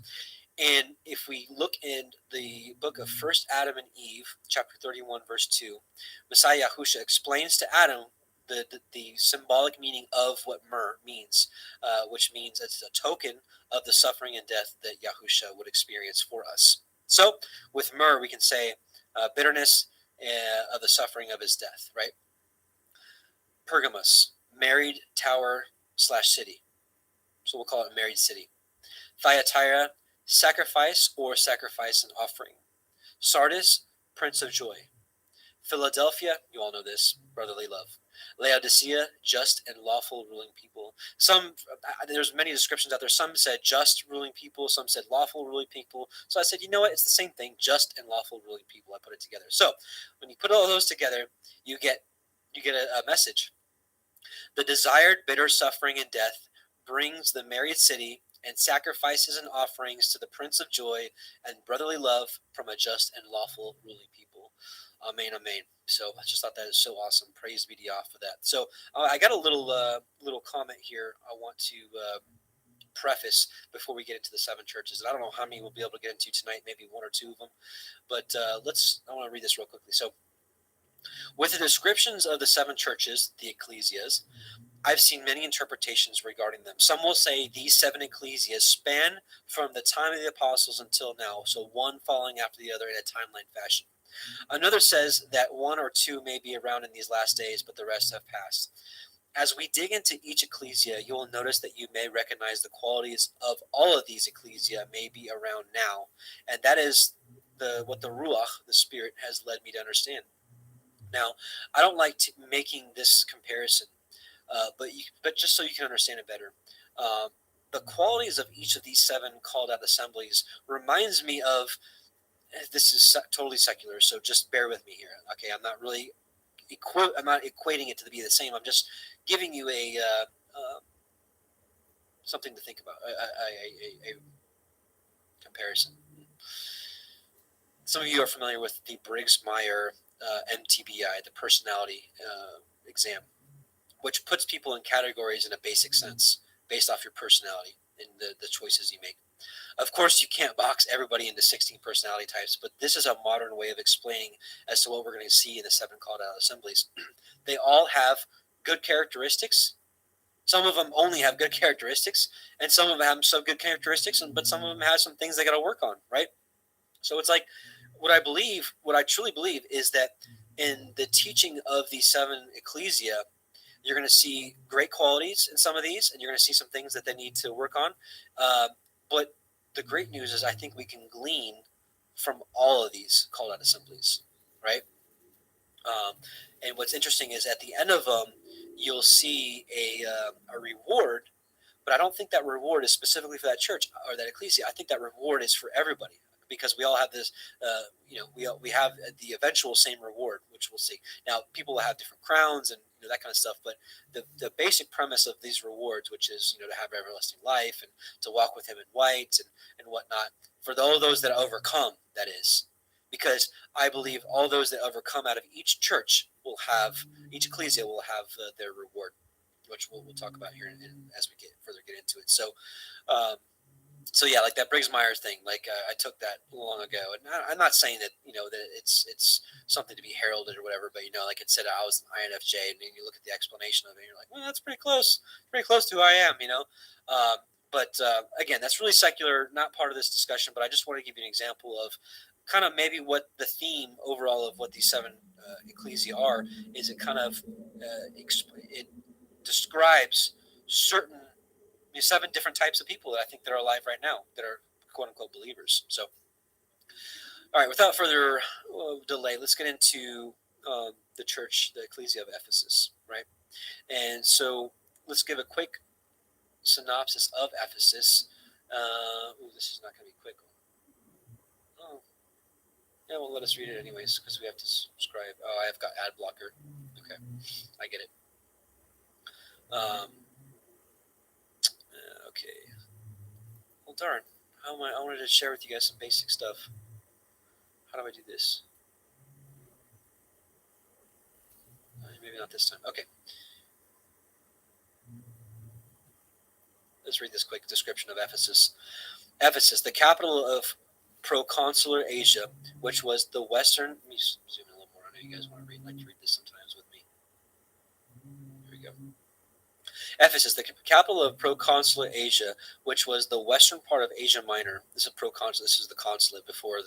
And if we look in the book of 1 Adam and Eve, chapter 31, verse 2, Messiah Yahusha explains to Adam the symbolic meaning of what myrrh means, which means it's a token of the suffering and death that Yahusha would experience for us. So with myrrh, we can say bitterness of the suffering of his death, right? Pergamos, married tower / city. So we'll call it a married city. Thyatira, sacrifice or sacrifice and offering. Sardis, prince of joy. Philadelphia, you all know this, brotherly love. Laodicea, just and lawful ruling people. There's many descriptions out there. Some said just ruling people, some said lawful ruling people. So I said, you know what? It's the same thing, just and lawful ruling people. I put it together. So when you put all those together, you get a message. The desired bitter suffering and death brings the married city and sacrifices and offerings to the Prince of Joy and brotherly love from a just and lawful ruling people. Amen, amen. So I just thought that is so awesome. Praise be to Yah for that. So I got a little comment here I want to preface before we get into the 7 churches. And I don't know how many we'll be able to get into tonight, maybe 1 or 2 of them. But I want to read this real quickly. So with the descriptions of the 7 churches, the ecclesias, I've seen many interpretations regarding them. Some will say these 7 ecclesias span from the time of the apostles until now, so one following after the other in a timeline fashion. Another says that 1 or 2 may be around in these last days, but the rest have passed. As we dig into each ecclesia, you will notice that you may recognize the qualities of all of these ecclesia may be around now, and that is what the Ruach, the Spirit, has led me to understand. Now, I don't like making this comparison, but just so you can understand it better. The qualities of each of these 7 called out assemblies reminds me of, this is totally secular, so just bear with me here. Okay, I'm not really I'm not equating it to be the same. I'm just giving you a something to think about, a comparison. Some of you are familiar with the Briggs-Meyer MTBI, the personality exam, which puts people in categories in a basic sense based off your personality and the choices you make. Of course, you can't box everybody into 16 personality types, but this is a modern way of explaining as to what we're going to see in the 7 called out assemblies. They all have good characteristics. Some of them only have good characteristics, and some of them have some good characteristics, but some of them have some things they got to work on, right? So it's like what I truly believe is that in the teaching of these 7 ecclesia, you're going to see great qualities in some of these, and you're going to see some things that they need to work on. But the great news is I think we can glean from all of these called out assemblies, right? And what's interesting is at the end of them, you'll see a reward, but I don't think that reward is specifically for that church or that ecclesia. I think that reward is for everybody, because we all have this, we have the eventual same reward, which we'll see. Now, people will have different crowns and that kind of stuff, but the basic premise of these rewards, which is to have everlasting life and to walk with Him in white and whatnot, for all those that overcome, that is, because I believe all those that overcome out of each church each ecclesia will have their reward, which we'll talk about here as we get into it. So yeah, like that Briggs-Myers thing, like I took that long ago, and I'm not saying that that it's something to be heralded or whatever, but like it said, I was an INFJ, and then you look at the explanation of it, and you're like, well, that's pretty close to who I am, But again, that's really secular, not part of this discussion. But I just want to give you an example of kind of maybe what the theme overall of what these 7 ecclesia are. Is it kind of it describes certain 7 different types of people that I think that are alive right now that are quote unquote believers. So, all right, without further delay, let's get into the church, the Ecclesia of Ephesus, right? And so let's give a quick synopsis of Ephesus. This is not going to be quick. Oh, yeah, well, let us read it anyways because we have to subscribe. Oh, I've got ad blocker. Okay, I get it. Okay. Well, darn. I wanted to share with you guys some basic stuff. How do I do this? Maybe not this time. Okay. Let's read this quick description of Ephesus. Ephesus, the capital of proconsular Asia, which was the western. Let me zoom in a little more. I know you guys want to like to read this sometimes with me. Here we go. Ephesus, the capital of proconsulate Asia, which was the western part of Asia Minor. This is proconsulate. This is the consulate before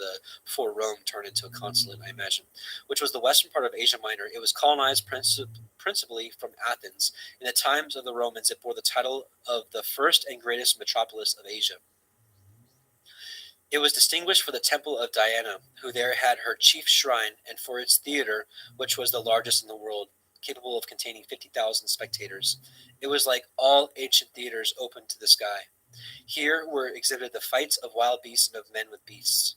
Rome turned into a consulate, I imagine. Which was the western part of Asia Minor. It was colonized principally from Athens. In the times of the Romans, it bore the title of the first and greatest metropolis of Asia. It was distinguished for the temple of Diana, who there had her chief shrine, and for its theater, which was the largest in the world, capable of containing 50,000 spectators. It was like all ancient theaters open to the sky. Here were exhibited the fights of wild beasts and of men with beasts.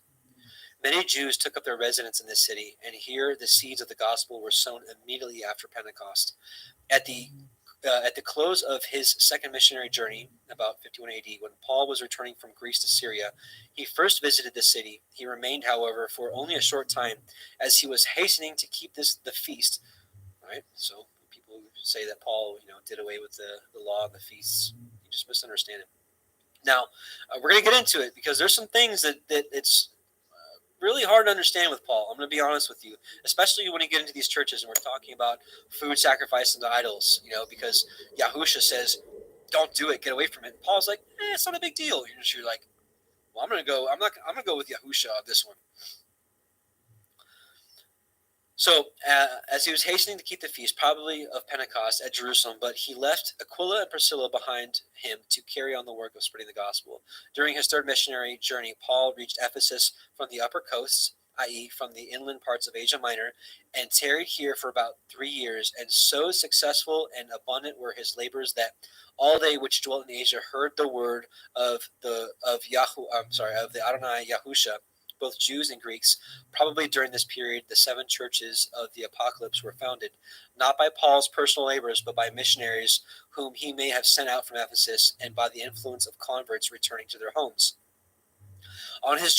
Many Jews took up their residence in this city, and here the seeds of the gospel were sown immediately after Pentecost. At the close of his second missionary journey, about 51 AD, when Paul was returning from Greece to Syria, he first visited the city. He remained, however, for only a short time, as he was hastening to keep the feast. Right? So people say that Paul, did away with the law of the feasts. You just misunderstand it. Now, we're going to get into it because there's some things that it's really hard to understand with Paul. I'm going to be honest with you, especially when you get into these churches and we're talking about food sacrificed to idols, because Yahusha says, don't do it, get away from it. And Paul's like, it's not a big deal. You're like, well, I'm going to go with Yahusha on this one. So, as he was hastening to keep the feast, probably of Pentecost at Jerusalem, but he left Aquila and Priscilla behind him to carry on the work of spreading the gospel. During his third missionary journey, Paul reached Ephesus from the upper coasts, i.e., from the inland parts of Asia Minor, and tarried here for about 3 years. And so successful and abundant were his labors that all they which dwelt in Asia heard the word of the Adonai Yahusha, both Jews and Greeks. Probably during this period, the 7 churches of the Apocalypse were founded, not by Paul's personal labors, but by missionaries whom he may have sent out from Ephesus, and by the influence of converts returning to their homes. On his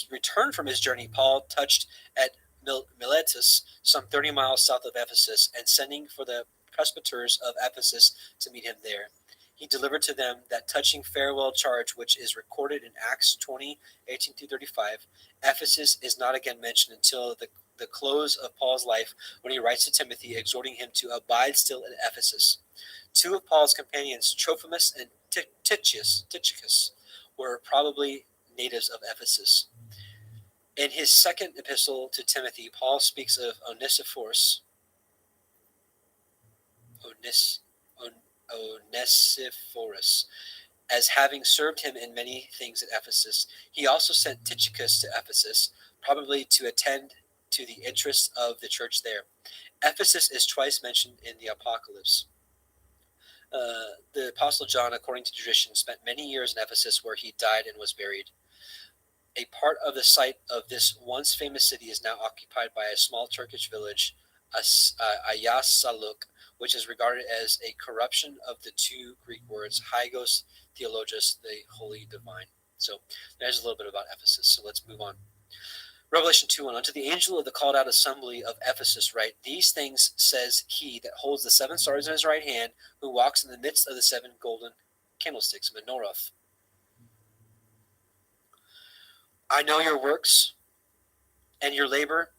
return from his journey, Paul touched at Miletus, some 30 miles south of Ephesus, and sending for the presbyters of Ephesus to meet him there, he delivered to them that touching farewell charge which is recorded in Acts 20, 18-35. Ephesus is not again mentioned until the close of Paul's life, when he writes to Timothy, exhorting him to abide still at Ephesus. 2 of Paul's companions, Trophimus and Tychicus, were probably natives of Ephesus. In his second epistle to Timothy, Paul speaks of Onesiphorus as having served him in many things at Ephesus. He also sent Tychicus to Ephesus, probably to attend to the interests of the church there. Ephesus is twice mentioned in the Apocalypse. The Apostle John, according to tradition, spent many years in Ephesus, where he died and was buried. A part of the site of this once famous city is now occupied by a small Turkish village, Ayasaluk, which is regarded as a corruption of the 2 Greek words, Hygos Theologos, the holy divine. So there's a little bit about Ephesus. So let's move on. Revelation 2:1. Unto the angel of the called out assembly of Ephesus write, these things says he that holds the 7 stars in his right hand, who walks in the midst of the 7 golden candlesticks, menorah. I know your works and your labor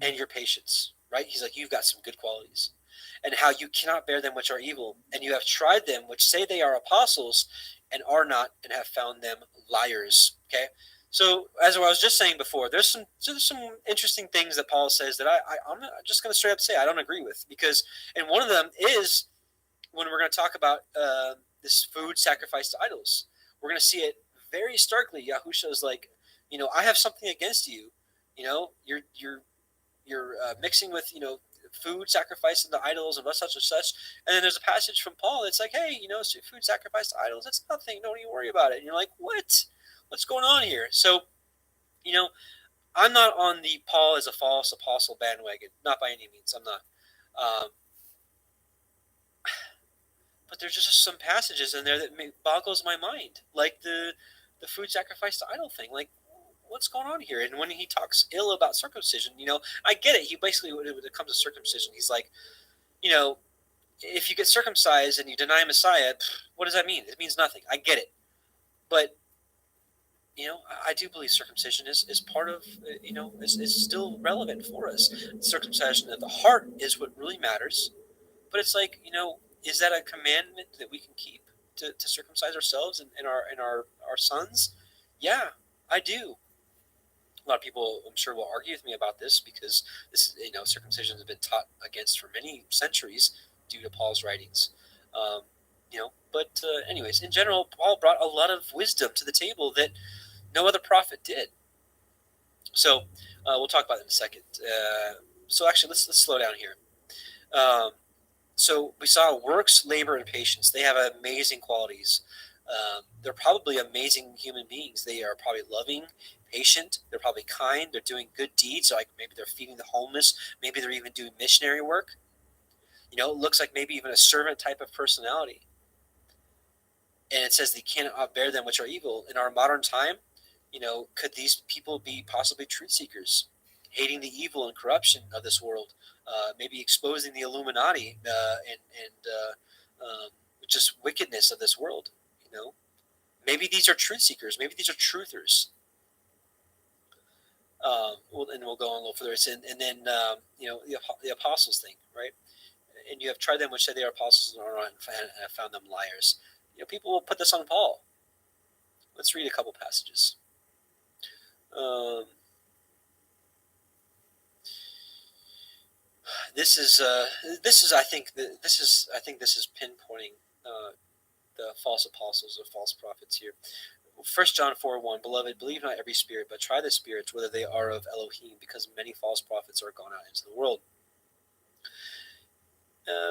and your patience. Right? He's like, you've got some good qualities. And how you cannot bear them which are evil. And you have tried them which say they are apostles and are not, and have found them liars. Okay? So, as I was just saying before, there's some interesting things that Paul says that I'm just going to straight up say I don't agree with. And one of them is when we're going to talk about this food sacrificed to idols. We're going to see it very starkly. Yahusha is like, I have something against you. You're mixing with, food sacrificed to idols and such and such. And then there's a passage from Paul that's like, hey, food sacrificed to idols, it's nothing. Don't even worry about it. And you're like, what? What's going on here? So, I'm not on the Paul is a false apostle bandwagon. Not by any means. I'm not. But there's just some passages in there that boggles my mind. Like the food sacrifice to idol thing. Like, what's going on here? And when he talks ill about circumcision, I get it. He basically, when it comes to circumcision, he's like, if you get circumcised and you deny Messiah, what does that mean? It means nothing. I get it. But, I do believe circumcision is part of, is still relevant for us. Circumcision of the heart is what really matters. But it's like, Is that a commandment that we can keep to circumcise ourselves and our sons? Yeah, I do. A lot of people, I'm sure, will argue with me about this because this is, circumcision has been taught against for many centuries due to Paul's writings. But anyways, in general, Paul brought a lot of wisdom to the table that no other prophet did. So we'll talk about it in a second. So actually, let's slow down here. So we saw works, labor, and patience. They have amazing qualities. They're probably amazing human beings. They are probably loving, patient. They're probably kind. They're doing good deeds. Like maybe they're feeding the homeless. Maybe they're even doing missionary work. It looks like maybe even a servant type of personality. And it says they cannot bear them which are evil. In our modern time, could these people be possibly truth seekers, hating the evil and corruption of this world, maybe exposing the Illuminati and just wickedness of this world? Maybe these are truth seekers. Maybe these are truthers. And we'll go on a little further. And then the apostles thing, right? And you have tried them which say they are apostles and are not, and have found them liars. People will put this on Paul. Let's read a couple passages. This is I think this is pinpointing the false apostles or false prophets here. 1 John 4:1, Beloved, believe not every spirit, but try the spirits whether they are of Elohim, because many false prophets are gone out into the world.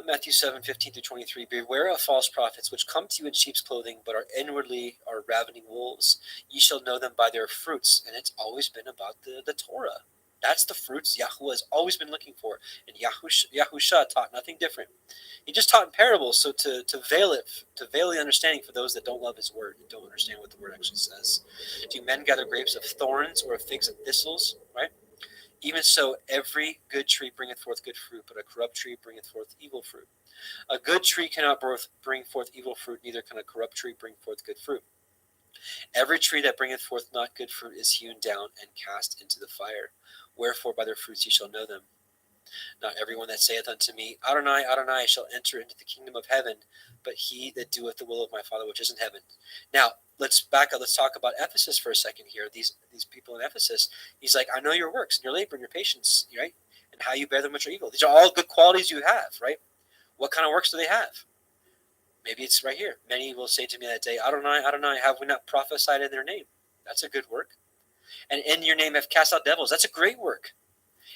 Matthew 7:15-23, Beware of false prophets, which come to you in sheep's clothing, but are inwardly are ravening wolves. Ye shall know them by their fruits. And it's always been about the Torah. That's the fruits Yahuwah has always been looking for. And Yahusha taught nothing different. He just taught in parables, so to veil the understanding for those that don't love his word and don't understand what the word actually says. Do men gather grapes of thorns or figs of thistles? Right? Even so, every good tree bringeth forth good fruit, but a corrupt tree bringeth forth evil fruit. A good tree cannot bring forth evil fruit, neither can a corrupt tree bring forth good fruit. Every tree that bringeth forth not good fruit is hewn down and cast into the fire. Wherefore by their fruits ye shall know them. Not everyone that saith unto me, Adonai, Adonai, shall enter into the kingdom of heaven, but he that doeth the will of my Father which is in heaven. Now, let's back up. Let's talk about Ephesus for a second here. These people in Ephesus, he's like, I know your works and your labor and your patience, right? And how you bear them which are evil. These are all good qualities you have, right? What kind of works do they have? Maybe it's right here. Many will say to me that day, Adonai, Adonai, have we not prophesied in their name? That's a good work. And in your name have cast out devils. That's a great work.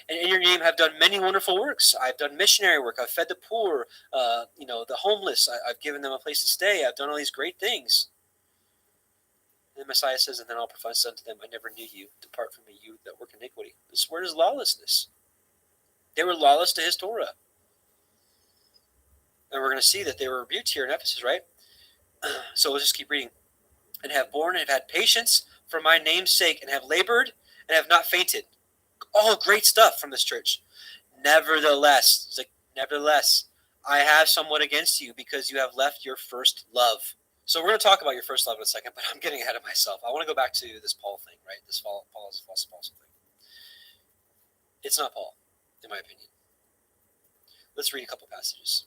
And in your name have done many wonderful works. I've done missionary work. I've fed the poor, the homeless. I've given them a place to stay. I've done all these great things. And the Messiah says, and then I'll profess unto them, I never knew you. Depart from me, you that work iniquity. This word is lawlessness. They were lawless to his Torah. And we're going to see that they were rebuked here in Ephesus, right? So we'll just keep reading. And have borne and have had patience for my name's sake, and have labored and have not fainted. All great stuff from this church. Nevertheless, it's like, nevertheless, I have somewhat against you because you have left your first love. So we're going to talk about your first love in a second, but I'm getting ahead of myself. I want to go back to this Paul thing, right? This Paul is a false apostle thing. It's not Paul, in my opinion. Let's read a couple passages.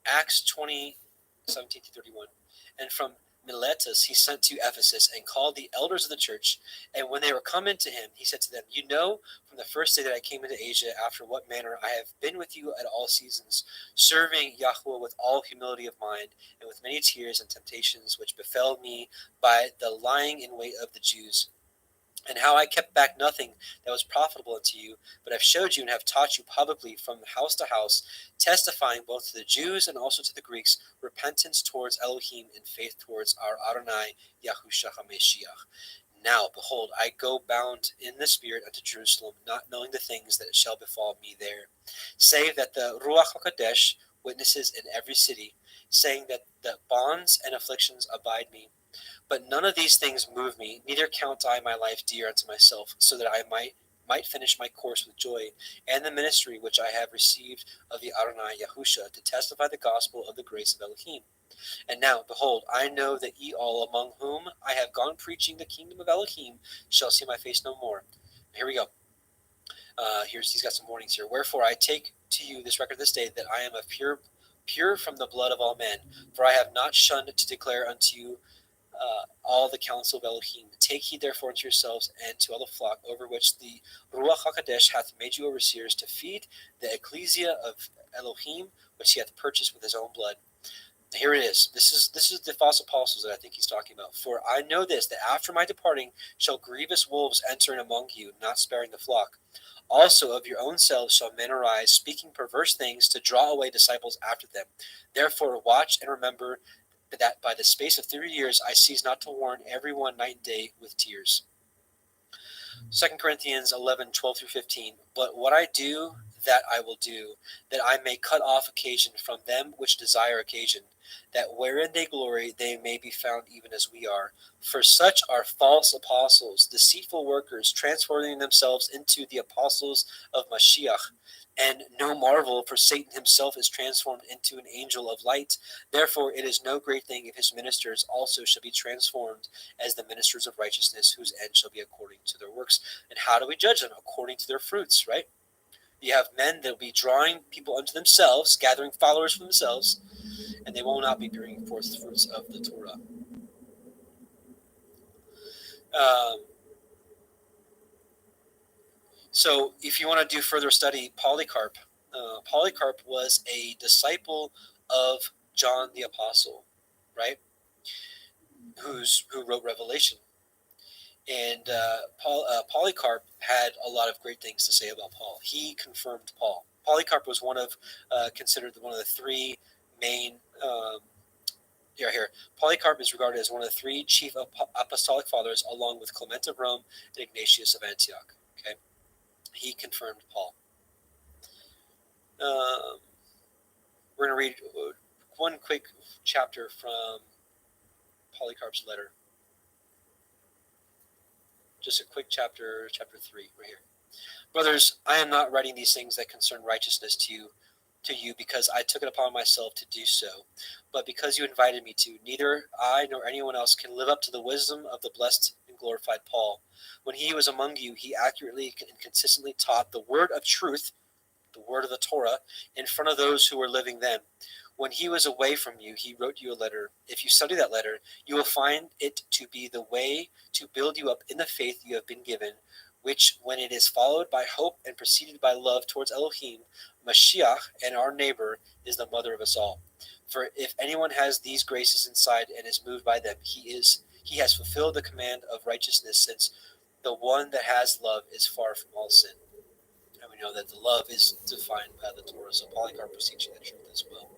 Acts 20:17-31. And from Miletus he sent to Ephesus and called the elders of the church. And when they were come into him, he said to them, You know from the first day that I came into Asia, after what manner I have been with you at all seasons, serving Yahuwah with all humility of mind, and with many tears and temptations which befell me by the lying in wait of the Jews. And how I kept back nothing that was profitable unto you, but have showed you and have taught you publicly from house to house, testifying both to the Jews and also to the Greeks, repentance towards Elohim and faith towards our Adonai Yahusha HaMashiach. Now, behold, I go bound in the Spirit unto Jerusalem, not knowing the things that shall befall me there, save that the Ruach HaKodesh witnesses in every city, saying that the bonds and afflictions abide me. But none of these things move me, neither count I my life dear unto myself, so that I might finish my course with joy, and the ministry which I have received of the Adonai Yahusha, to testify the gospel of the grace of Elohim. And now, behold, I know that ye all among whom I have gone preaching the kingdom of Elohim shall see my face no more. Here we go. He's got some warnings here. Wherefore I take to you this record this day, that I am of pure pure from the blood of all men. For I have not shunned to declare unto you all the counsel of Elohim. Take heed therefore unto yourselves and to all the flock over which the Ruach HaKodesh hath made you overseers, to feed the ecclesia of Elohim, which he hath purchased with his own blood. Here it is. This is the false apostles that I think he's talking about. For I know this, that after my departing shall grievous wolves enter in among you, not sparing the flock. Also of your own selves shall men arise, speaking perverse things, to draw away disciples after them. Therefore watch and remember that by the space of 3 years I cease not to warn every one night and day with tears. 2 Corinthians 11:12-15. But what I do, that I will do, that I may cut off occasion from them which desire occasion, that wherein they glory they may be found even as we are. For such are false apostles, deceitful workers, transforming themselves into the apostles of Mashiach. And no marvel, for Satan himself is transformed into an angel of light. Therefore it is no great thing if his ministers also shall be transformed as the ministers of righteousness, whose end shall be according to their works. And how do we judge them? According to their fruits, right? You have men that will be drawing people unto themselves, gathering followers for themselves, and they will not be bringing forth fruits of the Torah. So if you want to do further study, Polycarp was a disciple of John the Apostle, right? Who wrote Revelation. And Polycarp had a lot of great things to say about Paul. He confirmed Paul. Polycarp was considered one of the three main. Here, Polycarp is regarded as one of the three chief apostolic fathers, along with Clement of Rome and Ignatius of Antioch. Okay, he confirmed Paul. We're going to read one quick chapter from Polycarp's letter. Just a quick chapter 3, right here. Brothers, I am not writing these things that concern righteousness to you because I took it upon myself to do so, but because you invited me to. Neither I nor anyone else can live up to the wisdom of the blessed and glorified Paul. When he was among you, he accurately and consistently taught the word of truth, the word of the Torah, in front of those who were living then. When he was away from you, he wrote you a letter. If you study that letter, you will find it to be the way to build you up in the faith you have been given, which, when it is followed by hope and preceded by love towards Elohim, Mashiach, and our neighbor, is the mother of us all. For if anyone has these graces inside and is moved by them, he has fulfilled the command of righteousness, since the one that has love is far from all sin. And we know that the love is defined by the Torah, so Polycarp was teaching the truth as well.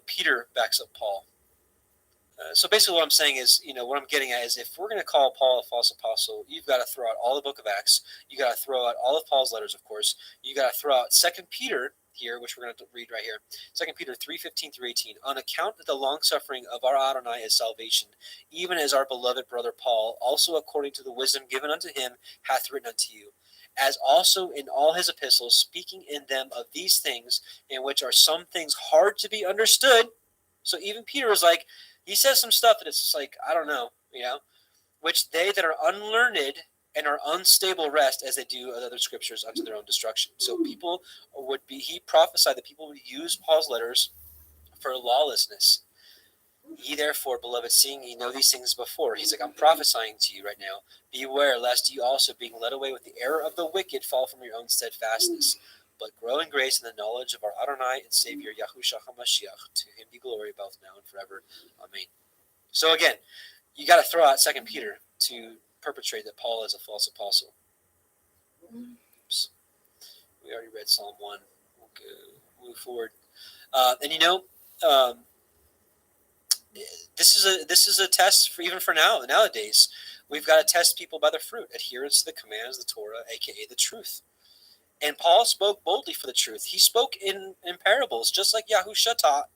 Peter backs up Paul. So basically what I'm saying is, what I'm getting at is, if we're going to call Paul a false apostle, you've got to throw out all the book of Acts. You got to throw out all of Paul's letters, of course. You got to throw out 2 Peter here, which we're going to read right here. 2 Peter 3:15-18. On account of the long suffering of our Adonai is salvation, even as our beloved brother Paul, also according to the wisdom given unto him, hath written unto you, as also in all his epistles, speaking in them of these things, in which are some things hard to be understood. So even Peter is like, he says some stuff that it's just like, I don't know, which they that are unlearned and are unstable rest, as they do other scriptures, unto their own destruction. So he prophesied that people would use Paul's letters for lawlessness. Ye therefore, beloved, seeing ye know these things before, he's like, I'm prophesying to you right now, beware lest you also, being led away with the error of the wicked, fall from your own steadfastness, but grow in grace and the knowledge of our Adonai and Savior, Yahushua HaMashiach. To him be glory both now and forever. Amen. So again, you got to throw out 2 Peter to perpetrate that Paul is a false apostle. Oops. We already read Psalm 1. We'll move forward. This is a test for nowadays. We've got to test people by their fruit, adherence to the commands of the Torah, aka the truth. And Paul spoke boldly for the truth. He spoke in parables, just like Yahushua taught.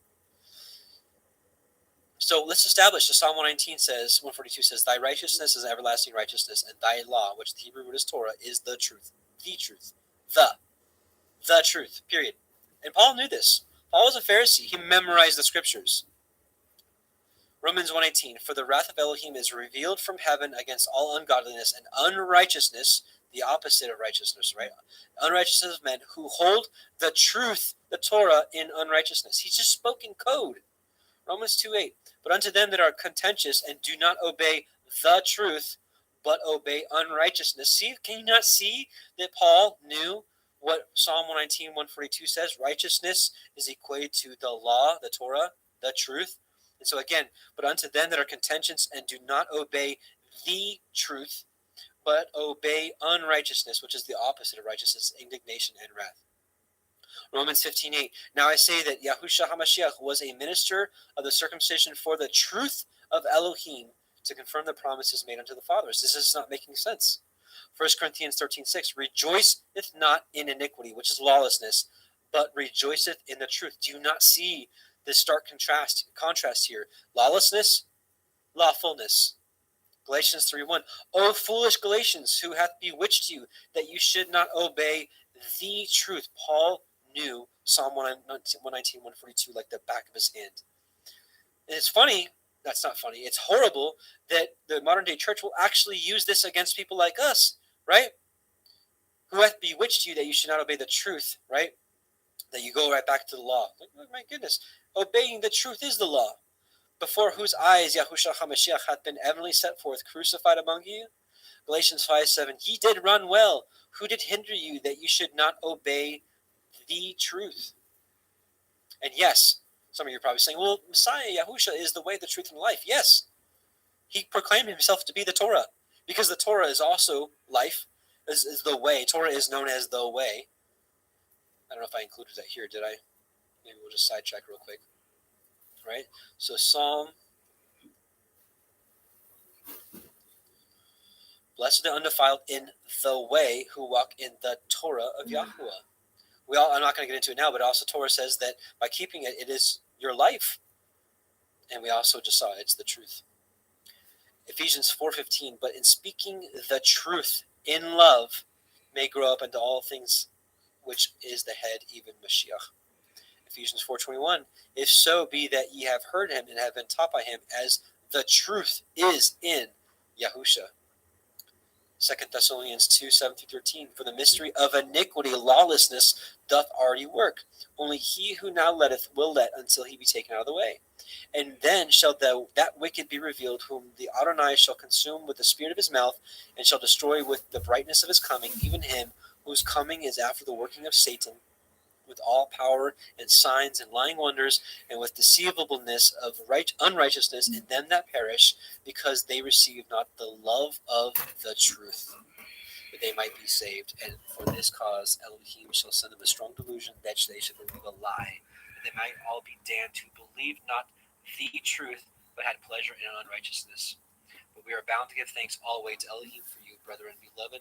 So let's establish. So Psalm 142 says, "Thy righteousness is everlasting righteousness, and thy law," which the Hebrew word is Torah, is the truth. The truth. The truth. Period. And Paul knew this. Paul was a Pharisee. He memorized the scriptures. Romans 1:18, "For the wrath of Elohim is revealed from heaven against all ungodliness and unrighteousness," the opposite of righteousness, right? Unrighteousness of men who hold the truth, the Torah, in unrighteousness. He's just spoken code. Romans 2:8. But unto them that are contentious and do not obey the truth, but obey unrighteousness. See, can you not see that Paul knew what Psalm 119, 142 says? Righteousness is equated to the law, the Torah, the truth. And so again, but unto them that are contentious and do not obey the truth, but obey unrighteousness, which is the opposite of righteousness, indignation and wrath. Romans 15:8. Now I say that Yahushua HaMashiach was a minister of the circumcision for the truth of Elohim to confirm the promises made unto the fathers. This is not making sense. 1 Corinthians 13:6. Rejoiceth not in iniquity, which is lawlessness, but rejoiceth in the truth. Do you not see this stark contrast here? Lawlessness, lawfulness. Galatians 3:1. O foolish Galatians, who hath bewitched you that you should not obey the truth? Paul knew Psalm 119, 142 like the back of his hand. And it's funny, that's not funny, it's horrible that the modern day church will actually use this against people like us, right? Who hath bewitched you that you should not obey the truth, right? That you go right back to the law. Like, oh my goodness, obeying the truth is the law. Before whose eyes Yahushua HaMashiach hath been evidently set forth, crucified among you. Galatians 5:7. Ye did run well. Who did hinder you that you should not obey the truth? And yes, some of you are probably saying, well, Messiah, Yahushua, is the way, the truth, and life. Yes, he proclaimed himself to be the Torah, because the Torah is also life, is the way. Torah is known as the way. I don't know if I included that here, did I? Maybe we'll just sidetrack real quick. Right? So Psalm. Blessed and undefiled in the way who walk in the Torah of Yahuwah. I'm not going to get into it now, but also Torah says that by keeping it, it is your life. And we also just saw it's the truth. Ephesians 4:15, but in speaking the truth in love may grow up into all things which is the head, even Mashiach. Ephesians 4:21, if so be that ye have heard him and have been taught by him as the truth is in Yahusha. 2 Thessalonians 2:7-13, for the mystery of iniquity, lawlessness, doth already work. Only he who now letteth will let until he be taken out of the way. And then shall that wicked be revealed, whom the Adonai shall consume with the spirit of his mouth, and shall destroy with the brightness of his coming, even him whose coming is after the working of Satan, with all power and signs and lying wonders, and with deceivableness of unrighteousness in them that perish, because they receive not the love of the truth, that they might be saved. And for this cause Elohim shall send them a strong delusion, that they should believe a lie, that they might all be damned who believed not the truth, but had pleasure in unrighteousness. But we are bound to give thanks always to Elohim for you, brethren, beloved,